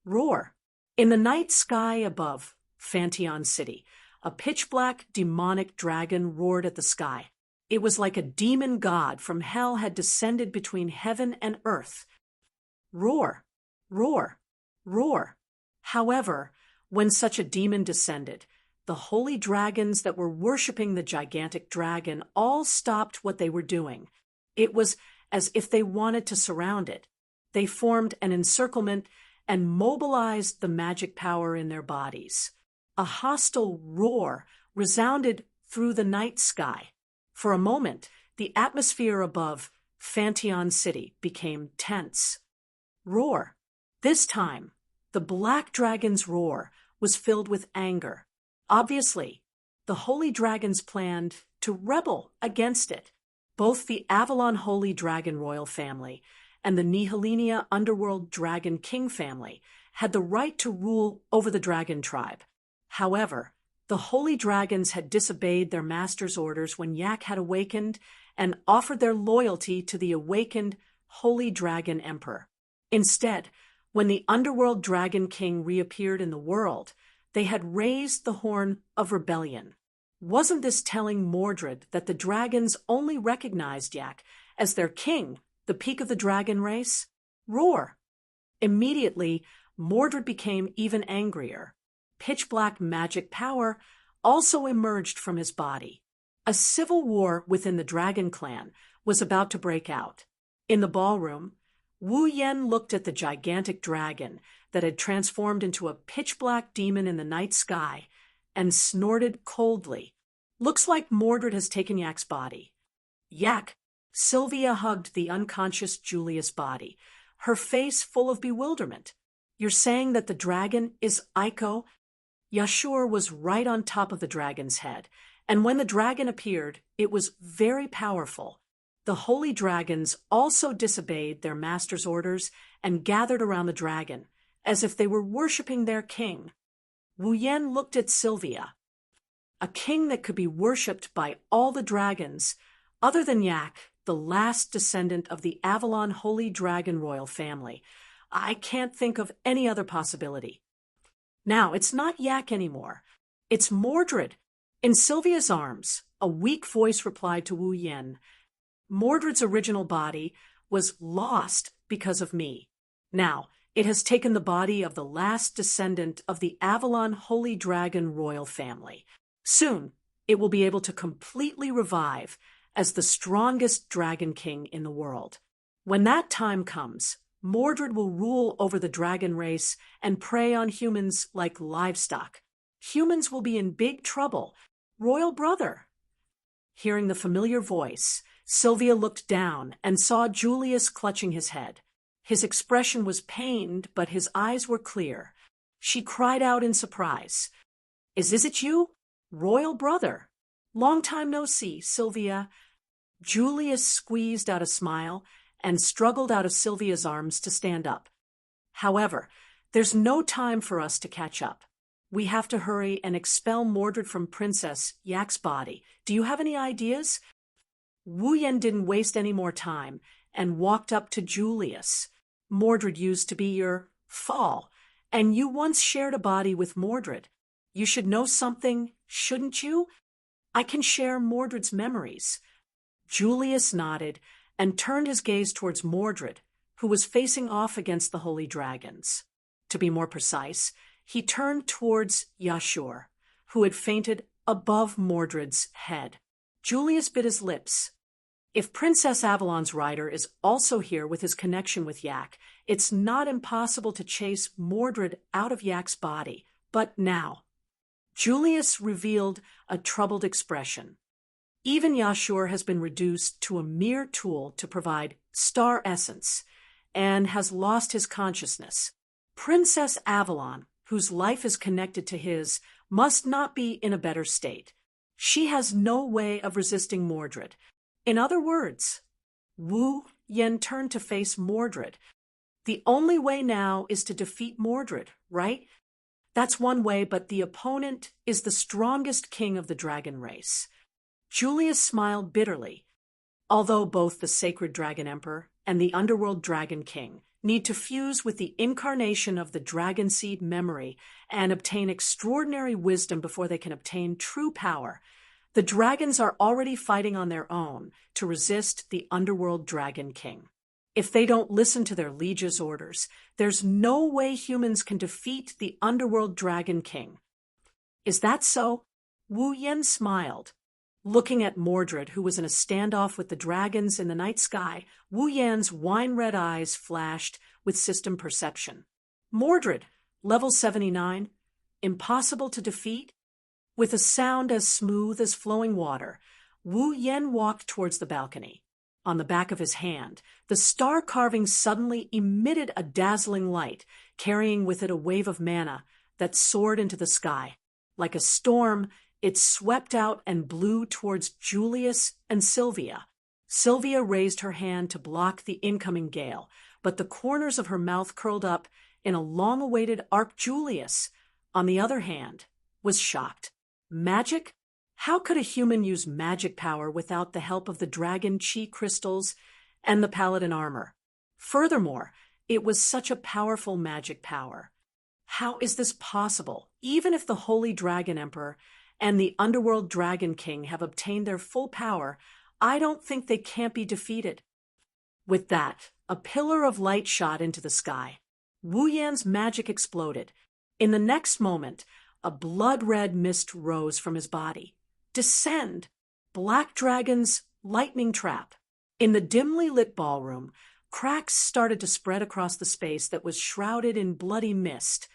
Roar! In the night sky above Phantion City, a pitch-black demonic dragon roared at the sky. It was like a demon god from hell had descended between heaven and earth. Roar! Roar! Roar! However, when such a demon descended, the holy dragons that were worshipping the gigantic dragon all stopped what they were doing. It was as if they wanted to surround it. They formed an encirclement and mobilized the magic power in their bodies. A hostile roar resounded through the night sky. For a moment, the atmosphere above Phantion City became tense. Roar! This time, the black dragon's roar was filled with anger. Obviously, the holy dragons planned to rebel against it. Both the Avalon Holy Dragon royal family and the Nihilinia Underworld Dragon King family had the right to rule over the dragon tribe. However, the holy dragons had disobeyed their master's orders when Yak had awakened and offered their loyalty to the awakened Holy Dragon Emperor. Instead, when the Underworld Dragon King reappeared in the world, they had raised the horn of rebellion. Wasn't this telling Mordred that the dragons only recognized Yak as their king, the peak of the dragon race? Roar! Immediately, Mordred became even angrier. Pitch-black magic power also emerged from his body. A civil war within the dragon clan was about to break out. In the ballroom, Wu Yen looked at the gigantic dragon that had transformed into a pitch-black demon in the night sky and snorted coldly. Looks like Mordred has taken Yak's body. Yak! Sylvia hugged the unconscious Julius' body, her face full of bewilderment. You're saying that the dragon is Aiko? Yashur was right on top of the dragon's head, and when the dragon appeared, it was very powerful. The holy dragons also disobeyed their master's orders and gathered around the dragon, as if they were worshipping their king. Wu Yen looked at Sylvia. A king that could be worshipped by all the dragons, other than Yak, the last descendant of the Avalon Holy Dragon royal family. I can't think of any other possibility. Now, it's not Yak anymore. It's Mordred. In Sylvia's arms, a weak voice replied to Wu Yen. Mordred's original body was lost because of me. Now, it has taken the body of the last descendant of the Avalon Holy Dragon royal family. Soon, it will be able to completely revive as the strongest dragon king in the world. When that time comes, Mordred will rule over the dragon race and prey on humans like livestock. Humans will be in big trouble. Royal brother. Hearing the familiar voice, Sylvia looked down and saw Julius clutching his head. His expression was pained, but his eyes were clear. She cried out in surprise. Is it you? Royal brother. Long time no see, Sylvia. Julius squeezed out a smile and struggled out of Sylvia's arms to stand up. However, there's no time for us to catch up. We have to hurry and expel Mordred from Princess Yak's body. Do you have any ideas? Wu Yen didn't waste any more time and walked up to Julius. Mordred used to be your fall, and you once shared a body with Mordred. You should know something, shouldn't you? I can share Mordred's memories. Julius nodded and turned his gaze towards Mordred, who was facing off against the holy dragons. To be more precise, he turned towards Yashur, who had fainted above Mordred's head. Julius bit his lips. If Princess Avalon's rider is also here with his connection with Yak, it's not impossible to chase Mordred out of Yak's body. But now, Julius revealed a troubled expression. Even Yashur has been reduced to a mere tool to provide star essence and has lost his consciousness. Princess Avalon, whose life is connected to his, must not be in a better state. She has no way of resisting Mordred. In other words, Wu Yen turned to face Mordred. The only way now is to defeat Mordred, right? That's one way, but the opponent is the strongest king of the dragon race. Julius smiled bitterly. Although both the sacred dragon emperor and the underworld dragon king need to fuse with the incarnation of the dragon seed memory and obtain extraordinary wisdom before they can obtain true power, the dragons are already fighting on their own to resist the underworld dragon king. If they don't listen to their liege's orders, there's no way humans can defeat the underworld dragon king. Is that so? Wu Yen smiled. Looking at Mordred, who was in a standoff with the dragons in the night sky, Wu Yan's wine-red eyes flashed with system perception. Mordred, level 79, impossible to defeat? With a sound as smooth as flowing water, Wu Yen walked towards the balcony. On the back of his hand, the star carving suddenly emitted a dazzling light, carrying with it a wave of mana that soared into the sky. Like a storm, it swept out and blew towards Julius and Sylvia. Sylvia raised her hand to block the incoming gale, but the corners of her mouth curled up in a long-awaited arc. Julius, on the other hand, was shocked. Magic? How could a human use magic power without the help of the dragon chi crystals and the paladin armor? Furthermore, it was such a powerful magic power. How is this possible? Even if the Holy Dragon Emperor and the Underworld Dragon King have obtained their full power, I don't think they can't be defeated. With that, a pillar of light shot into the sky. Wu Yan's magic exploded. In the next moment, a blood-red mist rose from his body. Descend! Black Dragon's lightning trap. In the dimly lit ballroom, cracks started to spread across the space that was shrouded in bloody mist.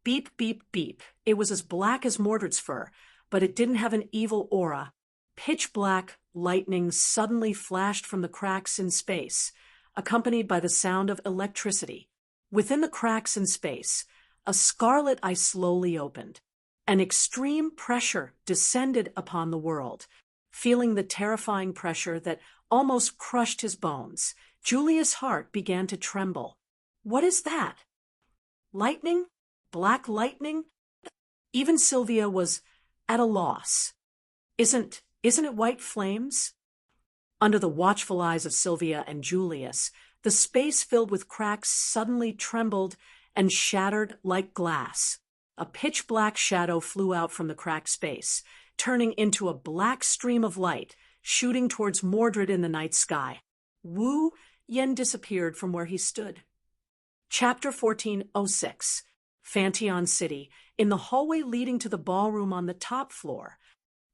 Beep, beep, beep. It was as black as Mordred's fur, but it didn't have an evil aura. Pitch-black lightning suddenly flashed from the cracks in space, accompanied by the sound of electricity. Within the cracks in space, a scarlet eye slowly opened. An extreme pressure descended upon the world. Feeling the terrifying pressure that almost crushed his bones, Julius' heart began to tremble. What is that? Lightning? Black lightning? Even Sylvia was at a loss. Isn't it white flames? Under the watchful eyes of Sylvia and Julius, the space filled with cracks suddenly trembled and shattered like glass. A pitch-black shadow flew out from the cracked space, turning into a black stream of light, shooting towards Mordred in the night sky. Wu Yen disappeared from where he stood. Chapter 1406. Fanteon City. In the hallway leading to the ballroom on the top floor,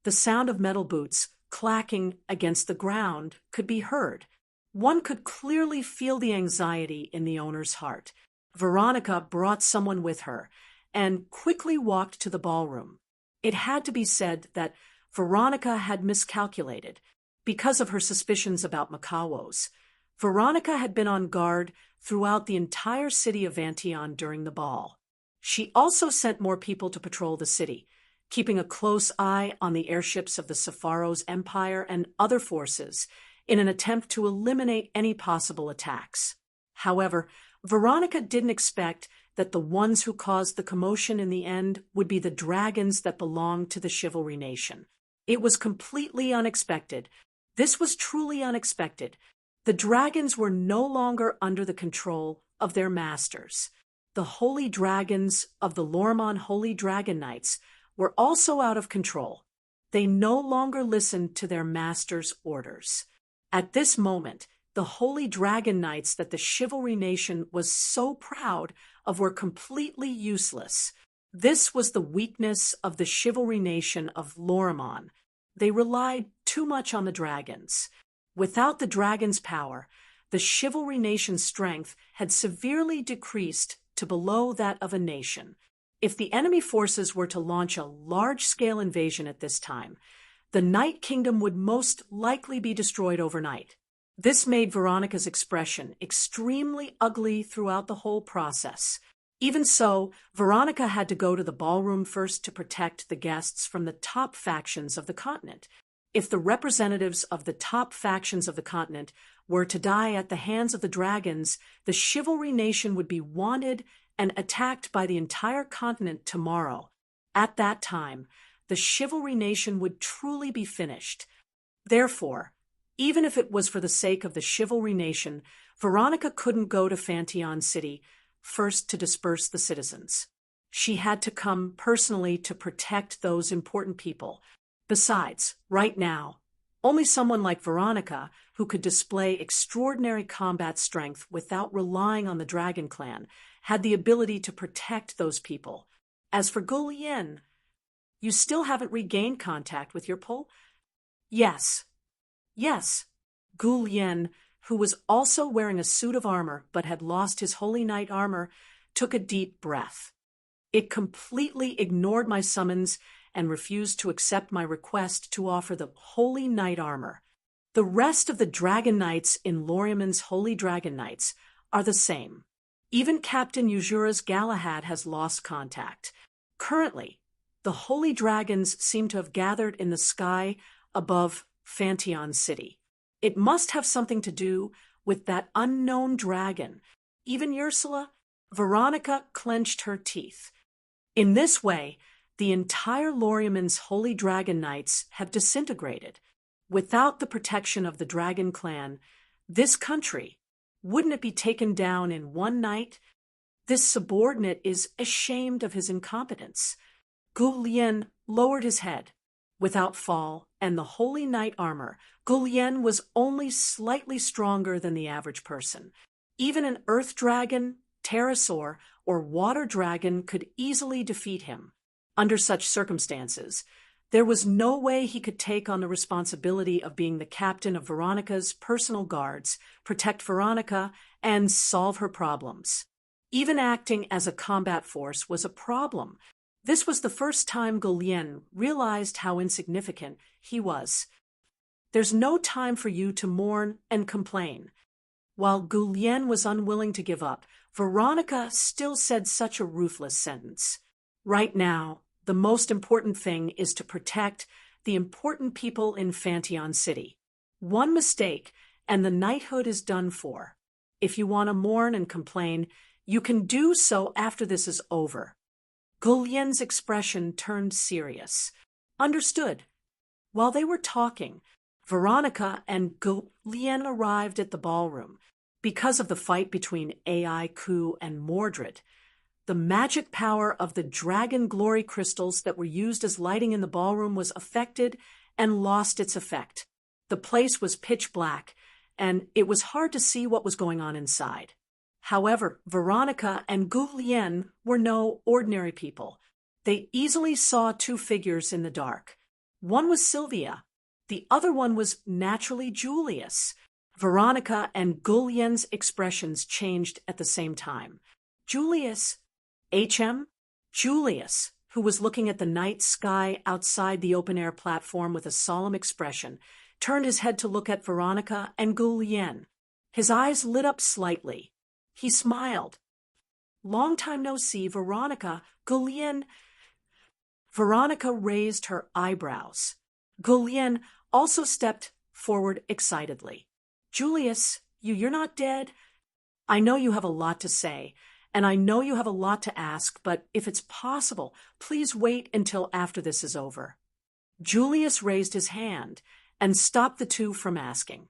the sound of metal boots clacking against the ground could be heard. One could clearly feel the anxiety in the owner's heart. Veronica brought someone with her and quickly walked to the ballroom. It had to be said that Veronica had miscalculated because of her suspicions about Makawos. Veronica had been on guard throughout the entire city of Fanteon during the ball. She also sent more people to patrol the city, keeping a close eye on the airships of the Sepharo's Empire and other forces in an attempt to eliminate any possible attacks. However, Veronica didn't expect that the ones who caused the commotion in the end would be the dragons that belonged to the Chivalry Nation. It was completely unexpected. This was truly unexpected. The dragons were no longer under the control of their masters. The holy dragons of the Lormon Holy Dragon Knights were also out of control. They no longer listened to their masters' orders. At this moment, the Holy Dragon Knights that the Chivalry Nation was so proud of were completely useless. This was the weakness of the Chivalry Nation of Lormon. They relied too much on the dragons. Without the dragon's power, the chivalry nation's strength had severely decreased to below that of a nation. If the enemy forces were to launch a large-scale invasion at this time, the Night Kingdom would most likely be destroyed overnight. This made Veronica's expression extremely ugly throughout the whole process. Even so, Veronica had to go to the ballroom first to protect the guests from the top factions of the continent. If the representatives of the top factions of the continent were to die at the hands of the dragons, the chivalry nation would be wanted and attacked by the entire continent tomorrow. At that time, the chivalry nation would truly be finished. Therefore, even if it was for the sake of the chivalry nation, Veronica couldn't go to Fantion City first to disperse the citizens. She had to come personally to protect those important people. Besides, right now, only someone like Veronica, who could display extraordinary combat strength without relying on the Dragon Clan, had the ability to protect those people. As for Gulien, you still haven't regained contact with your pole? Yes. Gulien, who was also wearing a suit of armor but had lost his holy knight armor, took a deep breath. It completely ignored my summons and refused to accept my request to offer the holy knight armor. The rest of the dragon knights in Lorimen's holy dragon knights are the same. Even Captain Yujura's Galahad has lost contact. Currently, the holy dragons seem to have gathered in the sky above Fantion City. It must have something to do with that unknown dragon. Even Ursula, Veronica clenched her teeth. In this way, the entire Lorimen's holy dragon knights have disintegrated. Without the protection of the dragon clan, this country, wouldn't it be taken down in one night? This subordinate is ashamed of his incompetence. Gulien lowered his head. Without fall and the holy knight armor, Gulien was only slightly stronger than the average person. Even an earth dragon, pterosaur, or water dragon could easily defeat him. Under such circumstances, there was no way he could take on the responsibility of being the captain of Veronica's personal guards, protect Veronica, and solve her problems. Even acting as a combat force was a problem. This was the first time Gulien realized how insignificant he was. There's no time for you to mourn and complain. While Gulien was unwilling to give up, Veronica still said such a ruthless sentence. Right now, the most important thing is to protect the important people in Fantion City. One mistake, and the knighthood is done for. If you want to mourn and complain, you can do so after this is over. Gulien's expression turned serious. Understood. While they were talking, Veronica and Gulien arrived at the ballroom. Because of the fight between AI Ku and Mordred, the magic power of the dragon glory crystals that were used as lighting in the ballroom was affected and lost its effect. The place was pitch black, and it was hard to see what was going on inside. However, Veronica and Gulien were no ordinary people. They easily saw two figures in the dark. One was Sylvia. The other one was naturally Julius. Veronica and Gulien's expressions changed at the same time. Julius, Julius, who was looking at the night sky outside the open-air platform with a solemn expression, turned his head to look at Veronica and Gulien. His eyes lit up slightly. He smiled. Long time no see, Veronica. Gulien. Veronica raised her eyebrows. Gulien also stepped forward excitedly. Julius, you're not dead? I know you have a lot to say, and I know you have a lot to ask, but if it's possible, please wait until after this is over. Julius raised his hand and stopped the two from asking.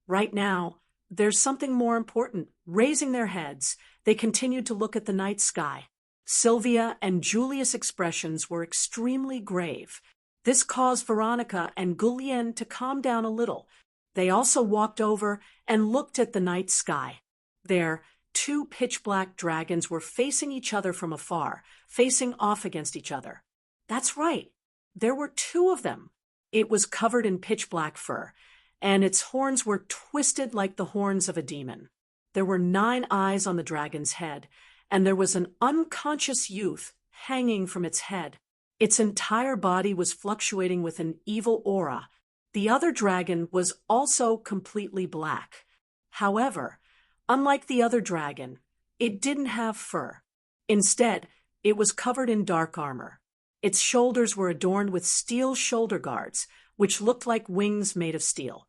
Right now, there's something more important. Raising their heads, they continued to look at the night sky. Sylvia and Julius' expressions were extremely grave. This caused Veronica and Gulien to calm down a little. They also walked over and looked at the night sky. There, two pitch-black dragons were facing each other from afar, facing off against each other. That's right. There were two of them. It was covered in pitch-black fur, and its horns were twisted like the horns of a demon. There were 9 eyes on the dragon's head, and there was an unconscious youth hanging from its head. Its entire body was fluctuating with an evil aura. The other dragon was also completely black. However, unlike the other dragon, it didn't have fur. Instead, it was covered in dark armor. Its shoulders were adorned with steel shoulder guards, which looked like wings made of steel.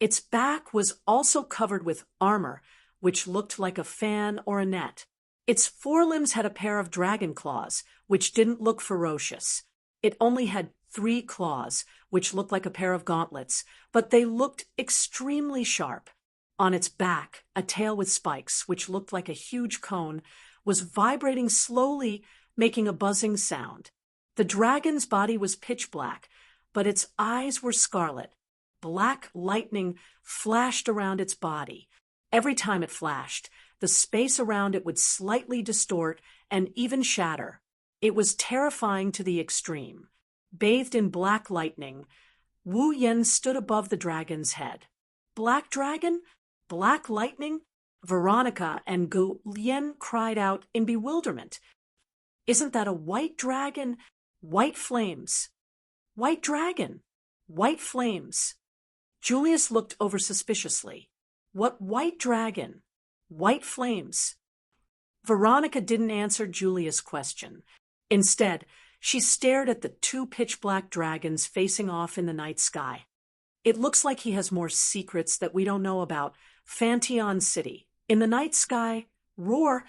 Its back was also covered with armor, which looked like a fan or a net. Its forelimbs had a pair of dragon claws, which didn't look ferocious. It only had 3 claws, which looked like a pair of gauntlets, but they looked extremely sharp. On its back, a tail with spikes, which looked like a huge cone, was vibrating slowly, making a buzzing sound. The dragon's body was pitch black, but its eyes were scarlet. Black lightning flashed around its body. Every time it flashed, the space around it would slightly distort and even shatter. It was terrifying to the extreme. Bathed in black lightning, Wu Yen stood above the dragon's head. Black dragon? Black lightning? Veronica and Gu Lien cried out in bewilderment. Isn't that a white dragon? White flames. White dragon. White flames. Julius looked over suspiciously. What white dragon? White flames. Veronica didn't answer Julius' question. Instead, she stared at the 2 pitch-black dragons facing off in the night sky. It looks like he has more secrets that we don't know about. Fantion City. In the night sky, roar.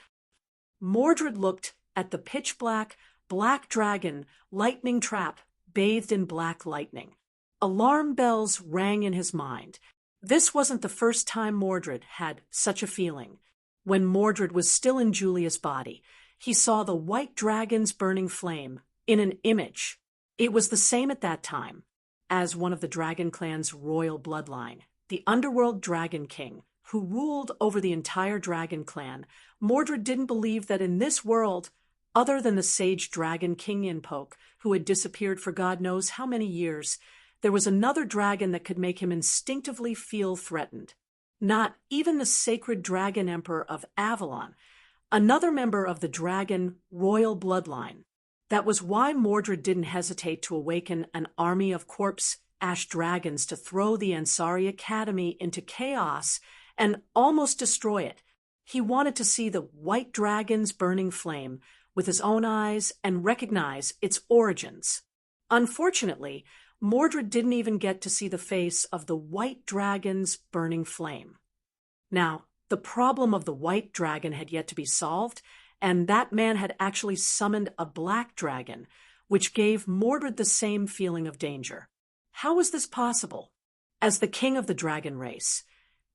Mordred looked at the pitch-black, black dragon lightning trap bathed in black lightning. Alarm bells rang in his mind. This wasn't the first time Mordred had such a feeling. When Mordred was still in Julius' body, he saw the white dragon's burning flame in an image. It was the same at that time as one of the dragon clan's royal bloodline, the underworld dragon king, who ruled over the entire dragon clan. Mordred didn't believe that in this world, other than the sage dragon King Inpoke, who had disappeared for God knows how many years, there was another dragon that could make him instinctively feel threatened. Not even the sacred dragon emperor of Avalon, another member of the dragon royal bloodline. That was why Mordred didn't hesitate to awaken an army of corpse ash dragons to throw the Ansari Academy into chaos and almost destroy it. He wanted to see the white dragon's burning flame with his own eyes and recognize its origins. Unfortunately, Mordred didn't even get to see the face of the white dragon's burning flame. Now, the problem of the white dragon had yet to be solved, and that man had actually summoned a black dragon, which gave Mordred the same feeling of danger. How was this possible? As the king of the dragon race,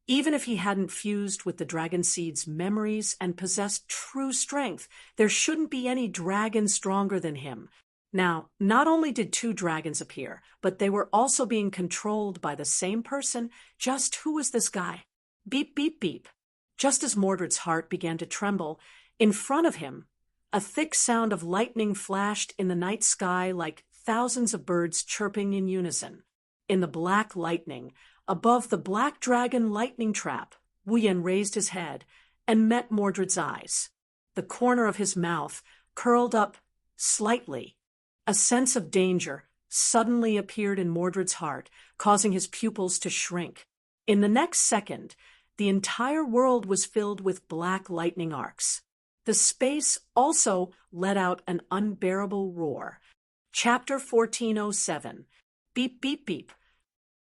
even if he hadn't fused with the dragon seed's memories and possessed true strength, there shouldn't be any dragon stronger than him. Now, not only did 2 dragons appear, but they were also being controlled by the same person. Just who was this guy? Beep, beep, beep. Just as Mordred's heart began to tremble, in front of him, a thick sound of lightning flashed in the night sky like thousands of birds chirping in unison. In the black lightning, above the black dragon lightning trap, Wu Yen raised his head and met Mordred's eyes. The corner of his mouth curled up slightly. A sense of danger suddenly appeared in Mordred's heart, causing his pupils to shrink. In the next second, the entire world was filled with black lightning arcs. The space also let out an unbearable roar. Chapter 1407. Beep, beep, beep.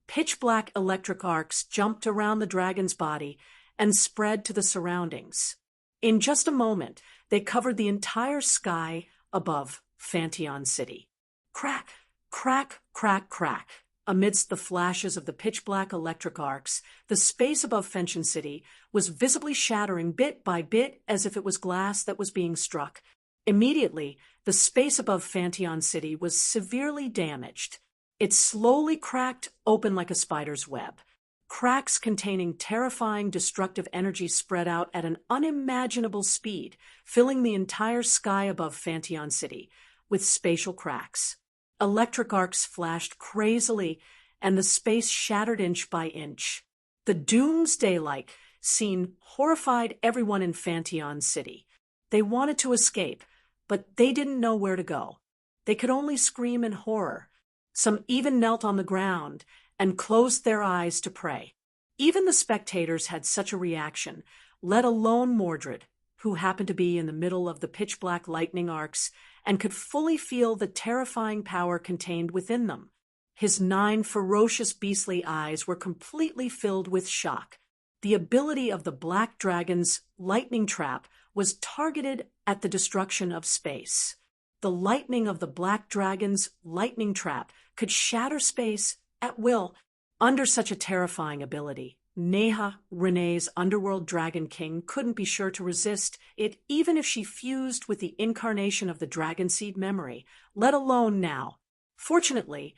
Pitch-black electric arcs jumped around the dragon's body and spread to the surroundings. In just a moment, they covered the entire sky above Fantion City. Crack, crack, crack, crack. Amidst the flashes of the pitch-black electric arcs, the space above Fantion City was visibly shattering bit by bit as if it was glass that was being struck. Immediately, the space above Fantion City was severely damaged. It slowly cracked open like a spider's web. Cracks containing terrifying destructive energy spread out at an unimaginable speed, filling the entire sky above Fantion City with spatial cracks. Electric arcs flashed crazily, and the space shattered inch by inch. The doomsday-like scene horrified everyone in Fanteon City. They wanted to escape, but they didn't know where to go. They could only scream in horror. Some even knelt on the ground and closed their eyes to pray. Even the spectators had such a reaction, let alone Mordred, who happened to be in the middle of the pitch-black lightning arcs and could fully feel the terrifying power contained within them. His 9 ferocious beastly eyes were completely filled with shock. The ability of the Black Dragon's lightning trap was targeted at the destruction of space. The lightning of the Black Dragon's lightning trap could shatter space at will. Under such a terrifying ability, Neha, Renee's underworld dragon king, couldn't be sure to resist it even if she fused with the incarnation of the dragon seed memory, let alone now. Fortunately,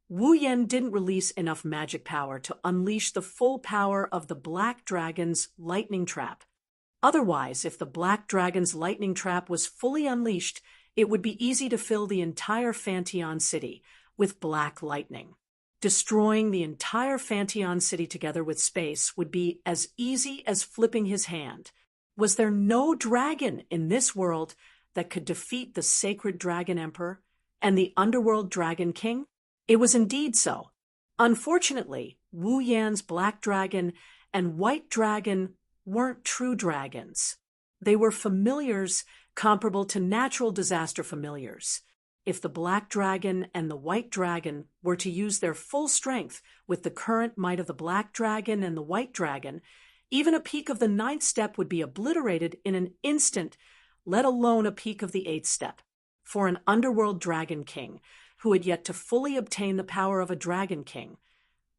Wu Yan didn't release enough magic power to unleash the full power of the Black Dragon's lightning trap. Otherwise, if the Black Dragon's lightning trap was fully unleashed, it would be easy to fill the entire Fanteon City with black lightning. Destroying the entire Fanteon City together with space would be as easy as flipping his hand. Was there no dragon in this world that could defeat the sacred Dragon Emperor and the underworld Dragon King? It was indeed so. Unfortunately, Wu Yan's Black Dragon and White Dragon weren't true dragons. They were familiars comparable to natural disaster familiars. If the Black Dragon and the White Dragon were to use their full strength with the current might of the Black Dragon and the White Dragon, even a peak of the 9th step would be obliterated in an instant, let alone a peak of the 8th step. For an underworld Dragon King, who had yet to fully obtain the power of a Dragon King,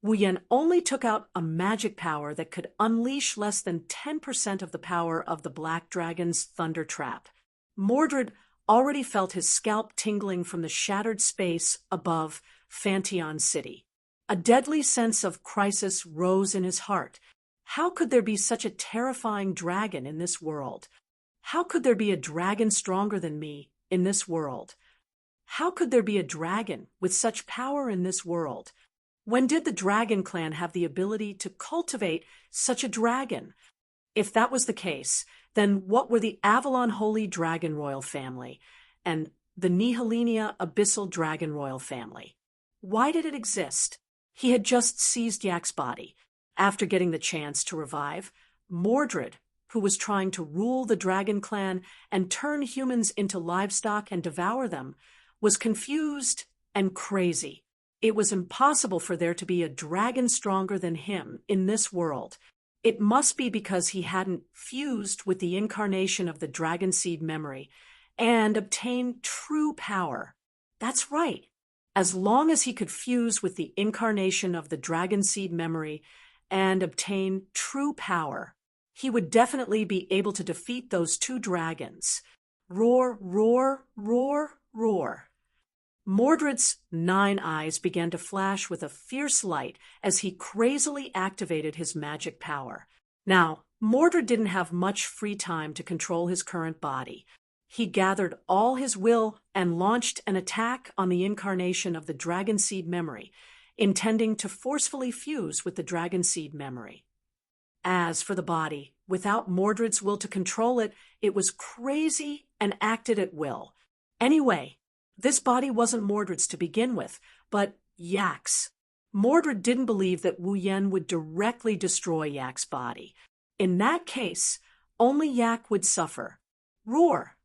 Wu Yan only took out a magic power that could unleash less than 10% of the power of the Black Dragon's thunder trap. Mordred already felt his scalp tingling from the shattered space above Fanteon City. A deadly sense of crisis rose in his heart. How could there be such a terrifying dragon in this world? How could there be a dragon stronger than me in this world? How could there be a dragon with such power in this world? When did the Dragon Clan have the ability to cultivate such a dragon? If that was the case, then what were the Avalon Holy Dragon Royal family and the Nihilinia Abyssal Dragon Royal family? Why did it exist? He had just seized Yak's body. After getting the chance to revive, Mordred, who was trying to rule the Dragon Clan and turn humans into livestock and devour them, was confused and crazy. It was impossible for there to be a dragon stronger than him in this world. It must be because he hadn't fused with the incarnation of the dragon seed memory and obtained true power. That's right. As long as he could fuse with the incarnation of the dragon seed memory and obtain true power, he would definitely be able to defeat those 2 dragons. Roar, roar, roar, roar. Mordred's 9 eyes began to flash with a fierce light as he crazily activated his magic power. Now, Mordred didn't have much free time to control his current body. He gathered all his will and launched an attack on the incarnation of the Dragon Seed memory, intending to forcefully fuse with the Dragon Seed memory. As for the body, without Mordred's will to control it, it was crazy and acted at will. Anyway, this body wasn't Mordred's to begin with, but Yak's. Mordred didn't believe that Wu Yan would directly destroy Yak's body. In that case, only Yak would suffer. Roar!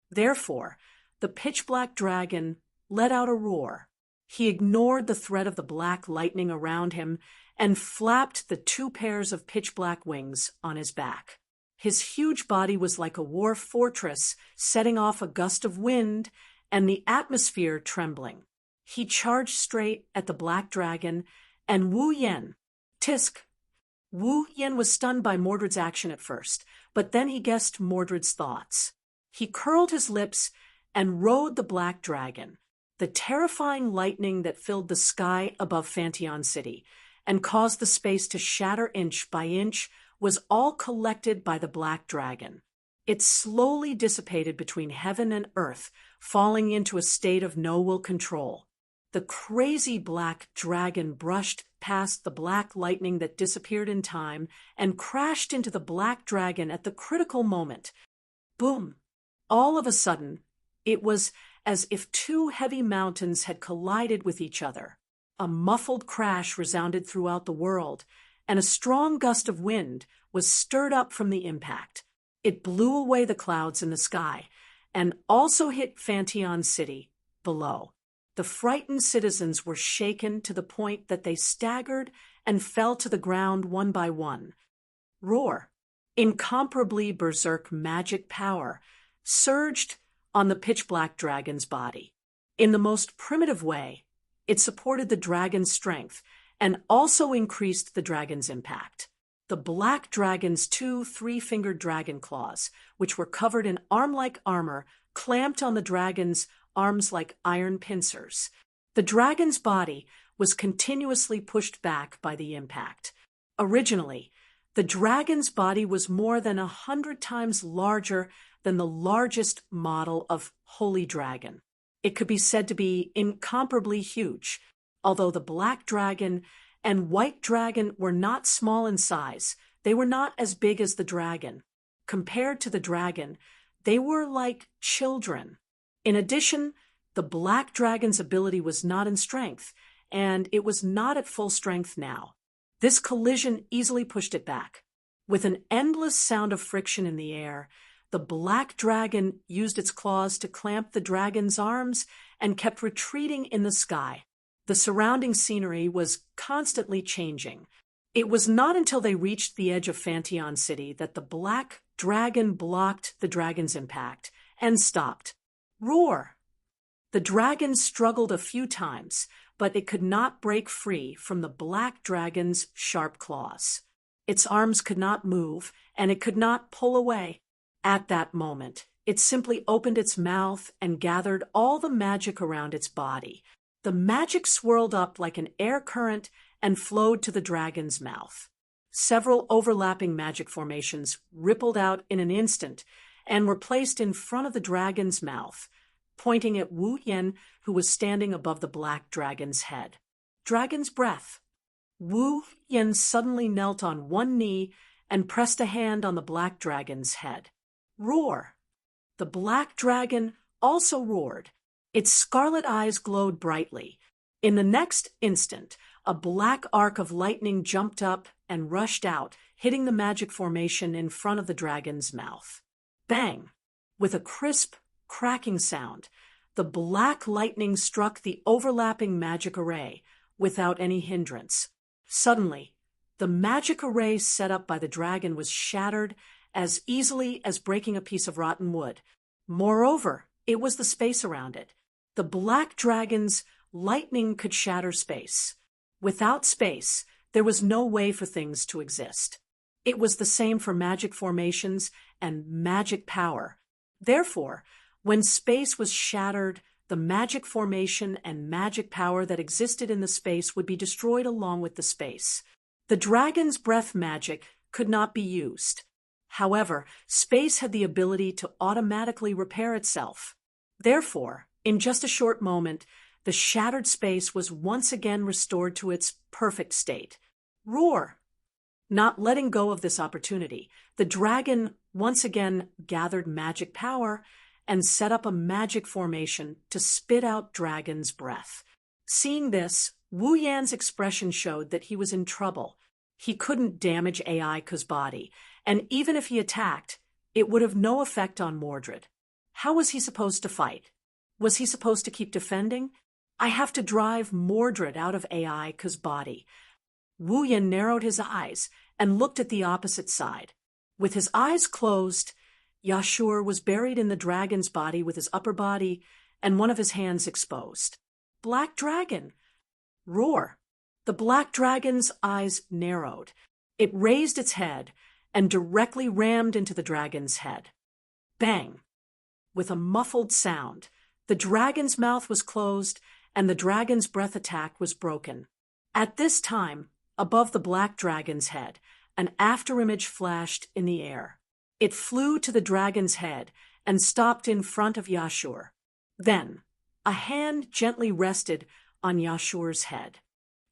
Therefore, the pitch-black dragon let out a roar. He ignored the threat of the black lightning around him and flapped the 2 pairs of pitch-black wings on his back. His huge body was like a war fortress, setting off a gust of wind and the atmosphere trembling. He charged straight at the black dragon, and Wu Yan. Tisk! Wu Yan was stunned by Mordred's action at first, but then he guessed Mordred's thoughts. He curled his lips and rode the black dragon, the terrifying lightning that filled the sky above Fanteon City and caused the space to shatter inch by inch was all collected by the black dragon. It slowly dissipated between heaven and earth, falling into a state of no will control. The crazy black dragon brushed past the black lightning that disappeared in time and crashed into the black dragon at the critical moment. Boom! All of a sudden, it was as if two heavy mountains had collided with each other. A muffled crash resounded throughout the world, and a strong gust of wind was stirred up from the impact. It blew away the clouds in the sky, and also hit Fantion City below. The frightened citizens were shaken to the point that they staggered and fell to the ground one by one. Roar, incomparably berserk magic power, surged on the pitch-black dragon's body. In the most primitive way, it supported the dragon's strength and also increased the dragon's impact. The black dragon's two three-fingered dragon claws, which were covered in arm-like armor, clamped on the dragon's arms like iron pincers. The dragon's body was continuously pushed back by the impact. Originally, the dragon's body was more than 100 times larger than the largest model of Holy Dragon. It could be said to be incomparably huge. Although the black dragon and white dragon were not small in size, they were not as big as the dragon. Compared to the dragon, they were like children. In addition, the black dragon's ability was not in strength, and it was not at full strength now. This collision easily pushed it back. With an endless sound of friction in the air, the black dragon used its claws to clamp the dragon's arms and kept retreating in the sky. The surrounding scenery was constantly changing. It was not until they reached the edge of Fantion City that the black dragon blocked the dragon's impact and stopped. Roar! The dragon struggled a few times, but it could not break free from the black dragon's sharp claws. Its arms could not move, and it could not pull away. At that moment, it simply opened its mouth and gathered all the magic around its body. The magic swirled up like an air current and flowed to the dragon's mouth. Several overlapping magic formations rippled out in an instant and were placed in front of the dragon's mouth, pointing at Wu Yan, who was standing above the black dragon's head. Dragon's breath. Wu Yan suddenly knelt on one knee and pressed a hand on the black dragon's head. Roar! The black dragon also roared. Its scarlet eyes glowed brightly. In the next instant, a black arc of lightning jumped up and rushed out, hitting the magic formation in front of the dragon's mouth. Bang! With a crisp, cracking sound, the black lightning struck the overlapping magic array without any hindrance. Suddenly, the magic array set up by the dragon was shattered as easily as breaking a piece of rotten wood. Moreover, it was the space around it. The black dragon's lightning could shatter space. Without space, there was no way for things to exist. It was the same for magic formations and magic power. Therefore, when space was shattered, the magic formation and magic power that existed in the space would be destroyed along with the space. The dragon's breath magic could not be used. However, space had the ability to automatically repair itself. Therefore, in just a short moment, the shattered space was once again restored to its perfect state. Roar! Not letting go of this opportunity, the dragon once again gathered magic power and set up a magic formation to spit out dragon's breath. Seeing this, Wu Yan's expression showed that he was in trouble. He couldn't damage Aika's body, and even if he attacked, it would have no effect on Mordred. How was he supposed to fight? Was he supposed to keep defending? I have to drive Mordred out of Aika's body. Wu Yan narrowed his eyes and looked at the opposite side. With his eyes closed, Yashur was buried in the dragon's body with his upper body and one of his hands exposed. Black dragon! Roar! The black dragon's eyes narrowed. It raised its head and directly rammed into the dragon's head. Bang! With a muffled sound, the dragon's mouth was closed and the dragon's breath attack was broken. At this time, above the black dragon's head, an afterimage flashed in the air. It flew to the dragon's head and stopped in front of Yashur. Then, a hand gently rested on Yashur's head.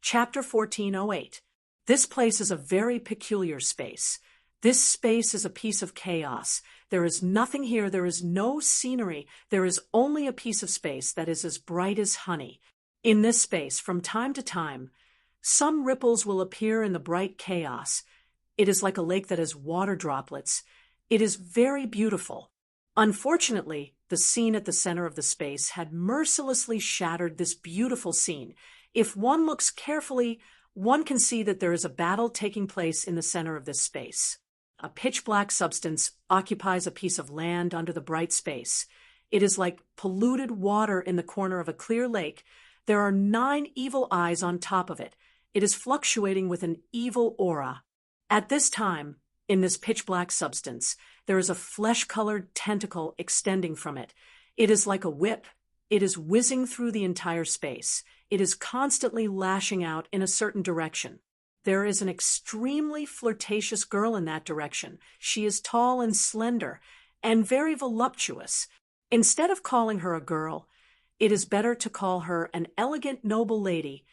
Chapter 1408. This place is a very peculiar space. This space is a piece of chaos. There is nothing here. There is no scenery. There is only a piece of space that is as bright as honey. In this space, from time to time, some ripples will appear in the bright chaos. It is like a lake that has water droplets. It is very beautiful. Unfortunately, the scene at the center of the space had mercilessly shattered this beautiful scene. If one looks carefully, one can see that there is a battle taking place in the center of this space. A pitch-black substance occupies a piece of land under the bright space. It is like polluted water in the corner of a clear lake. There are 9 evil eyes on top of it. It is fluctuating with an evil aura. At this time, in this pitch-black substance, there is a flesh-colored tentacle extending from it. It is like a whip. It is whizzing through the entire space. It is constantly lashing out in a certain direction. There is an extremely flirtatious girl in that direction. She is tall and slender and very voluptuous. Instead of calling her a girl, it is better to call her an elegant, noble lady.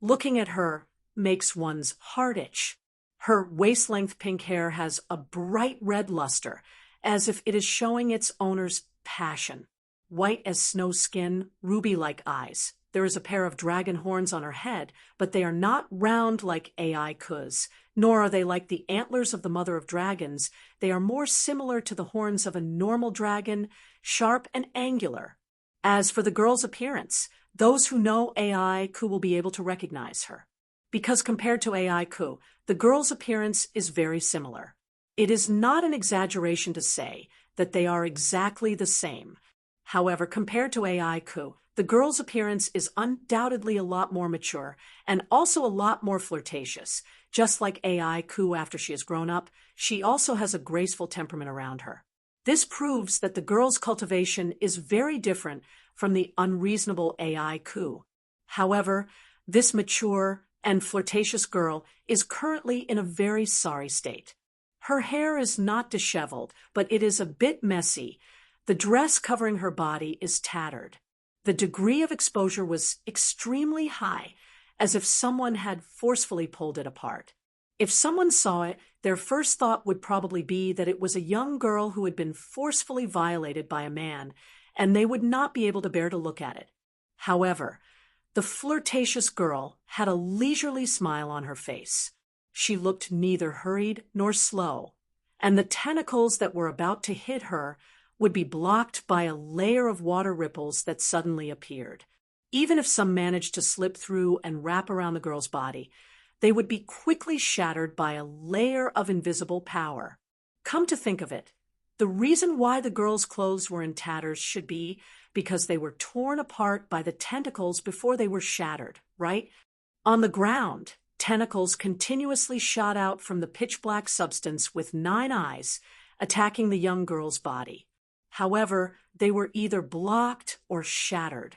Looking at her makes one's heart itch. Her waist-length pink hair has a bright red luster, as if it is showing its owner's passion. White as snow skin, ruby-like eyes. There is a pair of dragon horns on her head, but they are not round like Ai Kuz, nor are they like the antlers of the mother of dragons. They are more similar to the horns of a normal dragon, sharp and angular. As for the girl's appearance, those who know Ai Ku will be able to recognize her. Because compared to Ai Ku, the girl's appearance is very similar. It is not an exaggeration to say that they are exactly the same. However, compared to Ai Ku, the girl's appearance is undoubtedly a lot more mature and also a lot more flirtatious. Just like Ai Ku after she has grown up, she also has a graceful temperament around her. This proves that the girl's cultivation is very different from the unreasonable Ai Ku. However, this mature and flirtatious girl is currently in a very sorry state. Her hair is not disheveled, but it is a bit messy. The dress covering her body is tattered. The degree of exposure was extremely high, as if someone had forcefully pulled it apart. If someone saw it, their first thought would probably be that it was a young girl who had been forcefully violated by a man, and they would not be able to bear to look at it. However, the flirtatious girl had a leisurely smile on her face. She looked neither hurried nor slow, and the tentacles that were about to hit her would be blocked by a layer of water ripples that suddenly appeared. Even if some managed to slip through and wrap around the girl's body, they would be quickly shattered by a layer of invisible power. Come to think of it, the reason why the girl's clothes were in tatters should be because they were torn apart by the tentacles before they were shattered, right? On the ground, tentacles continuously shot out from the pitch-black substance with 9 eyes, attacking the young girl's body. However, they were either blocked or shattered,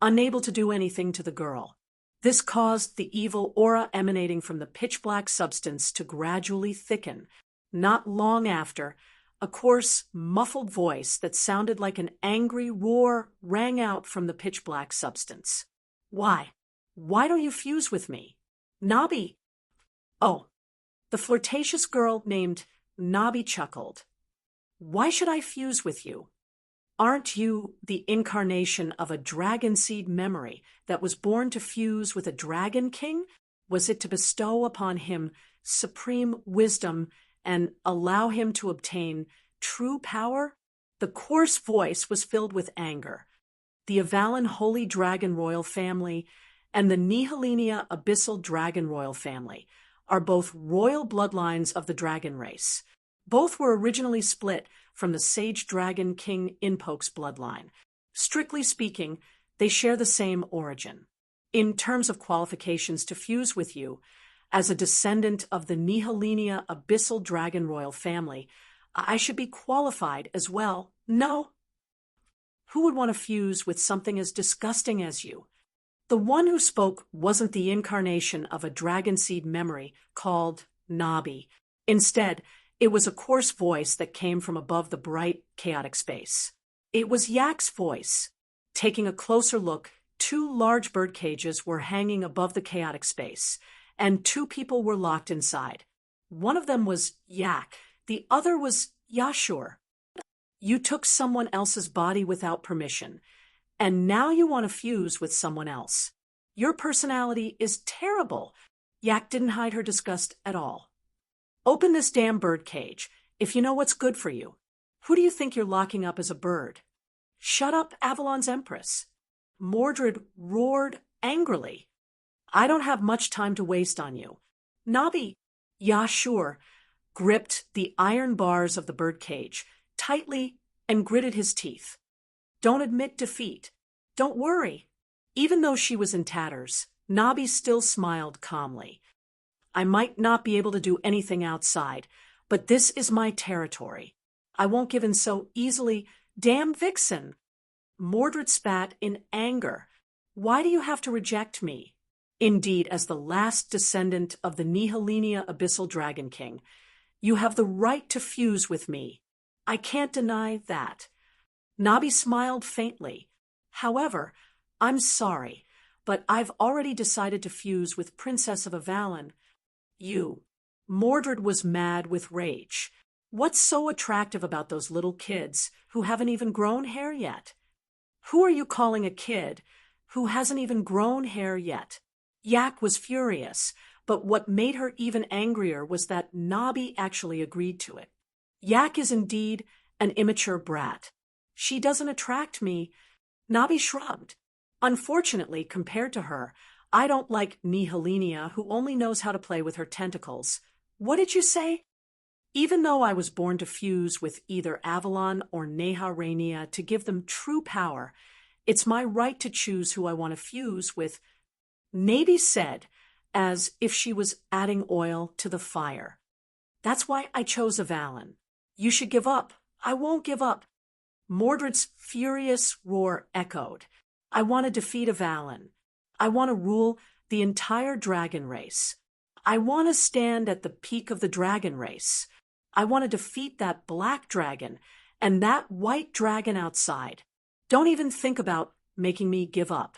unable to do anything to the girl. This caused the evil aura emanating from the pitch-black substance to gradually thicken. Not long after, a coarse, muffled voice that sounded like an angry roar rang out from the pitch-black substance. Why? Why don't you fuse with me? Nabi! Oh, the flirtatious girl named Nabi chuckled. Why should I fuse with you? Aren't you the incarnation of a dragon seed memory that was born to fuse with a dragon king? Was it to bestow upon him supreme wisdom and allow him to obtain true power? The coarse voice was filled with anger. The Avalon Holy Dragon Royal family and the Nihilinia Abyssal Dragon Royal family are both royal bloodlines of the dragon race. Both were originally split from the Sage Dragon King Inpoke's bloodline. Strictly speaking, they share the same origin. In terms of qualifications to fuse with you, as a descendant of the Nihilinia Abyssal Dragon Royal family, I should be qualified as well. No. Who would want to fuse with something as disgusting as you? The one who spoke wasn't the incarnation of a dragon seed memory called Nabi. Instead, it was a coarse voice that came from above the bright, chaotic space. It was Yak's voice. Taking a closer look, Two large bird cages were hanging above the chaotic space, and two people were locked inside. One of them was Yak, the other was Yashur. You took someone else's body without permission, and now you want to fuse with someone else. Your personality is terrible. Yak didn't hide her disgust at all. Open this damn bird cage, if you know what's good for you. Who do you think you're locking up as a bird? Shut up, Avalon's Empress. Mordred roared angrily. I don't have much time to waste on you. Nabi, Yashur, gripped the iron bars of the bird cage tightly and gritted his teeth. Don't admit defeat. Don't worry. Even though she was in tatters, Nabi still smiled calmly. I might not be able to do anything outside, but this is my territory. I won't give in so easily. Damn vixen! Mordred spat in anger. Why do you have to reject me? Indeed, as the last descendant of the Nihilinia Abyssal Dragon King, you have the right to fuse with me. I can't deny that. Nabi smiled faintly. However, I'm sorry, but I've already decided to fuse with Princess of Avalon. You. Mordred was mad with rage. What's so attractive about those little kids who haven't even grown hair yet? Who are you calling a kid who hasn't even grown hair yet? Yak was furious, but what made her even angrier was that Nabi actually agreed to it. Yak is indeed an immature brat. She doesn't attract me. Nabi shrugged. Unfortunately, compared to her, I don't like Nihilinia, who only knows how to play with her tentacles. What did you say? Even though I was born to fuse with either Avalon or Neha Rhaenyra to give them true power, it's my right to choose who I want to fuse with, Nabi said, as if she was adding oil to the fire. That's why I chose Avalon. You should give up. I won't give up. Mordred's furious roar echoed. I want to defeat Avalon. I want to rule the entire dragon race. I want to stand at the peak of the dragon race. I want to defeat that black dragon and that white dragon outside. Don't even think about making me give up.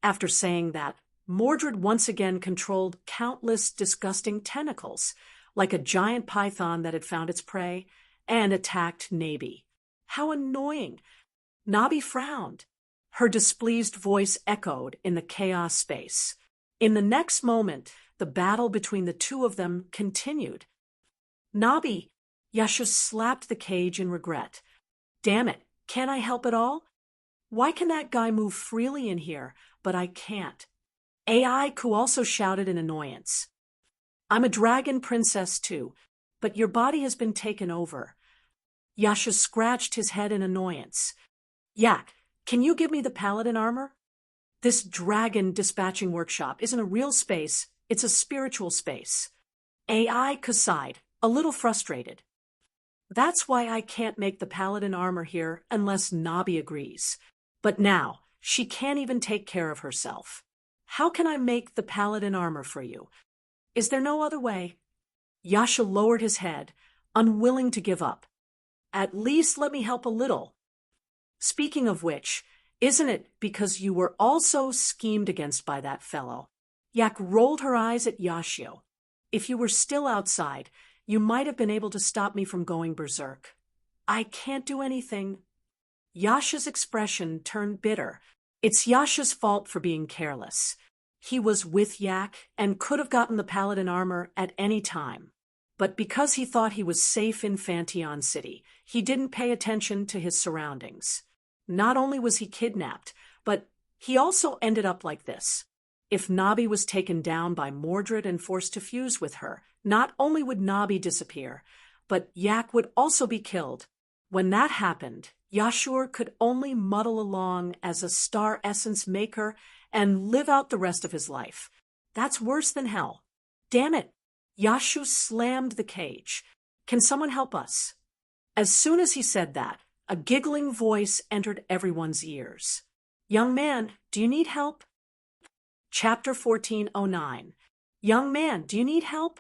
After saying that, Mordred once again controlled countless disgusting tentacles, like a giant python that had found its prey, and attacked Nabi. How annoying! Nabi frowned. Her displeased voice echoed in the chaos space. In the next moment, the battle between the two of them continued. Nabi! Yasha slapped the cage in regret. Damn it, can't I help at all? Why can that guy move freely in here, but I can't? Ku also shouted in annoyance. I'm a dragon princess too, but your body has been taken over. Yasha scratched his head in annoyance. Yak, can you give me the paladin armor? This dragon dispatching workshop isn't a real space, it's a spiritual space. Ku sighed, a little frustrated. That's why I can't make the paladin armor here unless Nabi agrees. But now, she can't even take care of herself. How can I make the paladin armor for you? Is there no other way? Yasha lowered his head, unwilling to give up. At least let me help a little. Speaking of which, isn't it because you were also schemed against by that fellow? Yak rolled her eyes at Yashio. If you were still outside, you might have been able to stop me from going berserk. I can't do anything. Yasha's expression turned bitter. It's Yasha's fault for being careless. He was with Yak and could have gotten the paladin armor at any time. But because he thought he was safe in Fanteon City, he didn't pay attention to his surroundings. Not only was he kidnapped, but he also ended up like this. If Nabi was taken down by Mordred and forced to fuse with her, not only would Nabi disappear, but Yak would also be killed. When that happened, Yashur could only muddle along as a star essence maker and live out the rest of his life. That's worse than hell. Damn it! Yashu slammed the cage. Can someone help us? As soon as he said that, a giggling voice entered everyone's ears. Young man, do you need help? Chapter 1409. Young man, do you need help?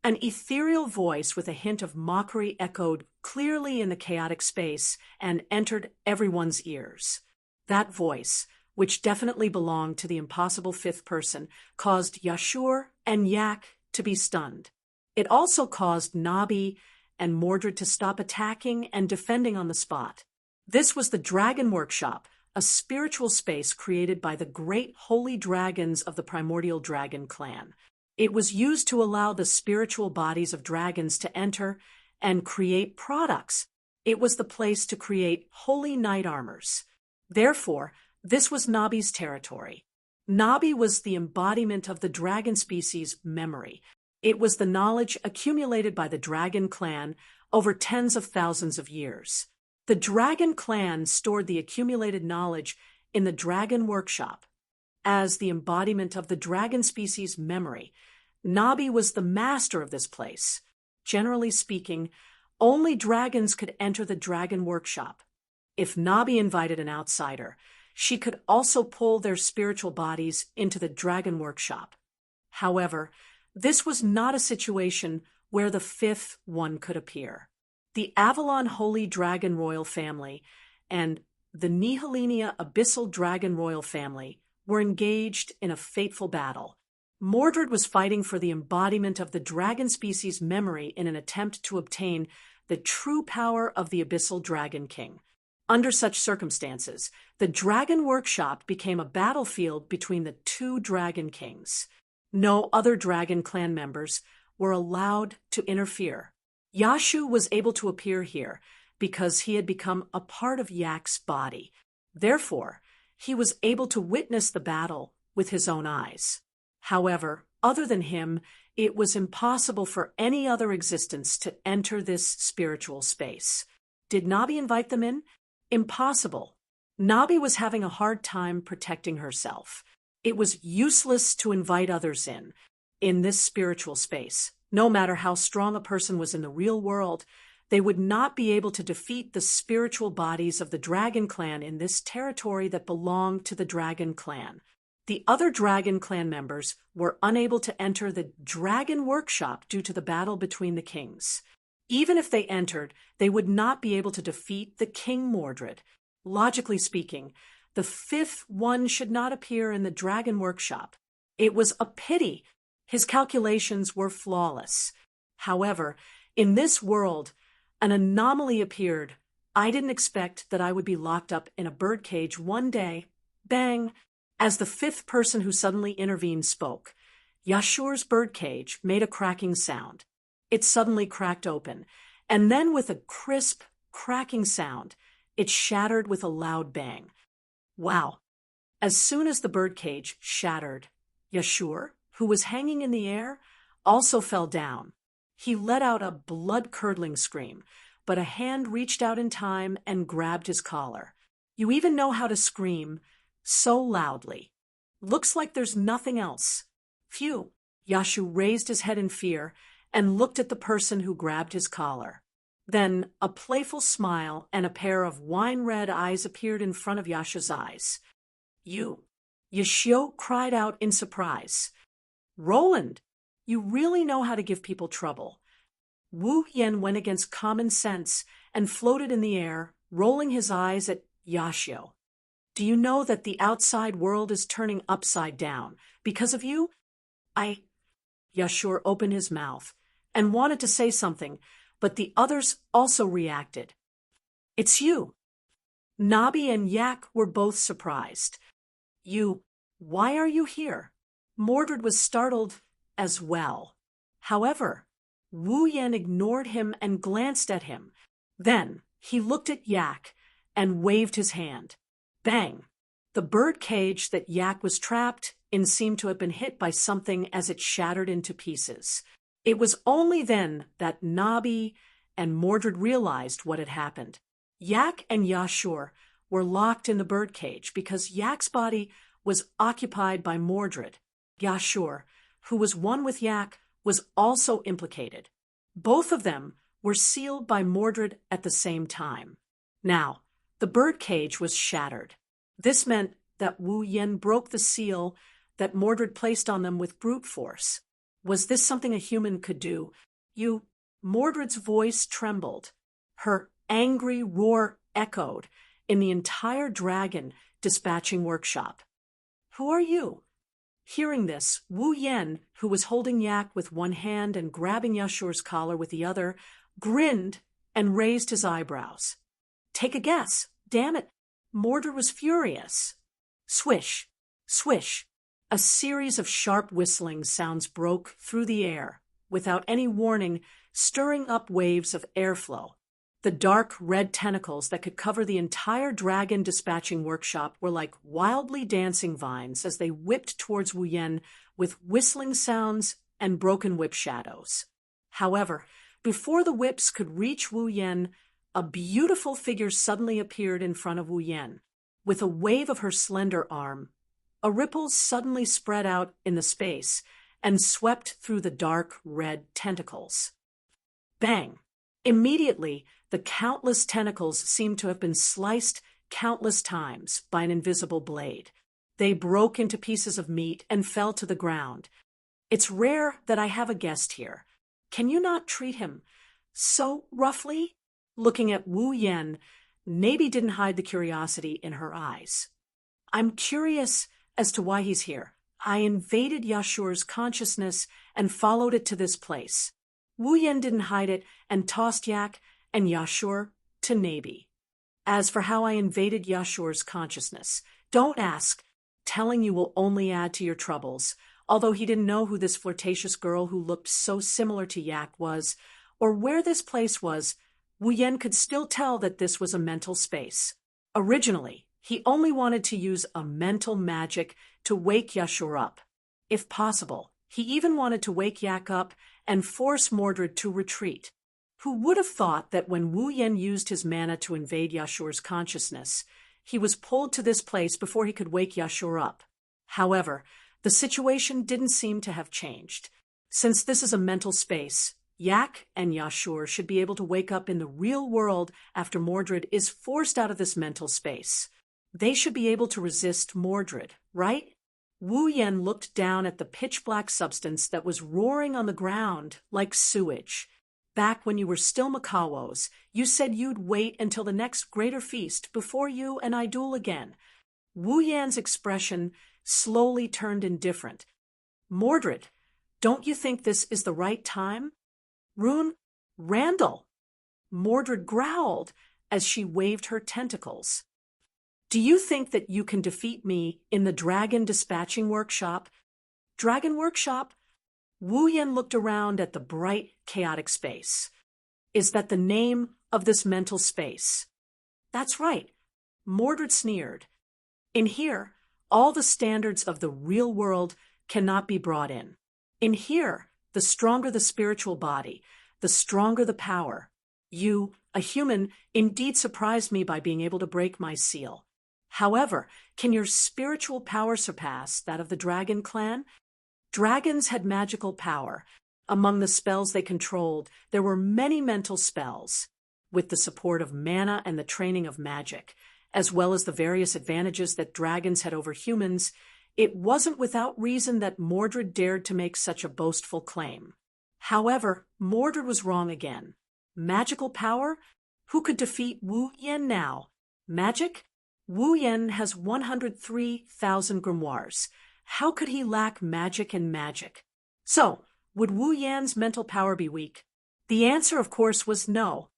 An ethereal voice with a hint of mockery echoed clearly in the chaotic space and entered everyone's ears. That voice, which definitely belonged to the impossible fifth person, caused Yashur and Yak to be stunned. It also caused Nabi and Mordred to stop attacking and defending on the spot. This was the Dragon Workshop, a spiritual space created by the great holy dragons of the primordial dragon clan. It was used to allow the spiritual bodies of dragons to enter and create products. It was the place to create holy knight armors. Therefore, this was Nabi's territory. Nabi was the embodiment of the dragon species' memory. It was the knowledge accumulated by the dragon clan over tens of thousands of years. The dragon clan stored the accumulated knowledge in the dragon workshop. As the embodiment of the dragon species' memory, Nabi was the master of this place. Generally speaking, only dragons could enter the dragon workshop. If Nabi invited an outsider, she could also pull their spiritual bodies into the dragon workshop. However, this was not a situation where the fifth one could appear. The Avalon Holy Dragon Royal Family and the Nihilinia Abyssal Dragon Royal Family were engaged in a fateful battle. Mordred was fighting for the embodiment of the dragon species' memory in an attempt to obtain the true power of the Abyssal Dragon King. Under such circumstances, the Dragon Workshop became a battlefield between the two Dragon Kings. No other Dragon Clan members were allowed to interfere. Yashu was able to appear here because he had become a part of Yak's body. Therefore, he was able to witness the battle with his own eyes. However, other than him, it was impossible for any other existence to enter this spiritual space. Did Nabi invite them in? Impossible. Nabi was having a hard time protecting herself. It was useless to invite others in this spiritual space. No matter how strong a person was in the real world, they would not be able to defeat the spiritual bodies of the Dragon Clan in this territory that belonged to the Dragon Clan. The other Dragon Clan members were unable to enter the Dragon Workshop due to the battle between the kings. Even if they entered, they would not be able to defeat the King Mordred. Logically speaking, the fifth one should not appear in the Dragon Workshop. It was a pity. His calculations were flawless. However, in this world, an anomaly appeared. I didn't expect that I would be locked up in a birdcage one day. Bang! As the fifth person who suddenly intervened spoke, Yashur's birdcage made a cracking sound. It suddenly cracked open, and then with a crisp, cracking sound, it shattered with a loud bang. Wow! As soon as the birdcage shattered, Yashur, who was hanging in the air, also fell down. He let out a blood-curdling scream, but a hand reached out in time and grabbed his collar. You even know how to scream so loudly. Looks like there's nothing else. Phew! Yashu raised his head in fear and looked at the person who grabbed his collar. Then a playful smile and a pair of wine-red eyes appeared in front of Yashu's eyes. Yashio cried out in surprise. Roland, you really know how to give people trouble. Wu Yen went against common sense and floated in the air, rolling his eyes at Yashio. Do you know that the outside world is turning upside down because of you? Yashur opened his mouth and wanted to say something, but the others also reacted. It's you. Nabi and Yak were both surprised. Why are you here? Mordred was startled as well. However, Wu Yen ignored him and glanced at him. Then he looked at Yak and waved his hand. Bang! The bird cage that Yak was trapped in seemed to have been hit by something as it shattered into pieces. It was only then that Nabi and Mordred realized what had happened. Yak and Yashur were locked in the bird cage because Yak's body was occupied by Mordred. Yashur, who was one with Yak, was also implicated. Both of them were sealed by Mordred at the same time. Now, the bird cage was shattered. This meant that Wu Yen broke the seal that Mordred placed on them with brute force. Was this something a human could do? Mordred's voice trembled. Her angry roar echoed in the entire dragon dispatching workshop. Who are you? Hearing this, Wu Yen, who was holding Yak with one hand and grabbing Yashur's collar with the other, grinned and raised his eyebrows. Take a guess. Damn it. Mordred was furious. Swish, swish. A series of sharp whistling sounds broke through the air, without any warning, stirring up waves of airflow. The dark red tentacles that could cover the entire dragon dispatching workshop were like wildly dancing vines as they whipped towards Wu Yen with whistling sounds and broken whip shadows. However, before the whips could reach Wu Yen, a beautiful figure suddenly appeared in front of Wu Yen. With a wave of her slender arm, a ripple suddenly spread out in the space and swept through the dark red tentacles. Bang! Immediately, the countless tentacles seemed to have been sliced countless times by an invisible blade. They broke into pieces of meat and fell to the ground. It's rare that I have a guest here. Can you not treat him so roughly? Looking at Wu Yen, Nabi didn't hide the curiosity in her eyes. I'm curious as to why he's here. I invaded Yashur's consciousness and followed it to this place. Wu Yen didn't hide it and tossed Yak and Yashur to Nabi. As for how I invaded Yashur's consciousness, don't ask. Telling you will only add to your troubles, although he didn't know who this flirtatious girl who looked so similar to Yak was, or where this place was. Wu Yen could still tell that this was a mental space. Originally, he only wanted to use a mental magic to wake Yashur up. If possible, he even wanted to wake Yak up and force Mordred to retreat. Who would have thought that when Wu Yen used his mana to invade Yashur's consciousness, he was pulled to this place before he could wake Yashur up? However, the situation didn't seem to have changed. Since this is a mental space, Yak and Yashur should be able to wake up in the real world after Mordred is forced out of this mental space. They should be able to resist Mordred, right? Wu Yen looked down at the pitch-black substance that was roaring on the ground like sewage. Back when you were still Makawos, you said you'd wait until the next greater feast before you and I duel again. Wu Yan's expression slowly turned indifferent. Mordred, don't you think this is the right time? Randall! Mordred growled as she waved her tentacles. Do you think that you can defeat me in the dragon dispatching workshop? Dragon workshop? Wu Yen looked around at the bright, chaotic space. Is that the name of this mental space? That's right. Mordred sneered. In here, all the standards of the real world cannot be brought in. In here, the stronger the spiritual body, the stronger the power. You, a human, indeed surprised me by being able to break my seal. However, can your spiritual power surpass that of the dragon clan? Dragons had magical power. Among the spells they controlled, there were many mental spells. With the support of mana and the training of magic, as well as the various advantages that dragons had over humans, it wasn't without reason that Mordred dared to make such a boastful claim. However, Mordred was wrong again. Magical power? Who could defeat Wu Yen now? Magic? Wu Yen has 103,000 grimoires. How could he lack magic and magic? So, would Wu Yan's mental power be weak? The answer, of course, was no.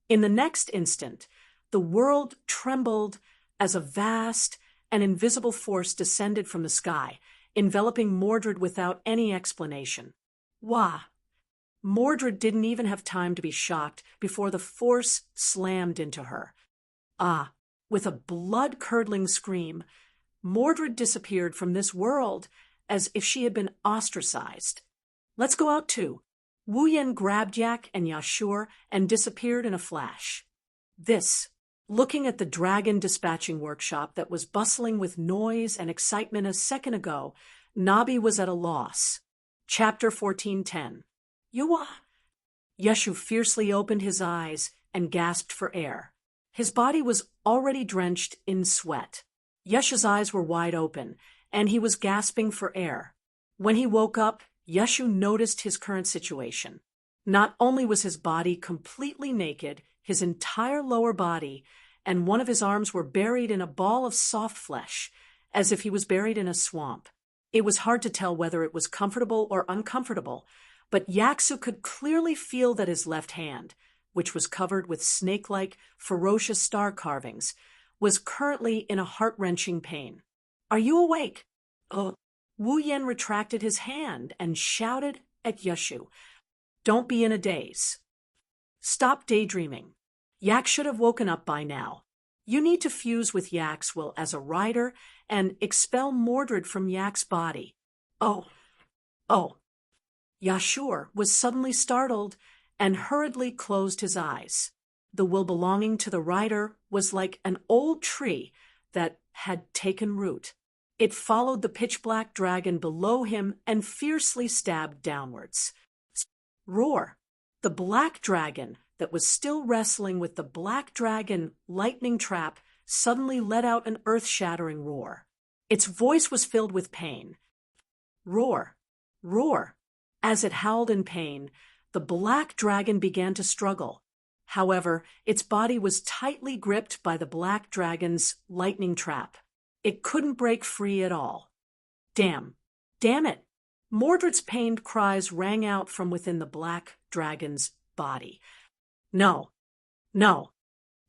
In the next instant, the world trembled as a vast and invisible force descended from the sky, enveloping Mordred without any explanation. Wah! Mordred didn't even have time to be shocked before the force slammed into her. With a blood-curdling scream, Mordred disappeared from this world as if she had been ostracized. Let's go out too. Wu Yen grabbed Yak and Yashur and disappeared in a flash. Looking at the dragon dispatching workshop that was bustling with noise and excitement a second ago, Nabi was at a loss. Chapter 14:10. Yeshu fiercely opened his eyes and gasped for air. His body was already drenched in sweat. Yeshu's eyes were wide open, and he was gasping for air. When he woke up, Yeshu noticed his current situation. Not only was his body completely naked, his entire lower body, and one of his arms were buried in a ball of soft flesh, as if he was buried in a swamp. It was hard to tell whether it was comfortable or uncomfortable, but Yaksu could clearly feel that his left hand, which was covered with snake-like, ferocious star carvings, was currently in a heart-wrenching pain. "Are you awake?" Wu Yan retracted his hand and shouted at Yashu, "Don't be in a daze. Stop daydreaming. Yak should have woken up by now. You need to fuse with Yak's will as a rider and expel Mordred from Yak's body." Oh. Yashur was suddenly startled and hurriedly closed his eyes. The will belonging to the rider was like an old tree that had taken root. It followed the pitch-black dragon below him and fiercely stabbed downwards. Roar! The black dragon that was still wrestling with the black dragon lightning trap suddenly let out an earth-shattering roar. Its voice was filled with pain. Roar! Roar! As it howled in pain, the black dragon began to struggle. However, its body was tightly gripped by the black dragon's lightning trap. It couldn't break free at all. Damn it! Mordred's pained cries rang out from within the black dragon's body. No,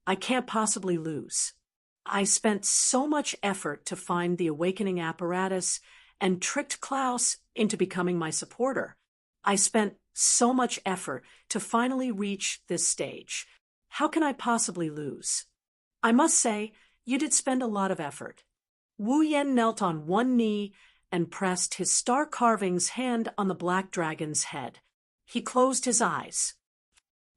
I can't possibly lose. I spent so much effort to find the awakening apparatus and tricked Klaus into becoming my supporter. I spent so much effort to finally reach this stage. How can I possibly lose? I must say, you did spend a lot of effort. Wu Yan knelt on one knee and pressed his star carving's hand on the black dragon's head. He closed his eyes.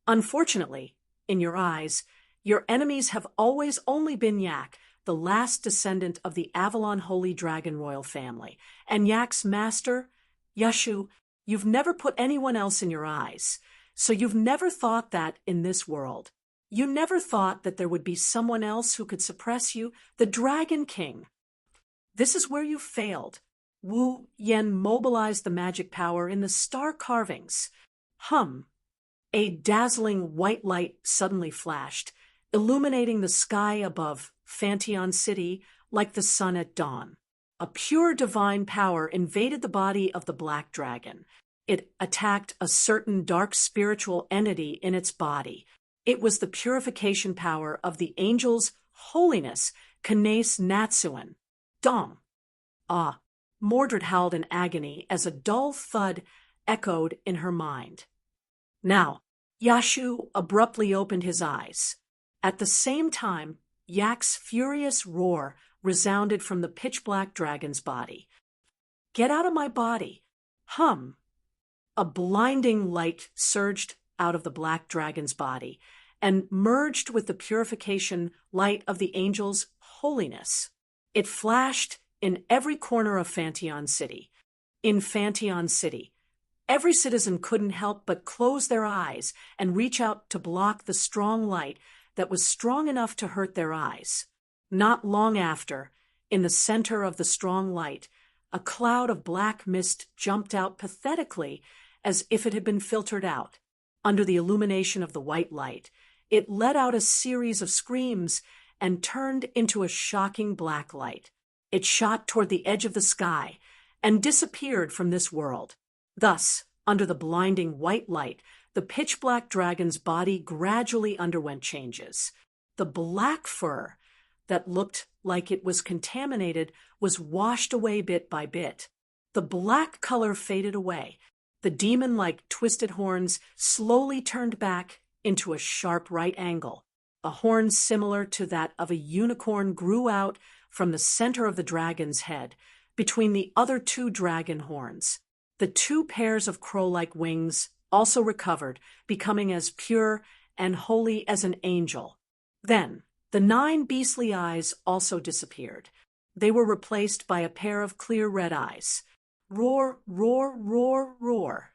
Unfortunately, in your eyes, your enemies have always only been Yak, the last descendant of the Avalon Holy Dragon royal family, and Yak's master, Yashu. You've never put anyone else in your eyes, so you've never thought that in this world. You never thought that there would be someone else who could suppress you, the Dragon King. This is where you failed. Wu Yan mobilized the magic power in the star carvings. A dazzling white light suddenly flashed, illuminating the sky above Fanteon City like the sun at dawn. A pure divine power invaded the body of the black dragon. It attacked a certain dark spiritual entity in its body. It was the purification power of the angel's holiness, Knace Natsuan. Dong! Mordred howled in agony as a dull thud echoed in her mind. Now, Yashu abruptly opened his eyes. At the same time, Yak's furious roar resounded from the pitch-black dragon's body. "Get out of my body!" A blinding light surged out of the black dragon's body and merged with the purification light of the angel's holiness. It flashed in every corner of Fanteon City. In Fanteon City, every citizen couldn't help but close their eyes and reach out to block the strong light that was strong enough to hurt their eyes. Not long after, in the center of the strong light, a cloud of black mist jumped out pathetically as if it had been filtered out. Under the illumination of the white light, it let out a series of screams and turned into a shocking black light. It shot toward the edge of the sky and disappeared from this world. Thus, under the blinding white light, the pitch-black dragon's body gradually underwent changes. The black fur that looked like it was contaminated was washed away bit by bit. The black color faded away. The demon-like twisted horns slowly turned back into a sharp right angle. A horn similar to that of a unicorn grew out from the center of the dragon's head, between the other two dragon horns. The two pairs of crow-like wings also recovered, becoming as pure and holy as an angel. Then, the 9 beastly eyes also disappeared. They were replaced by a pair of clear red eyes. Roar, roar, roar, roar.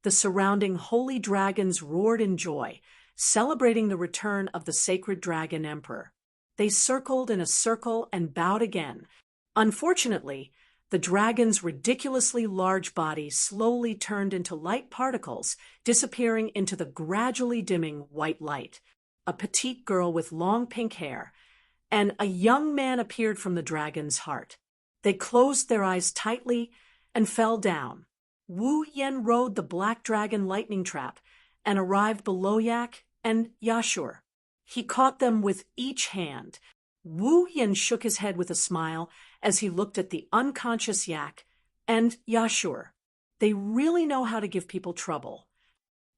The surrounding holy dragons roared in joy, celebrating the return of the sacred dragon emperor. They circled in a circle and bowed again. Unfortunately, the dragon's ridiculously large body slowly turned into light particles, disappearing into the gradually dimming white light. a petite girl with long pink hair, and a young man appeared from the dragon's heart. They closed their eyes tightly and fell down. Wu Yen rode the black dragon lightning trap and arrived below Yak and Yashur. He caught them with each hand. Wu Yen shook his head with a smile as he looked at the unconscious Yak and Yashur. They really know how to give people trouble.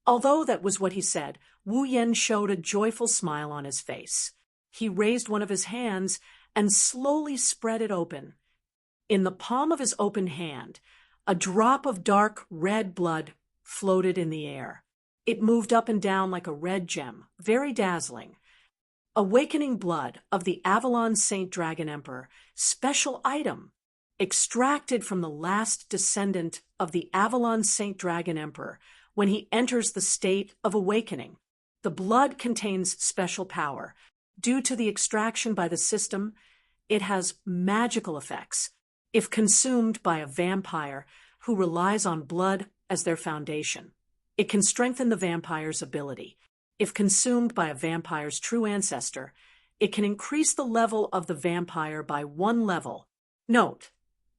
Although that was what he said, Wu Yen showed a joyful smile on his face. He raised one of his hands and slowly spread it open. In the palm of his open hand, a drop of dark red blood floated in the air. It moved up and down like a red gem, very dazzling. Awakening blood of the Avalon Saint Dragon Emperor, special item, extracted from the last descendant of the Avalon Saint Dragon Emperor when he enters the state of awakening. The blood contains special power. Due to the extraction by the system, it has magical effects. If consumed by a vampire who relies on blood as their foundation, it can strengthen the vampire's ability. If consumed by a vampire's true ancestor, it can increase the level of the vampire by 1 level. Note,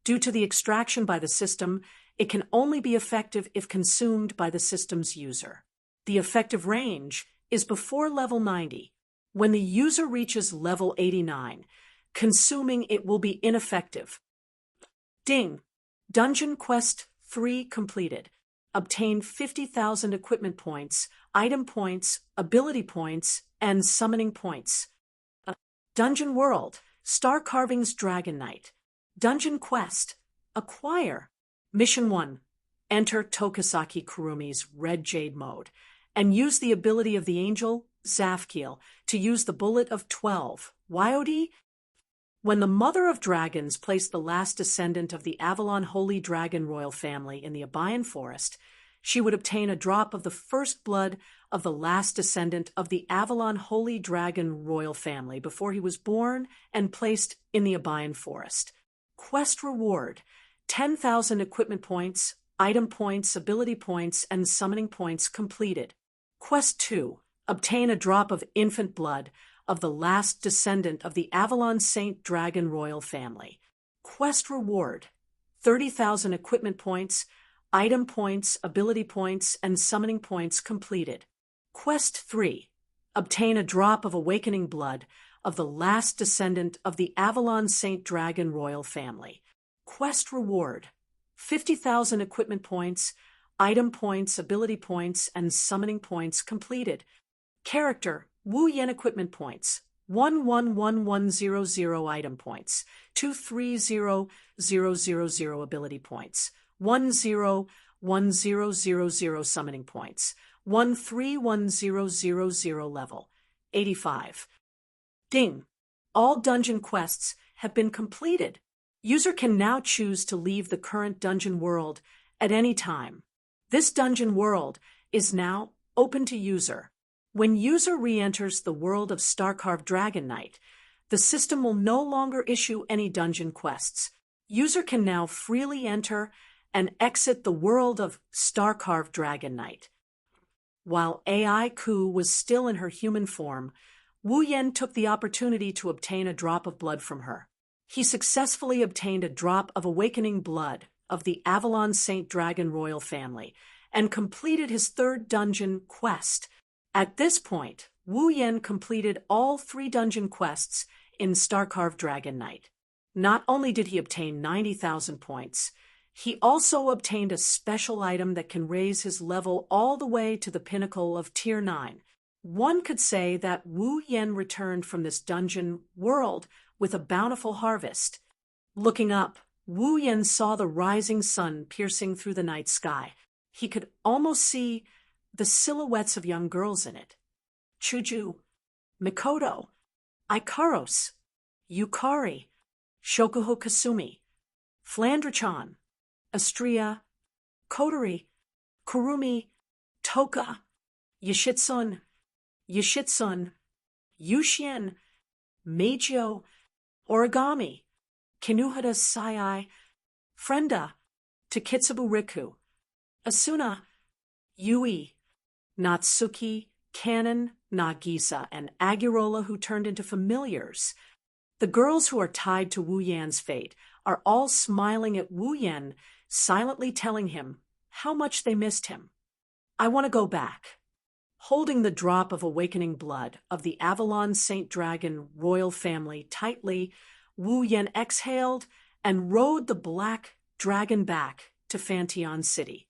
due to the extraction by the system, it can only be effective if consumed by the system's user. The effective range is before level 90. When the user reaches level 89, consuming it will be ineffective. Ding! Dungeon Quest 3 completed. Obtain 50,000 equipment points, item points, ability points, and summoning points. Dungeon World, Star Carving's Dragon Knight. Dungeon Quest, Acquire. Mission 1, enter Tokisaki Kurumi's Red Jade mode, and use the ability of the angel, Zafkiel, to use the Bullet of 12. YOD? When the Mother of Dragons placed the last descendant of the Avalon Holy Dragon royal family in the Abayan Forest, she would obtain a drop of the first blood of the last descendant of the Avalon Holy Dragon royal family before he was born and placed in the Abayan Forest. Quest reward: 10,000 equipment points, item points, ability points, and summoning points completed. Quest 2. Obtain a drop of infant blood of the last descendant of the Avalon Saint Dragon royal family. Quest reward: 30,000 equipment points, item points, ability points, and summoning points completed. Quest 3. Obtain a drop of awakening blood of the last descendant of the Avalon Saint Dragon royal family. Quest reward: 50,000 equipment points, item points, ability points, and summoning points completed. Character: Wu Yen equipment points, 111100 item points, 230000 ability points, 101000 summoning points, 131000 level, 85. Ding! All dungeon quests have been completed. User can now choose to leave the current dungeon world at any time. This dungeon world is now open to user. When user re-enters the world of Starcarved Dragon Knight, the system will no longer issue any dungeon quests. User can now freely enter and exit the world of Starcarved Dragon Knight. While AI Ku was still in her human form, Wu Yen took the opportunity to obtain a drop of blood from her. He successfully obtained a drop of awakening blood of the Avalon Saint Dragon royal family and completed his 3rd dungeon quest. At this point, Wu Yen completed all 3 dungeon quests in Starcarved Dragon Knight. Not only did he obtain 90,000 points, he also obtained a special item that can raise his level all the way to the pinnacle of Tier 9. One could say that Wu Yen returned from this dungeon world with a bountiful harvest. Looking up, Wu Yen saw the rising sun piercing through the night sky. He could almost see the silhouettes of young girls in it. Shoujo, Mikoto, Ikaros, Yukari, Shokuho Kasumi, Flandra-chan, Astria, Kotori, Kurumi, Toka, Yoshitsune, Yushien, Meijio, Origami, Kinuhara Sai, Frenda, Takitsubu Riku, Asuna, Yui, Natsuki, Canon, Nagisa, and Agurola who turned into familiars. The girls who are tied to Wu Yan's fate are all smiling at Wu Yan, silently telling him how much they missed him. I want to go back. Holding the drop of awakening blood of the Avalon Saint Dragon royal family tightly, Wu Yan exhaled and rode the black dragon back to Fanteon City.